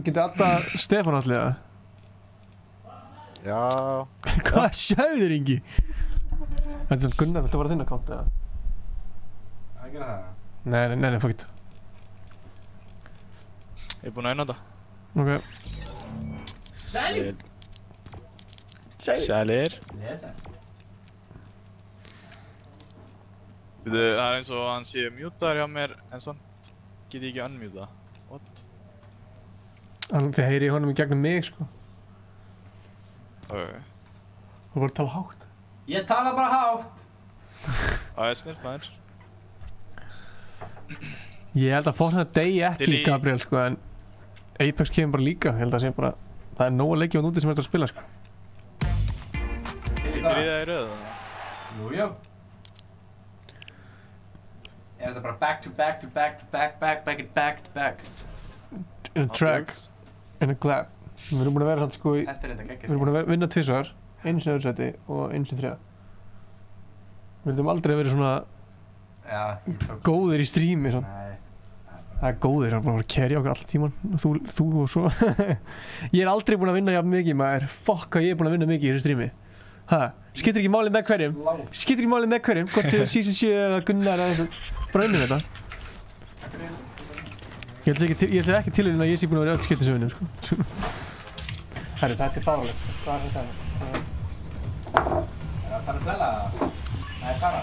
Getið Adda Stefán allir það? Já. Hvað sjáður Ingi? Þetta er svona Gunnar, viltu að fara þinn account eða? Það er það? Nei, fuck it. Ég er búinn að einnota. Ok. Sælir. Sælir. Það er eins og hann sé mjútaður hjá mér, en samt get ég ekki unmjúta. What? Þið heyri í honum í gegnum mig, sko. Ok. Þú voru að tala hátt. Ég tala bara hátt. Það er snilt maður. Ég held að Fortnite degi ekki, Gabriel, sko, en Apex kemur bara líka. Ég held að það sé bara, það er nóg að leikja á núti sem er þetta að spila, sko. Til í ekki þriðja í röð? Jú. Er þetta bara back to back to back to back back to back? In a track. In a clap. Við erum búin að vera samt sko í... Þetta er þetta geggjast. Við erum búin að vinna tvisvar. Einu sinni öðru sæti og einu sinni þriða. Við höfum aldrei verið svona... Já, ég tók... Góðir í strími svona. Nei. Það er góðir, það er bara að kerja okkur allan tíman. Þú og svo. Ég er aldrei búin að vinna jafn mikið, maður. Fuck hvað ég er búin að vinna mikið í þessu strími. Skiptir ekki málið með hverjum. Skiptir ekki málið með hverjum. Hvort sé Season 7 eða Gunnar eða þessu. Bara unnum þetta. Ég held ekki til að ég sé búin að vera öll skiptið sem vinnum, sko. Herru, þetta er fárlegt, sko. Hvað er þetta? Er það að plella? Nei, fara.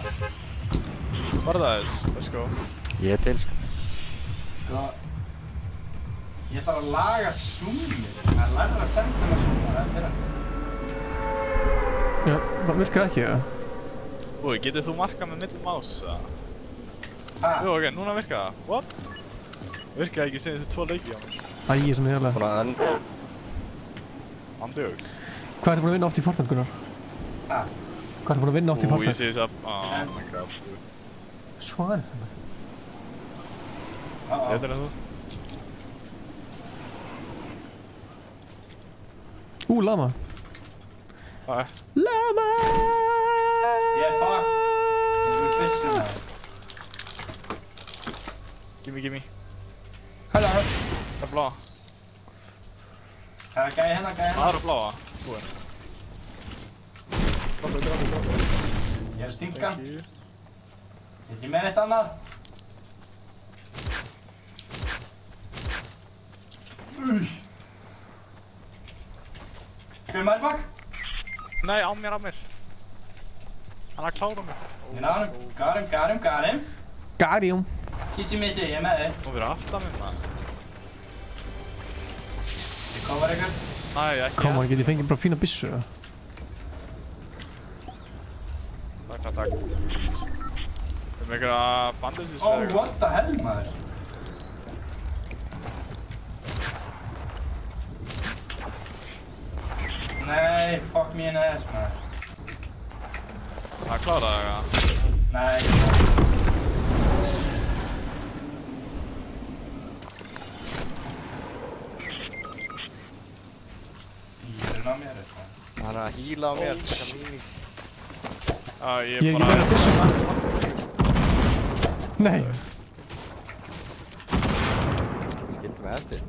Bara það, let's go. Ég er til, sko. Sko, ég þarf að laga zoomið. Það er lærður að senst þeim að zooma, það er fyrir. Já, það virkaði ekki, eða? Úi, getur þú markað með milli más, eða? Jú, ok, núna virkaði það. What? Virkaði ekki sem þessi 2 leiki á mér. Æ, svona hérlega. Búin að önn. Andjóks. Hvað ertu búin að vinna oft í Fortnite, Gunnar? Hvað ertu búin að vinna oft í Fortnite? Ég sé þess að... Oh my god. Svan. Þetta er þú. Lama. Hvað? Lama! Ég er fucked. Þú er vissum það. Gimme. Hello. Það er bláa. Það er gæði hérna. Það er bláa. Búinn. Ég er að stinga. Ekki með neitt annað. Spil maður bak? Nei, á mér. Hann er að klára mig. Ég náðum. Got him. Got him. Kissi-missi, ég er með þig. Þú fyrir aftan mig, maður. Ég kofar ykkur. Nei, ekki. Koma, get ég fengið bara fína byssu, eða? Takk. Við með einhverja bandages Oh, what the hell, maður? Nei, fuck me in the ass, maður. Það kláraði það, eða? Nei, Hýrun á mér, eitthvað. Hann er að hýla á mér, taka mínís. Ég er bara... með byssuna. Nei. Skildi mig eftir.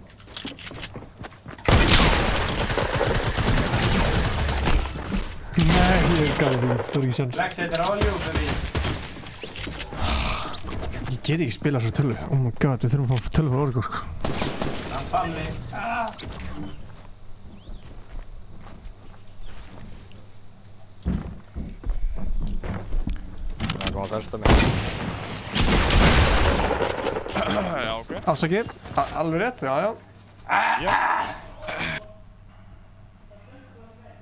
Nei, ég er gæðið því. Það er ekki sjans. Lex, þetta er olju, baby. Ég get ekki spilað svo tölu. Oh my god, við þurfum að fá tölu frá Orgo, sko. Hann fann mig. Það er komað versta mér. Já, ok. Afsakið. Alveg rétt, já.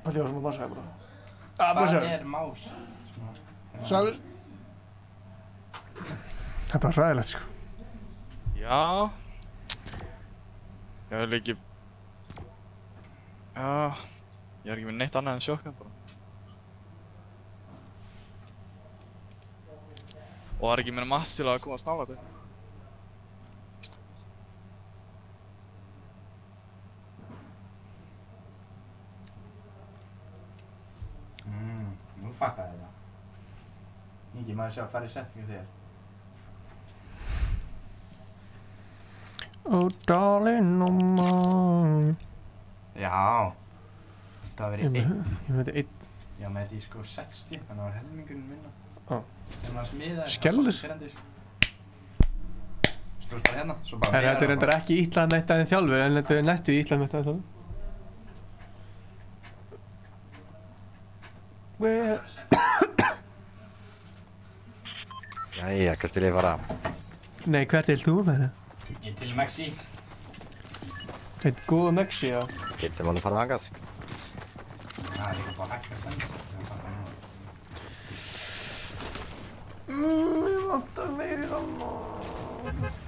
Pældi ég var svona að bassa bara. Hvað er más? Sælur. Þetta var hræðilegt, sko. Já. Ég vil ekki... Já. Ég er ekki með neitt annað en sjokkna bara. Og það er ekki meira mass til að koma að snála þetta. Nú fattar ég það. Ingi, maður sjá að fara í settingu þér. Oh darling, oh my. Já. Það var verið 1. Ég með þetta 1. Já, með því sko 60, þannig að það var helmingurinn minna. Þegar maður smiðaði... Skellur? Stóðst bara hérna, svo bara... Þetta er reyndar ekki ítlaði mettaðin þjálfur, en þetta er næstu ítlaði mettaðin þjálfur. Jæja, hvert vil ég fara? Nei, hvert vil þú vera? Ég til Mexi. Eitt góða Mexi, já. Getur maður farið þangað? Það er líka bara hægt að senda. Mér vantar meiri ramma.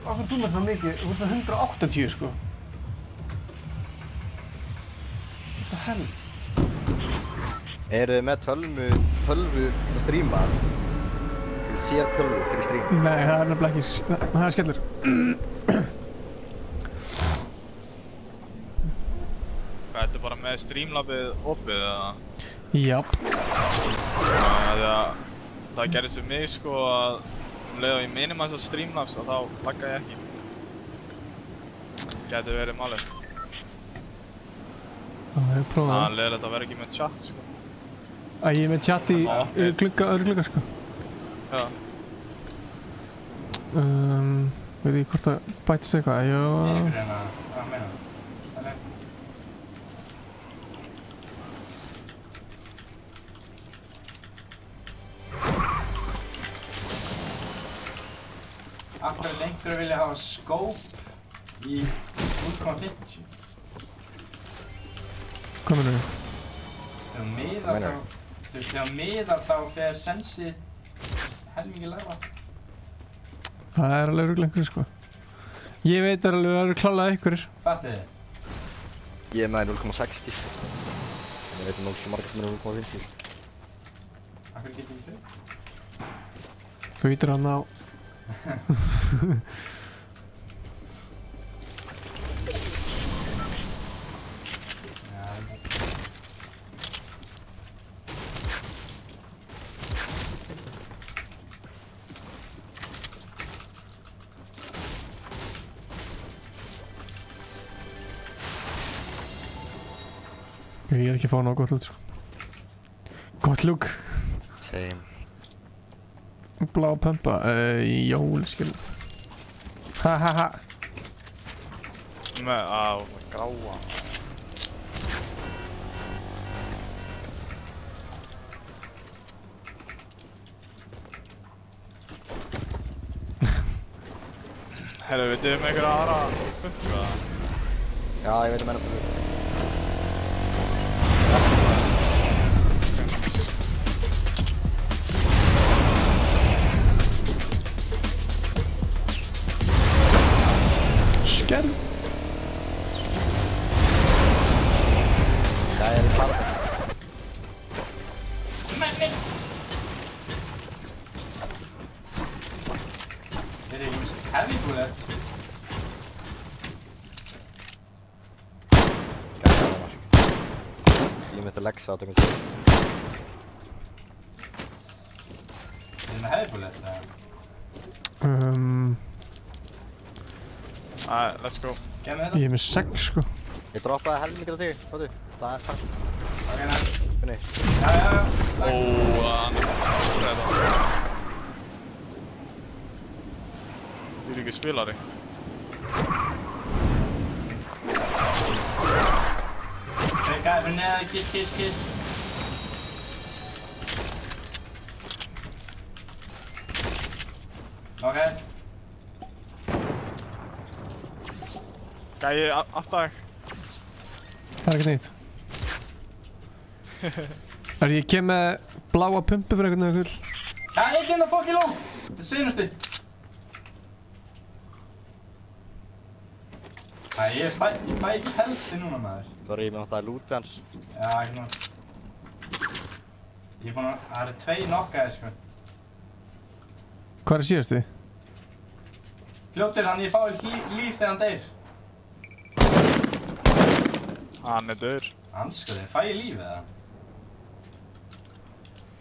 Hvað er þú með svona mikið? Þú ert með 180, sko. What the hell? Eru þið með tölvu til að stríma? Þú sér tölvu fyrir strím? Nei, það er nefnilega ekki, það er skellur. Hvað, þetta er bara með Streamlabið opið eða? Jáp. Það gerðist við mig sko að leið og ég minimæsa Streamlabs og þá lagga ég ekki. Gæti verið málið. Það er prófað. Það er leiðilegt að vera ekki með chat sko. Ég er með chat í öðru glugga sko. Já. Veit ekki hvort það bætist eitthvað, já. Ég er ykkur að meina það. Af hverju vil einhverju vilja hafa skóp í 0,50? Hvað meinarðu? Þegar miðar þá fer sensi helmingi lægra. Það er alveg örugglega einhverju sko. Ég veit alveg að það eru klálega einhverjir. Fattið þið? Ég er með 0,60. Ég veit nokkuð margir sem eru 0,50. Af hverju getur þið þau? Þú vítir hann á. Ég er ekki að fá ná gott lúk sko. Gott lúk. Same. Blá pumpa, jólskil. Ha ha ha. Með gráa. Herru, veitu með einhverja aðra pumpu eða? Já, ég veit með hennar pumpu. Skell. Það er klarað. Menni! Þeir eru just heavy bullet. Ég myndi leggsa á tökum sér. Þeir eru með heavy bullet, Let's go. Ég er með 6 sko. Ég droppaði helmingir af þig, hvað þú? Það er takk. Ok, næst. Finni. Já. Hann er þetta. Þú eru ekki spilari. Gæði fyrir neðan, kiss. Ok. Gæði aftar þig. Það er ekkert nýtt. Ég kem með bláa pumpu fyrir einhvern veginn gull. Það er ekki inn á fokki lóng! Það er seinusti. Ég fæ ekki heldi núna maður. Sorry, ég með þetta lúti hans. Já, ekki núna. Ég er búinn að, það eru 2 knockaðir sko. Hvað er síðasti? Fljóttir hann, ég fái líf þegar hann deyr. Hann er döður. Anskoði, fæ ég líf eða?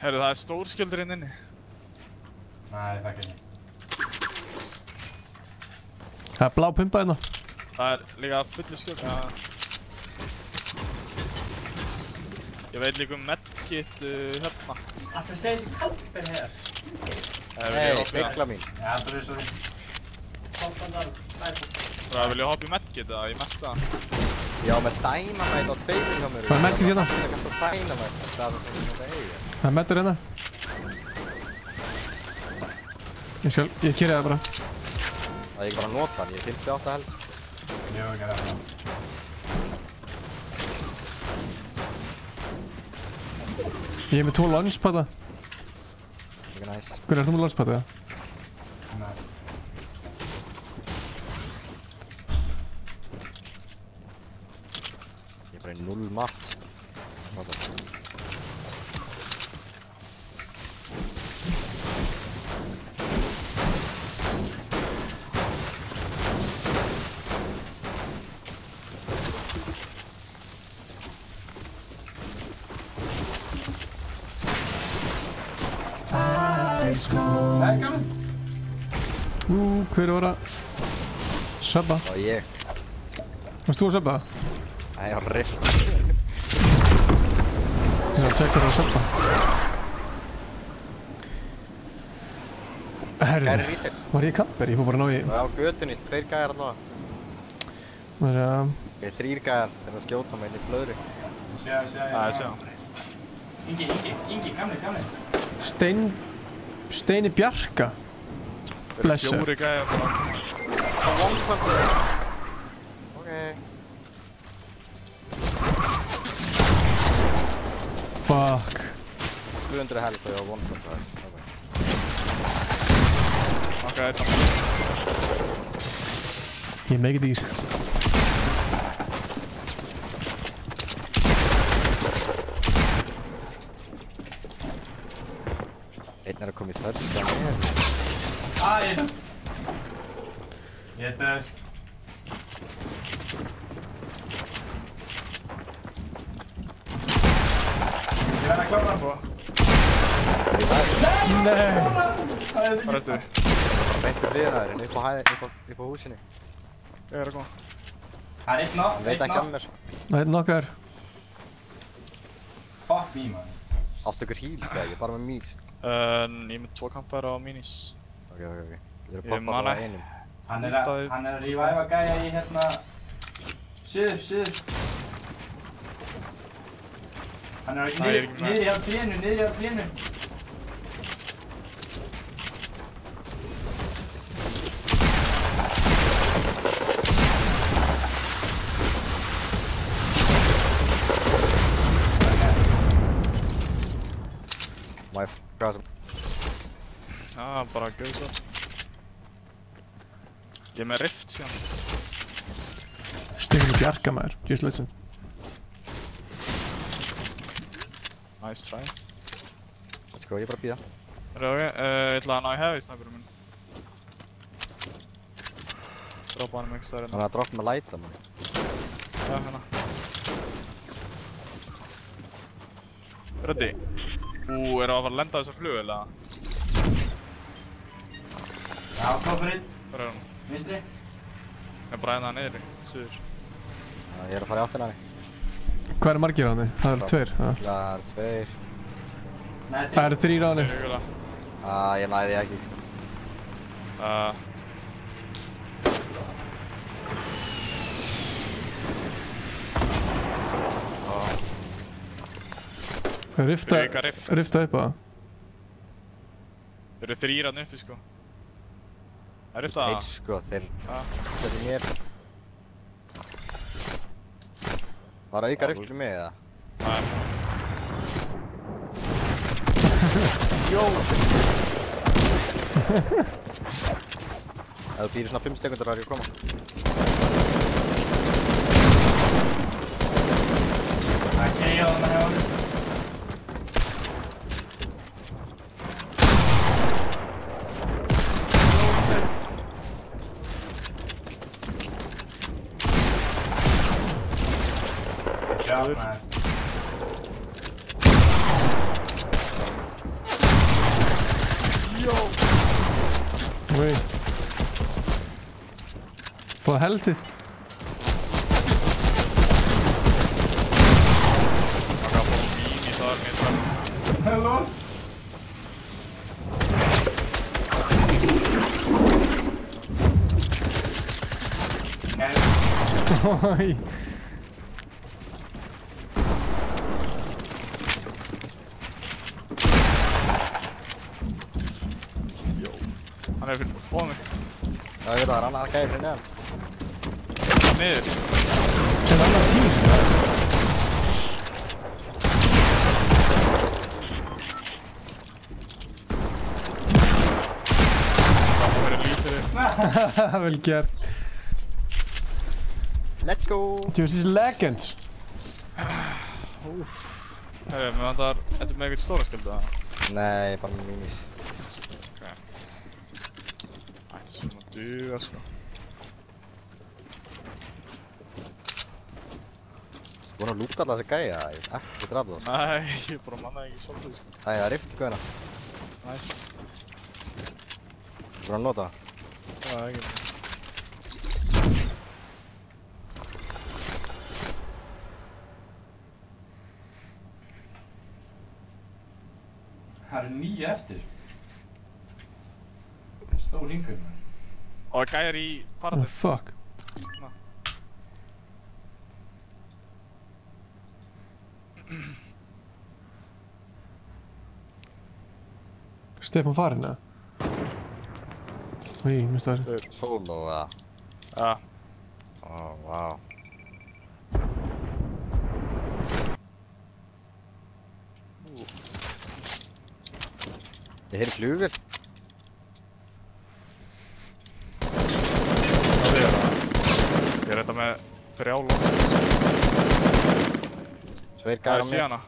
Herru, það er stórskjöldur inni. Nei, það ekki. Það er blá pumpa hérna. Það er líka fulli skjöld. Ég veit líka medkit hérna. Alltaf segja þessi kálpir hér. Hey, byggla mín. Já, sorry. Það vil ég hoppa í medkit eða ég metta það. Já, með dynamite á 2 hjá mér. Hvað er medkit hérna? Það er kannski dynamite. Það er svona eiga. Það er metur hérna. Ég kýri það bara. Það er ekki bara að nota hann, ég er 58 helst. Jú, ekki það. Ég er með 2 launchpada. Ekki næs. Hvernig er þú með launchpada? Nei. Ég er bara í 0 mat. Nei, gamli. Hver var að subba? Það var ég. Varst þú að subba? Nei, ég var rift. Ég þarf að tjekka það að subba. Herri, var ég kamper? Ég fór bara að ná í... Það var á götunni, 2 gæjar allavega. Það er að... Ok, 3 gæjar þegar það skjóta mig inn í blöðri. Sjá. Ingi, gamli. Steini Bjarka. Blessa. 4 gæjar bara. Það var one-puncher. Ok. Fuck. 200 health og ég var one-puncher. Ok, þetta. Ég make it easy. Einn að koma í þörsta mér. Ég dör. Ég verð að klára það. Nei! Hvað ertu? Beint úr hliðina þér, upp á húsinu. Ég er að koma. Það er 1 knock. Hann veit ekki af mér svo. Það er nokkar. Fuck me, man. Áttu ykkur heals eða ekki, bara með mís? Ég er með 2 kampar á minis. Ok. Ég er að poppa það á einum. Hann er að reviva gæja í hérna... Suður. Hann er ekki niðri á plénu. Má ég f***a þessum? Já, bara gauð það. Ég er með rift síðan. Steini Bjarka maður, just listen. Nice try. Let's go, ég er bara að bíða. Ok, ég ætla að ná í heavy sniperinn minn. Droppa hann ekki stærri. Hann er að droppa með lighta mann. Já, hérna. Ready? Erum við að fara að lenda þessar flug, eða? Já, kofurinn. Hvað er hann? Vinstri. Ég er bara hérna niðri, suður. Ég er að fara í áttina hann. Hvað eru margir á henni? Það eru 2. Það eru 2. Það eru 3 á henni. Ég næði ekki, sko. Rifta upp á það. Þeir eru 3 hann uppi, sko. Það er rifta það. 1, sko, þeir... Þetta er mér. Var það auka rift fyrir mig, eða? Nei. Jó! Ef þú býrir svona 5 sekundar þá er ég að koma. Það er kei á þarna hjá honum. Oi. Få healthið. Það gaf bara mín í það mér. Hello. Oi. Hann er fyrir bóðum mig. Já, ég veit að það er annar gæði fyrir neðan. Niður. Það er annar tím. Það má vera líf fyrir. Vel gert. Let's go! This is legends. Herri, mér vantar... Ertu með eitthvað stóra skildu það? Nei, bara með minis. Ætti svona að duga, sko. Þú búinn að lúta alla þessa gæja? Ég veit ekki drafða það. Nei, ég bara mannaði ekki svolítið, sko. Það er rift í gauðina. Nice. Þú að nota? Já, ekki. Það eru 9 eftir. Stór hringur. Og gæjar í paradís. Fuck. Ná. Stefán farinn eða? Í, minnst það þessi. Solo eða? Já. Ó, vá. Ég heyri flugvél. Það er það. Ég er þetta með 3 lónsir. 2 gæjar á mig. Það er síðana.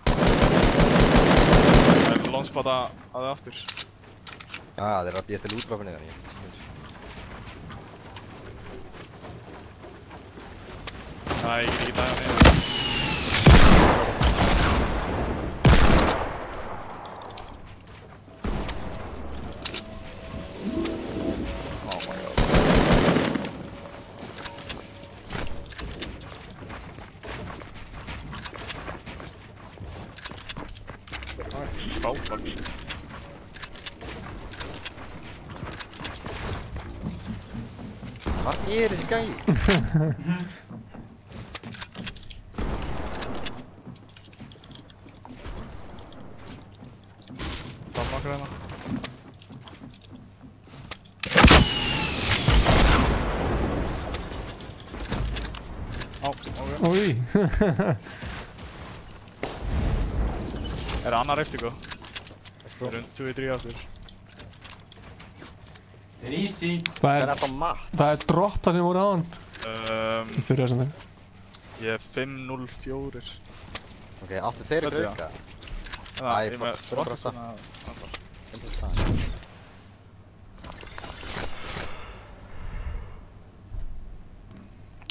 Það er lónspata að það aftur. Já, það er að býja til útráfinni þannig. Nei, ég get ekki dæða niður. Frábær bíl. Hvað er þessi gæi? Það makar hérna. Á, ok. Ói. Er það annar eftir go? Það eru 2-3 aftur. Það er easy. Það er drop það sem voru á hann. Þau eru þessum þegar. Ég er 5-0-4. Ok, áttu þeir að auka? Æ, ég með rocketsana.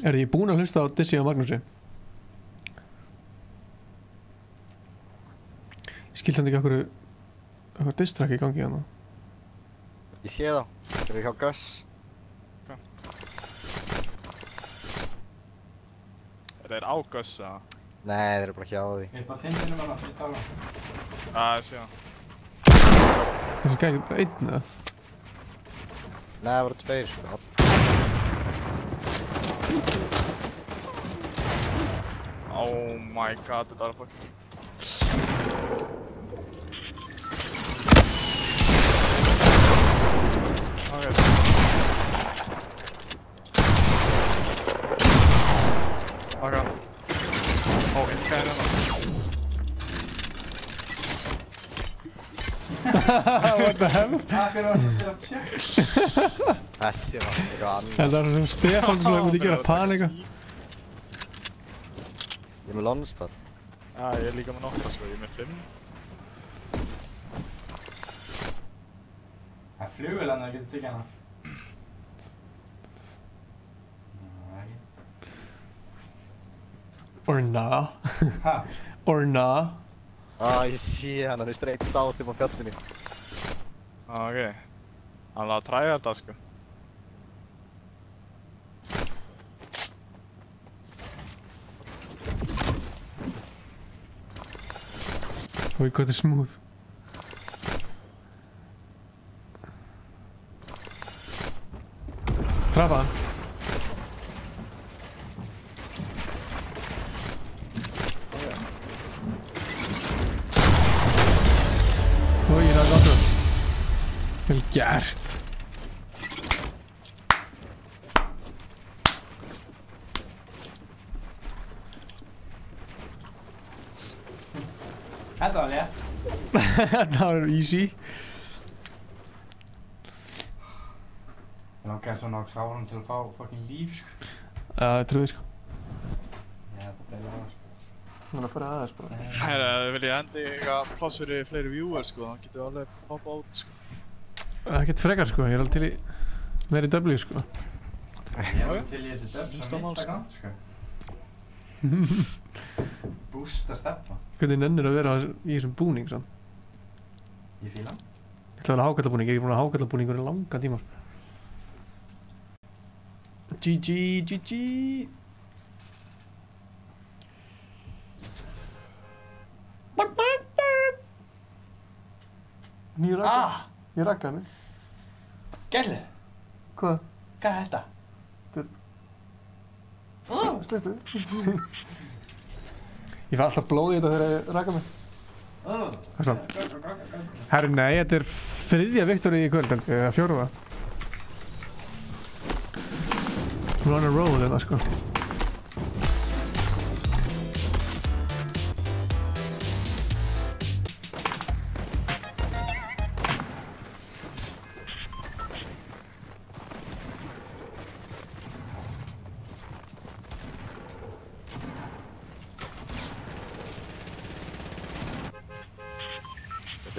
Er þið búin að hlusta á Dissi og Magnúsi? Ég skil samt ekki okkur eitthvað diss-track í gangi hérna. Ég sé þá. Þeir eru hjá Gus. Er þeir á Gus eða? Nei, þeir eru bara hjá því. Ég er bara tindinum hana, ég tala. Ég sé það. Þessi gæði bara einn eða? Nei, það voru 2 sko. Oh my god, þetta er fucking... Ok. Ok. Ó, einn gæði hérna. What the hell? Takk fyrir að tjekka. Þessi var eitthvað annað. Þetta er sem Stefán sem myndi gera panika. Ég er með launchpad. Já, ég er líka með nokkra sko, ég er með 5. Það er flugvél hann að geta tekið hana. Or nah. Ha? Or nah. Ég sé hann er straight south upp á fjallinu. Ok. Hann laði að træða þetta sko. Oi, hvað þetta er smooth. Trappa. Oi, það er gott. Vel gert. Þetta var létt. Þetta var easy. Ég langaði svona á klárum til að fá fucking líf sko. Það er trúið sko. Ég þetta beila það sko. Þannig að fara aðeins bara. Herra, vil ég endi eitthvað pláss fyrir fleiri viewers sko, þá getur við alveg poppa út sko. Það er ekkert frekar sko, ég er alveg til í meiri W sko. Ég er alveg til í þessi döp sem mitt að gant sko. Bústa stefna. Hvernig nennir að vera í þessum búning sann? Ég fíla hann. Ég ætla að vera hákallabúning, ég er búin að hákallabúningur í langan tímar. GG. Nýju rakka. Ég rakka hann. Gæli. Hvað? Hvað er þetta? Slittu. Ég fæ alltaf blóð í þetta þegar ég rakka mig. Hvað svo? Herri, nei, þetta er 3. victory í kvöld, eða 4. We're on a roll þetta, sko.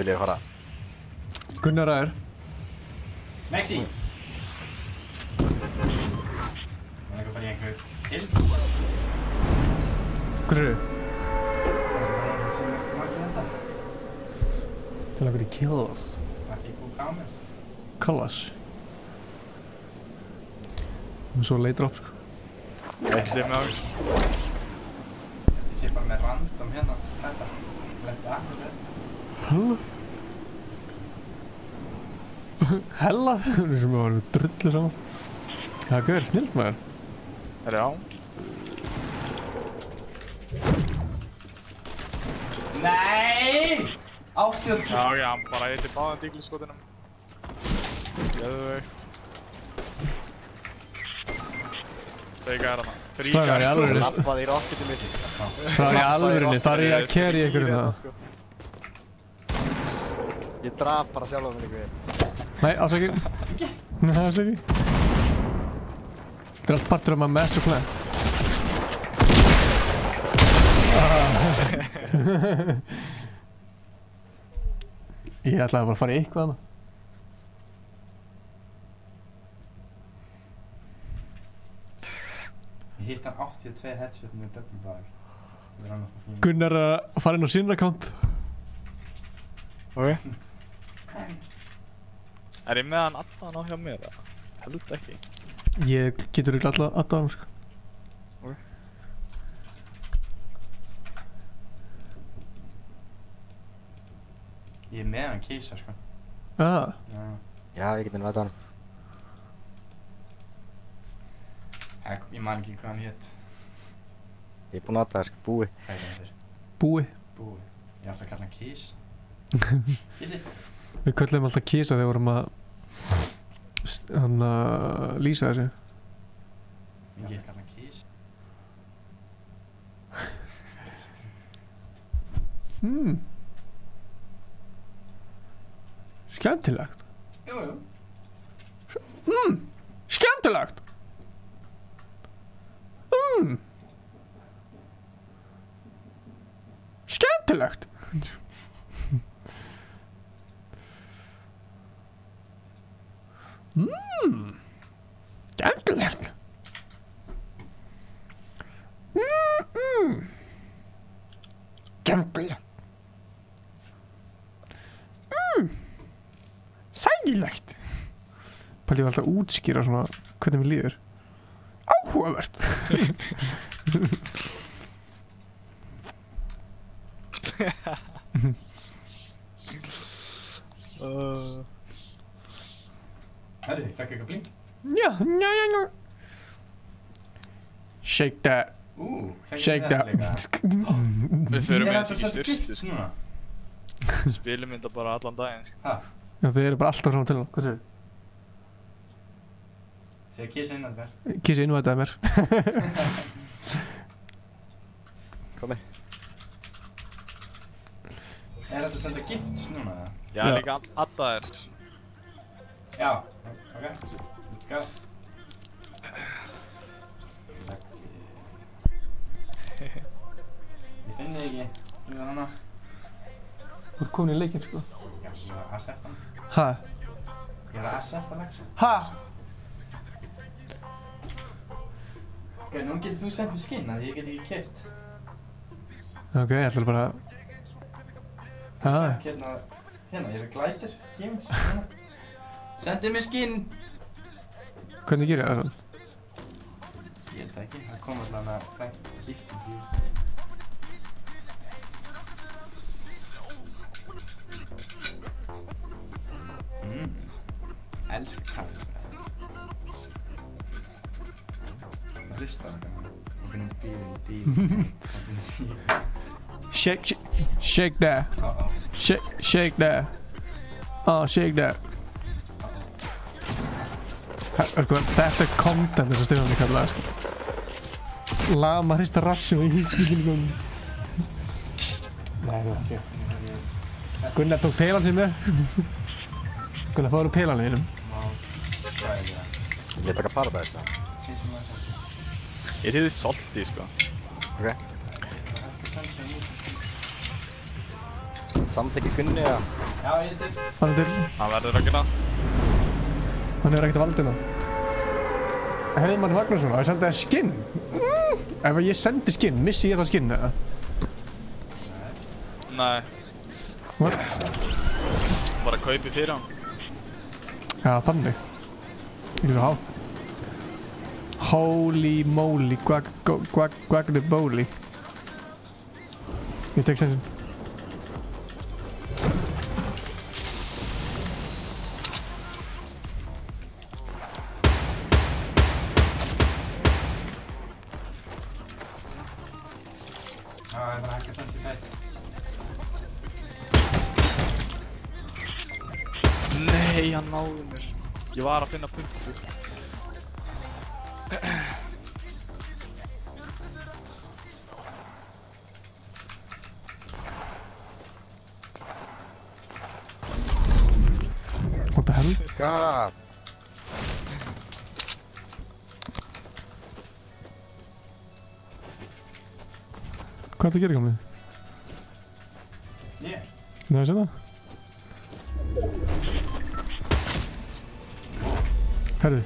Vil ég fara? Gunnar Ræður. Maxi! Það er ekki bara í einhverju kill. Hvað eru? Sem margir þetta. Til að vera í kills. Margir góð kamer. Kallas. Svo leitur upp, sko. Ætli með á. Ég sé bara með random hérna. Þetta. Letti akkur þessu. Hella? Hella? Það er sem að vera drullu saman. Það er snilt maður. Já. Nei! 82. Já, hann bara eitthvað báðan dígluskotinum. Geðveikt. Sveika hana. Strákar í alvörinni. Lappaði í rocketið mitt. Strákar í alvörinni. Þar er ég að carry ykkur hérna. Ég draf bara sjálf á mig ykkur. Nei, afsakið. Nei, afsakið. Þetta er allt partur af maður master plan. Ég ætlaði bara að fara í eitthvað hana. Ég hitt hann 82 headshot með double bar. Gunnar er að fara inn á sinn account. Ok. Er ég með hann allan á hjá mér? Held ekki. Ég getur ekki alltaf aðdáða hann, sko. Ok. Ég er með hann kísa, sko. Já. Já, ég geti nefnt hann. Ég man ekki hvað hann hétt. Ég er búinn að það, sko. Búi. Hvað er það? Búi. Búi. Ég er alltaf að kalla hann kísa. Kísi. Við köllum alltaf kísa þegar við vorum að lýsa þessu. Ég er að kalla hann kísa. Skemmtilegt. Jú. Skemmtilegt. Skemmtilegt. Skemmtilegt. Skemmtilegt. Sægilegt. Pæli ég var alltaf að útskýra svona hvernig mér líður. Áhugavert. Herri, fekk eitthvað blink? Já. Shake that. Shake that. Við förum eins ekki styrstu, styrstu, sko. Spilum þetta bara allan daginn, sko. Já, þið eru bara alltaf fram til það. Hvað séu? Séu kísa inn að það mér. Kísa inn að það mér. Komi. Er þetta að senda gifts núna, eða? Já, líka addaðir. Já, ok. Let's go. Ég finn þig ekki. Þú er hana. Þú er komin í leikinn, sko. Já, ég var að accepta hann. Ha? Ég var að accepta hann, sko. Ha? Ok, nú getur þú sendt mér skinn að ég get ekki keypt. Ok, ég ætla bara að... Hérna, ég er Glider Games, hérna. Sendið mér skinn! Hvernig gerir ég það svona? Ég veit það ekki, það kom alltaf hana frænt giftum því. Elskar kaffi. Það hlustar hann kannan. Ég finnum bíl. Shake that. Shake that. Oh, shake that. Þetta content þess að Stefán kallaði sko. Lama hrista rassum í hísbyggjum. Nei, það var ekki. Gunnar tók pelan sem er. Gunnar, fáðu pelan í hinnum. Ég taka Paradise það. Ég reyði salti sko. Ok. Samþykki Gunni eða? Já, ég til. Hann er til. Hann verður að gera. Hann hefur ekkert valdið það. Heiðmann Magnússon, að ég sendi það skinn? Ef ég sendi skinn, missi ég það skinn eða? Nei. What? Bara kaupi fyrir hann. Já, þannig. Ég líka há. Holy moly, guagli bóli. Ég tek sensin. Nei, hann náði mér. Ég var að finna punktur. What the hell? God. Hvað er það að gera gamli? Ég? Nei, sé það? Herðu.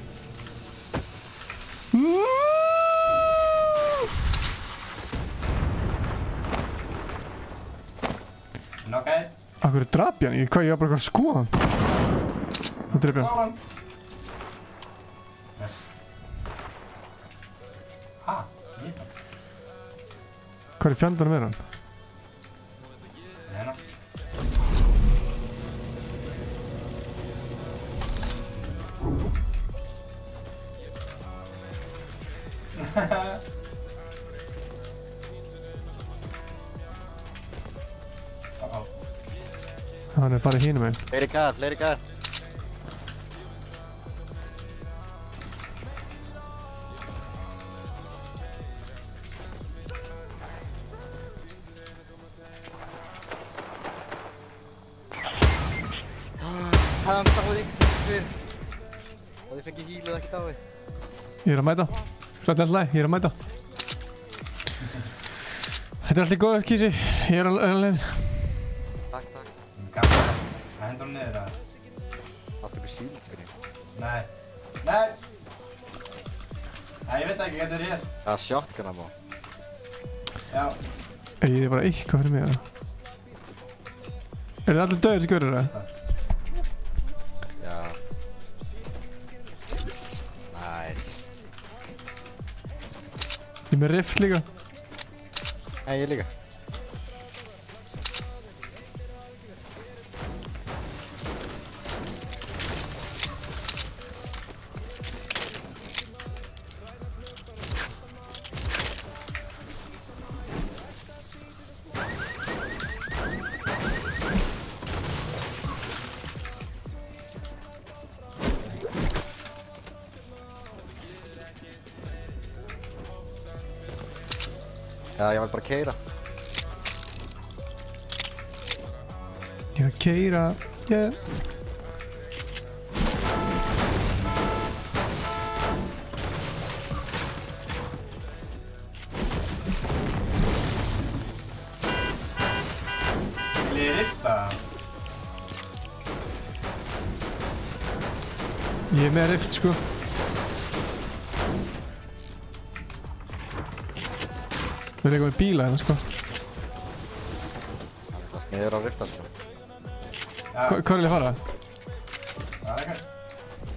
Nokkaði. Akkur drap ég hann? Hvað, ég var bara eitthvað að skoða hann. Það drep ég hann. Ha? Ég? Hvað er fjandanum er hann? Hérna. Hann er farið hínum einn. Fleiri gær. Hann dáði ekkert fyrr. Og þið fengið híl og ekki dáði. Ég er að mæta. Slætti alltaf læg, ég er að mæta. Þetta er alltaf góður, Kísi. Ég er alveg. Takk. Gaman. Það hendur hún niður að. Áttu ykkur shield skrýn? Nei. Nei, ég veit ekki hvað þetta er. Það er shotgun ammo. Já. Ég er bara eitthvað fyrir mig að. Er þið allir döðir sem görur það? Já. Nice. Ég er með rift líka. Nei, ég líka. Já, ég var bara að keyra. Ég er að keyra. Yeah. Vil ég rifta? Ég er með rift sko. Við erum eitthvað með bíla hérna sko. Það sniður á rifta sko. Hvað vil ég fara? Bara eitthvað.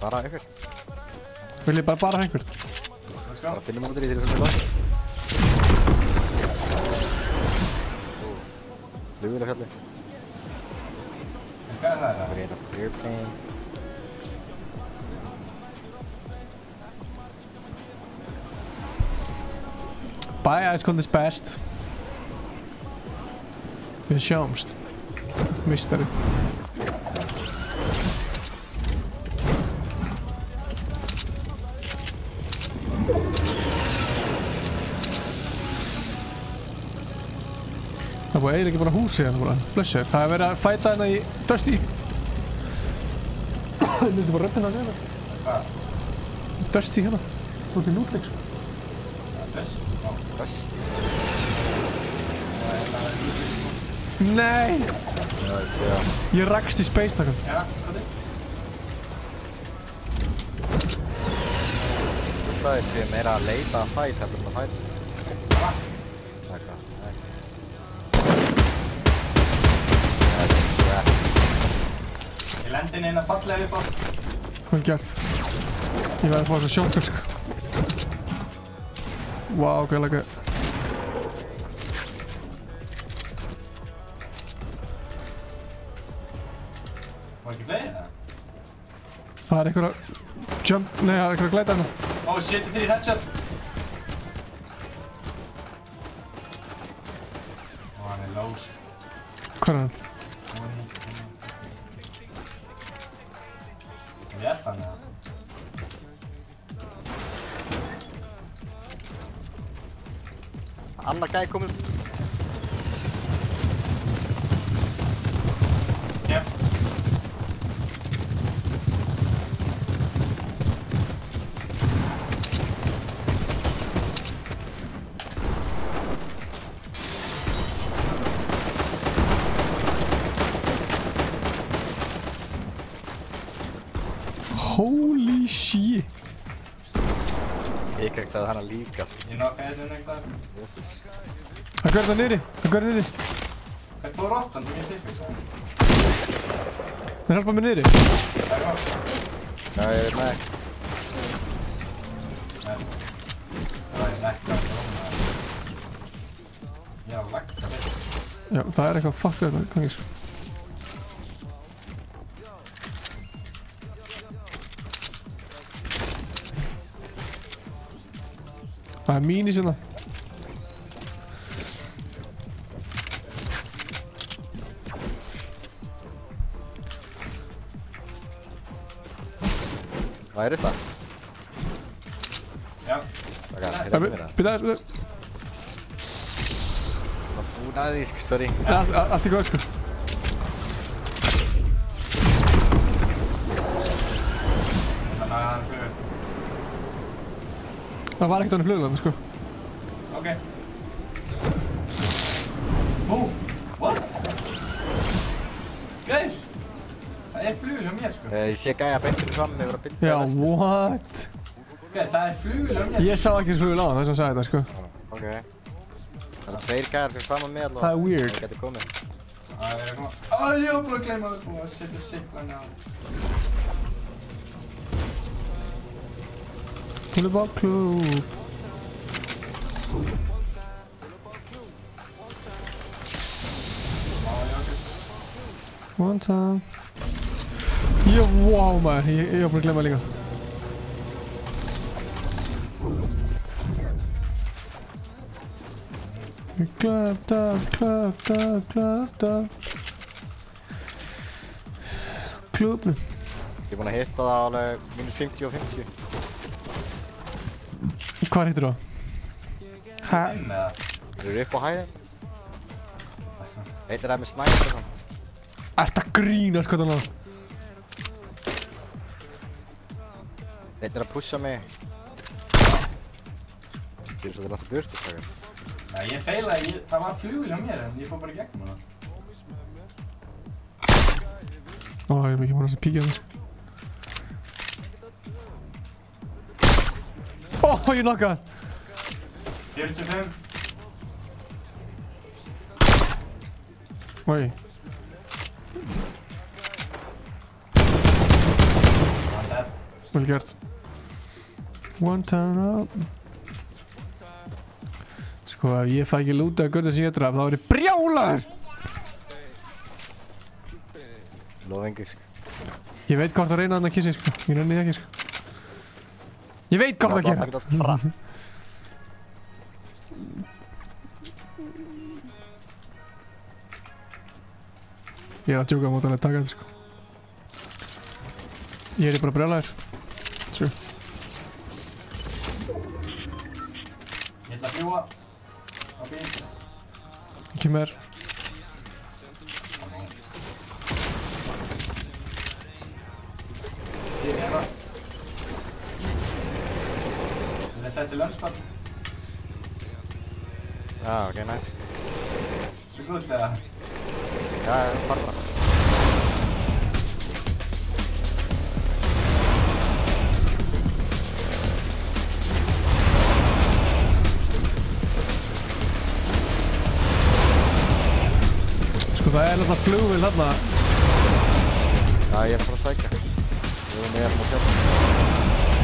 Bara eitthvað. Vil ég bara einhvert? Þú Let's go. Bara finnum út í því fyrir góð. Flugvél á fjalli. Hvað er það? Green of airplane. Bye, Ice Cold is best. Við sjáumst. Mistari. Það búið eiginlega ekki bara húsið hérna bara. Blessir. Það er verið að fæta hérna í Dusty. Ég minnst bara röppina hérna. Hvað? Dusty hérna. Þú ert í nútleik. Dusty? Dusty? Nei! Já, sjá. Ég rakst í space takan. Já, hvað er? Það er sem meira að leita að fæt heldur en að fæt. Hvað? Takk. Ég lendi inn eina fallega upp á. Hvað gert? Ég verði að fá þess að shotgun sko. Wow, hvað er Var ekki fleiri það? Það er einhver að jump, nei það er einhver að glæta hérna. Oh shit, þetta er í headshot. Hann er low. Hvað er hann? Ég held hann eða? Annar gæi komið. Jep. Holy shit. Ég sagði hana líka sko. Ég nokkaði þetta einhvern veginn. Jesus. Það görði það niðri, það görði niðri. Hvert fór rottan, þú getur stippið svo. Það hjálpa mér niðri. Það er gott. Já, ég er með. Það er ekki að róna. Ég er að lagta þetta. Já, það er eitthvað fuckað þetta, hvað ekki. Það er mínis hérna. Hvað er þetta? Já. Það er ekki mér það. Býta þess, Það var búin að því sko, sorry. allt í góð sko. Það var ekkert annað fluglega sko. Ok. What? Gauður! Það er flugvél hjá mér sko. Ég sé gæja beint fyrir fram yfir að binda. Já, what? Gauður, það er flugvél hjá mér. Ég sá ekki þessu flugvél á þess að hann sagði þetta sko. Ok. Það eru tveir gæjar fyrir fram að mér og það er weird. það getur komið. Það er að koma. Ég var búin að gleyma þessu og setja siklan á. Boulevard Club. One time. Já, wow maður, ég var búin að glemma líka. Clapped up, clapped up, clapped up. Klubnum. Ég er búin að hitta það alveg minus 50 og 50. Hvað hittir þú? Hæ? Þeir eru upp á hæðin. Eitt er það með snæst og svona. Ert að grínast hvað það náðu? Eitt er að pussa mig. Þeir eru svolítið látt burtist þakkar. Nei, ég feilaði, það var flugvél hjá mér en ég fór bara í gegnum hana. Ó, ég er mikið búinn að píkja það. Ó, ég nokkaði hann. 45. Oi. One dead. Vel gert. One time up. Sko, ef ég fæ ekki lúta að görða sem ég draf, þá er ég brjálaður! Lofingu, sko. Ég veit hvort það reyna hann að kissi, sko. Ég nenni það ekki, sko. Ég veit hvað það gera! Ég er að djóka á mótalega að taka þetta, sko. Ég er bara brjálaður. Svo. Ég ætla að fljúa á bíl. Ekki meir. Ég er hérna. Vil ég setja lunchpad? Já, ok, nice. Svo góð eða? Já, fara bara. Sko það er náttúrulega flugvél þarna. Já, ég er bara að sækja. Við erum með að kjöpa.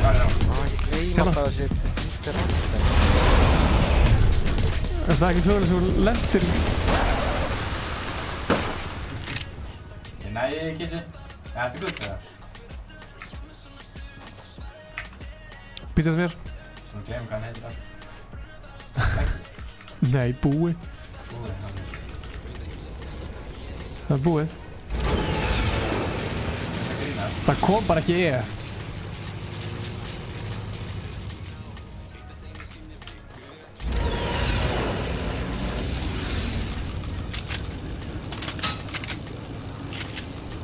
Ég gleyma alltaf þessi bíl Er það ekki flugvél sem lendir? Nei, Kissi. Ertu gutt eða? Býtast mér. Þú gleymir hvað hann heitir það. Nei, búi. Búi, Það er búið. Það kom bara ekki ég.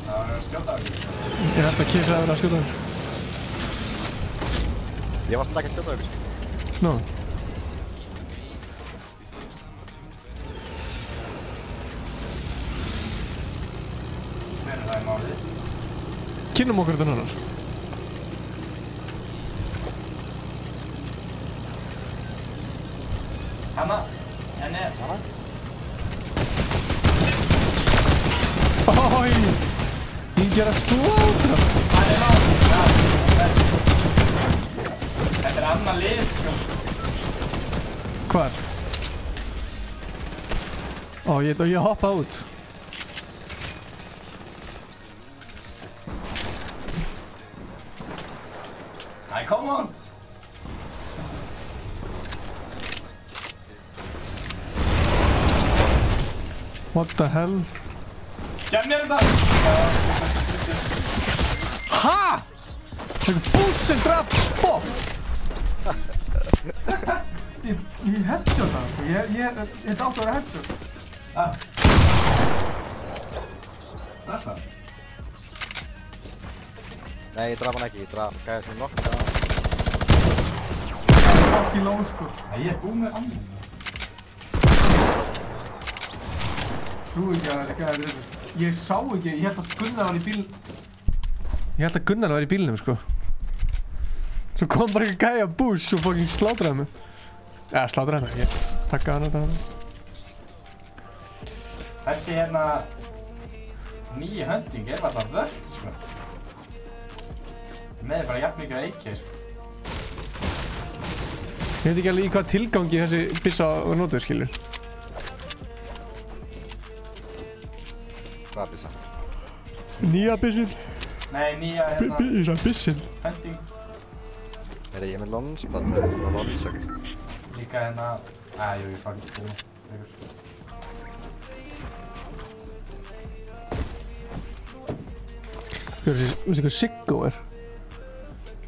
Það var að skjóta á ekki. Ég held að Kissi að vera að skjóta þér. Ég var alltaf ekki að skjóta á ykkur. Nó. Kynnum okkur þetta nánar. Hanna, henni. Ói! Ég ger að slátra. Hann er náttúrulega. Já, þetta er annar lið, sko. Hvar? Ó, ég hoppa út. Æ, come on! What the hell? Gef mér þetta! Ha?! Það er bullshit drap! Fuck! Ég headshot það, sko. Ég átti að vera headshot. Þetta? Nei, ég draf hann ekki. Ég draf gæði sem nokk. Ekki lóð, sko. Nei, ég er búinn með annan. Trú ekki að þetta gæði þetta. Ég sá ekki, ég held að Gunnar var í bíl. Ég held að Gunnar var í bílnum, sko. Svo kom bara ekki gæja bús og fucking slátraði mig. Ja, slátraði mig, ég takkaði hann þetta. Þessi hérna nýja hunting er alltaf vörð, sko. Með er bara jafn mikið að AK, sko. Ég veit ekki alveg í hvað tilgangi þessi byssa var notuð, skilur. Hvað byssa? Nýja byssin. Nei, nýja hérna... Byssin. Hunting. Er ég með lonsblad eða er það lonsökk? Líka hérna... Jú, ég fari ekki til það. Veistu hvað Siggo er?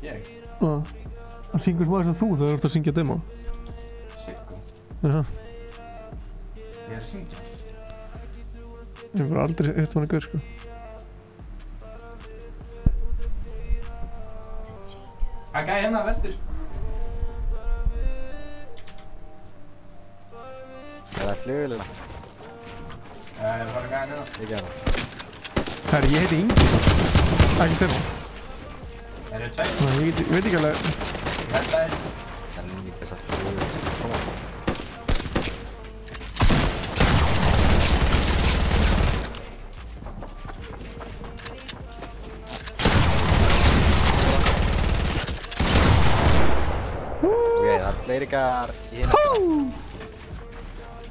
Ég? Hann syngur smá eins og þú þegar þú ert að syngja demo. Siggo? Já. Ég er að syngja. Ég hef bara aldrei hitt hann að gauð, sko. Það gæði hérna, vestur. Er það flugvélina? Ég er bara gæði hérna. Ekki hérna. Herri, ég heiti Ingi. Ekki Stefán. Eru þið tveir? Ég veit ekki alveg. Þetta er... En ég byssa flugvélina. Koma. Ok, það er fleiri gæðar í hérna.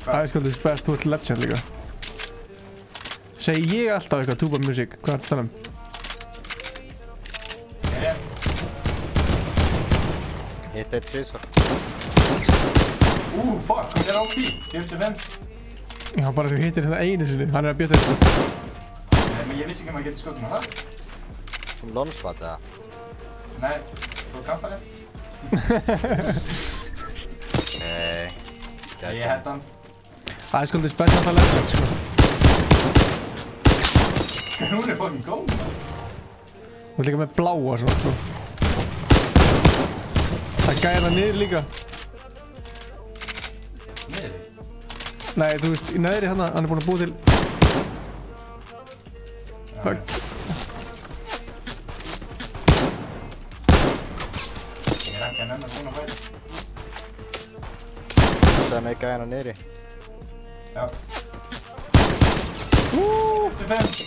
Æskaldis best, þú ert legend líka. Segi ég alltaf eitthvað, Tuba Music, hvað er það tala um? Hitt eitt tvisvar. Fuck, hann á P, 45. Já, bara þú hittir hérna einu sinni, hann að bjöta þetta. Men ég vissi ekki maður getur skot svona það. Som launchpad eða? Nei, þú kampar þér. Ég held hann. Æskaldis best, alltaf legend, sko. Hún fucking góð, man. Hún er líka með bláa svona, sko. Það gæði það niður líka. Niður? Nei, þú veist, í neðri hann er búinn að búa til... Fuck. Ég er ekki að nefna svona færi. Þú sagði mig gæðina niðri. Já. 55.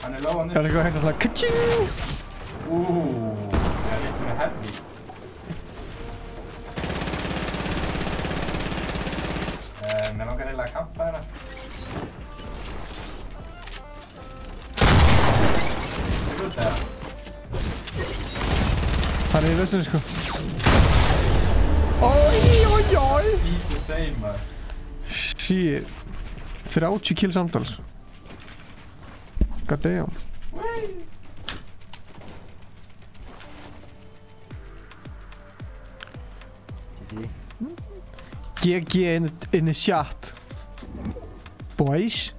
Hann er low á niður. Ég var líka að hægta svona KATSING! Það er líkt með heavy. Mér langar eiginlega að kampa hérna. Það er út eða? Hann er í vössinu, sko. Oj! Easy save, maður. Shit. 30 kill samtals. God damn. GG in the chat. Boys.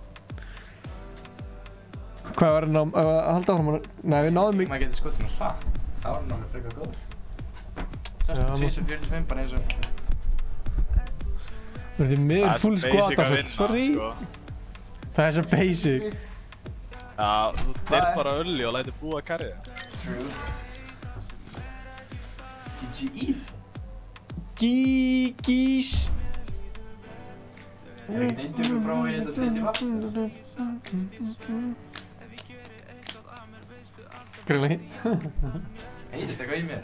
Hvað var hann að halda áfram? Nei, við náðum Maður getur skot svona svart. Það var hann alveg frekar góð. Sérstu 45 bara eins og... Verði miður full squat af þetta, sorry. Það er svo basic. Já, þú deyr bara öllu og lætir búa að carrya. True. GG's. GG's. Er ekkert interview prófið í þetta TTV? Greinlega. Heyrist eitthvað í mér?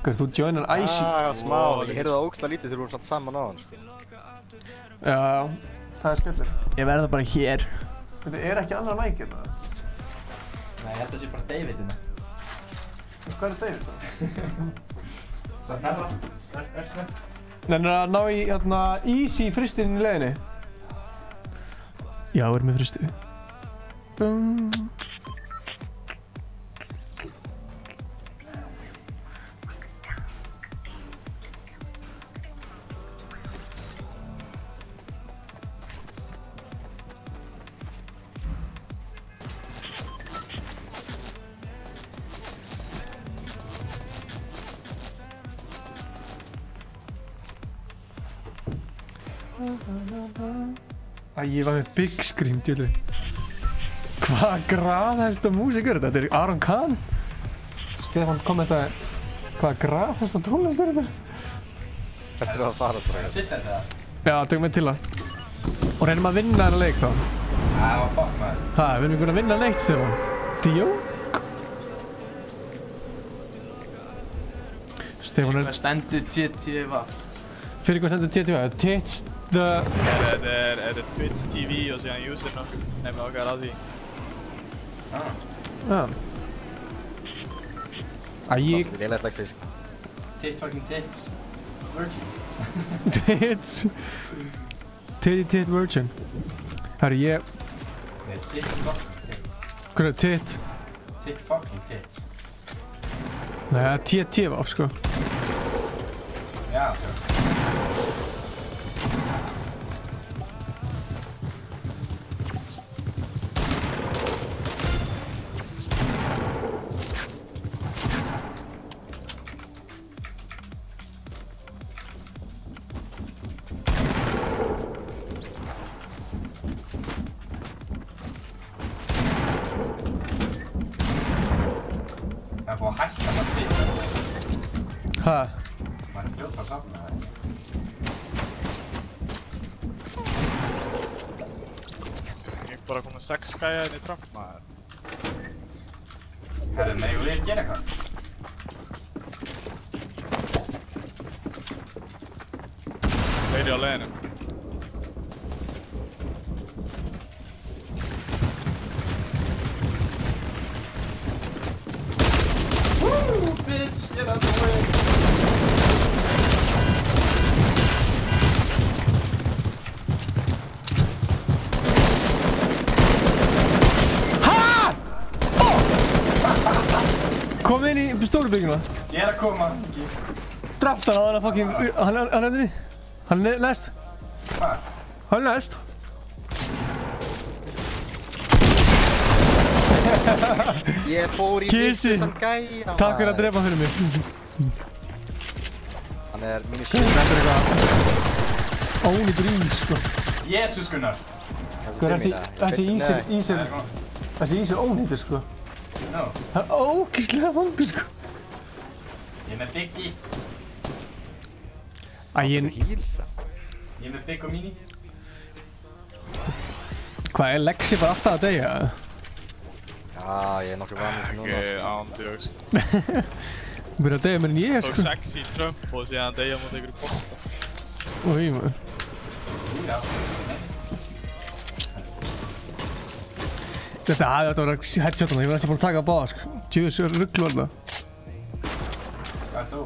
Hvað, þú joinan Icy? Smá, ég heyrði það ógeðslega lítið þegar við vorum samt saman á hann, sko. Já, það er skellur. Ég verða bara hér. Þetta er ekki annar mæk hérna? Nei, ég held að sé bara David hérna. Hvað er David þá? Það er nærra. Verðstu með? Nennir að ná í hérna Easy fristinn í leiðinni? Já, er með fristið. Æ, ég var með big screen, djölu. Hvað graðhæsta músík er þetta? Þetta er Aron Kahn. Stefán kommentaði, hvað graðhæsta tónlist er þetta? Þetta er að fara það. Fyrst þetta? Já, tökum við til það. Og reynum að vinna þennan leik þá. Það var fuck, maður. Hæ, við erum ekki búin að vinna neitt, Stefán. Djók? Stefán er... Hvað stendur TTV? Fyrir hvað stendur TTV? Tits the... Er þetta Twitch TV og síðan user nefnir okkar á því. Já. Æ, ég... Það er leiðilegt lagsi, sko. Tit fucking tits. Virgin. Tits. Tit virgin. Herri, ég... Nei, tit fucking tits. Hvað er tit? Tit fucking tits. Nei, það er TTV, sko. Já, svo. Það er búið að hætta maður tits. Hæ? Maður er fljótt að safna það. Ég bara komið 6 gæja inn í Trump, maður. Herru, megum við gera eitthvað? Fleiri á leiðinu. bitch! Get out of the way! Kom inn í stóru bygguna. Ég að koma, ekki. Draft hann, hann er fucking... Hann er niðri. Hann er næst. Hvað? Hann er næst. Ég fór í Kissi, takk fyrir að drepa fyrir mig. Hann er minni Þetta er eitthvað ónýtur ís, sko. Jesús Gunnar. Þessi ís er ónýtur, sko. No. Það er ógeðslega vondur, sko. Ég er með Biggi. Ég er með Bigg og Mini. Hvað, er Lexi bara alltaf að deyja? Já, ég er nokkuð vanur sem núna. Ekki ándjóks. Þú byrjar að deyja mér en ég, sko. Tók 6 í Trump og síðan deyja mot einhverju bosta. Úi, maður. Já. Þetta var headshot hann, ég var næstum búinn að taka að báða, sko. Tjóðis rugglu alltaf. Hvað er þú?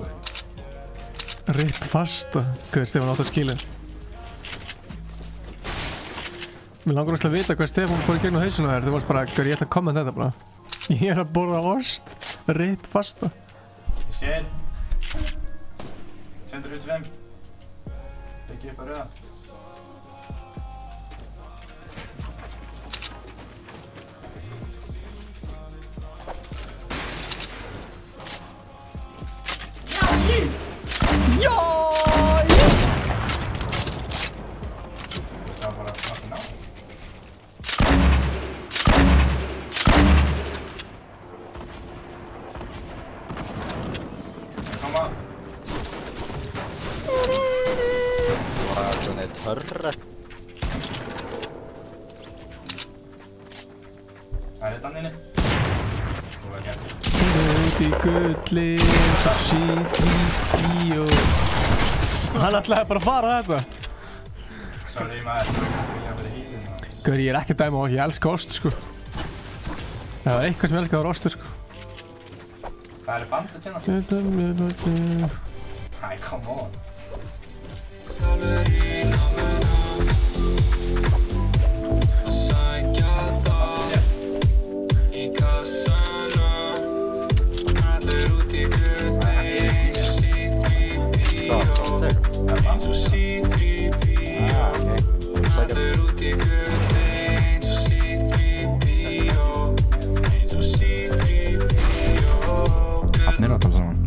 Rip fasta. Hvað Stefán átt að skilja? Mér langar að vita hvað Stefán fór í gegnum hausuna þér. Þú varst bara, ég ætla að kommenta þetta bara. Ég er að borða ost. Rip fasta. Ég sé þér. 225. Ekki upp að rauða. Já! Það var bara nokkuð ná. Koma. Það var svona törre. Það er þetta hann inni. Þú var ekki. Út í gullin, svo sítt í bíó. Hann ætlaði bara að fara þetta. Sorry maður, þú veist að ég hef verið hýðin. Gaur, ég er ekki að dæma á, ég elska ost, sko. Það var eitthvað sem ég elskaði var ostur, sko. Hvað er bandið sinna? Æ, come on. Hafnir þetta saman.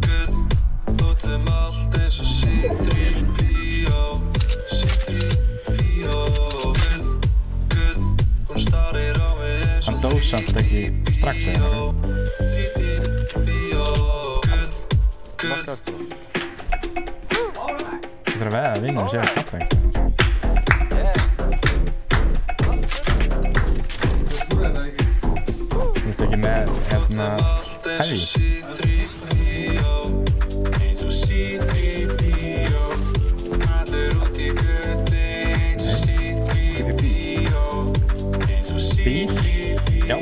Hann dó samt ekki strax eða eitthvað. Það fyrir að veða að vinna og séu að klappa eitthvað. Þú ert ekki með, heavy? Bíl? Já.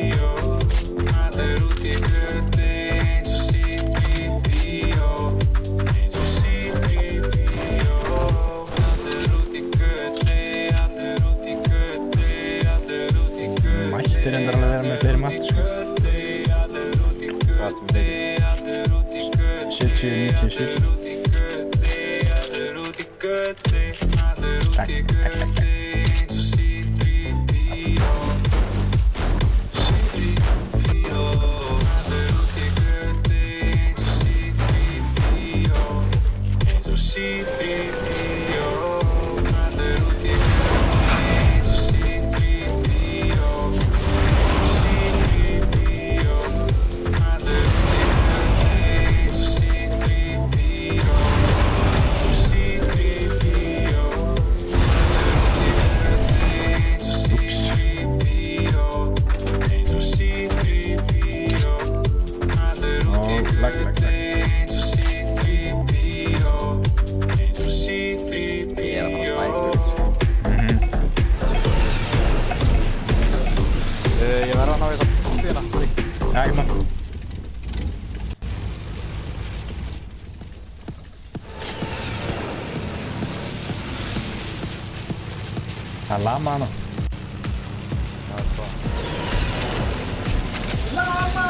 Mættir endur alveg vera með fleiri mat, sko. Hvað ertu með mikið? 70, 90, 70. Takk. Það lama hana. Það svo. Lama!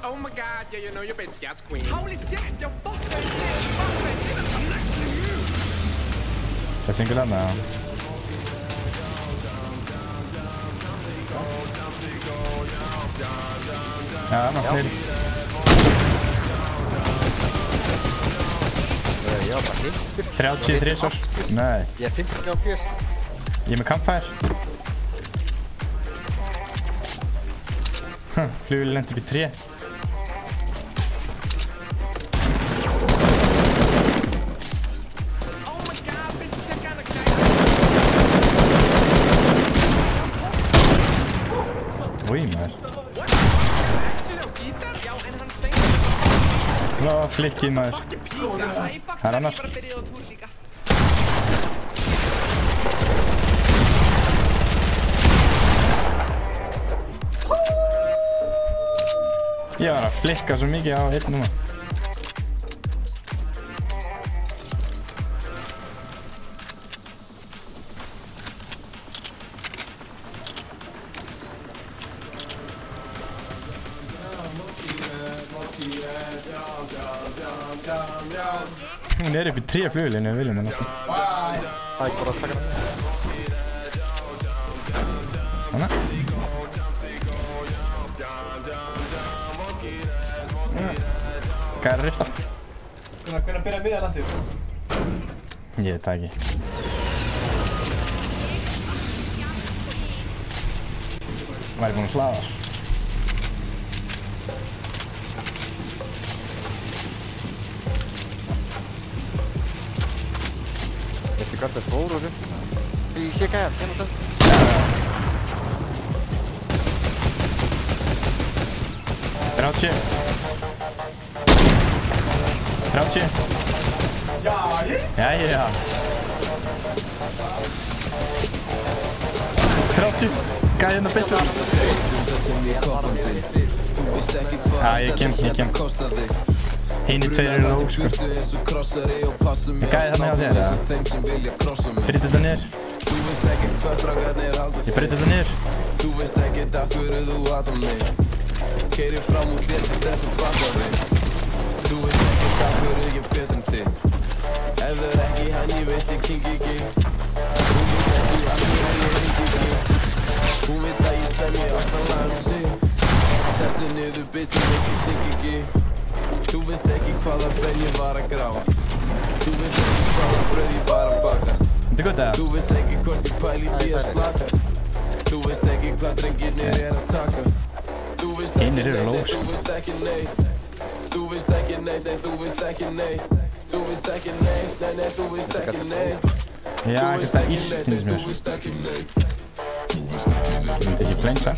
Oh my god, yeah, you know your bitch, yes, queen. Holy shit, yo, fuck that shit, Það syngur þarna, já. Já, maður til. Ég var bara hittur. 33 svar. Nei. Ég er 50 á PS. Ég er með campfire. Flugvél lenti upp í tré. Új, maður. Nó, flikkið, maður. Það er annar. Ég var að flikka svo mikið á einn núna. Hún er upp í 3 flugvélinu við viljum hann alltaf. Það er bara að taka hana. Hanna? Hvað er að rifta? Hvernig byrja miðan aftur? Ég veit það ekki. Væri búinn að hlaða allt. Veistu hvert það fór og röfna? Ég sé gæðan, sé nú það. 30. Jæja. 30. Gæðin að byrja. Já, ég kem. Hini tveir eru róg, sko. Ég gæði þarna hjá þér, eða? Brytið þetta niður. Ég brytið þetta niður. Þú veist ekkert af hverju þú hatar mig. Keyrir fram úr þér til þess að baka þig. Þú veist ekkert af hverju ég betur en þig. Ef það er ekki hann, ég veist ég king ekki. Hún veit ekki af hverju ég heng ekki. Hún veit að ég semji alltaf lag sig. Sestu niður, bitch, þú veist ég syng ekki. Þú veist ekki hvaða bein ég var að grafa. Þú veist ekki hvaða brauð ég var að baka. Þú veist ekki hvort ég pæli því að slaka. Þú veist ekki hvað drengirnir er að taka. Þú veist ekki neitt, þú veist ekki neitt. Þú veist ekki neitt, nei, þú veist ekki neitt. Þú veist ekki neitt, nei, nei, þú veist ekki neitt. Já, ekki það íst, syns mér. Myndi ekki blengsa.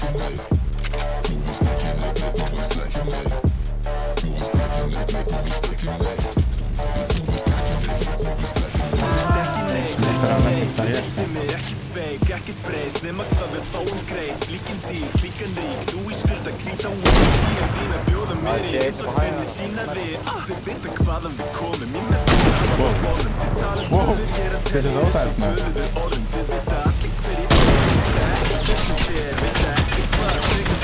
Slistar á nefnum það ég. Ekki feik, ekki breyst, nema hvað við fáum greið. Flíkin dýr, klíkan rík, þú í skulda krítan week. Ég þín að bjóða mér í eins og byrni sína þig. Þau vita hvaðan við komum, ég með það á volum. Þið talum við, ég er að Þetta er óþægt, maður. Þið vita allir hverjir þið vita ekki hvað þið að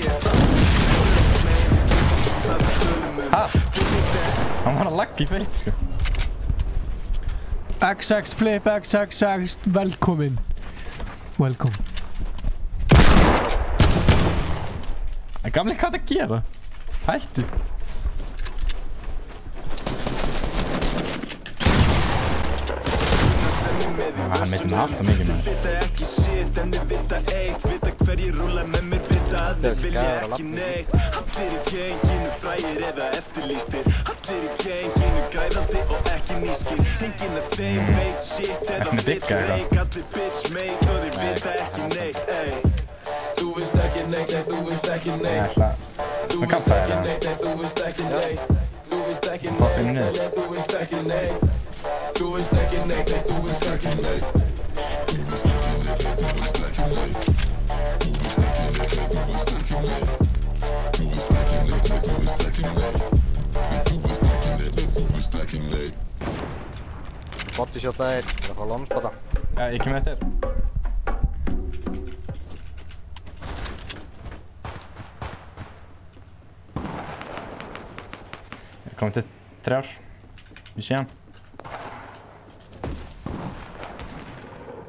gera Ha? Hann var að lagga í feitt, sko. XX Flip, XXX, velkomin. Welcome. Gamli, hvað er það að gera? Hættu. Hann veit alltaf mikið, maður. Vita ekki shit, en þið vita eitt. Vita hverjir rúla með mér, vita að þið vilja ekki neitt. Allir í genginu frægir eða eftirlýstir. Allir í genginu græðandi og ekki nýskir. Enginn af þeim veit shit eða veit leik. Allir bitch mate og þið vita ekki neitt, ey. Þú veist ekki neitt, nei, þú veist ekki neitt. Þú veist ekki neitt, nei, þú veist ekki neitt. Þú veist ekki neitt, nei, nei, þú veist ekki neitt. Þú veist ekki neitt, nei, þú veist ekki neitt. Þú veist ekki neitt, nei, þú veist ekki neitt. Þú veist ekki neitt, nei, þú veist ekki neitt. one-shotaðir, ég er að fá longspota. Já, ég kem eftir. Ég er komið til 3. Ég sé hann.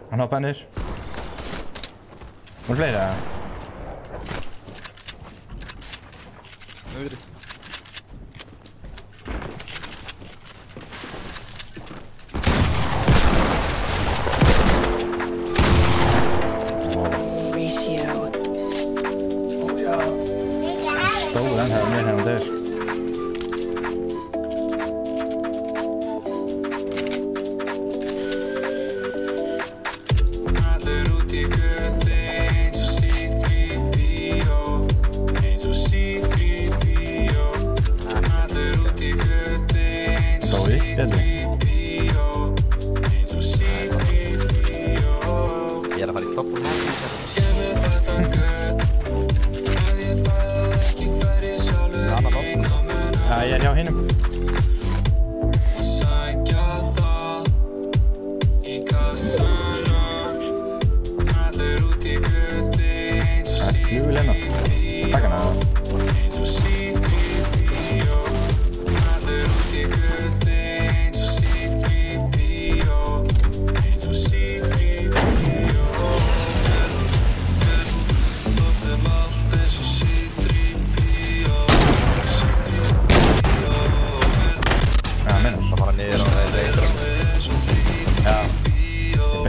Hann hoppaði niður. Voru fleiri eða? Öðru. Stóð hann hefði mér hefði döður.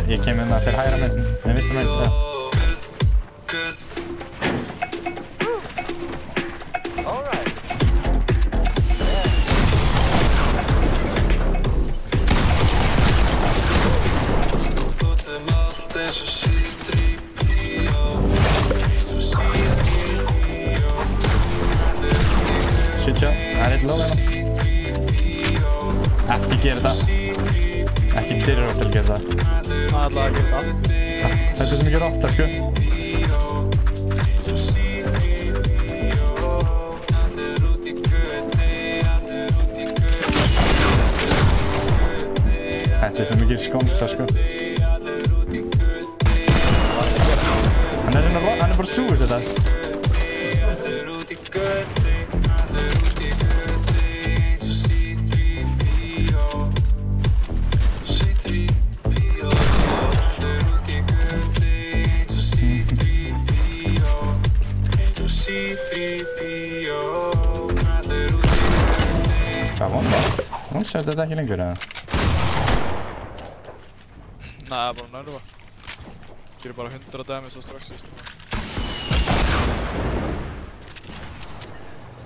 Ég kem með fyrir hægra meginn, með vinstra meginn, já. Shitja, það er eitt low hérna. Ekki gera þetta. Ekki dyrra til að gera það. Alla að gera það. Þetta er svo mikið rótt, sko. Þetta er svo mikið skomsa, sko. Hann er bara súið þetta. Hvað vonlegt? Vonser þetta ekki lengur, eða? Nei, það er bara nærva. Gerir bara 100 damage og strax, veist.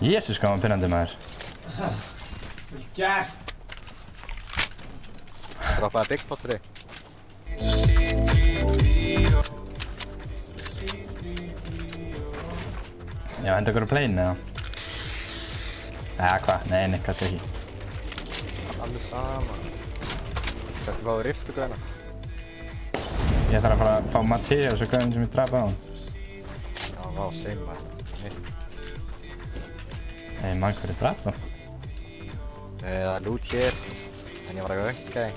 Jesús, hvað var pirrandi maður. Vel gert! Droppaði big pot fyrir þig. Já, henda okkur á plane, eða? Hvað? Nei, kannski ekki. Allir saman. Kannski fáið rift og græna. Ég þarf að fara að fá Matteus og gauðin sem ég drapa á hann. Já, vá, same maður. Nei, mann, hvað er drapa? Það er loot hér, en ég var að önka þig.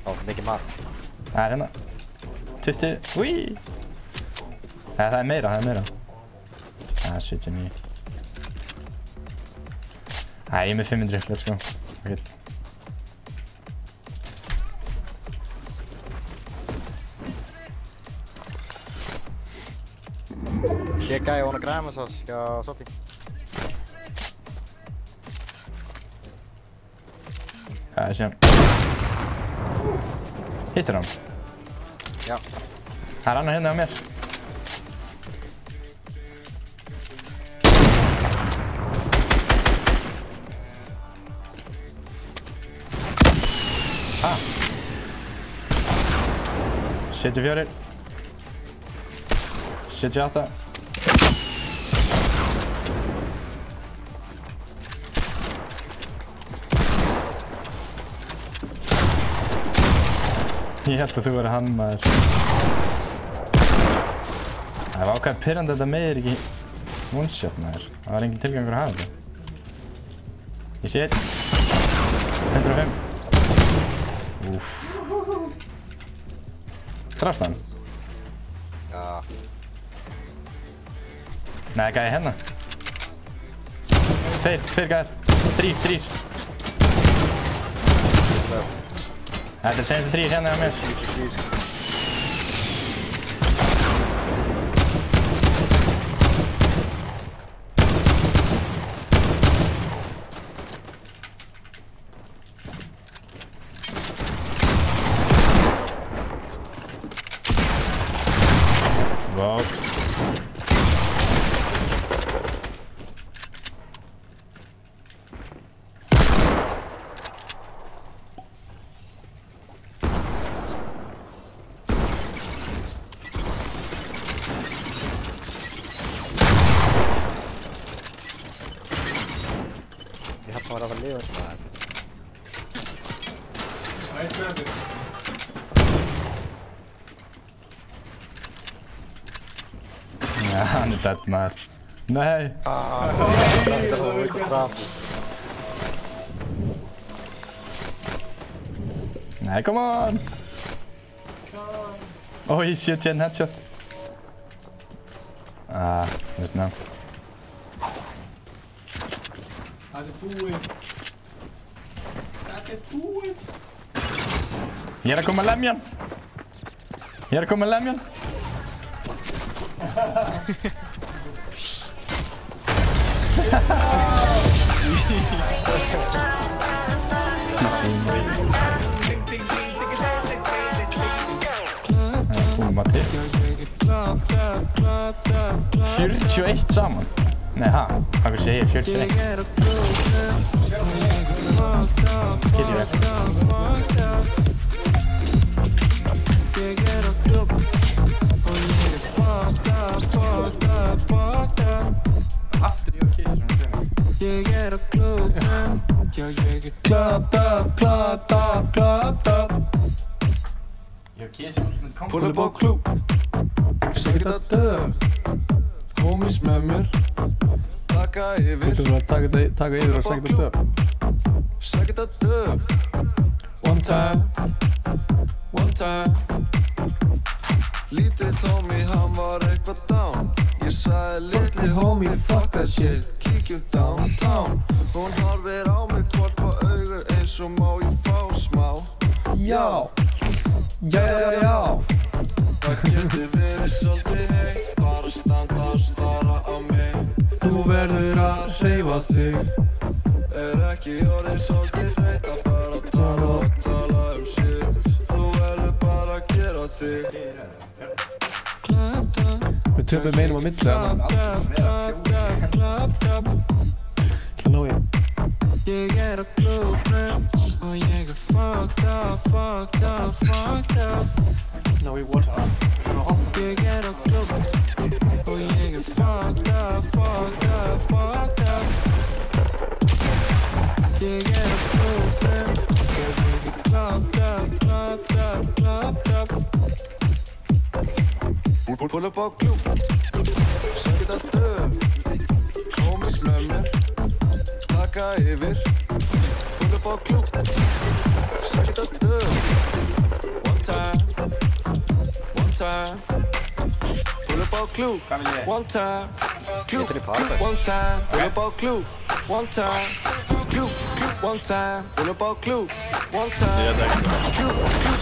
Það var mikið mat. Það er hérna. 20, úi! Það er meira, shit, ég mjög. Æ, ég er með 500, let's go. Okay. Shit guy, wanna grab us, ska Sophie. Ja, ég sé hann. Hittir hann? Já. Það er annar hérna á mér. Ah. 74. 78. Ég held að þú verið hann, maður. Það var ákveð pirrandi að þetta meðir ekki one-shot, maður. Það var engin tilgangur að hafa þetta. Ég sé einn. 105. Úff. Drafst hann? Já. Nei, gæði hérna. Tveir gæðir. Þrír. Þetta er senstu 3 hérna á mér. Wow. Ég hafði bara að lifa þetta þar. Eitt með þetta. Já, hann er dead maður. Nei! Þetta var ekki draf. Nei, come on! Oj, shit, headshot. Veist ná. Þetta er búið. Ég er að koma að lemja hann. Búma til 41 saman. Nei, hvað sé ég 41? Get ég þess. Aftur ég og Kitty svona þegar. Ég er á klúbbnum, já ég er clubbed up. Ég og Kitty ultimate combo. Pull up á klúbb, sækit að döð, homies með mér, taka yfir. Þú þurfum að taka yfir og sækit að döð. Sækit að döð, one time. Lítill homie, hann var eitthvað down. Ég sagði litli homie, fuck that shit, kíkjum downtown. Hún horfir á mig hvort á augu eins og má ég fá smá. Já. Það geti verið svolítið heitt, bara standa og stara á mig. Þú verður að hreyfa þig. Ekki orðið svolítið þreytt að bara tala shit. Þú verður bara að gera þig. Við töpum einum á milli þarna. Það ná ég. Ég er á klúbbnum og ég er fucked up. Ná ég water. Ég er á klúbbnum og ég er fucked up. Ég er á klúbbnum og ég er clubbed up. Pull up á klúbb, sækit að döð, homies með mér, taka yfir. Pull up á klúbb, sækit að döð, one time. Pull up á klúbb, one time. Klúbb, one time. Pull up á klúbb, one time. Klúbb, one time. Pull up á klúbb, one time. Klúbb,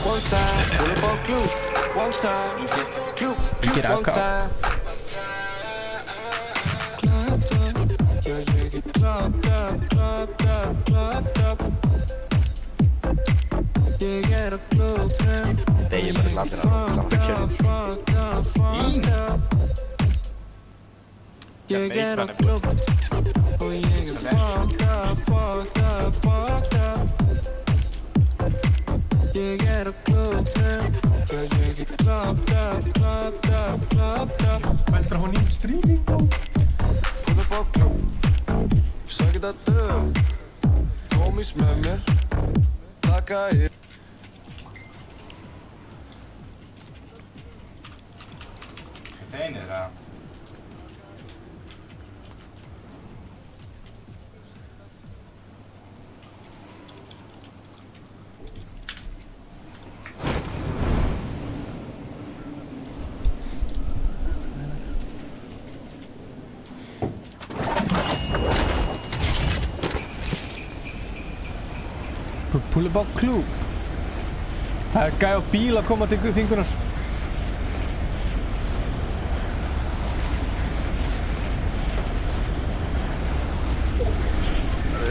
one time. Pull up á klúbb, one time. Klúbb, one time. Yeah, ég er clubbed up. Ég er á klúbbnum. Nei, ég bara glattir hann og starta kjörnum. Ég er á klúbbnum og ég er fucked up. Ég er á klúbbnum, já ég er clubbed up. Spælt bara hún í streaming þá. Pull up á klúbb, sækit að döð, homies með mér, taka yfir. Hvað þeinir það? Fullebá klúb. Það er gæði á bíl að koma til þingunar.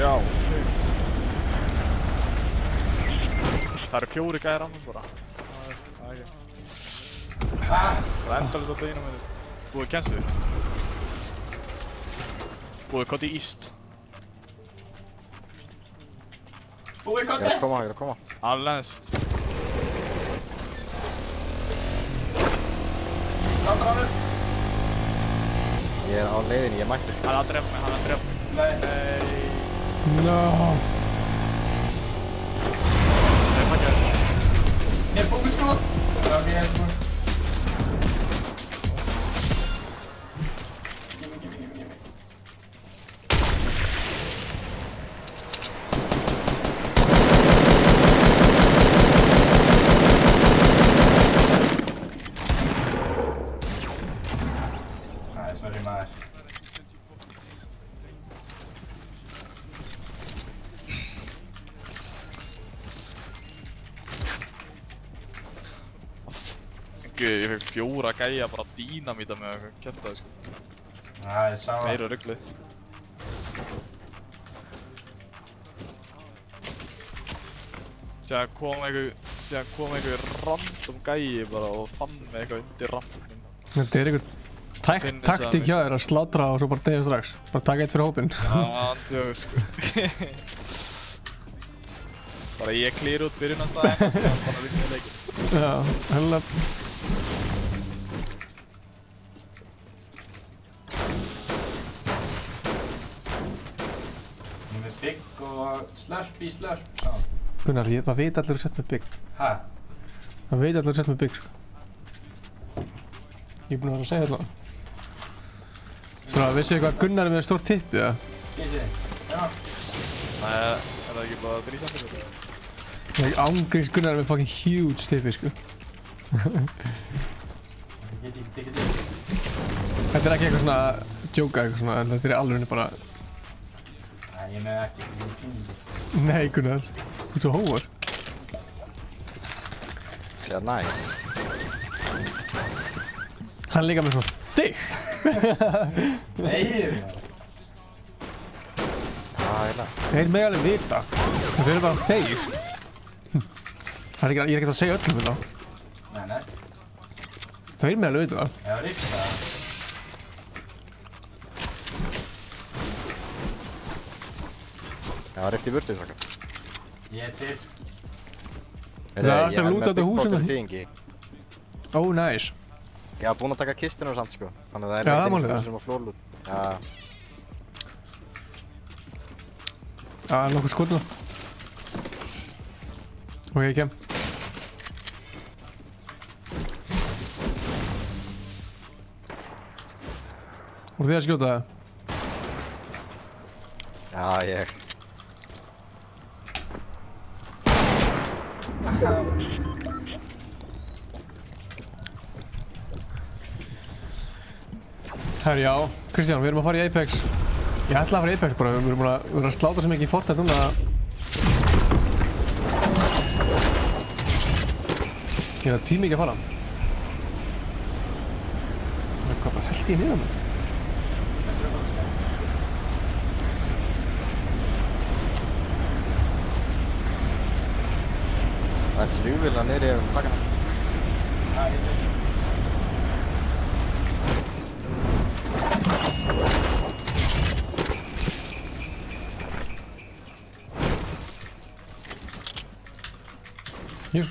Já. Það eru 4 gæðir annars bara. Það er ekki. Það er endalist á deginu með þér. Búið kenstu. Búið kott í East. Búið kott í? Ég er að koma. Allenst. Sandranur. Ég er á leiðinni, ég mætti. Hann er að drepa mig. Nei. No. Ég er búið sko. Ok, ég er búið. Sorry maður. Ég fekk 4 gæja bara dínamíta með að kjæfta það sko. Það sá það. Meira ruglið. Síðan kom einhver random gæji bara og fann mig eitthvað undir rampinum. Þetta er einhver taktík hjá þér að slátra og svo bara deyja strax. Bara taka eitt fyrir hópinn. Já, andjóð sko. Bara ég klýr út byrjunarstaðinn og síðan bara vinna leikinn. Já, hella. Ég er með Big og Slurpee Slurp. Gunnar, það veit allir að setja með Big. Hæ? Það veit allir að setja með Big sko. Ég er búinn að vera að segja þetta. Svona, vissið hvað Gunnar er með stórt tipp, eða? Kísi, já. Nei, er það ekki bara drísandi fyrir þetta? Ég ángríns Gunnar er með fucking huge tippi, sko. Þetta er ekki eitthvað svona djóka eitthvað svona, en þetta er alveg bara... Nei, ég með ekki, ég er pínlítið. Nei, Gunnar. Þú ert svo hóvar. Það er næs. Hann er líka með svona þykkt. Nei, Þeir mega alveg vita. Þeir eru bara þeir. Ég er ekkert að segja öllum þetta. Nei. Þeir mega alveg vita það. Já, ríkt það. Já, ríkt í burtu, svaka. Ég er til. Það er alltaf að lúta þetta húsinu. Ó, næs. Ég haf búinn að taka kistinu og samt, sko. Þannig að Já, það málið það. sem að flórlút. Já. Já, nokkuð skotna. Ok, ég kem. Voru þið að skjóta það? Já, ég. Herri, já. Kristján, við erum að fara í Apex. Ég ætla að fara í Apex bara, við erum að sláta svo mikið í Fortnite núna að... Ég er að tími ekki að fara. Hvað bara held ég niður með? Það er flugvél að niðri ef við taka hana. Já, ég til. Hér.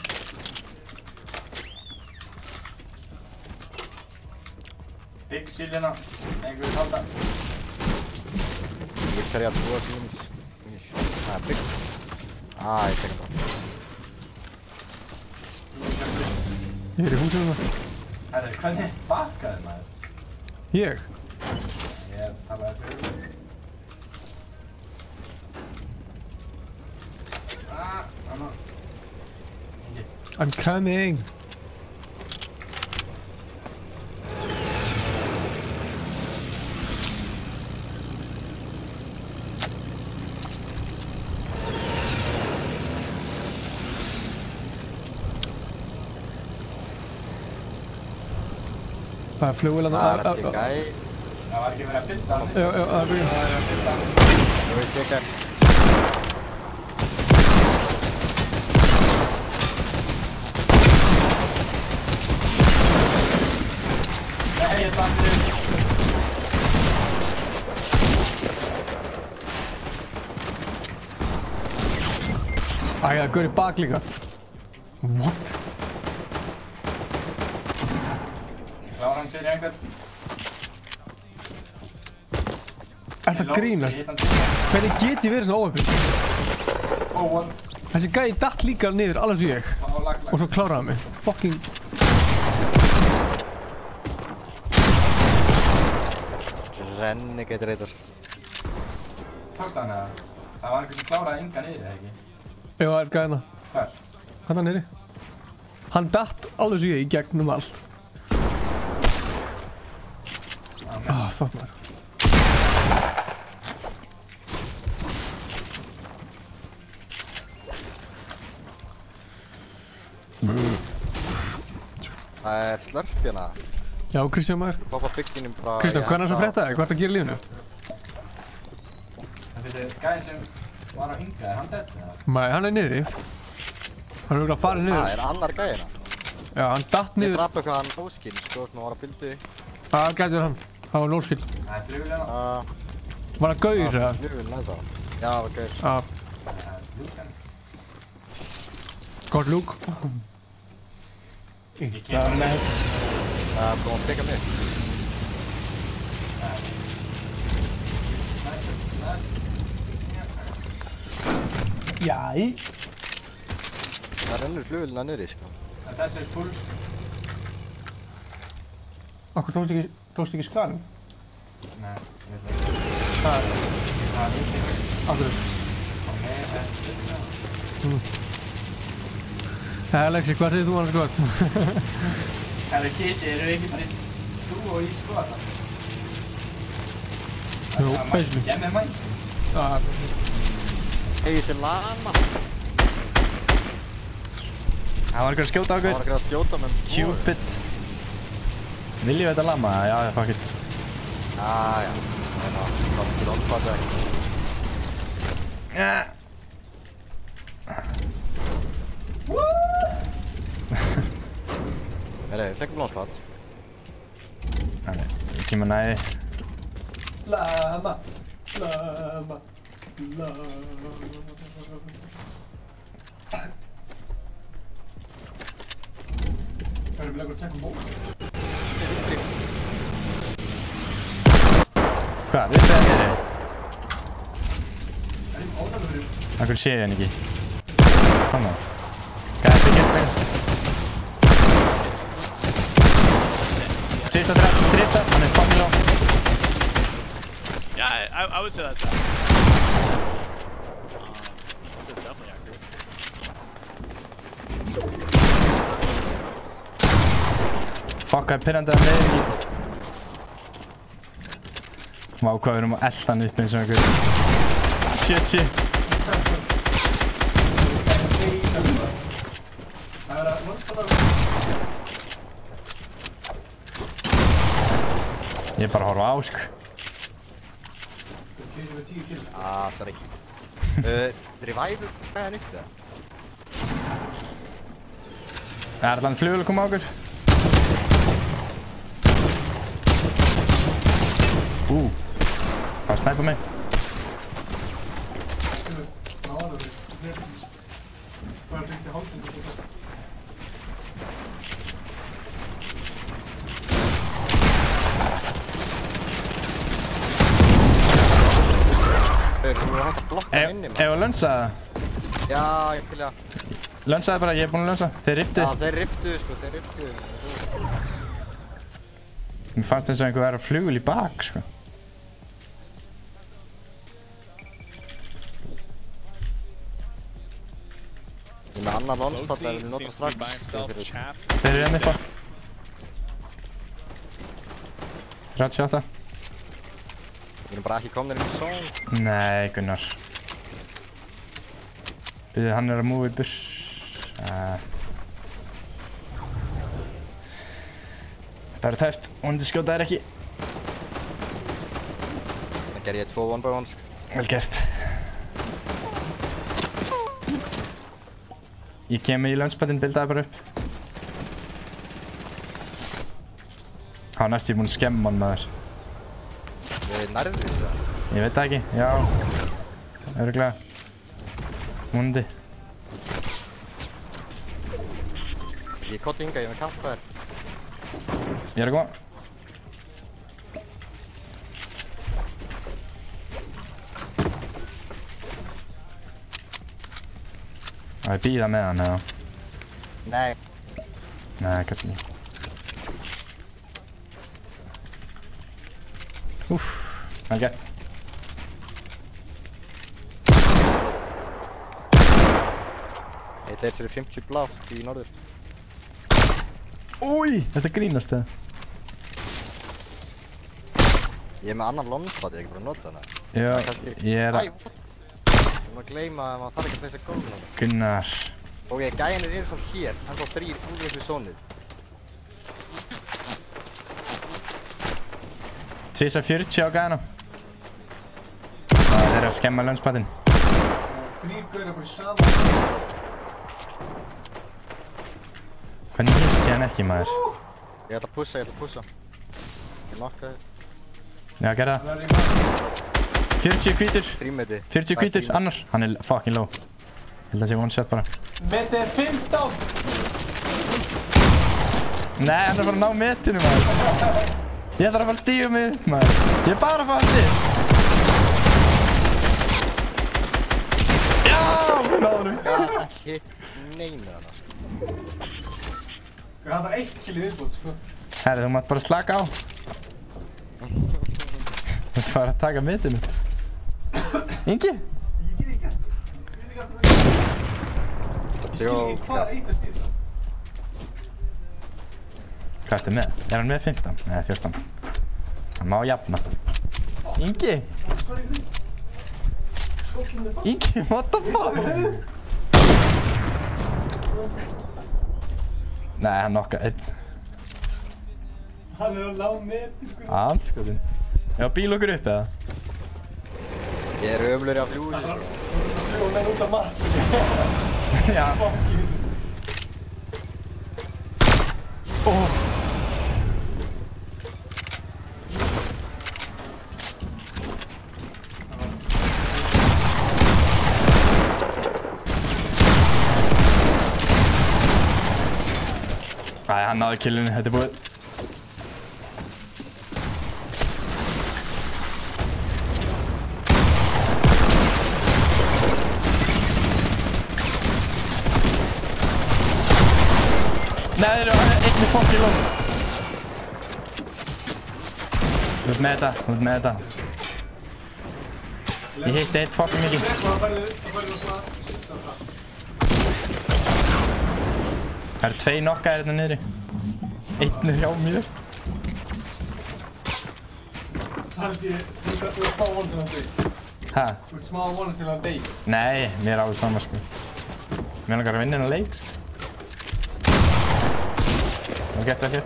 Big sílina. Einhver halda. Ég þarf ég að búa sílins. Það er bygg. Ég tek hann það. Ég er í húsinu það. Herri, hvernig bakkaði maður? Ég? Ég talaði fyrir. Anna. I'm coming! Það er flugvél Það er ekki gæi. Það var ekki verið að bylta hann. Já, það er byrjun. Það var að bylta hann. Ég veist ekki. Nei, ég standi þig. Æ, það gaur í bak líka. What? Klára hann fyrir einhvern. Er það grínast? Hvernig get ég verið svona óöfn? Oh, what? Þessi gæi datt líka niður, alveg svo ég. Og svo kláraði mig. Fucking... Renegade Raider. Tókst hann eða? Það var einhvern sem kláraði Inga niður, eða ekki? Já, það er gæði hérna. Hvar? Hann niðri. Hann datt alveg svo ég í gegnum allt. Fuck maður. Það er slurp hérna. Já, Kristján maður. Poppa bygginum frá... Kristján, hvað er það sem fréttaði? Hvað er það að gera í lífinu? Það fyrir gæði sem var á Inga, er hann dead eða? Nei, hann er niðri. Hann er auðvitað farið niður. Það er annar gæðina. Já, hann datt niður. Ég draf eitthvað hann nóskinn, sko, sem var að bildu. Það gæti hann. Það var nóskill. Það er flugvél hérna. Var það gaur eða? Flugvél næta. Já, það var gaur. Gott lúk. Það er með. Það er búin að peka mig. Jæ. Það rennur flugvélina niðri, sko. Þessi er full. Akkur tókst ekki skalum? Nei, ég veit ekki. Það er ekki. Akkur? Nei, það er full. Alexi, hvað segir þú annars gott? Herru Kissi, eru ekki bara þú og ég skoða? Jú, basically. Ég með mæn. Hei, þessi lama. Það var ekki að skjóta okkur. Það var ekki að skjóta, menn... Cupid. Viljum við þetta lama? Já, fuck it. Já. Það var sér omfattu ekki. Herri, við fekkum blómsplatt. Kemur næði. Lama. Erum við að tjekka bók? Hvað? Við segja niðri? Er ég ónæmur? Akkur sé ég henni ekki. Kom á. Hvað er þetta að gera? Trissa, hann er fucking low. Yeah, I would say that's that. That's definitely accurate. Fuck, hvað er pirrandi að leiði ekki? Vá, hvað við erum að elda hann upp eins og einhver. Shit. Ég er bara að horfa á, sko. Sorry. Revive hann upp það? Er allan flugvél að koma á okkur? Hvað snæpa mig? Þú voru hægt að blokka hann inni, Ef að lönsa það? Já, ég til að... Lönsaði bara, ég er búinn að lönsa. Þeir riftu. Já, þeir riftuðu, sko, þeir riftuðu. Mér fannst eins og einhver væri að flugvél í bak, sko. Ég með annar launchpad að við notar strax. Þeir eru enn eitthvað. 38. Við erum bara ekki komnir inn í zone. Nei, Gunnar. Byrju, hann er að múi burs. Það eru tæft, vonandi skjóta þær ekki. Það gerði ég 2 1-by-1 sko. Vel gert. Ég kem í launchpadinn, bildaði bara upp. Há næst ég búinn að skemma hann maður. Við nærðum við það? Ég veit það ekki, já. Örugglega. Vonandi. Ég kotti hinga, ég með kaffa þér. Ég er að koma. Það er bíða með hann, eða? Nei. Nei, kannski ekki. Úff, vel gett. Eitt leitt fyrir 50 blátt í norður. Úi, þetta grínast það. Ég er með annan longpad, ég er ekki bara að nota hana. Já, ég er að... Æ, what? Ég má gleyma að maður þarf ekki að pleysa gólfinu. Gunnar. Ok, gæjanir eru svona hér, hann þá 3 úr þessu zónið. 240 á gæðanum. Það er að skemma launchpadinn. 3 gauðir bara í saman. Hvernig hitt ég hann ekki, maður? Ég ætla að pussa, Ég nokkaði. Já, gerða það. 40 hvítur. 40 hvítur, annar. Hann er fucking low. Ég held að það sé one shot bara. Metið er 15! Nei, hann er bara að ná metinu, maður. Ég þarf að fara að stíga mig upp, maður. Ég er bara að fara að sýst. Já, við náðum. Gat ekki hitt neinu hana, sko. Það var 1 kill í viðbót, sko. Herri, þú mátt bara slaka á. Þú ert bara að taka metinu. Ingi? Ég get ekki hvað er eitt að stýra. Hvað ertu með? Er hann með 15? Nei, 14. Hann má jafna. Ingi? Ingi, what the fuck? Nei, hann nokka einn. Hann er að ná metin, sko. Anskotin. Já, bíl okkur upp, eða? Ég er öflur af fljúi, sko. Fljúi menn út af mark. Já. Óh. Æ, hann náði killinu, þetta er búið. Nei, hann er einnig fokki lóð. Þú ert með þetta. Ég hitti eitt fokki mikið. Það eru 2 knockaðir hérna niðri. Einn er hjá mér. Það er því, þú ert smá vonast til hann deg. Hæ? Þú ert smá vonast til hann deg. Nei, mér er alveg sama, sko. Mér langar að vinna hennar leik, sko. Það er gett vel hér.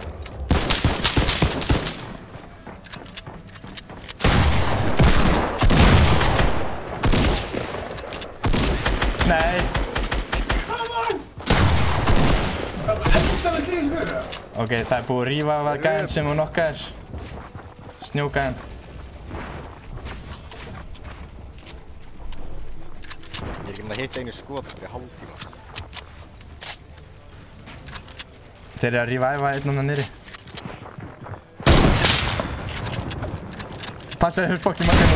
Nei! Ok, það er búið að rífa af gæðan sem hún nokkaðir. Snjógæðan. Ég er ekki með að hitta einu skot fyrir hálftíma. Þeir eru að reviva einn annan niðri. Passa þér fokki maður.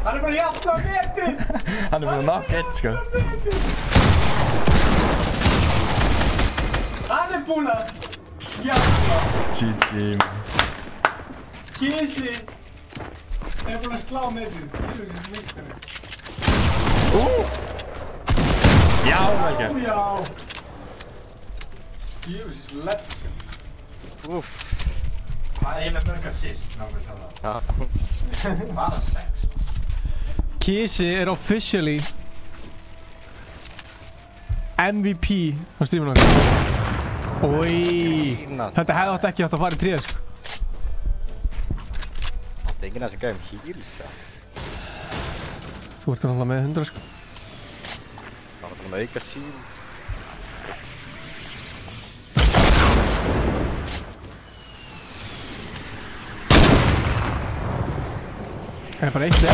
Hann er bara jafn á metin! Hann er búinn að knocka einn, sko. Hann er búinn að jafna! GG, man. Kisi er búinn að slá metin. Þú veist þessi mistari. Já, vel gert. Já! Gjöfisins legend. Úff. Það er með mörg assist nákvæmlega það. Bara 6. Kisi er officially MVP á streaminu okkar. Oi, þetta hefði átt ekki átt að fara í 3 sko. Þetta er enginn að sem gæði heals Þú ert náttúrulega með 100 sko. Það var náttúrulega með auka shield. Það er bara eitt eftir.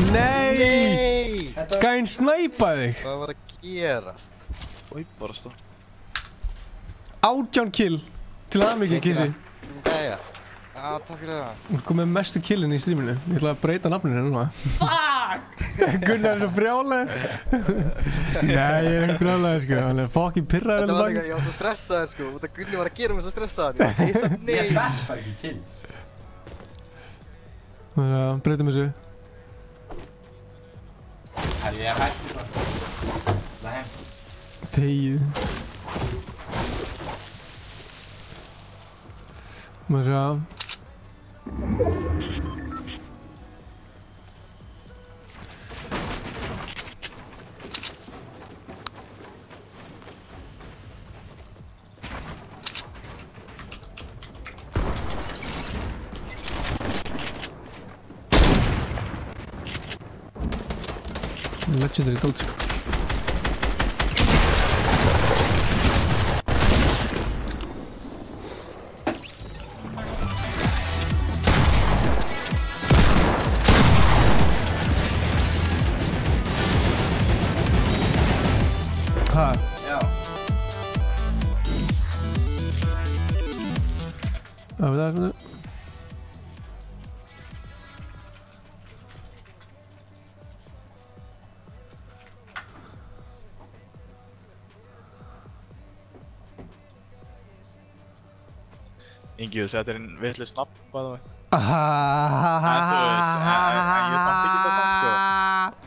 Nei! Gæinn snæpaði þig! Hvað var að gerast? Væparast það. 18 kill til aðmikið Kisi. Jæja. Já, takk fyrir það. Þú kom með mestu killin í streaminu. Ég ætla að breyta nafninu núna. Fuck! Gunnar er svo brjálæður. Nei, ég er ekki brjálæður sko. Hann er fucking pirraður. Þetta var líka, ég var svo stressaður sko. Þetta Gunni var að gera mig svo stressaður. Ég hitt að nei. Ég fætt bara ekki kill. Þannig að breytum þessu. Herri, ég er hættur bara. Það er heim. Þegið. Maður sjá. Legendary dót. Ha? Já. Það er það. Ingi, þú segir þetta vitlaust nafn, by the way. En þú veist, en ég samt ekki þetta samt sko.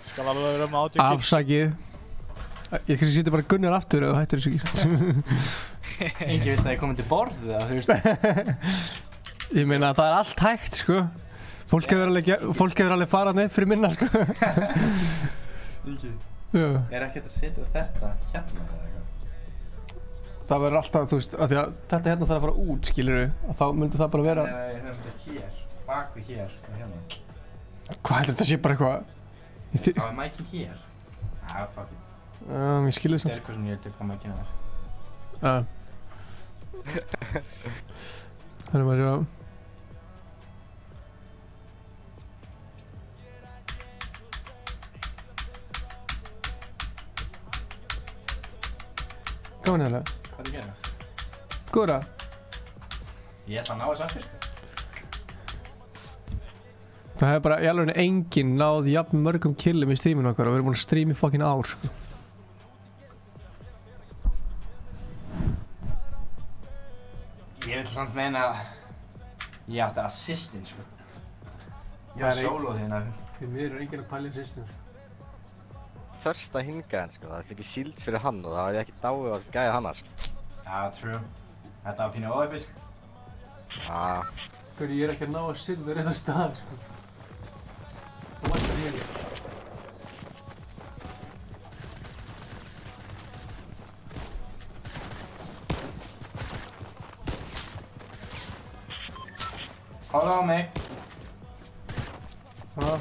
Skal alveg vera með átjökk. Afsakið. Ég kannski setja bara Gunnar aftur og hættir þessu ekki. Ingi, vilt að ég komi til borð eða þú veist? Ég meina það er allt hægt sko. Fólk hefur alveg farað nefn fyrir minna sko. Ingi, Já. er ekkert að setja þetta hérna eða eitthvað? Það verður alltaf, þú veist, af því að þetta hérna þarf að fara út, skilurðu, að þá myndi það bara vera... Nei, höfum þetta hér, bak við hér og hérna. Hvað heldur þetta sé bara eitthvað? Það er mækinn hér. Ah, fuck it. Ég skilur þess að... Þetta er eitthvað sem ég veit hvað mækinn er. Það er maður að sjá... Gaman hérna. Hvað er að gera? Góðra. Ég ætla að ná þessu aftur sko. Það hefur bara í alveg enginn náð jafn mörgum killum í streaminu okkar og við erum búin að streama í fucking ár sko. Ég vil samt meina að ég átti assistin sko. Ég var sólóð hérna. Því mér er enginn að pæla assistin sko. Þörsta hingaðan sko, það fikk shields fyrir hann og það var ég ekki dáið að gæja hana sko. Já, true. Þetta var pínu óepisk. Já. Hvernig ég er ekki að ná að silda rétt á stað sko. Það vantar hér. Hóla á mig. Já.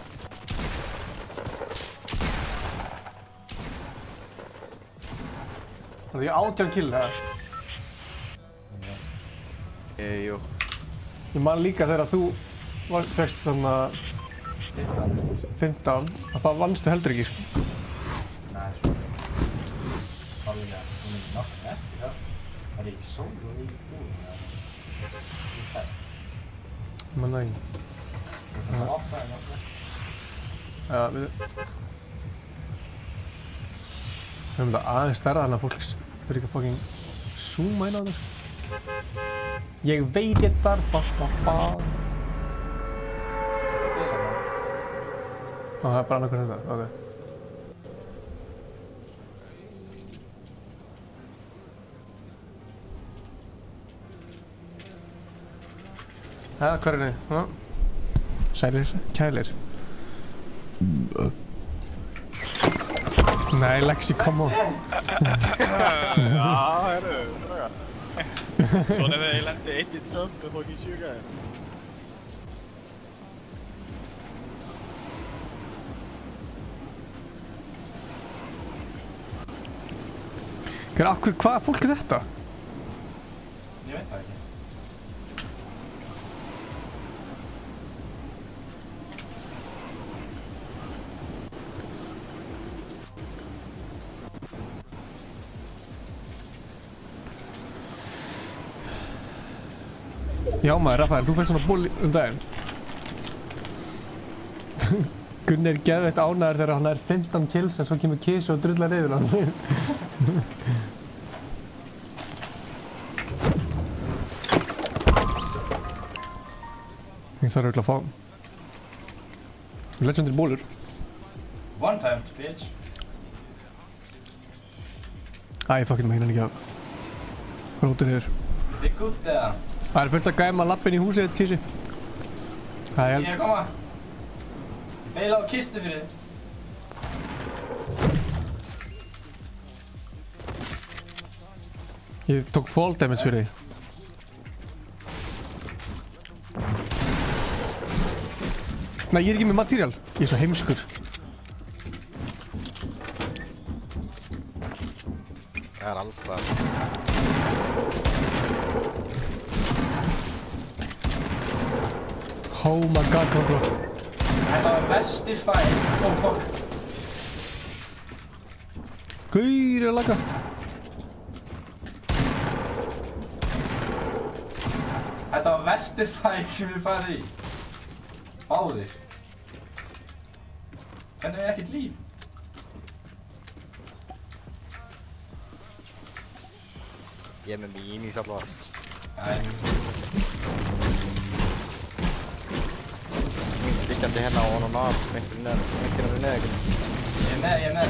Það er 18 kill það. Jú. Ég man líka þegar þú fegst þarna 15 að það vannstu heldur ekki sko. Nei sko. Það er líka, hún er nokkuð eftir það. Það er ekki sól og líka búin það. Man það ekki. Það er opnað en alltaf. Já, við höfum þetta aðeins stærra þarna fólks. Þetta ekki að fucking zooma inn á þessu. Ég veit ég þar, Ó, það er bara annarkvæmst þetta, ok. Hva er henni? Sælir, kælir. Nei, Lexi, come on. Já, herru, stráka. Svona þegar ég lendi 1 í Trump og fók í 7 gæði. Hvaða fólk er þetta? Ég veit það ekki. Já maður, Rafael, þú fæst svona ból daginn. Gunni er geðveitt ánægður þegar hann er 15 kills en svo kemur Kisu og drullar yfir hann. Ég þarf öll að fá legendary bólur. One time, bitch. Æ, fucking maður hérna ekki af. Hvað er út af þér? Þið gutt eða? Það er fullt að gæma lappin í húsið þitt, Kissi. Það er Ég er að koma. Beila á kistu fyrir þið. Ég tók fall damage fyrir því. Nei, ég er ekki með material. Ég er svo heimskur. Það er alls það. Oh my god, kom bro. Þetta var besti fight. Oh fuck. Gauðir að laga. Þetta var besti fight sem við farið í. Báðir. Hvernig er ekkert líf? Ég er með mínís allavega. Slikkandi hérna og hann á nað, meintir hann neð ekki. Ég er með.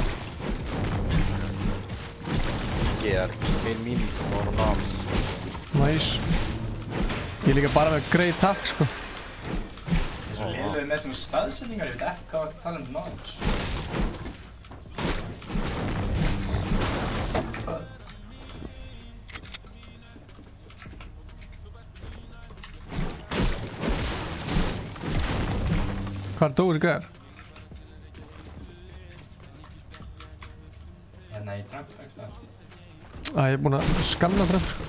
Ég er með mínís og hann á nað. Nice. Ég er líka bara með greið takk, sko. Ég er svo liðlega með svona staðsetningar, ég veit ekki hvað að tala knowledge. Hvað er Dóri gæðar? Hérna í Trump, ekki það? Ég er búinn að skanna Trump, sko.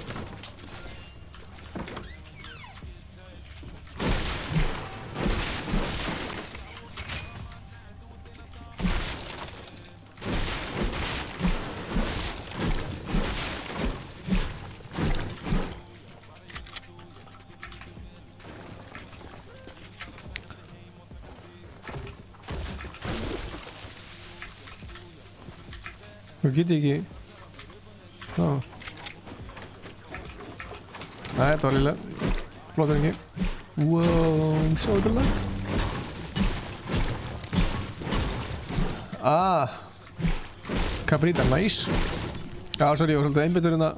Hvað get ég ekki? Nei, þetta var lilla. Flottur ekki. Wow, sjá þetta lag. Cabrita, nice. Já, sorry, ég var svolítið einbeittur hérna.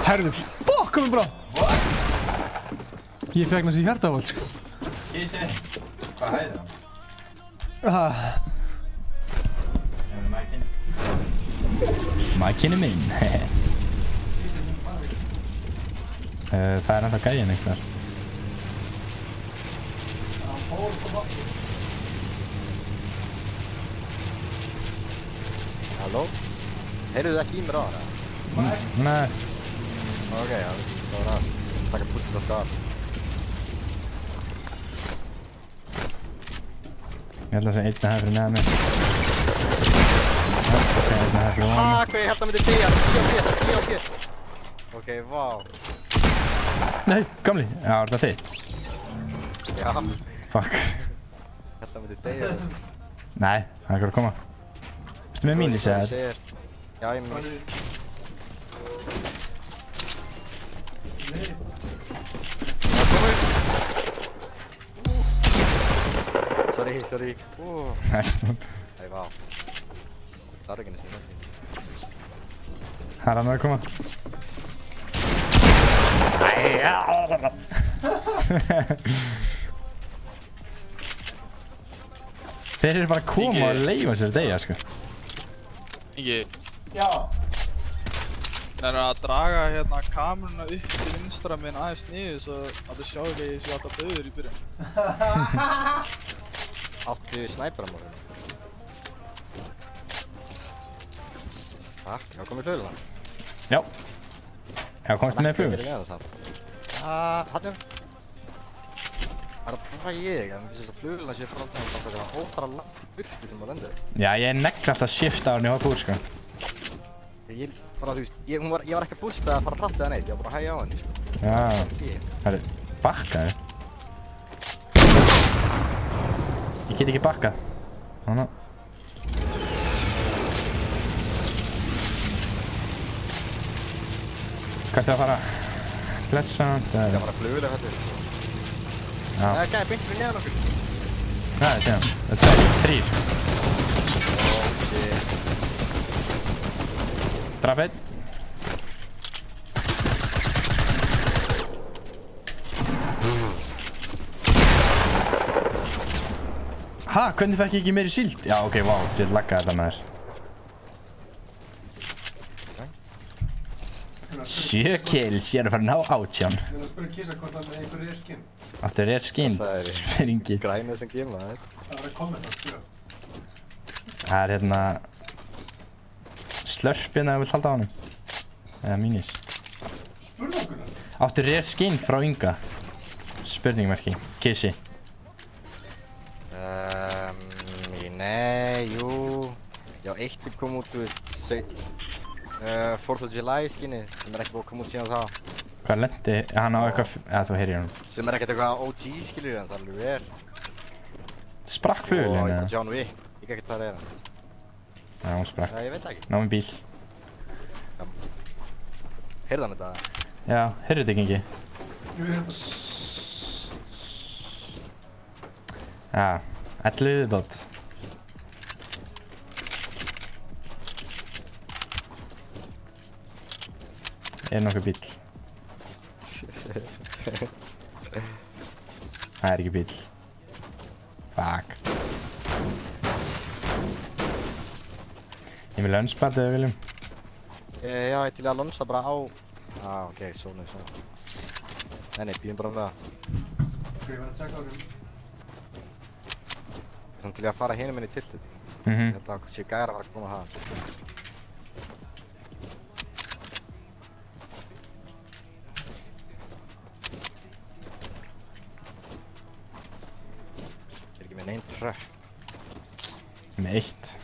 Herðu, fuck, komið bara! Ég fekk næst í hjartaáfall, sko. Kissi, hvað hæðir það? Ég er með mækinn. Mækinn er minn, það er ennþá gæðin einhvers þar. Halló? Heyrðu þið ekki í mér á það? Nei. Ok, já, það var að taka pussið á skar. Ég held að það sé einn að það fyrir neða mig. Ok, einn að það fyrir ofan mig. Hvað ég held að myndi deyja? 10 á P. Ok, vá. Nei, gamli. Já, er þetta þitt? Já. Fuck. Held að myndi deyja. Nei, það er ekki að koma. Vistu með mínis eða? Já, ég með mínis. Sorry. Nei, vá. Það er ekki næst. Það er hann að koma. Þeir eru bara að koma og leifa sér deyja, sko. Ingi. Já. Það er að draga hérna kameruna upp til vinstra minn aðeins niður svo að þið sjáu ekki að ég sé alltaf döður í byrjun. Áttu snæpera morgun? Takk, já komið hlöðuna. Já. Já, komstu með flugul? Hann er. Það er bara ég, en þess að flugulina sé frá alltaf að það er óþara langt burti til maður lendur. Já, ég negli alltaf shift á henni og hoppa úr, sko. Ég bara, þú veist, ég var ekki að bústa að fara hratt eða neitt, ég var bara að hægja á henni, sko. Já. Herru, bakkaðu. Ég get ekki bakkað. Þannig. Hvað ertu að fara? Blessant? Ég var að flugulega þetta. Já. Það er gæði beint fyrir neðan okkur. Það er síðan. Það er 3. Draf einn. Ha, hvernig fekk ég ekki meiri síld? Já, ok, wow, ég laggaði þetta með þér. 7 kills, ég er að fara að ná 18. Ég er að spyrja Kisa hvort það með einhver rare skin. Áttu rare skin, spyringi. Grænið sem gemla, það. Það var að kommenta að spyrja. Það er hérna... Slörpinn að þú vilt halda á honum. Eða mínis. Spurðu okkur það? Áttu rare skin frá Inga? Spurningmerki. Kissi. Nei, jú. Já, eitt sem kom út, þú veist, 4th of July skinið, sem ekki búið að koma út síðan þá. Hvað lendi? Hann á eitthvað... Eða þú heyrir hann. Sem ekkert eitthvað OG skiljur, en það alveg er. Sprakk flugulinn, eða? Og John Wick, ég ekkert hvað það er hann. Já, hún sprakk. Já, ég veit ekki. Náminn bíl. Heyrði hann þetta? Já, heyrðu þetta ekki? Jú, ég heyrði þetta. Já, 11 viðbót. Er nokkuð bíl? Það er ekki bíl. Fuck. Ég vil lönsbæta ef við viljum. Já, ég til að lonsa bara á... ok, svona. Nei, býðum bara það. Ok, ég verði að tjekka á þeim. Þannig til ég að fara hinum inn í tiltið. Þetta sé gæra að fara að koma það. Ég er ekki með neinn trökk. Með 1.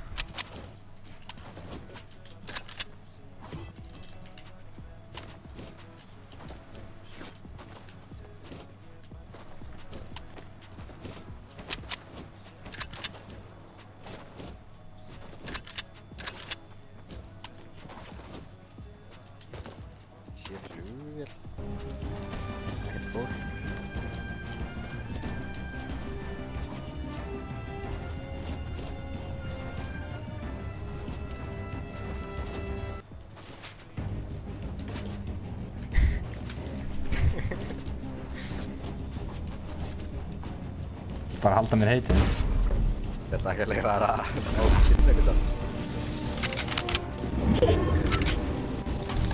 Bara halda mér heitin. Þetta ekki alveg að ná kynna eitthvað.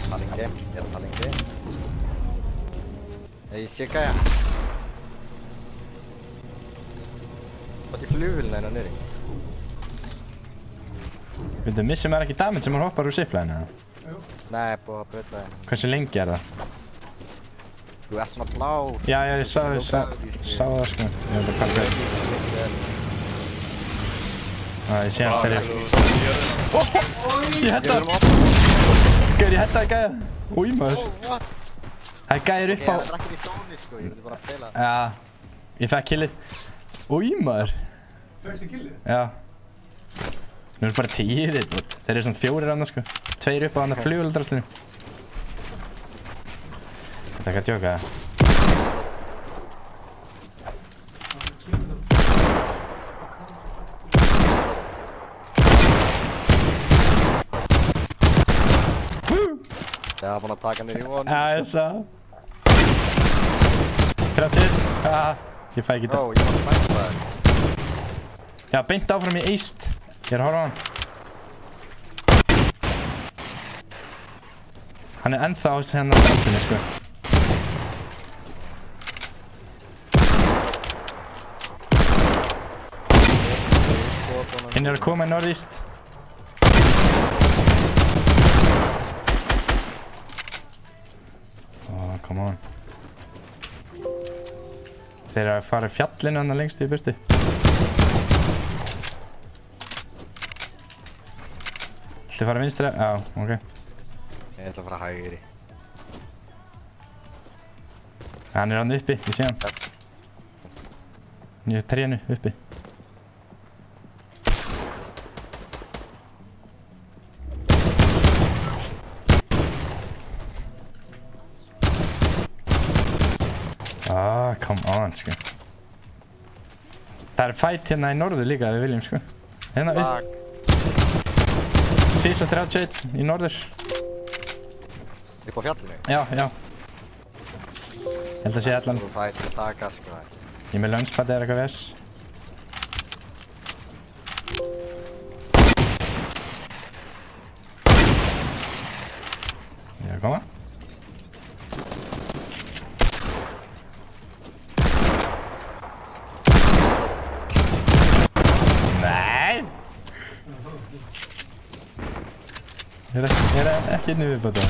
Talling game, ég er að talling game. Ég sé gæja. Hvað er flugulina hérna nýri? Vildu, missum maður ekki damage sem hann hoppar úr zipline, eða? Jú. Nei, búið að breyta það. Hversu lengi er það? Þú ert svona blá. Já, ég sá það, sko. Ég var bara að pæla greið. Ég sé hann fyrir. Ég hætta. Gauður, ég hættaði gæja. Új maður. Það gæðir upp á. Ég er ekki í zóni sko, ég vildi bara pela. Já. Ég fekk killið. Új maður. Fækstu killið? Já. Nú er bara 10 viðbútt. Þeir eru svona 4 annars sko. 2 upp á hann að fluguldraslinu. Þetta er ekki að djóka það. Ég var búinn að taka hann í von. Já, ég sá. 30. Ég fæ ekki þetta. Ó, ég var spænspaður. Já, beint áfram í eist. Ég er að horfa á hann. Hann er ennþá á hennar strandinni, sko. Hinn er að koma í norðíst. Come on. Þeir eru að fara í fjallinu hann lengst í burtu. Viltu fara vinstri? Já, ok. Ég ætla að fara hægri. Hann er hann uppi, ég sé hann. Ég er trénu uppi. Come on, sko. Það er fight hérna í norður líka ef við viljum, sko. Hérna upp. 31 í norður. Upp á fjallinu? Já, já. Ég held að sé allan. Þú fætt að taka, sko. Ég er með launchpad eða eitthvað vess. Ég er að koma. Ég er ekki inn í viðbáta.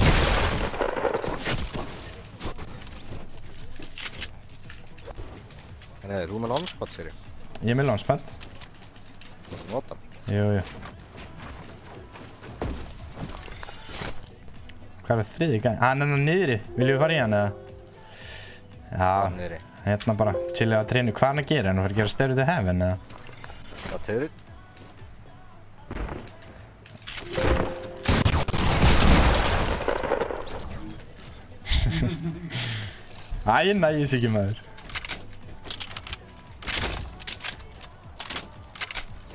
Nei, þú með launchpad, sér ég? Ég er með launchpad. Þú mátt nota? Jú. Hvað er þriði gæði? Hann er hann niðri. Viljum við fara í hann eða? Já. Niðri. Hérna bara chillið á trénu. Hvað er hann að gera? Hann fyrir að gera Stairway to Heaven eða? Það tegurinn. Æ, nægis ekki maður.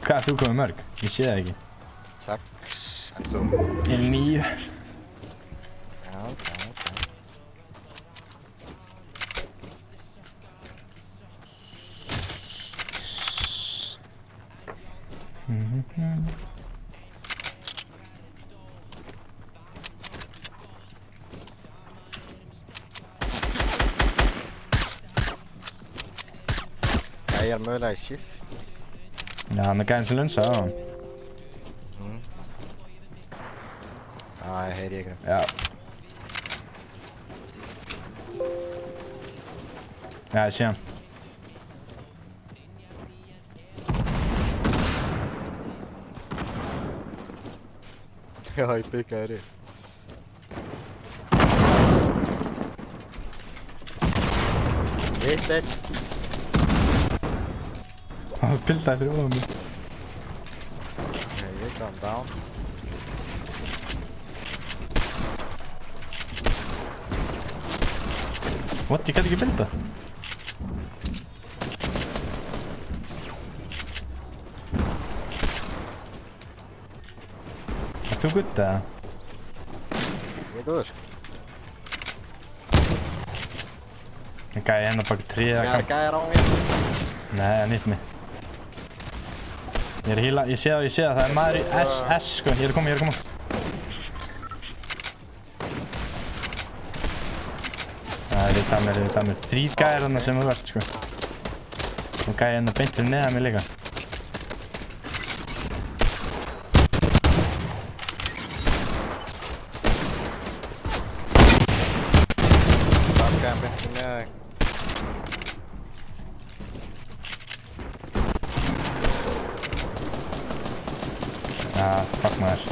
Hvað er þú komið mörg? Ég sé það ekki. 6, en þú? Ég er 9. Já, ok. Ég er mögulega í shift. Já, hann er gæðin sem lunsaði á hann. Já, ég heyri ykkur. Já. Já, ég sé hann. Já, ég byggaði þér upp. Hittir. Það pildaði fyrir ofan mig. Okay, you calm down. What? Ég gæti ekki pilda. Er þú gutt eða? Ég er góður sko. Ég gæði hérna baki 3 eða hvað? Gæðir á mér. Nei, það nýtt mig. Ég er að hýla, ég sé það, það er maður í SS sko, ég er að koma. Það er við mér, 3 gæðir þarna sem þú ert sko. Og gæði hérna beint fyrir neðan mig líka. Það gæði beint fyrir neðan. Fuck maður.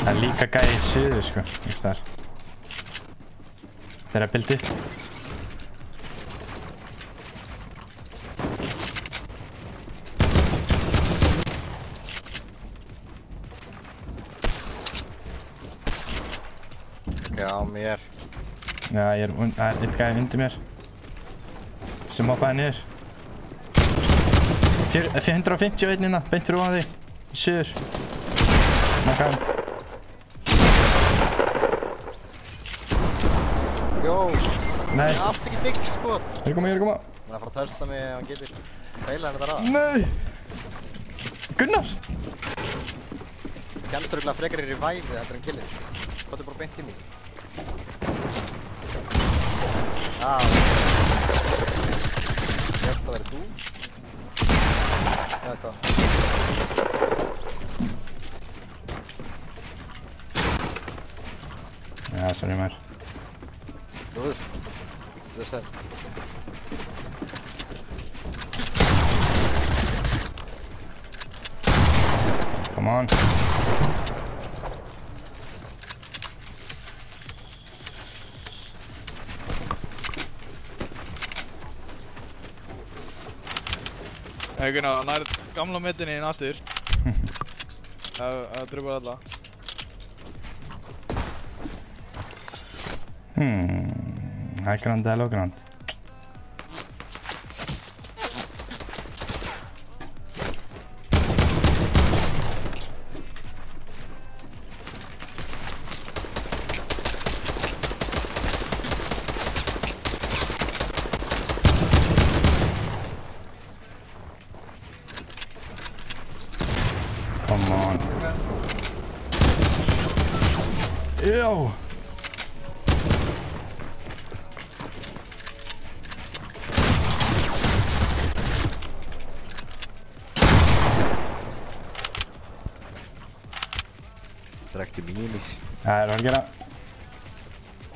Það er líka gæði í suður sko, einhvers þar. Þeir eru að builda upp. Já, mér. Já, það er einn gæði undir mér. Sem hoppaði niður. 451 hérna, beint fyrir ofan því. Í suður. Nakkaðum. Jó. Nei. Það er allt ekki digg skot. Ég er að koma. Það er að fara að þörsta mig ef hann getur feilað henni þar að. Nei. Gunnar. Kemst örugglega frekar í revive heldur en killir. Hvað er bara beint í mig? Já. Ég held að það væri þú. Eða hvað? Já, sorry maður. Þú veist. Það er sætt. Come on. Gunnar, hann nær gamla metinni inn aftur. Það drifur alla. High ground eða low ground? Come on. Ew! Drekti mínís. Það er algjörlega.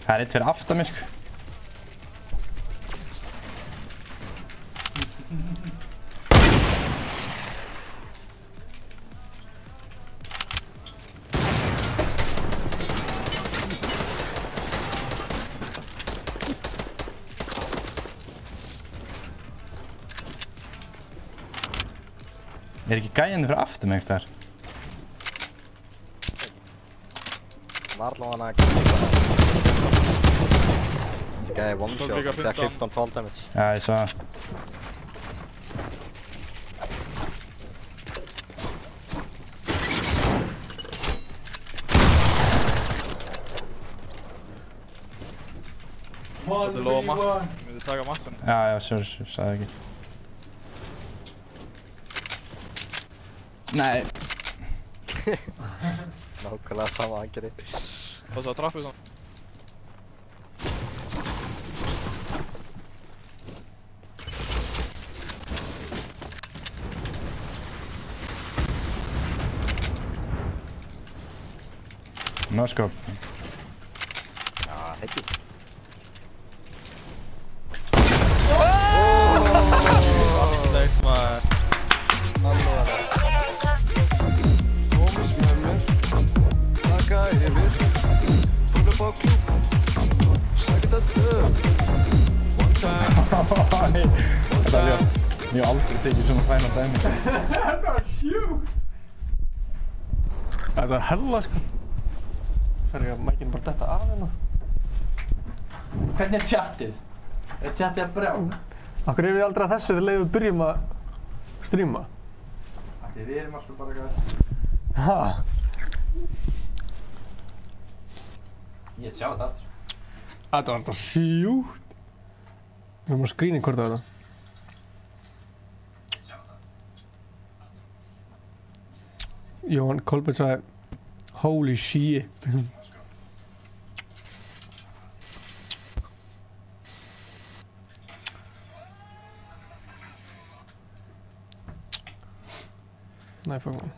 Það er eitt fyrir aftan mig sko. Er ekki gæjandi fyrir aftan mig þar? Var allavega að kemja það. Þessi gæði one shot, það er 15 fall damage. Já, ég sá það. Þetta er lofa matt, ég myndi taka massan. Já, sorry, sagði ekki. Nei. Nákvæmlega sama aðgerði. Passa að trappu saman. No scope. Já, ekki. Leik maður. Allavega. Taka yfir, fór upp á klúb, sækja þetta upp. One time. Þetta er mjög aldrei tekið svona fæna dæmi. Þetta var sjúkt! Þetta var hella sko. Það er ekki að mækinn bara detta af hérna. Hvernig er tjattið? Er tjattið að brjá? Akkur er við aldrei að þessu þegar við byrjum að streama? Við erum alltaf bara eitthvað. Ha? Ég heit sjá þetta aftur. Þetta var alltaf sjúkt. Við erum að skrýna hvort af þetta. Jóhann Kolbeinn sagði holy shit. Nei, fuck man.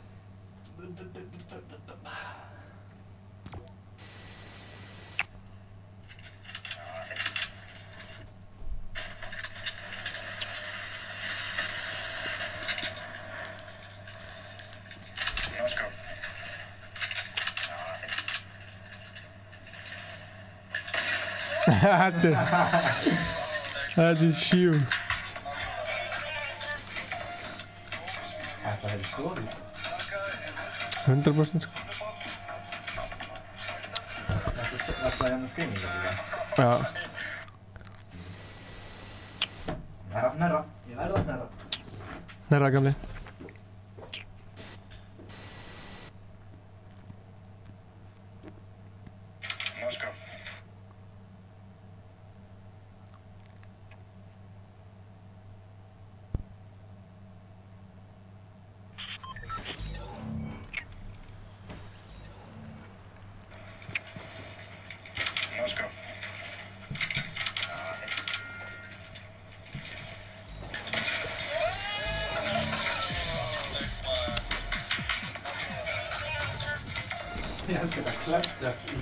Þetta er sjúkt. Þetta hefði story. 100% sko. Þetta hérna skreininga líka. Já. Nærra. Ég verða nærra. Nærra gamli. Ég elskar þetta klepja í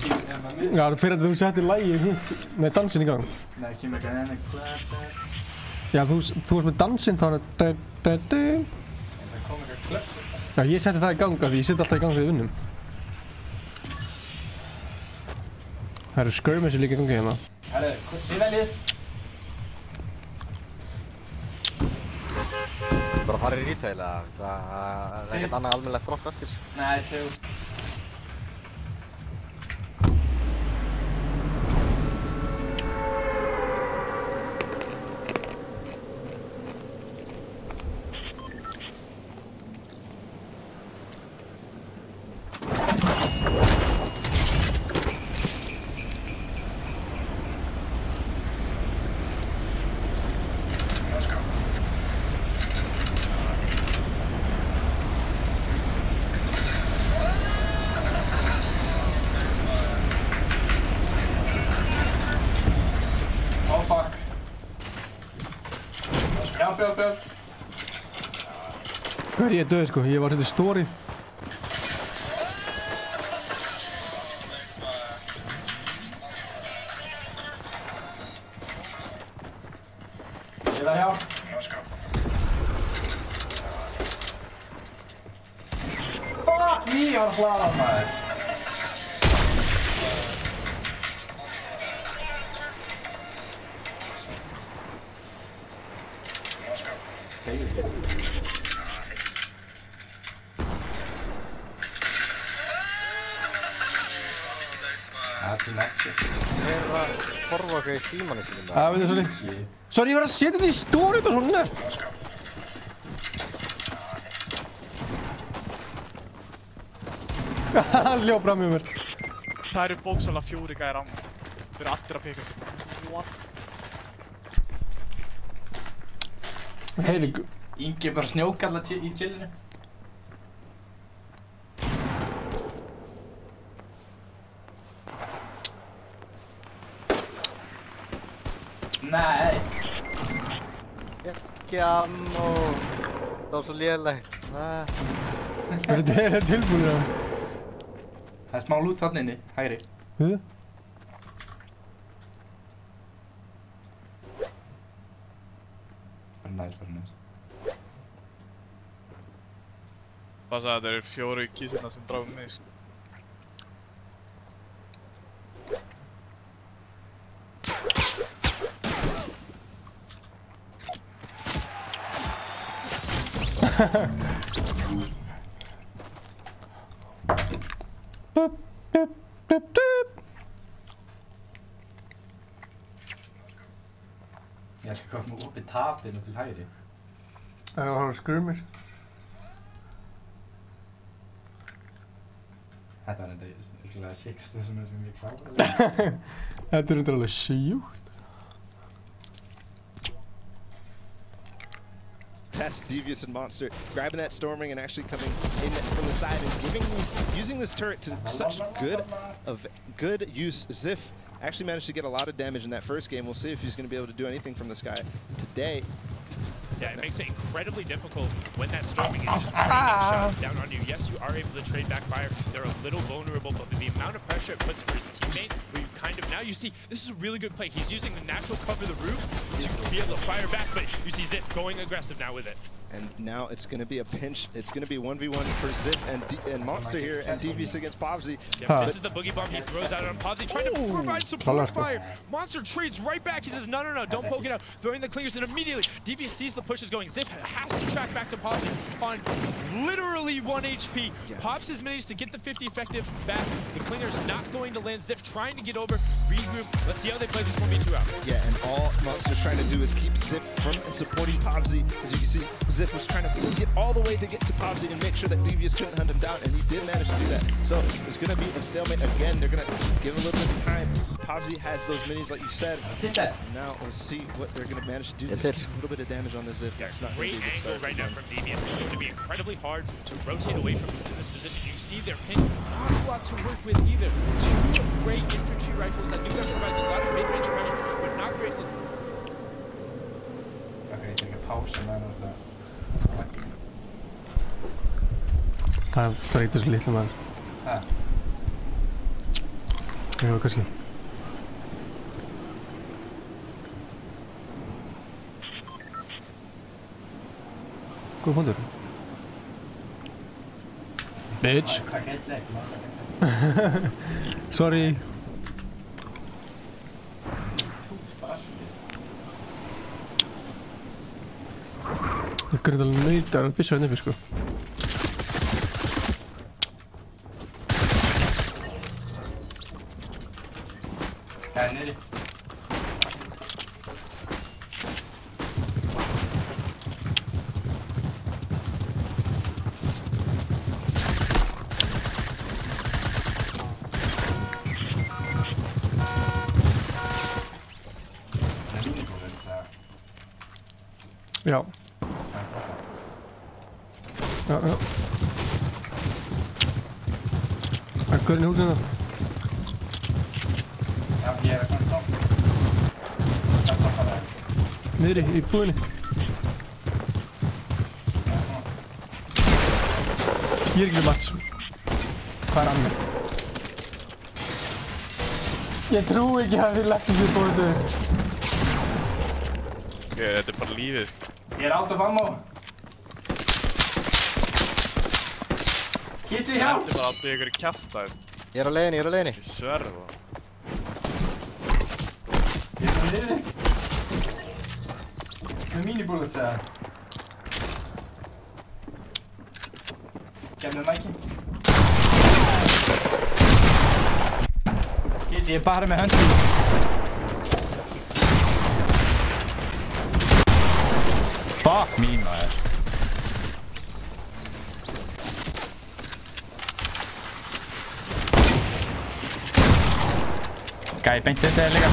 Já, það er pyrrandi að þú settir lagið með dansinn í gang. Nei, kemur ekki enn klepja. Já, þú varst með dansinn þá er það Það kom eitthvað klepja. Já, ég setti það í gang af því ég seti alltaf í gang þegar við vinnum. Það eru skirmishes líka í gangi hérna. Herru, þið veljið. Bara að fara í retail eða? Það er ekkert annað almennilegt dropp eftir. Nei, þau. Hvað er ég döð sko? Ég var að setja story. Ég það hjá. Fuck me, ég var að hlaða maður. Ég er að horfa okkar í símanum sínum. Veit það, sorry. Sorry, ég var að setja þetta í story, þetta er svo nefn. Hann hljóp fram með mér. Það eru bókstaflega 4 gæjar á mig. Þeir eru allir að peka sig. What? Heyri. Ingi er bara snjókalla í chillinu. Nei. Ekki ammo. Það var svo lélegt. Þetta er tilbúinir á. Það er smá lút þarna inni, hægri. Bara næst. Passa að það eru 4 kísirna sem dráfum mig. Ég ætla að koma upp í tapinu til hægri. Það var skirmish. Þetta var enda síkasta sem ég kláraði. Þetta er alveg sjúkt. Test Devious and Monster grabbing that Stormring and actually coming in from the side and using this turret to such good use. Ziff actually managed to get a lot of damage in that first game. We'll see if he's going to be able to do anything from this guy today. Yeah, it makes it incredibly difficult when that Storming is just raining shots down on you. Yes, you are able to trade back fire. They're a little vulnerable, but the amount of pressure it puts for his teammate, where you kind of, now you see, this is a really good play. He's using the natural cover of the roof to be able to fire back, but you see Ziff going aggressive now with it. And now it's going to be a pinch. It's going to be 1v1 for Ziff and Monster here, and Devious against Pobsy. Yeah, this is the boogie bomb he throws out on Pobsy, trying to provide support fire. Monster trades right back. He says, no, don't poke it out. Throwing the clingers, and immediately Devious sees the push is going. Ziff has to track back to Pobsy on literally 1 HP. Pops his minis to get the 50 effective back. The clinger's not going to land. Ziff trying to get over, regroup. Let's see how they play this 1v2 out. Yeah, and all Monster's trying to do is keep Ziff from supporting Pobsy. As you can see, Ziff was trying to get all the way to get to Pobsy and make sure that Devious couldn't hunt him down, and he did manage to do that. So it's going to be a stalemate again. They're going to give a little bit of time. Pobsy has those minis, like you said. Now we'll see what they're going to manage to do. There's a little bit of damage on this Ziff. That's not Great going to be a good angle start. right now from Devious. It's going to be incredibly hard to rotate away from this position. You see their pin, not a lot to work with either. Two great infantry rifles that do that provides a lot of mid-range pressure, but not great. Okay, take a pause and then of that. Það breytir svo litlu maður. Já, kannski. Góð punktur. Bitch. Sorry. Ég er alveg nautar að byssa hérna uppi, sko. Niðri. Já. Já. Það er gaurinn í húsinu það. Já, ég er að koma þá. Niðri, í búðinni. Ég er ekki með Mats. Hvað er annað? Ég trúi ekki að þið leggst þessi búið. Þetta er bara lífið, sko. Ég er out of ammo. Kissi hjálp! Þetta er bara alltaf ykkur kjaftaði. Ég er á leiðinni. Ég sverða það. Ég er niðri. Með mini-bullets eða? Gef mér mækinn. Kissi, ég er bara með höndin. Fuck me, maður. Gæi beint þetta er líka.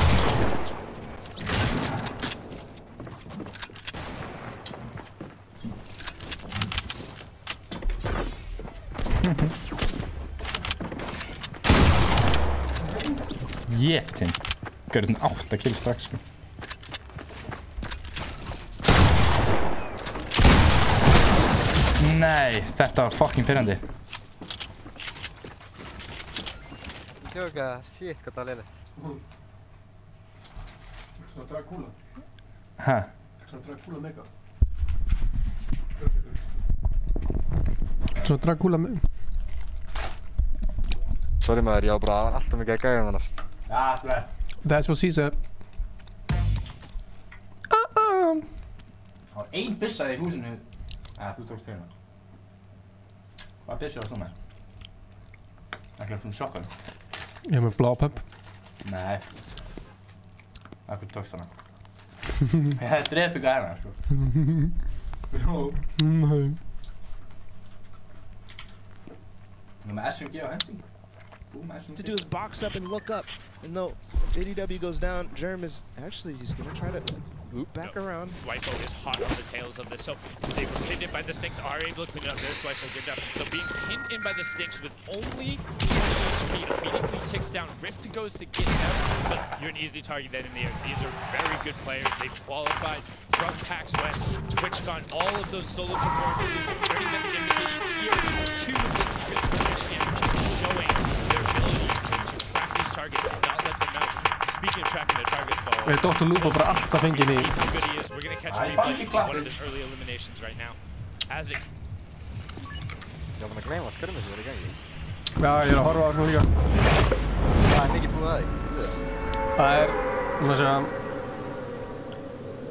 Jétin. Gaurinn 8 kill strax, sko. Nei, þetta var fucking pirrandi. Tjóka, shit, hvað það var leiðilegt. Svona að draga kúla. Hæ? Svona að draga kúla mega. Svona að draga kúla mega. Sorry maður, ég var bara alltaf mikið að gæja um hana. Ja, þú veist. That's what she said. Það var ein byssaði í húsinu. Þú tókst hérna. Hvað byssu var þú með? Ekki var svona sjokkan. Ég er með blápepp. Nei. Akkur tókst hana. Ég hefði drepið gæna, sko. Bró. Nei. Þú með SMG á hending. To do is box up and look up, and though JDW goes down, Germ is actually, he's gonna try to loop back around. Dwipo is hot on the tails of this, so they were pinned in by the Stinks, are able to clean it up. There's Dwipo, good job. So being pinned in by the Stinks with only 20 HP immediately ticks down. Rift goes to get out, but you're an easy target then in the air. These are very good players. They've qualified from PAX West, TwitchCon, all of those solo performances, earning them the invitation here to the Secret Squad Championship, showing their ability to track these targets and not let them out. Speaking of tracking their targets, Bo, Dr. Lupo bara alltaf fengið í. we're gonna catch a replay of one of the early eliminations right now. as it. Ég var búinn að gleyma að skirmissi var í gangi. Já, ég er að horfa á svona líka. Það er mikið búið að því. Það er, má segja,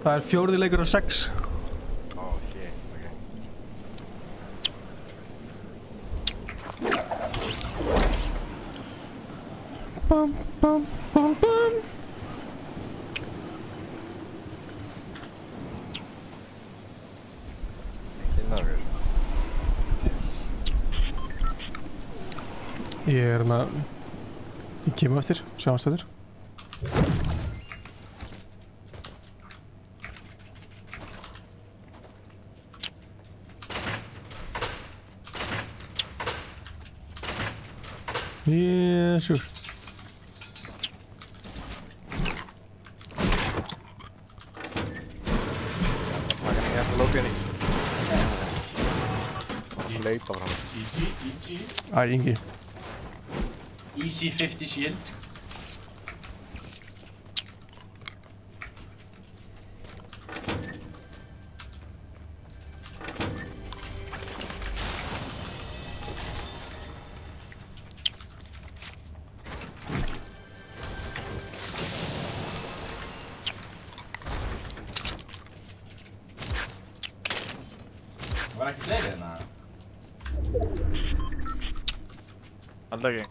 það er 4. leikur af 6. Ó, shit, ok. Bum, bum, bum, bum. Ég er hérna, ég kemur eftir, sjáumst eftir. Yeah, sure. Það kan ekki eftir lókinu. Hlaupa fram. GG. Æ, Ingi. Easy 50 shield. Var ekki fleiri hérna? Alltaf ekki.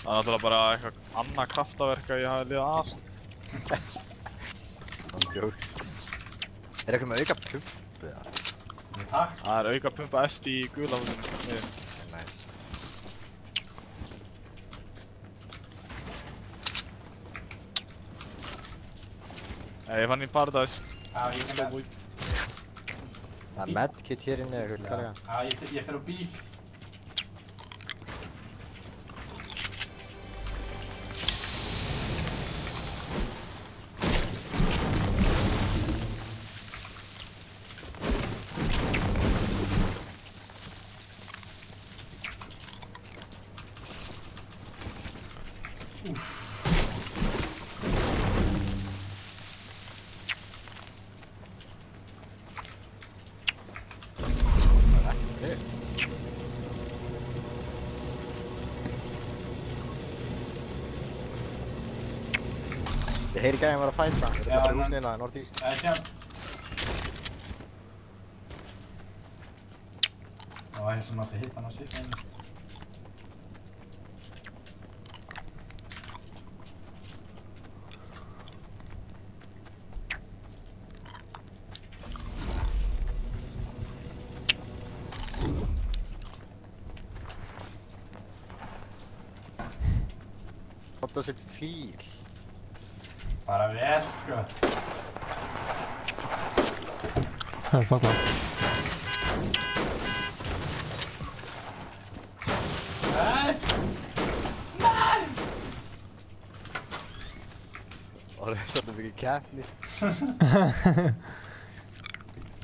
Það er náttúrulega bara eitthvað annað kraftaverk að ég hafi liðað að. Það jokes. Er eitthvað með auka pumpu eða? Takk. Það er auka pumpa SD í gula húsinu. Nice. Ég fann í Paradise. Já, ég sem með. Það er medkit hér inni eða hvað er það? Já, ég fer á bíl. Ég heyri gæðin var að fæta. Þetta er bara húsnina, northeast. Já, sjá. Það var sem átti að hitta hann á sig einu. Hvað er þetta fíl? Bara vel, sko. Það er fuck man. Nei! Nei! Það er svolítið mikið keppni.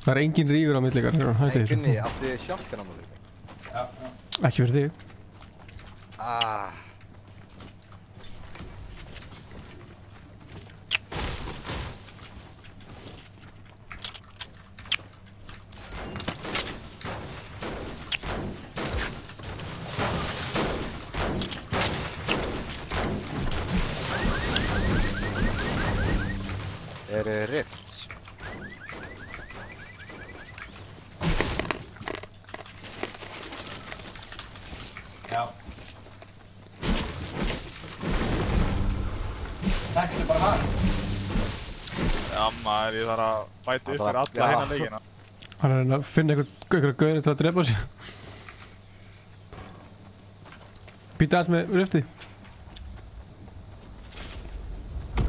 Það er engin rígur á milli ykkar. Nei, Gunni, áttu þið shotgun á milli? Já. Ekki fyrir þig. Rifts. Já. Taxi bara var. Já maður, ég þarf að bæta upp fyrir alla hérna leikina. Hann er að finna einhverja gauðir til að drepa sig. Býta aðeins með riftið.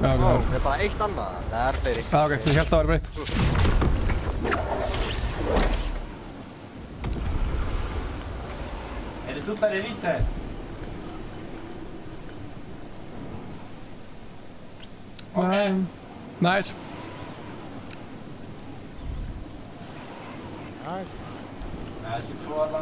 Já, það er bara eitt annað, það er fleiri. Já, ok, ég held að það var breytt. Är det tuttar i vita här? Okej. Nice. Nice. Nice, 2 alla.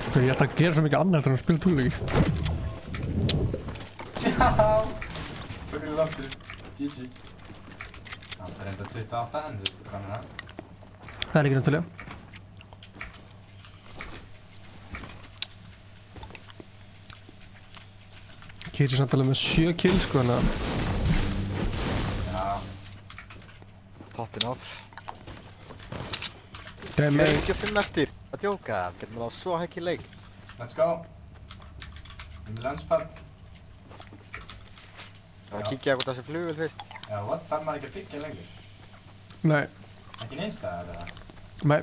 Ég ætla að gera svo mikið annað en að spila túluleiki. Já! Svo fyrir langt. GG. Það er enda 28 en þú veist hvað með það. Það er ekki náttúrulega. Cage er samt alveg með 7 kills sko þannig að... Poppin off. Damn, 45 eftir. Að djóka. Getur maður á svo hækki leik. Let's go. Með landspad. Það var að kíkja hvort það sé flugvél fyrst. Já, what? Þarf maður ekki að byggja lengur? Nei. Ekki neinstæðar eða? Nei.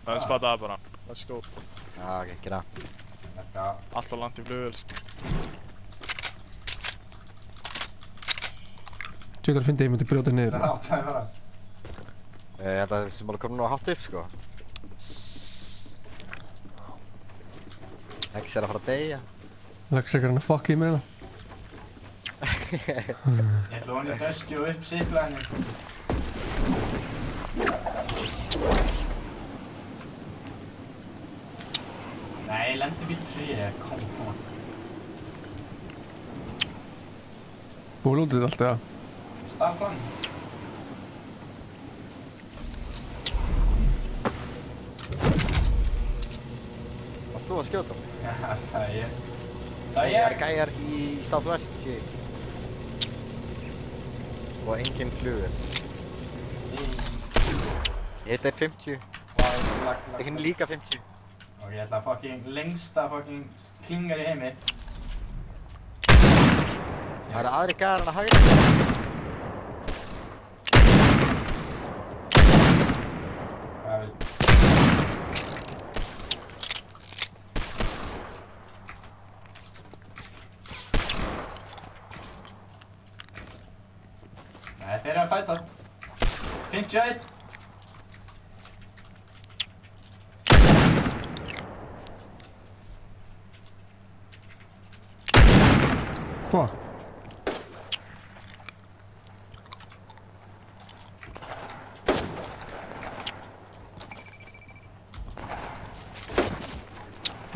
Landspadaði bara. Let's go. Já, ok, gera. Let's go. Alltaf langt í flugvél. Tjóðar að finna ég myndi brjóta niður. Já, það er bara. Ég held að það sem alveg komið nú að hátta upp sko. Ekki sér að fara að deyja. Það er ekki hann að fucka í mig hérna. Ég ætla honi að döstja upp zipline. Nei, lendi við 3, come on. Búið út í þetta allt eða? Staflan. Varst þú að skjóta mig? Já, það er ég. Það er gæjar í Southwest, sé ég. Og engin flugvél. Ég heit er 50. Ég hinn líka 50. Og ég ætla að fucking lengsta fucking klingar í heimi. Það eru aðri gæjar en að hægra. Hvað vil? Nei, þeir eru að fæta. 51. Fuck.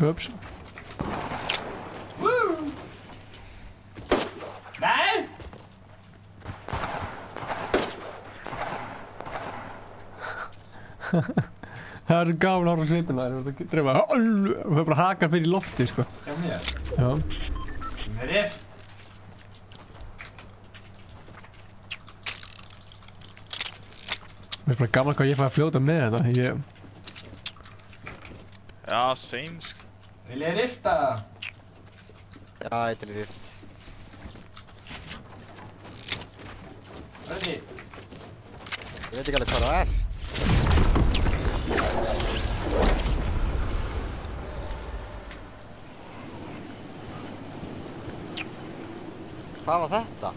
Oops. Woo! Nei! Það er svo gaman að horfa á svipina þær, það drefa og það bara hakar fyrir í lofti sko. Já, mér? Já. Með rift. Mér er bara gaman hvað ég fæði að fljóta með þetta, Já, same sko. Vil ég rifta? Já, ég til í rift. Ready? Ég veit ekki alveg hvað það er. Hvað var þetta?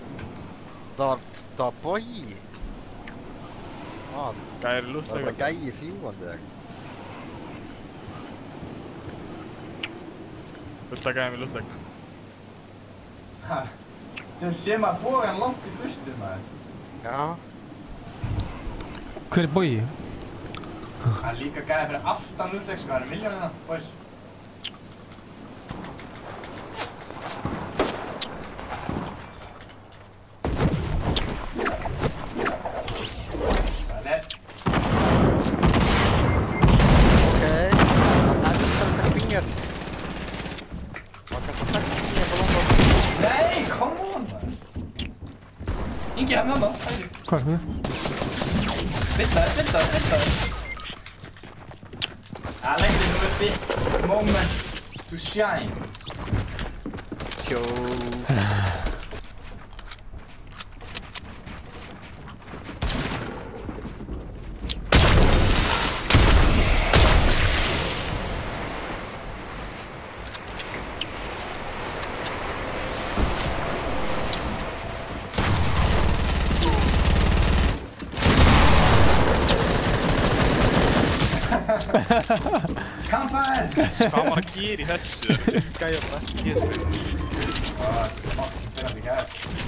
Það var bogi. Gæri lúttleika. Það var bara gæi fljúandi eða. Fullt að gæði með lúttleik. Ha, sem sé maður bógan langt í burtu maður. Já. Hver er bogi? Það er líka gæði fyrir aftan lúttleik sko, það eru miljónir það, boys. Ingi, hann er annað, hægri. Hvað er það? Vittaður. Alexi, þú ert big moment to shine. Tjó. Kampaðin! Hvað maður að gera í þessu? Það er gæja bara að skesa fyrir nýtt. Það er fucking spennandi gæja.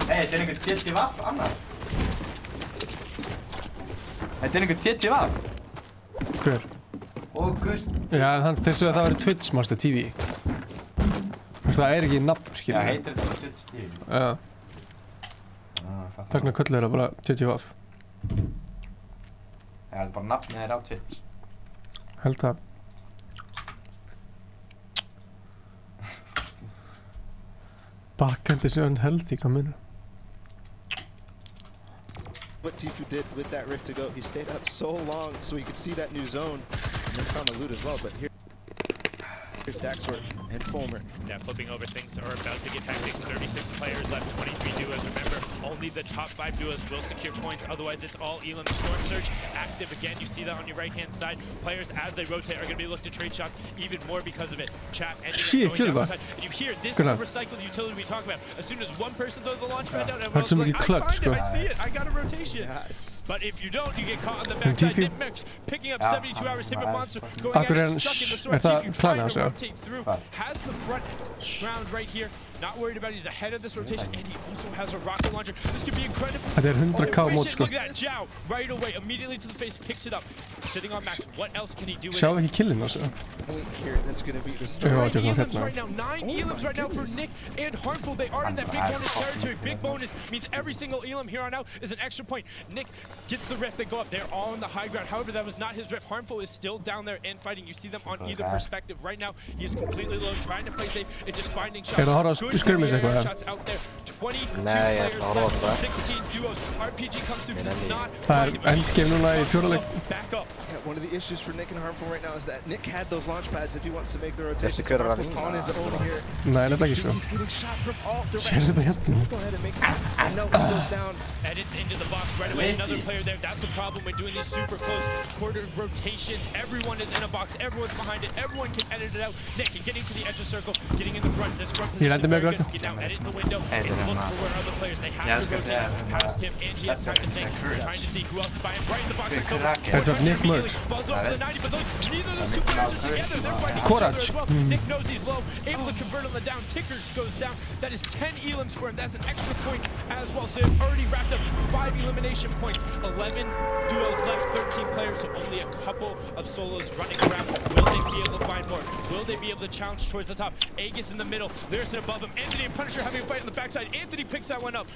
Hey, þetta er einhver TTVAF annar. Þetta er einhver TTVAF. Hver? Og gust. Já, þeir sögðu að það væri Twitch Master TV. Það er ekki nafn, skilur. Já, heitir þetta Twitch TV. Já. Takk fyrir köllu þeirra bara TTF. Það er bara nafnið þeirra á Twitch. Held það. Backend is unhealthy, hvað minnur? What Tfue did with that rift to go, he stayed up so long so he could see that new zone and then found the loot as well, but here's Daxor and Fulmer. Yeah, flipping over, things are about to get hectic. 36 players left, 23 duos. Remember, only the top 5 duos will secure points, otherwise it's all Elam. Storm Surge active again, you see that on your right-hand side. Players, as they rotate, are going to be looking to trade shots even more because of it. Chat ending up going down the side. And you hear, this is the recycled utility we talk about. As soon as one person throws a launch pad down, everyone's like, I find it, I see it, I got a rotation. Yes. But if you don't, you get caught on the backside. Nitmix picking up 72 hours, Hip Monster going out and stuck in the storm. See if you try to rotate through. Has the front ground right here. Not worried about it. He's ahead of this rotation, and he also has a rocket launcher. This could be incredible. Look at that, Zhao right away, immediately to the face, picks it up. Sitting on max. What else can he do? Shall he kill him also? Here, that's going to be the story. 9 Elims right now. 9 Elims right now for Nick and Harmful. They are in that big bonus territory. Big bonus means every single Elim here on out is an extra point. Nick gets the rift. They go up. They're all on the high ground. However, that was not his rift. Harmful is still down there and fighting. You see them on either perspective. Right now, he is completely low, trying to play safe and just finding shots. Skirmis eitthvað shots out there. 22 players left, 16 duos. RPG comes through. Það endgame núna í fjóraleik. Back up. Yeah, one of the issues for Nick and Harmful right now is that Nick had those launch pads if he wants to make the rotation. Harmful's on his own here. Nei, nefnilega ekki sko. He's getting shot from all directions. Go ahead and make it. And no, he goes down. And it's into the box right away. Another player there. That's the problem when doing these super close quarter rotations. Everyone is in a box. Everyone's behind it. Everyone can edit it out. Nick getting to the edge of circle, getting in the front. This front position very good. Get down, edit the window, and look for where other players. They have to rotate past him, and he has time to think. Trying to see who else is by him. Right in the box. Heads up, Nick Merch. Buzz over the 90, but neither of those two players are together. They're fighting each other as well. Nick knows he's low, able to convert on the down. Tickers goes down. That is 10 Elims for him. That's an extra point as well. So they've already racked up 5 elimination points. 11 duos left, 13 players, so only a couple of solos running around. Will they be able to find more? Will they be able to challenge towards the top? Aegis in the middle. There's it above him. Anthony and Punisher having a fight on the backside. Anthony picks that one up.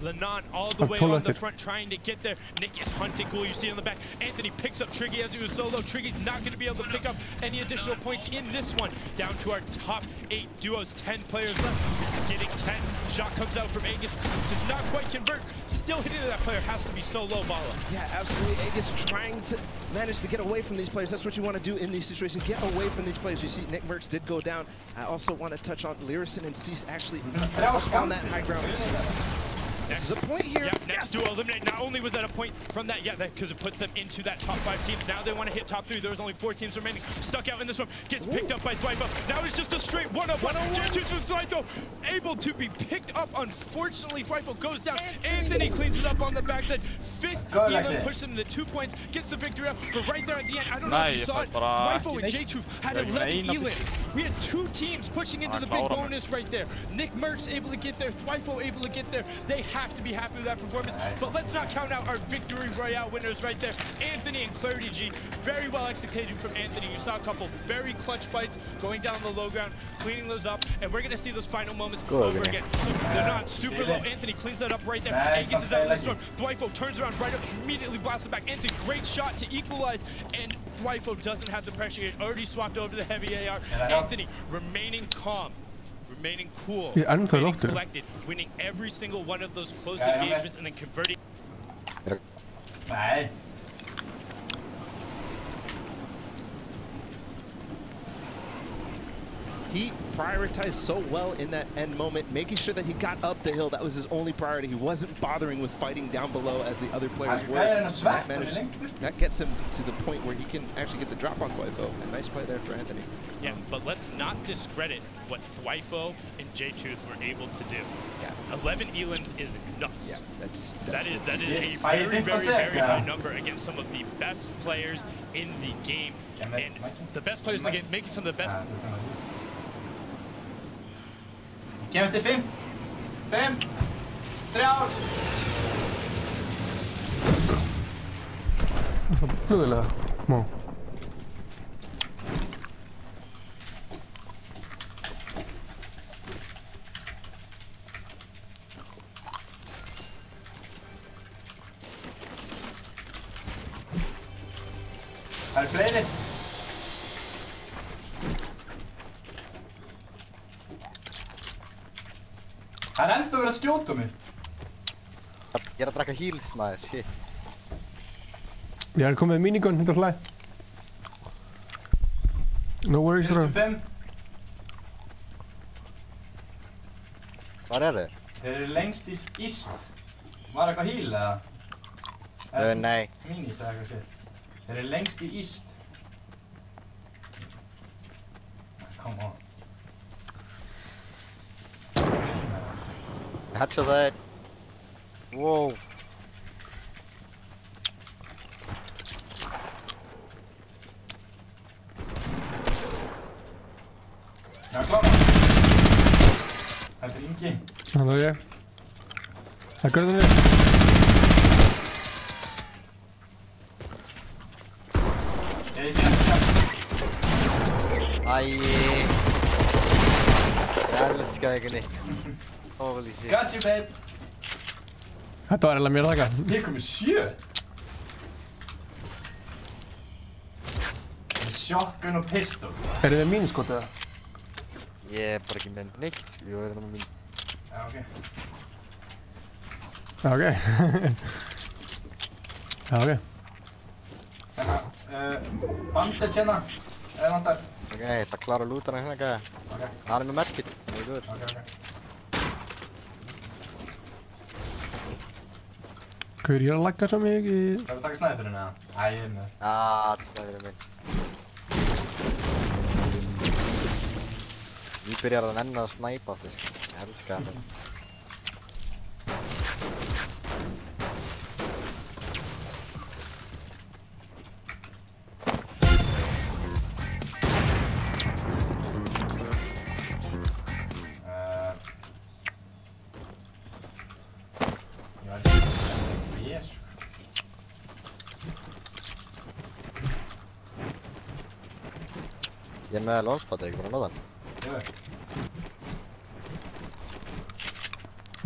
Lenon all the way on the front trying to get there. Nick is hunting Ghoul, you see it on the back. Anthony picks up Triggy as he was solo. Triggy's not going to be able to pick up any additional points in this one. Down to our top 8 duos, 10 players left. This is getting 10. Shot comes out from Aegis. Did not quite convert. Still hitting that player has to be so low, Bala. Yeah, absolutely. Aegis trying to manage to get away from these players. That's what you want to do in these situations. Get away from these players. You see Nick Merckx did go down. I also want to touch on Lyricin and Cease actually up on that high ground. This is a point here. Yeah, next duo eliminate. Not only was that a point from that, because it puts them into that top 5 teams. Now they want to hit top 3. There's only 4 teams remaining. Stuck out in this one. Gets picked up by Thwyfo. Now it's just a straight 1-on-1. J2 from Thwyfo. Able to be picked up. Unfortunately, Thwyfo goes down. Anthony cleans it up on the backside. 5th even pushes him to 2 points. Gets the victory out. But right there at the end, I don't know if you saw it. Thwyfo and J2 had 11 elims. We had 2 teams pushing into the big bonus right there. Nick Merckx able to get there. Thwyfo able to get there. They have to be happy with that performance, but let's not count out our Victory Royale winners right there. Anthony and Clarity G, very well executed from Anthony. You saw a couple very clutch fights going down the low ground, cleaning those up, and we're going to see those final moments over again. So they're not super low. Anthony cleans that up right there. Aegis is out of the storm. Thwyfo turns around right up, immediately blasts it back. Anthony, great shot to equalize, and Thwyfo doesn't have the pressure. He had already swapped over to the heavy AR. Anthony remaining calm. Remaining cool, remaining collected, winning every single one of those close engagements and then converting. He prioritized so well in that end moment, making sure that he got up the hill. That was his only priority. He wasn't bothering with fighting down below as the other players were. That gets him to the point where he can actually get the drop on Thwyfo. A nice play there for Anthony. Yeah, but let's not discredit what Thwyfo and J2 were able to do. Yeah. 11 elims is nuts. Yeah, that is a very, very high number against some of the best players in the game. And the best players in the game making some of the best. Kemur til 5, 5, 3. Það flugvilega, má. Það eru fleiri. Það er ennþá verið að skjóta mig. Ég er að drekka heals maður, shit. Ég er komið með minigun, þetta er hlæ. No worries, þrá. 45. Hvar eru þeir? Þeir eru lengst í íst. Var eitthvað heal eða? Nei. Minis eða eitthvað shit. Þeir eru lengst í íst. Come on. Headshot þeir. Wow. Já, klára. Þetta er Ingi. Það er ég. Það görðum við. Ég sé þetta. Æi. Ég elska ekki neitt. Holy shit. Got you, babe. Þetta var eiginlega mér að taka. Ég kom með 7. Með shotgun og pistol. Eru þið míniskot eða? Ég er bara ekki með neitt, sko. Ég er með mín. Já, ok. Já, ok. Já, ok. Bandage hérna. Eða vantar. Ok, ég ætla að klára að lúta hann hérna, gæja. Ok. Það er með medkit. Það er góður. Ok, ok. Hver ég er að lagga svo mikið? Það er að taka snæðurinn eða? Æ, ég er með. Þetta er snæðurinn minn. Ég byrjar að nenna að snæpa þér, sko. Ég elska það. Ég er með launchpad, ekki búin að náða hann?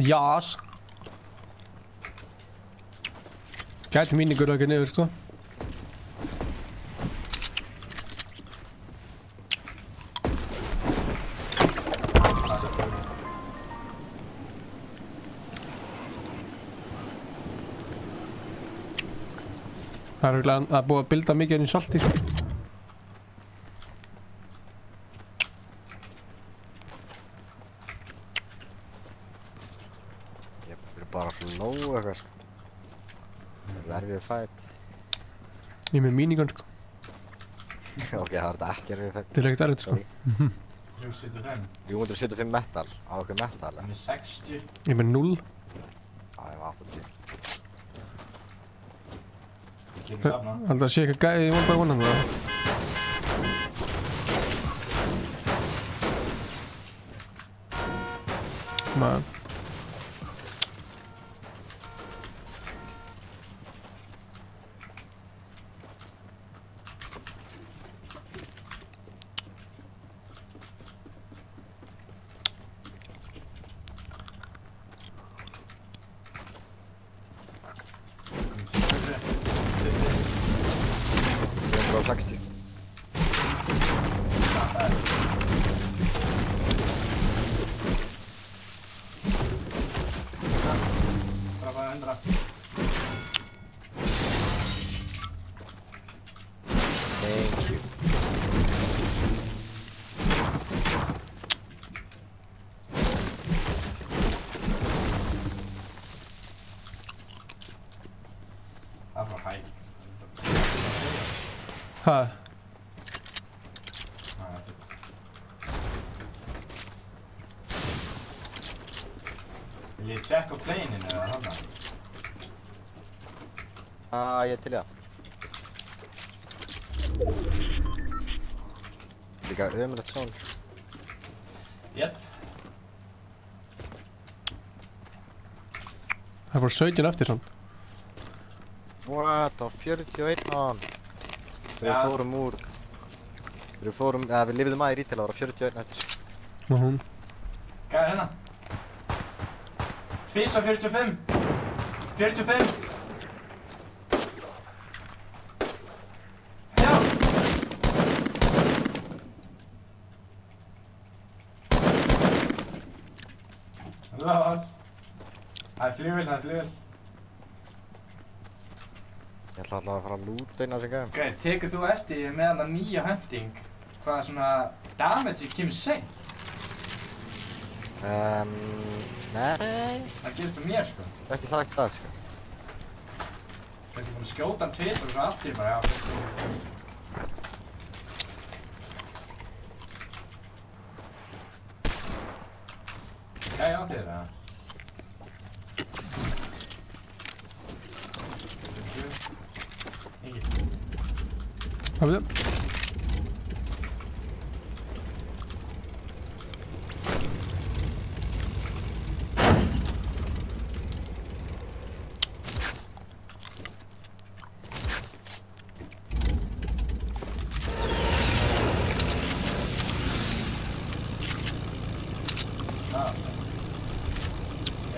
Jás. Gæti mínigur ekki niður, sko. Það er örugglega að búið að bilda mikið inn í salti, sko. Bara flow eitthvað, sko. Það er erfið fight. Ég er með minigun, sko. Ok, það var þetta ekki erfið fight. Þetta er ekkert erfitt, sko. 375. 375 metal. Á okkur metal, Ég er með 60. Ég er með 0. Já, ég var 80. Getur safnað. Haldið að sé eitthvað gæði í 1x1 hann, það. Man. Hæ? Vil ég checka plane-inu eða hana? Ég er til í það. Líka ömulegt són. Jep. Það er bara 17 eftir svona. What? Á 41 á hann. Þegar við fórum úr... við lifðum að í retail, það var 41 eftir. Gæði hérna. Tvís á 45. 45. Já. Lol. Það er flugvél, það er flugvél. Ég ætla alltaf að fara að lúta inn á sig gæðum. Gauð, tekur þú eftir með hana nýja hunting hvað svona damage kemur seint? Nei. Það gerist um mér, sko. Ekki sagt það, sko. Kannski búin að skjóta hann tvisvar og svo allt í bara, já. Já, þér það. Ekki. Það við það.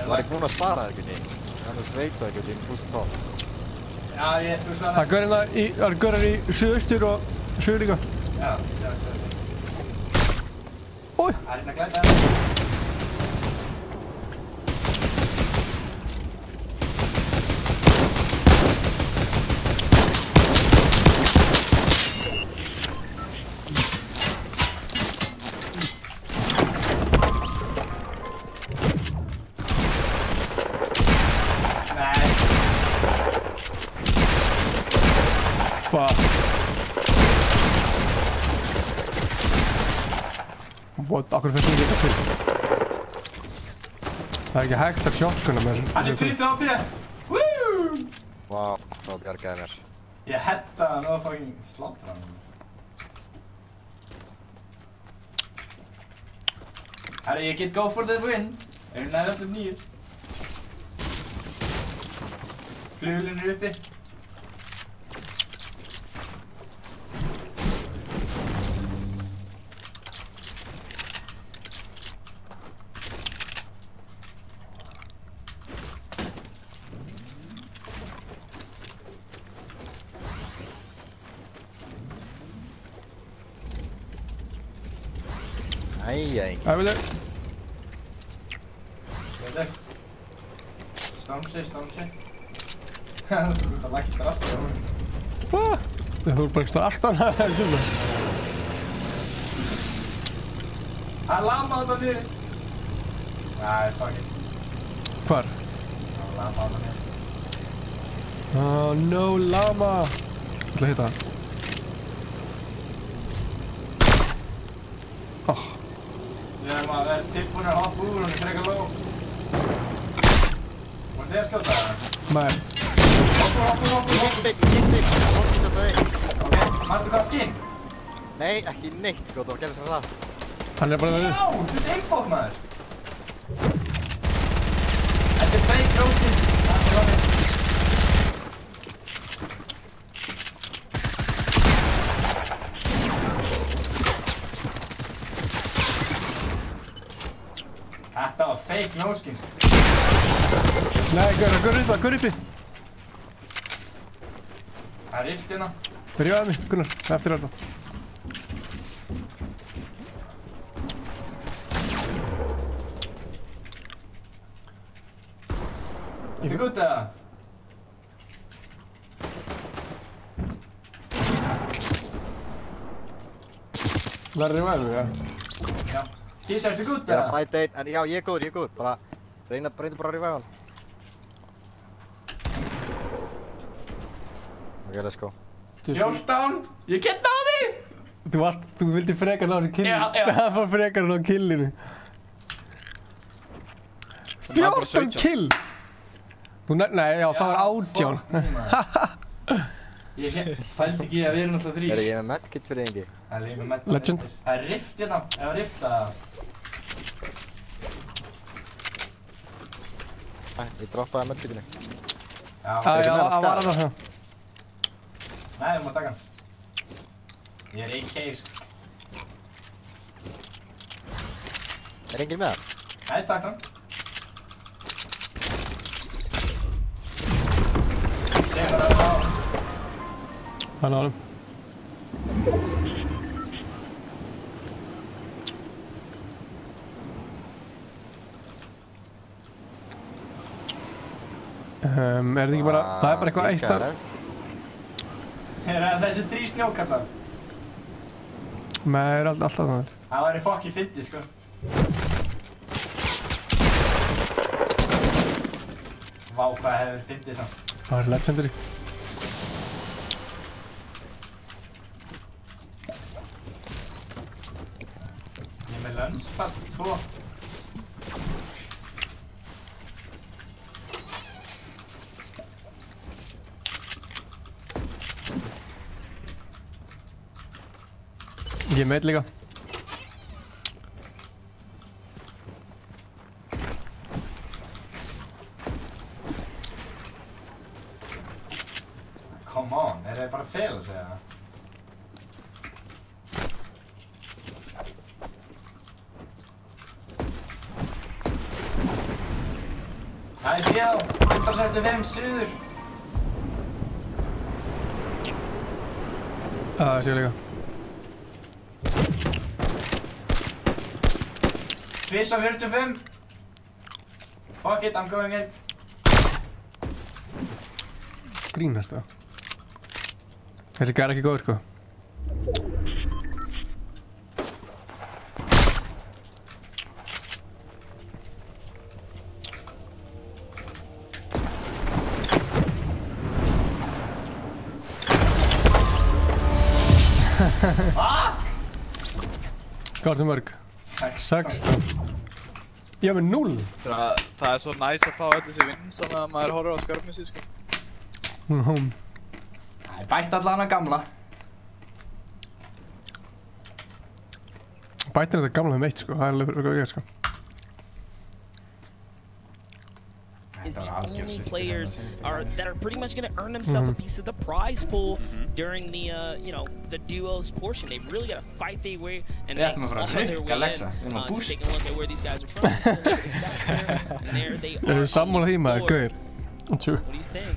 Var ég búinn að spara það ekki? Annars veit það ekki, ég búst það. Já, þú veist Það er gaurar í suðaustur og suður líka. Já, Ói! Það er hérna að glæta Akkur fyrst ekki þetta til. Það er ekki hægt að shotgunna mér. Hann er 20 HP! Woo! Vá, það bjargaði mér. Ég hetta hann og fucking slátra hann. Herri, ég get go for the win. Erum næði öllum 9. Flugulinn er uppi. Æjæj. Það vil ég. Veit. Stamsi. Það er lægt rast á það. Hvað? Þú er bara ekki aftan að það er kjöfna. Það er lama þetta niður. Nei, fuck it. Hvar? Það er lama þetta niður. Oh no, lama. Ég ætla að hitta hann. Við erum að vera tilbúinir að hoppa úr honum frekar lóg. Voru þið að skjóta það? Nei. Hoppa. Ég satt það einn. Ok, mannstu hvað skinn? Nei, ekki neitt sko, það var gerðið svo rætt. Hann er bara það við. Já, þú veist einbótt maður. Þetta er fake roasting. Það er lóðið. Þetta var fake no-skins. Nei, gaur uppi. Það er rift hérna. Byrjaði mig, Gunnar, eftir þetta. Þetta er gutt eða? Lærði ég væðu, já. Já. Kísa, ertu gutt Ég er eða? að fæta einn, en já, ég er góður. Bara, reyndu bara að rífa hann. Ok, let's go. 14! Ég get náði! Þú vildi frekar ná þessu killinu. Já. Það var frekar ná killinu. 14 kill! Nei, já, það var 18. Ég fældi ekki að við erum alltaf 3. Er ég með medkit fyrir þig ekki? Það er ég með medkit. Legend. Það er rift hérna. Ef það rift að... Ég droppaði medkitinu. Já, það var hann að það. Nei, þú maður taka hann. Ég er AK, sko. Er enginn með hann? Nei, takk hann. Segð bara að það. Hann á hann. þetta ekki bara, það er bara eitthvað eitt að... Þessi 3 snjókallar. Nei, alltaf það. Það væri fokki fyndið, sko. Vá, hvað hefur fyndið samt. Það var legendary. Ég er með lönspall 2. Ég er meitt líka. Come on, það bara fel að segja það? Það er séð, 175 suður. Það er séð líka. Svissa 45. Fuck it, I'm going in. Grínast það. Þessi gæri ekki góður, sko. Hvað er það mörg? 16. Ég hef með 0. Það er svo næs að fá öll þessi vinn sem að maður horfir á skörfnum síð, sko. Það er bætt allan að gamla. Bættir þetta gamla með 1, sko. Það er alveg fyrir að gera, sko. Is the only players that are pretty much going to earn themselves a piece of the prize pool during the the duos portion. They really got to fight their way and make all their way in. Just taking a look at where these guys are from. And there they are. Sammála því maður, gauður. What do you think?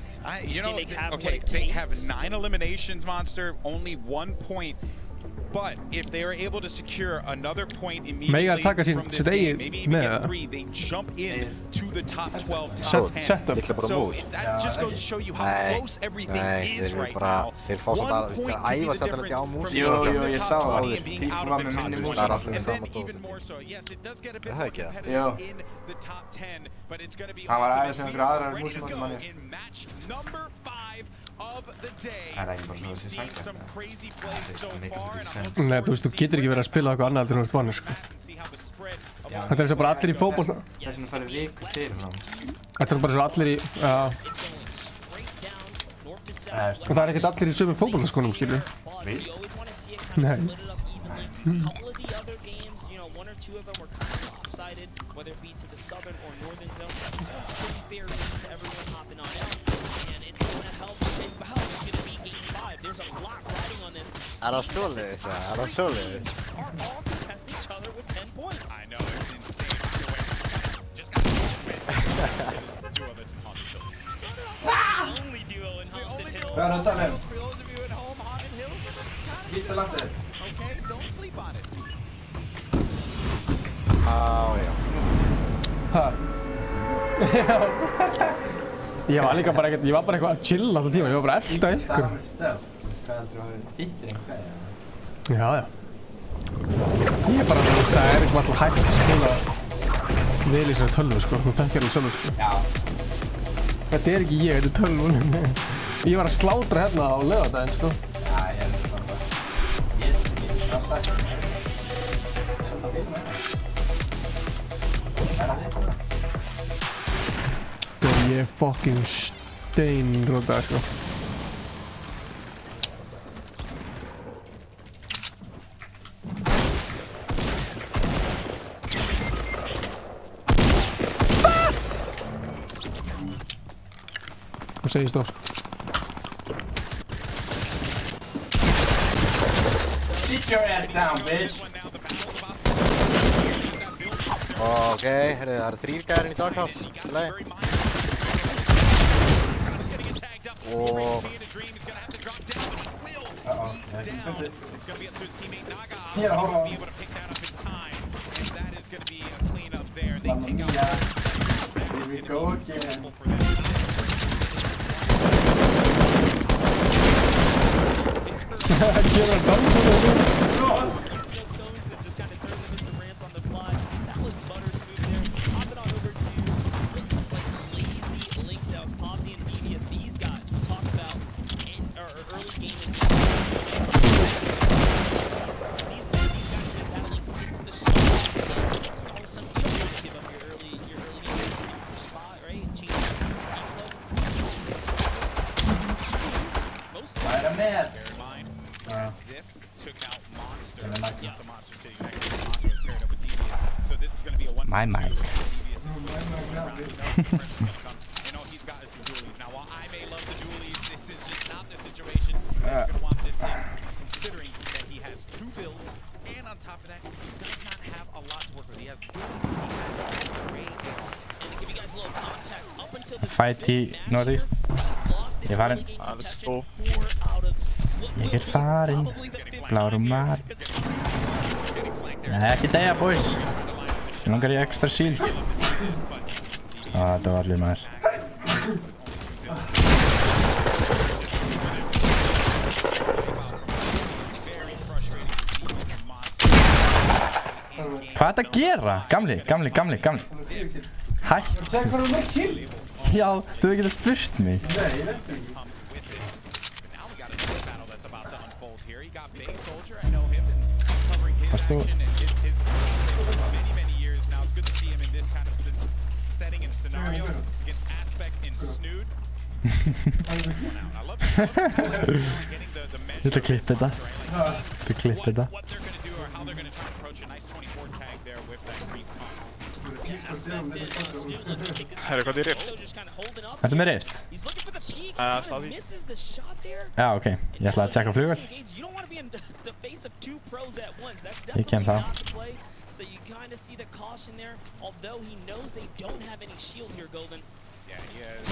They have 9 eliminations, Monster, only 1 point. But if they are able to secure another point immediately from this game, maybe even get 3, they jump in to the top 12, top 10. So that just goes to show you how close everything is right now. 1 point could be the difference from being in the top 20 and being out of the top 20. And then even more so, yes, it does get a bit more competitive in the top 10, but it's going to be awesome. And we are ready to go in match number 5 of the day. We've seen some crazy plays so far. Nei, þú veist, þú getur ekki verið að spila eitthvað annað en þú ert vanur, sko. Þetta er eins og bara allir í fótboll. Þess vegna farið viku fyrir hann. Þetta er bara eins og allir í, og það er ekkert allir í sömu fótbollaskónum, skilur. Nei. Er það svoleiðis? Er það svoleiðis? I know, it's insane. Just Only duo in Haunted Hills. Hvað er það með? For those of you at home, Haunted Hills. Lítið landið. Okay, don't sleep on it. Já. Hæ? Ég var líka bara ekkert, ég var bara eitthvað að chilla alltaf tíma, ég var bara að elda ykkur. Það með stöð. Hvað heldur þú að hafa hittir einhvað? Já. Ég er bara að veist, það er eitthvað alltaf hægt að spila vel í þessari tölvu, sko. Þú þekkir það sjálfur, sko. Já. Þetta er ekki ég, þetta er tölvun. Ég var að slátra hérna á laugardaginn, sko. Já, ég er það bara. Ég er það sagt. Ég er það fyrir með það. Ég er fucking steinrótað, sko. Þú segir stopp, sko. Sit your ass down, bitch. Ok, það eru 3 gæðir í daghouse. Til lagi. Og... Hér, horfa á. Here we go again. Að gera dansa með þú. My mic. Fight í Northeast. Ég er farinn. Let's go. Ég er farinn. Blárum mar. Nei, ekki deyja, boys. Ég langar í extra shield. Þetta var allir maður. Hvað er þetta að gera? Gamli. Hætt. Segð hvað er með kill? Já, þú hefði getað spurt mig. Nei, ég veit ekki. Varst þú? Ég ætla að klippa þetta. Herru, hvað er rift? Ertu með rift? Sáði. Já, ok. Ég ætla að tjekka flugvél. Ég kem þá. So you kind of see the caution there, although he knows they don't have any shield here, Golden. Yeah, he is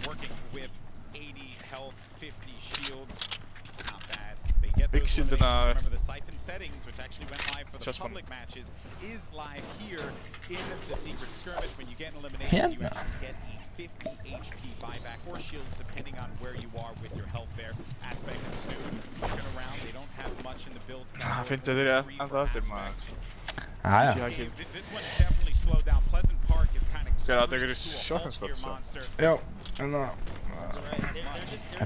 working with 80 health, 50 shields. Not bad. They get Big those shield eliminations. Remember the Siphon settings, which actually went live for the public matches, is live here in the secret skirmish. When you get an elimination, you actually get a 50 HP buyback or shields, depending on where you are with your health there. Aspect and Snood looking around. They don't have much in the builds. Finnst þér ennþá eftir maður? Já. This one definitely slowed down. Pleasant Park is kind of Gerðu þetta ykkur shotgun skot? Já, en það...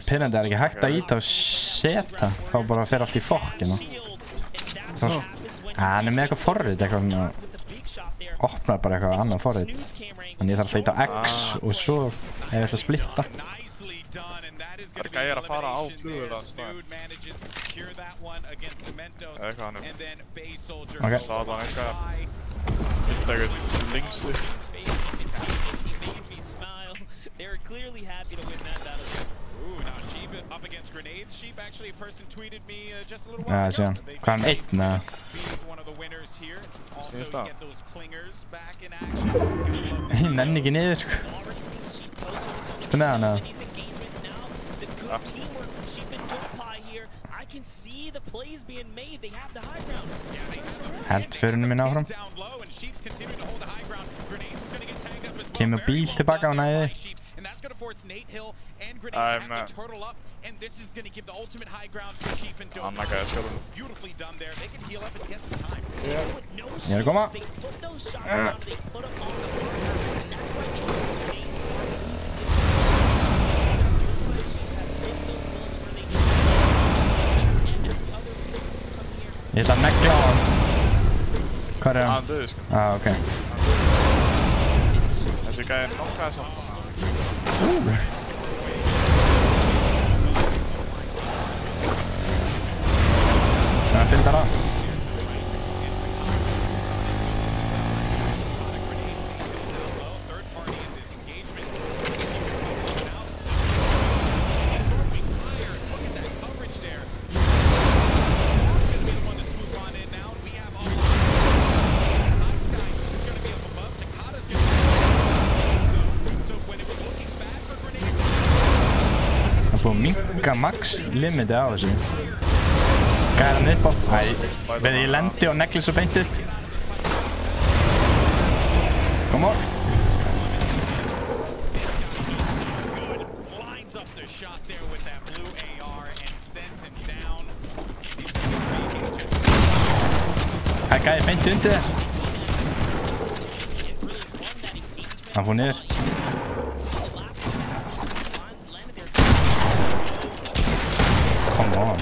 Pinnandi ekki hægt að íta og seta, þá bara fer allt í fokkinu. Hann er með eitthvað forrið, eitthvað opnar bara eitthvað annan forrið. En ég þarf alltaf að íta á X og svo ef ég ætla að splitta. Það er gæjar að fara á flugvél að stað. Eða eitthvað hann Ok. Sá allan eitthvað lengst upp. They were clearly happy to win that battle. Ooh, now Sheep up against grenades. Sheep actually a person tweeted me just a little Já, while sé ago. hann. Hvað er einn eða? One of the winners here. Also Sést það? get those clingers back in action. Ég nenni ekki niður, sko. Ertu með hann eða? I can see the plays being made. They have the high ground. Held förunum minn áfram. Kemur bíl tilbaka á næði. And that's going to force Nate Hill and Grenades have to turtle up, and this is going to give the ultimate high ground for Sheep and Dope. Beautifully done there. They can heal up and get some time. Ég er að koma. Ég ætla að negla á hann. Hvað er hann? Hann döði, sko. Ok. Þessi gæði nokkaði samt. Það er fylgdara. Það er búið að minka max limiti á þessu. Gæði hann upp á. Æ, veði ég lendi og negli svo beint upp. Come on. Það gæði beint undir þér. Hann fór niður. Come on.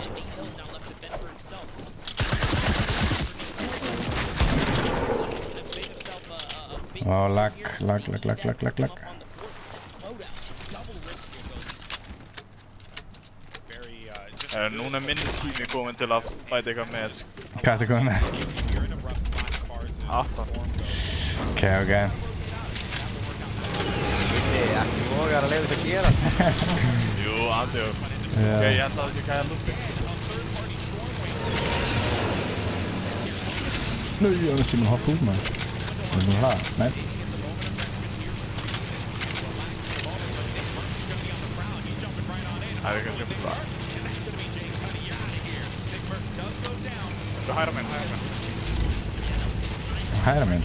Ó, lag. Núna minn tími komin til að bæta eitthvað með. Hvað ertu komin með? 8. Ok. Ekki vogar að leiða þess að gera. Jú, andjó. Ok, ég held að það sé gæða lúpi. Nú, ég veist ég mun hoppa út maður. Það er búin að hlaða. Nei. Það er ekki að sjöpa það. Hæra minn. Hæra minn?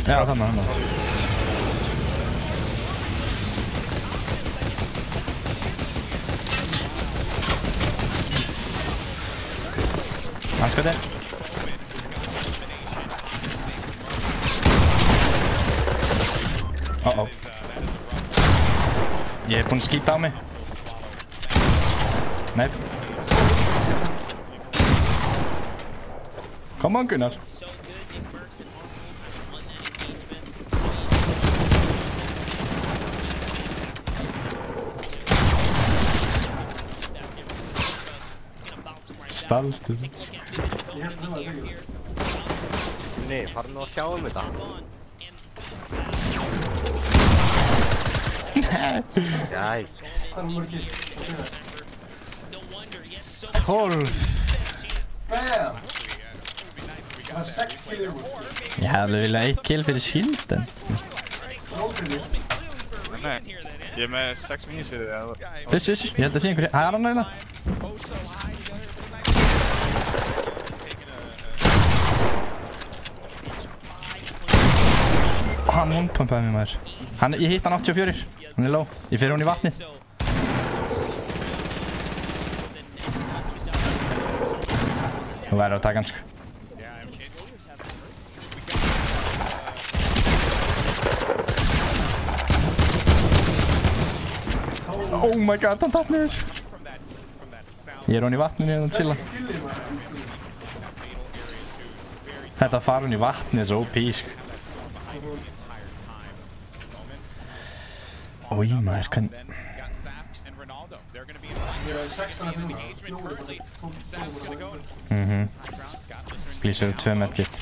Já, þannig. Hann skotir. Ég er búinn að skýta á mig. Nei. Come on, Gunnar. Stalstu. Nei, fara nú að sjá þetta. Jæ. 12. Bam! Það er 6 kill í úr. Ég hefði viljað 1 kill fyrir shielden. Nei, ég er með 6 mínus fyrir þig. Ég held að sé einhverju. Það er hann eiginlega. Hann one-pumpaði mig maður. Ég hitt hann 84. Hann er low. Ég fyrir hún í vatnið. Þú verður að taka hann sko. Oh my god, hann tapp niður. Ég er hún í vatninu og hann chilla. Þetta fara hún í vatnið er svo OP sko. Ói maður, hvað... Glísur 2 medkit.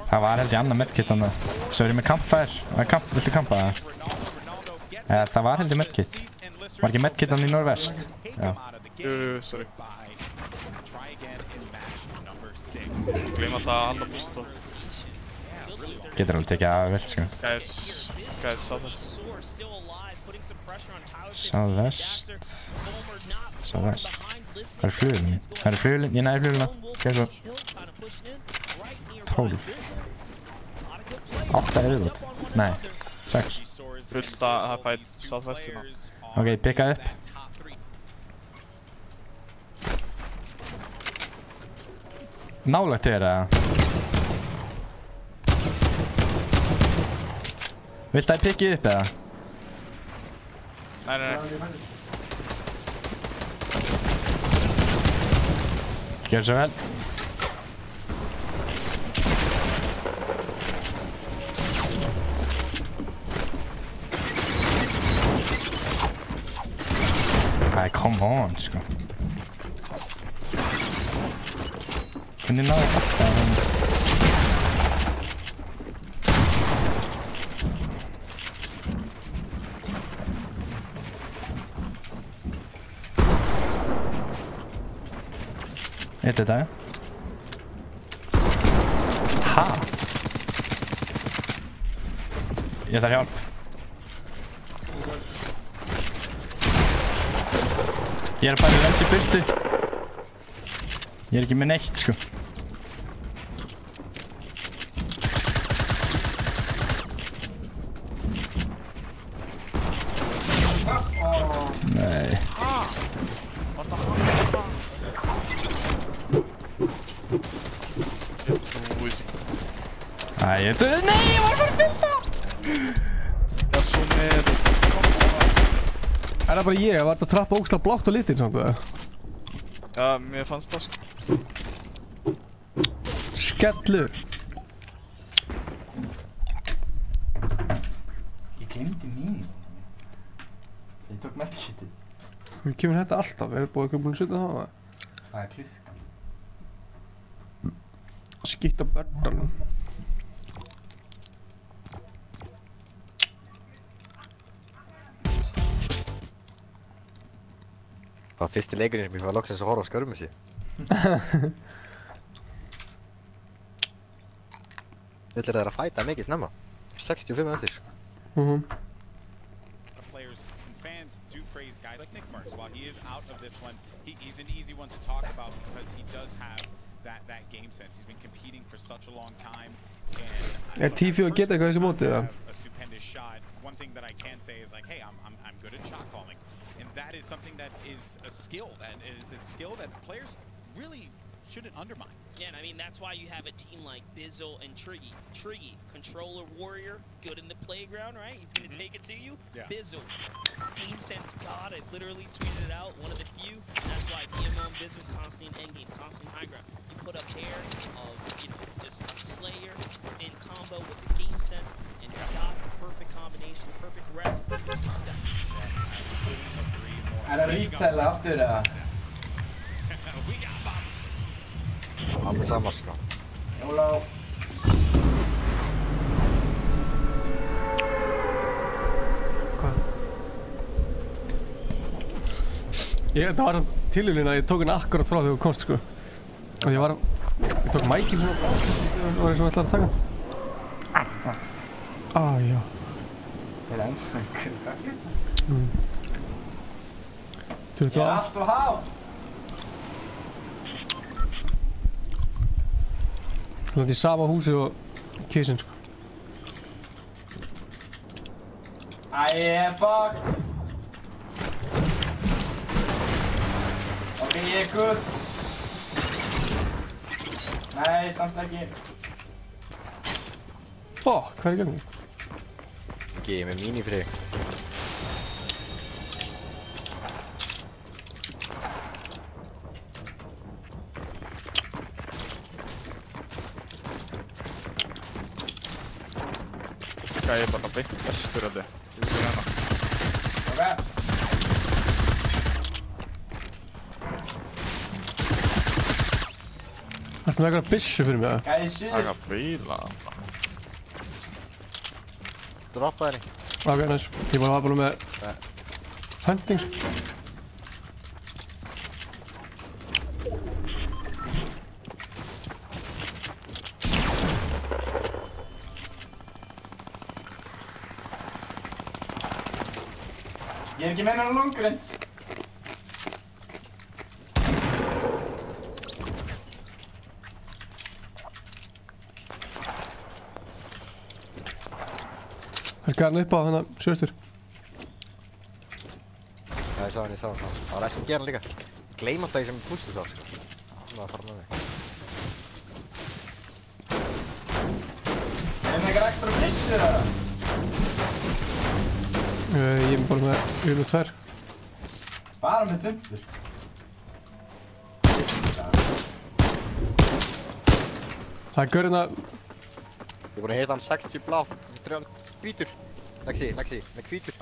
Það var held ég annað medkit þannig. Svo er ég með campfire. Viltu campa það? Það var held ég medkit. Var ekki medkit hann í norðvest? Já. Sorry. Gleym alltaf að halda búst á. Getur alveg tekið af vilt sko. Guys, southwest. Southwest. Hvað er flugulinn? Það er flugulinn, ég næði flugulina. Hvað er svo? 12. 8 er auðvitað. Nei, 6. Fullt að það fæl southwestina. Ok, pikka upp. Nálægt þér eða? Viltu að ég pikki upp eða? Nei. Gjör svo vel. Nei, come on sko. Hvernig náðu alltaf að hann? Eitt þetta, ja? Ha? Ég þarf hjálp. Ég er bara lens í burtu. Ég er ekki með neitt, sko. Nei. Nei, ég var bara að byrja! Það er svo með Er það bara ég? Var þetta trappa ógeðslega blátt á litinn samt eða? Já, mér fannst það sko. Skellur. Ég glemdi mín. Ég tók medkitið. Við kemur þetta alltaf, er búið ekki búin að setja það? Það er klukkan. Skýtt á börnunum. Það var fyrsti leikurinn sem ég var loksins að horfa á skörmið sér. Villir þeir að fæta mikið snemma. 65 eftir sko. Players and fans do praise guys like Nick Merckx. While he is out of this one, he's an easy one to talk about because he does have that game sense. He's been competing for such a long time. Er Tifi að geta eitthvað þessi mótið eða? A stupendous shot. One thing that I can say is like, hey, I'm good at shot calling. And that is something that is a skill that players really shouldn't undermine. Yeah, and I mean, that's why you have a team like Bizzle and Triggy. Triggy, controller warrior, good in the playground, right? He's going to take it to you. Yeah. Bizzle, game sense god. I literally tweeted it out, one of the few. That's why PMO and Bizzle constantly in endgame, constantly in high ground. You put up hair of, just a slayer in combo with the game sense, and you've got the perfect combination, the perfect recipe for success. Er það retail aftur eða? Alveg saman sko. Jólá. Það var samt tilvíðin að ég tók henni akkurat frá þegar þú komst sko. Og ég tók mækinn svona. Það var eins og ég ætlaði að taka hann. Já. Er það eins og einhverju kakki? 20 Ég er allt og há. Það er í sama húsi og kísinn sko. Ég er fucked. Ok, ég er good. Nei, samt ekki. Fuck, hvað er í gangi? Ekki, ég er með mín í frið. Ég er bara beint bestur af þið. Ég vil hérna. Ok. Ertu með eitthvað byssu fyrir mig eða? Gæsir. Taka bíla. Droppa henni. Ok, nice. Ég var bara með hunting sko. Ég er ekki með hennar longrins. Það er gæðan upp á þennan sjöstur. Já, ég sá hann. Það var SMG hann líka. Gleyma það sem ég pústu þá sko. Það var að fara með mig. Er það eitthvað ekstra byssur eða? Ég er bara með 1 og 2. Bara með dumpur. Það er gaurinn að... Ég er búinn að hita hann 60 blá. 3 hvítur. Lexi, með hvítur.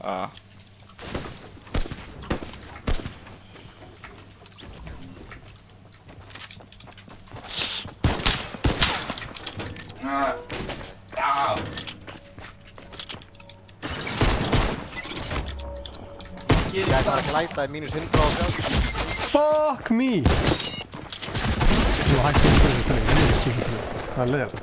Ég ætla að glæta í -130. Fuck me! Þú hætti að spila þetta lengi. Það er leiðar.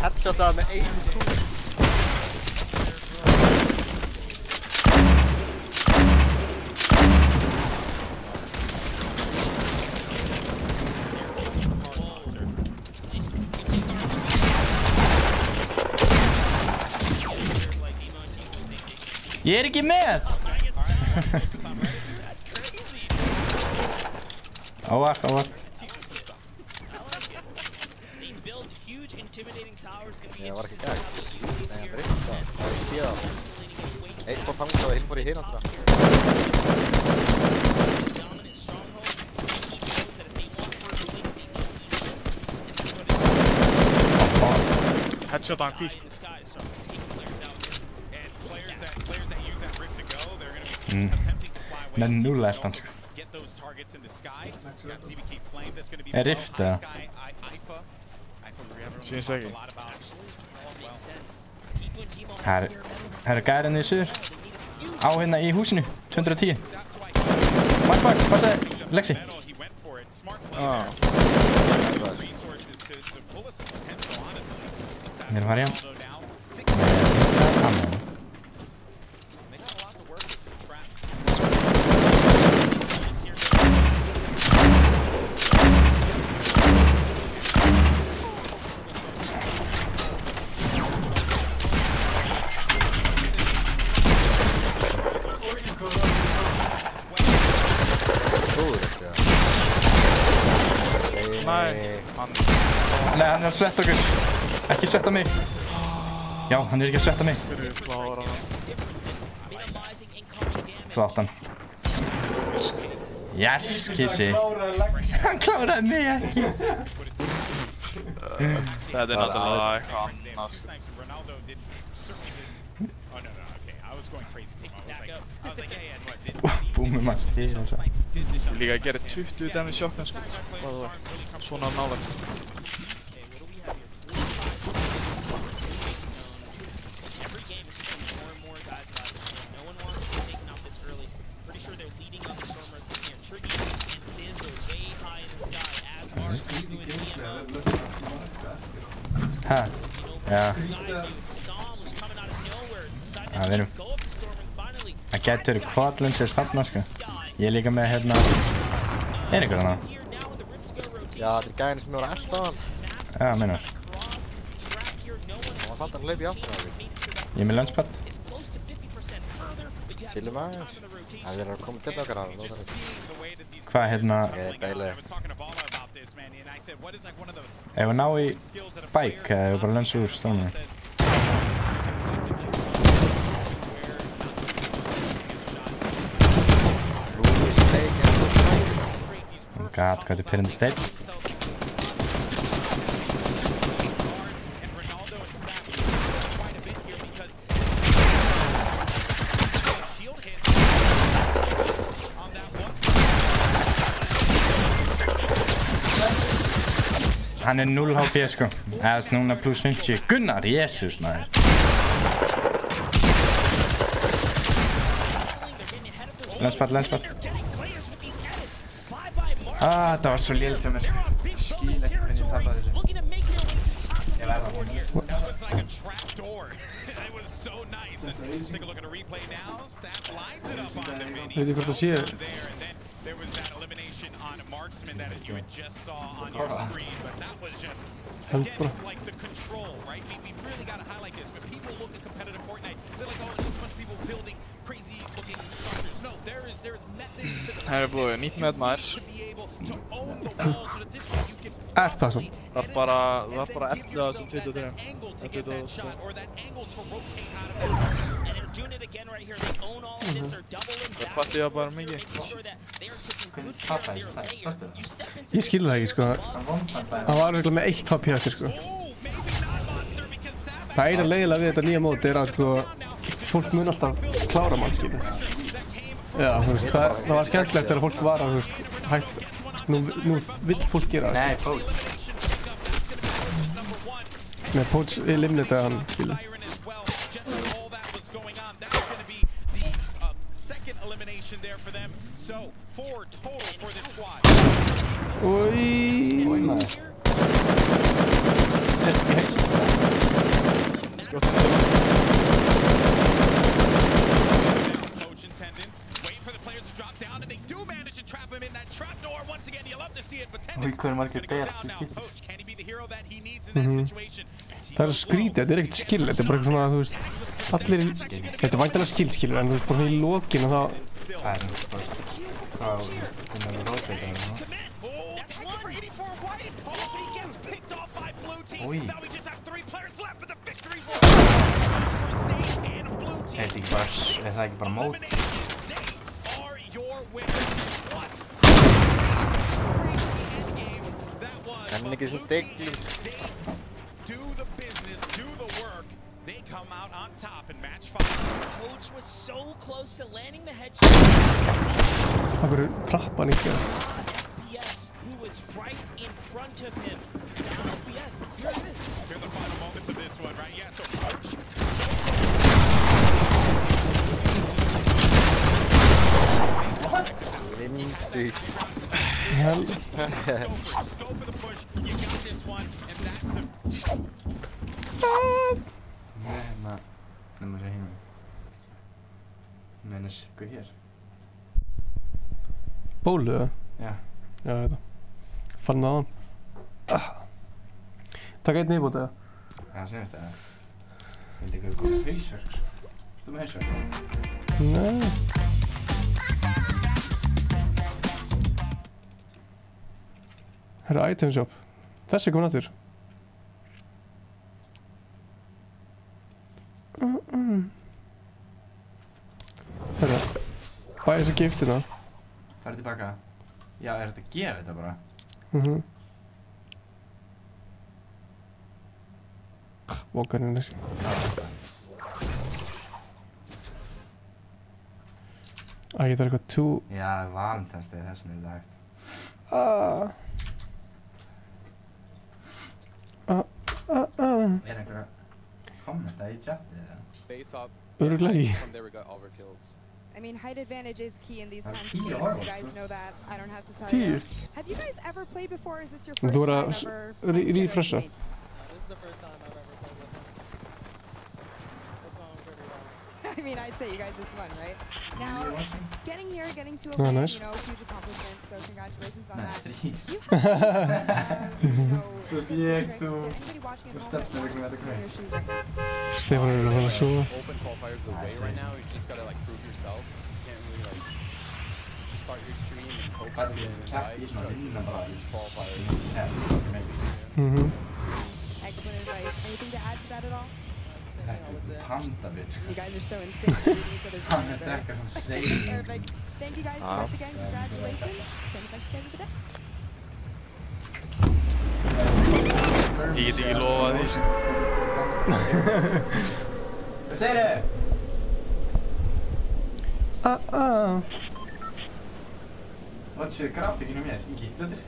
Headshotaði með 1 kúl. Ég er ekki með! Óvart. Ég var ekki gægt. Nei, hann breytti það. Það var ekki síðan. Einn fór fangað og hinn fór í hinn áttina. Headshot on Pete. Með 0 eldan sko. Er rift eða? Sýnst ekki. Her er gærin í suður. Á hérna í húsinu, 210. Markbak, passaði, Lexi. Við erum farið hjá. Nei, hann er að svetta okkur. Ekki svetta mig. Já, hann er ekki að svetta mig. Þú átt hann. Yes, Kissi. Hann kláraði mig ekki. Þetta er náttúrulega eitthvað annars. Búmið maður. Ég líka að gera 20 damage shotgun skot. Svona nálægt. Hæ? Já. Já, við erum... Það gæti verið quadlancer þarna, sko. Ég er líka með, hérna... Er einhver hana? Já, þetta er gæðin sem ég var að elda á hann. Já, meinar. Og hann samt hann hlaup í áttina á því. Ég er með launchpad. Chillum aðeins. Það er að koma til okkar á hann. Hvað, hérna... Ok, beilið. Ef við ná í bike, eða ef við bara launch úr stónum. God, hvað þetta er pyrrandi steinn. Hann er 0 HP sko. Eða núna plus 50. Gunnar, Jesus maður. Lensbad. Það var svo lélt hjá mér sko. Skil ekki hvernig ég tapaði þessu. Ég verða að búin. Veit ég hvort það sé. Held bara. Það er búið, nýtt með maður. Er það svo? Það er bara 11 sem 23. Það patti það bara mikið. Hvernig tapaði það? Sástu það? Ég skilði það ekki sko. Það var virkilega með 1 HP eftir sko. Það eina leiðilega við þetta nýja móti er að sko fólk mun alltaf klára mann skilur. Já, þú veist, það var skemmtilegt þegar fólk var að, þú veist, hægt, nú vill fólk gera það. Nei, Poach. Nei, Poach eliminated hann, skilur. Oi, maður. Oi, hvað margir bear. Það skrítið, þetta ekkert skill, þetta bara eitthvað svona, þú veist, allir, þetta væntanlega skill, en þú veist, bara svona í lokin og það... Það bara, hvað, hvernig rótveita það, Új. Er það ekki bara mót? Það ekki sem deglum. They come out on top in match 5. Coach was so close to landing the headshot. Það verður trappan ekki. FPS, who was right in front of him. FPS, here it is. Here are the final moments of this one, right? Yeah, so Coach. Hell. Go for the push. You got this one, and that's him. Hérna, nefnum að segja hínum. Meina Siggu hér. Bólu það? Já. Já, þetta. Fann það á hann. Takk einn nýbútið það? Já, senast það. Vildi ekki að koma hausverk. Ertu með hausverk? Nei. Herra, item shop. Þessi komin aftur. Herra, bæði þessi giftina. Færðu tilbaka. Já, er þetta að gefa þetta bara? Vókarinn þessi. Æ, þetta eitthvað tú... Já, valentænstegi þessum er hægt. Er einhverja kommenta í chatið eða? Örugglega. I mean, height advantage is key in these kinds of games. You guys know that. I don't have to tell you. Have you guys ever played before? Or is this your first Þú time voru ever? að refresha. This is the first time I've ever played with them. That's why I'm pretty well. I mean, I'd say you guys just won, right? Now, getting here, getting to a win, nice. you know, huge accomplishment. So congratulations on that. Do you have any, tips or tricks to anybody watching at home that wants to be in your shoes right now? Stefán að fara að sjóða. Open qualifiers the way right now. You just gotta like prove yourself. You can't really like just start your stream and hope that you're right. You try to use these qualifiers. Excellent advice. Anything to add to that at all? Pandabit. You guys are so insane at reading each other's minds, right? Perfect. Thank you guys so much again. Congratulations. Send it back to you guys with the Ég get ekki lofað því. Hvað segir þau? Hvað séu grafíkinu mér? Ingi, hlutir?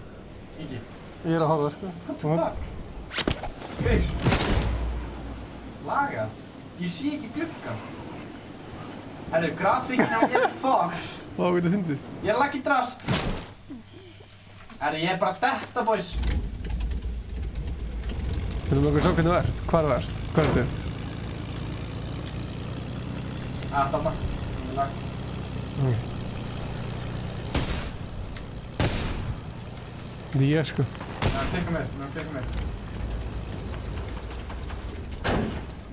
Ingi? Ég er að horfa, sko. What the fuck? Gauð. Laga? Ég sé ekki gluggan. Herru, grafíkinu er fucked. Vá, hvað þetta fyndið? Ég er lagið drast. Herru, ég er bara detta, boys. Viljum okkur sjá hvernig þú ert? Hvar þú ert? Hvar ertu? Þarna. Það er lagt. Þetta er ég, sko. Mér tekka mér.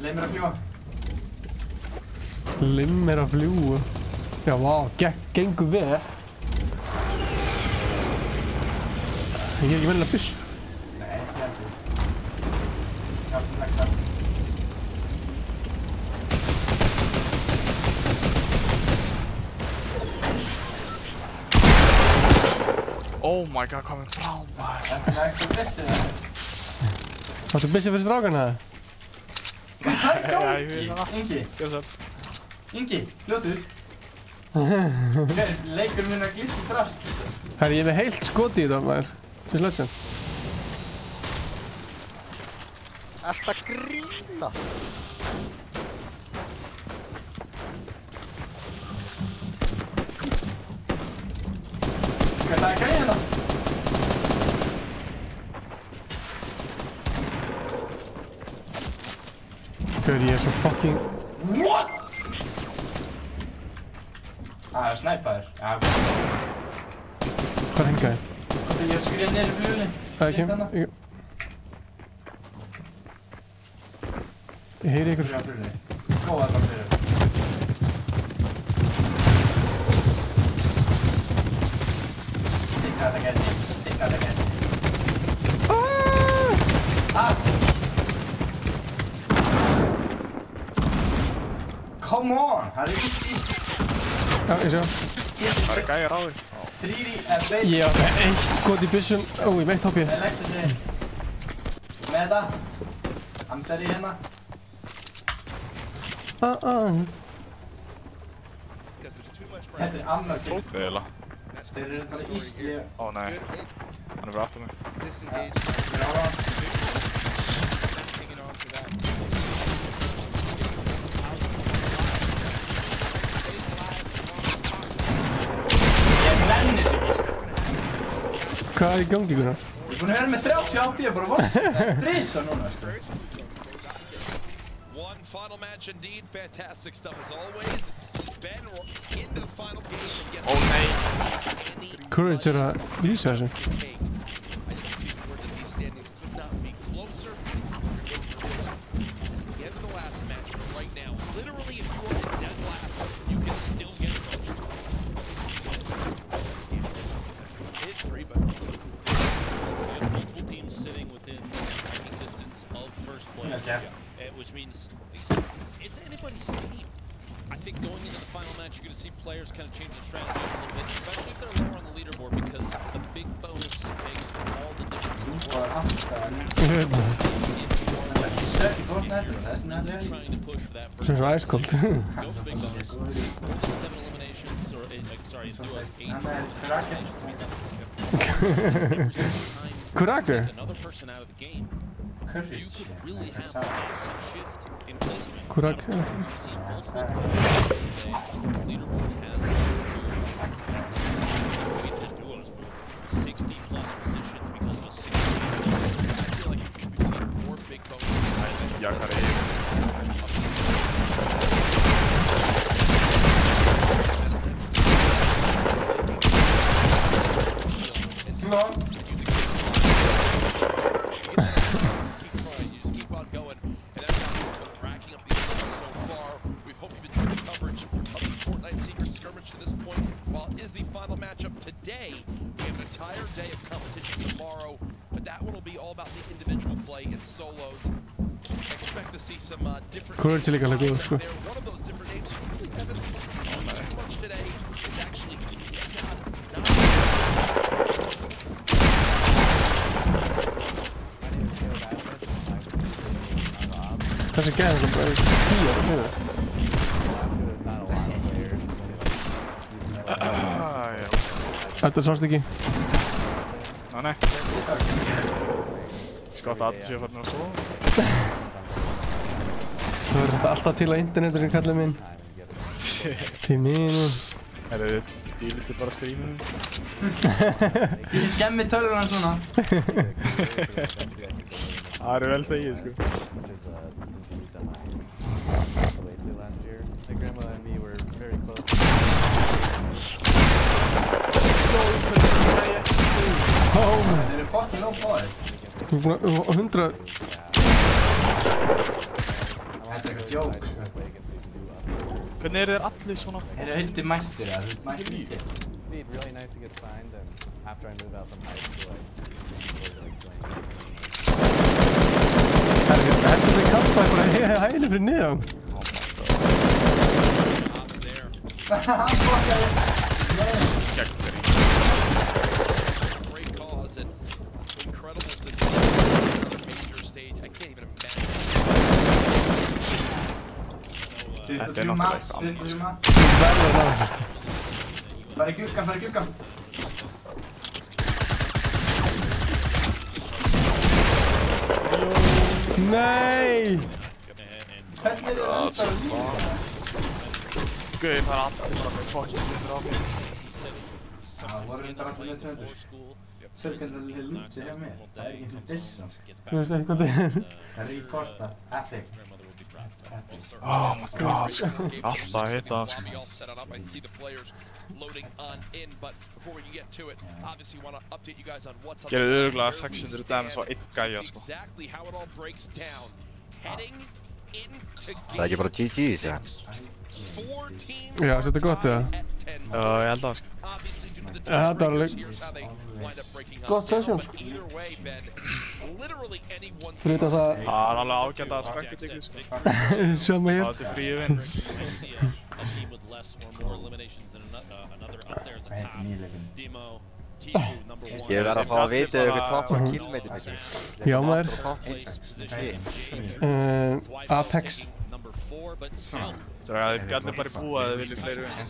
Leið mér að fljúa. Leið mér að fljúa. Já, vá, gengur vel. Ég er ekki vennilega byssu. Nei, ekki heldur. Hjálpum leggja. Oh my god, hvað er frábær. Þetta er ekki byssu það. Varstu byssu fyrir strákana það? Hvað er gangi? Ingi. Ingi, fljótu. Leikur minn að glitsi drast. Herri, ég er með heilt skoti í það, maður. Just legend. Ertu að grína? Hvað er það að gæja hérna? Gauður, ég er svo fucking... What? Það er snæpaður. Já, ok. Hvað hengaði? Ég skriði neyri flugulinn. Það er ekki... Ég heyri ykkur. Góða bara fyrir. Sticka þetta gæti. Come on! Það íst. Já, ég sjá. Það gæjar á þig. 3 í Ég var með 1 skot í byssun. Ó, ég meitt hoppið. Það Lexus með þetta. Hamster í hérna. Þetta annars skil. Tók þig eiginlega. Þeir eru bara ísli. Ó nei. Hann fyrir aftur mig. Ég nenni sig ekki, sko. Hvað í gangi, Gunnar? Ég er búinn að vera með 30 HP bara vonst. Þrisa núna, sko. One final match indeed. Fantastic stuff as always. Ben into the final game and gets Courage er að lýsa þessu. I think these standings could not be closer. The end of the last match right now. Literally, if you are in dead last, you can still get coached. History, but multiple teams sitting within striking distance of first place, which means it's anybody's team. I think going into the final match, you're going to see players kind of change their strategy a little bit, especially if they're lower on the leaderboard, because the big bonus makes all the difference in the world. Trying to push for that first. Sem svo æskold. Go for big bonus. More than 7 eliminations, or sorry, it was 8 eliminations. Kuraker? Another person out of the game. You could really have a massive shift in placement. Kuraker. We've seen multiple leaderboard has the duos move 60 plus positions because of a 60. I feel like we've seen more big bonuses. Today, we have an entire day of competition tomorrow, but that one will be all about the individual play and solos. Expect to see some different Courage er líka alveg góð, sko. One of those different names you really haven't seen too much today is actually Þessi gæði það bara 10 ára með það. Þetta sást ekki. Nei. Skátt að allir séu farin að sofa. Það verður þetta alltaf til á interneturinn, kallið minn. Því mínum. Herru, díliti bara streaminu. Ég skemmi tölvuna svona. Það eru vel þegið, sko. Oh man. Þeir eru fucking low power. Við erum búin að 100... Þetta er eitthvað joke, sko. Hvernig eru þeir allir svona? Þeir eru huldi mættir, það eru mættir lítið. Really nice to get signed, and after I moved out from high school, Þetta er kampað bara hægni fyrir niðan. great cause and incredible to see on a major stage. I can't even imagine. 23 mats, 23 mats. Fara í gluggan, fara í gluggan. Nei! Hvernig er það að líka? Guði, það er allir bara með fucking 200 á mig. Það voru reyndar allir með 200. Sörgjöndar lítið lútið hjá mér. Það er ekki einhvern dissan. Þú veist ekki hvað það er. Það er reporta. Epic. Oh my god, sko. Alltaf að hitta, sko. Gerðu örugglega 600 damage á einn gæja, sko. Það ekki bara GG's, ja? Já, þetta gott, eða? Já, ég held það, sko. Þetta var alveg gott session, sko. Fyrir þetta það... Það er alveg ágætt að spekja ykkur, sko. Sama hér. Það er til fríu vinn. Ég verð að fá að vita ykkur toppar killmeitir mikið. Já, maður. Apex. Það er allir bara í búa að þið viljið fleiri vinn.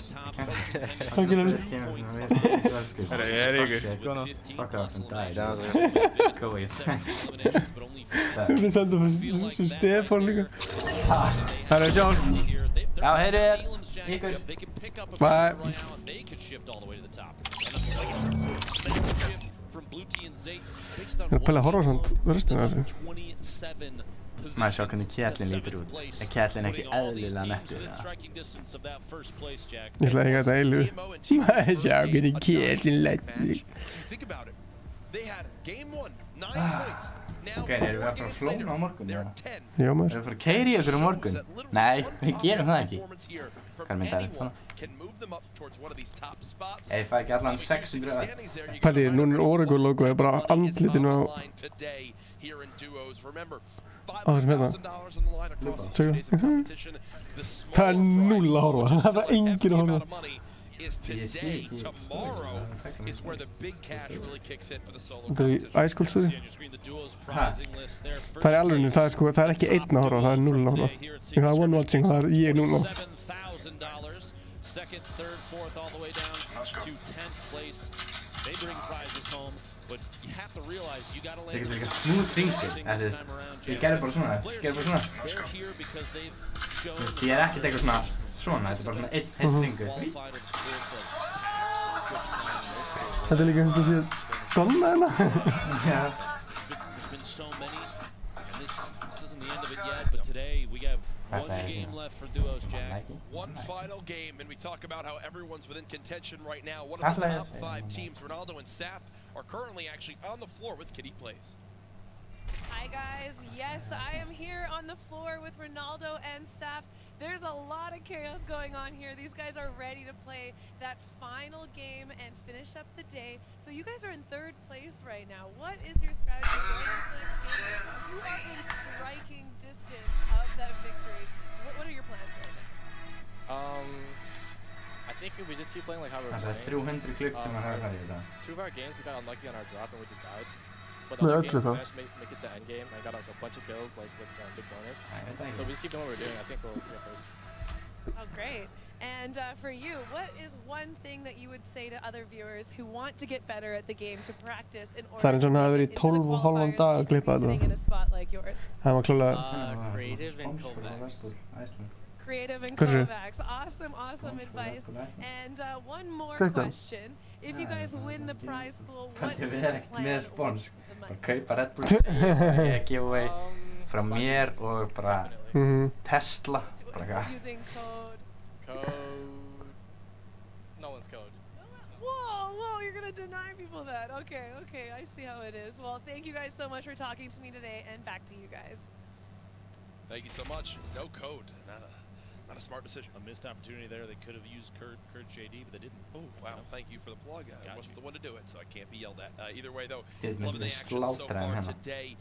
Hvað gerir þið? Ég er ykkur, góðan. Fuck off and die. Go away. Við sendum fyrir Stefán líka. Það er Jones. Já, heyri þér. Ykkur. Bye. Ég er að pæla að horfa samt restina af þessu. Maður sjá hvernig Caitlyn lítur út. Er Caitlyn ekki eðlilega nettur? Ég ætla ekki að þetta eilu. Maður sjá hvernig Caitlyn lítur út. Ok, erum við að fara að flóna á morgun? Já, maður. Erum við að fara að keyra í ykkur á morgun? Nei, við gerum það ekki. Hvað er myndað upp? Ég fæ ekki allan 600. Pæli, núna er Oracle logoið bara andlitinu á þessum hérna. Tjekka. Það er 0 að horfa. Það er enginn að horfa. Þetta er í æskólstuði. Það er alveg, það er ekki 1 að horfa, það er 0 að horfa. Það er one watching, það er ég núna. Second, third, fourth, all the way down to 10th place. They bring prizes home, but you have to realize you got to land the smooth thinking. Ég gerði bara svona. Ég er ekkert eitthvað svona, þetta er bara svona einn hringur. Þetta er líka eins og sé donna hérna. Já. One game left for Duos, Jack. One final game, and we talk about how everyone's within contention right now. One of the top 5 teams, Ronaldo and Saf, are currently actually on the floor with Kitty Plays. Hi guys, yes, I am here on the floor with Ronaldo and Saf. There's a lot of chaos going on here. These guys are ready to play that final game and finish up the day. So you guys are in 3rd place right now. What is your strategy going into this game? You are in striking distance of that victory. What are your plans right now? I think if we just keep playing like how we're playing. 300 klipp sem maður hefur hægir þetta. 2 of our games we got unlucky on our drop and we just died. But the other games we managed to make it to end game and got like a bunch of kills like with big bonus. So we just keep doing what we're doing. I think we'll get first. Oh, great. And for you, what is one thing that you would say to other viewers who want to get better at the game to practice in order Það er eins og hann hafi verið í 12,5 daga að klippa sitting in a spot like yours? Það var klálega... Creative and Kovacs. Creative and Hversu? Kovacs. Awesome, awesome advice. And one more Hvað? question. If you guys win the prize pool, what is Við the erum ekkert plan með with spons. the Bara money? kaupa Red Bull ég giveaway frá mér og bara Tesla. Bara hvað. Using code. Nolan's code. Whoa, you're gonna deny people that. Okay, I see how it is. Well, thank you guys so much for talking to me today, and back to you guys. Thank you so much. No code. Not a smart decision. A missed opportunity there. They could have used Kurt JD, but they didn't. Oh, wow. Thank you for the plug. I wasn't the one to do it, so I can't be yelled at. Either way, though, Did loving the make action so slaughter far him. today.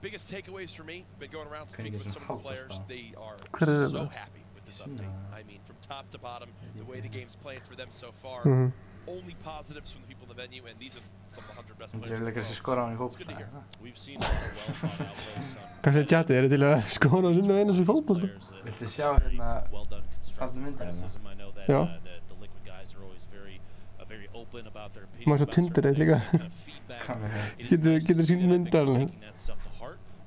Biggest takeaways for me, been going around speaking with some of the players. They are Hva so happy with this update. I mean, from top to bottom, the way the game's played for them so far. Only positives from the people in the venue, and these are some of the 100 best players. Ég vil ekki að skora á hann í It's good to hear. fótbolta. We've seen a well thought out plays. Hvað segir chatið? Eru til að skora á sinna einu sem fótbolta? Viltu sjá hérna faldu myndar hérna? I know that Já. the Liquid guys are always very open about their opinions. Maður svo Tinder eitt líka. Getur sín myndar hann.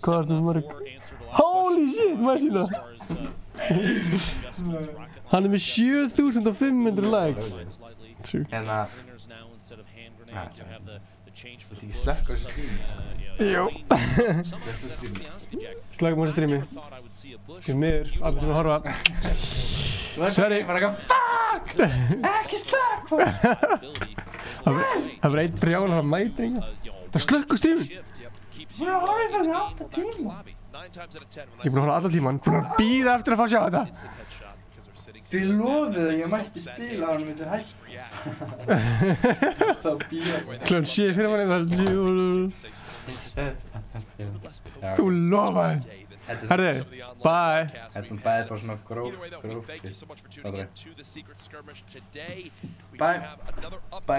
Hvað er það mörg? Holy shit, maður sína! Hann er með 7500 likes. Hérna... Viltu ekki slökka á þessu streami? Jú. Slökkum á þessu streami. Fyrir miður, allir sem að horfa. Sorry. Fuck! Ekki slökk! Það var einn brjálar að mætringa. Það slökk á streamin. Hún er að horfa í 8 tíma. Ég er búinn að horfa allan tíman, búinn að bíða eftir að fá að sjá þetta. Þið lofuðu að ég mætti spila á hann myndi hægt. Þá bíða. Klukkan 7 fyrir manni, þú lofaði. Herðu, bye. Þetta er svona bæði bara svona gróft. Bye. Bye.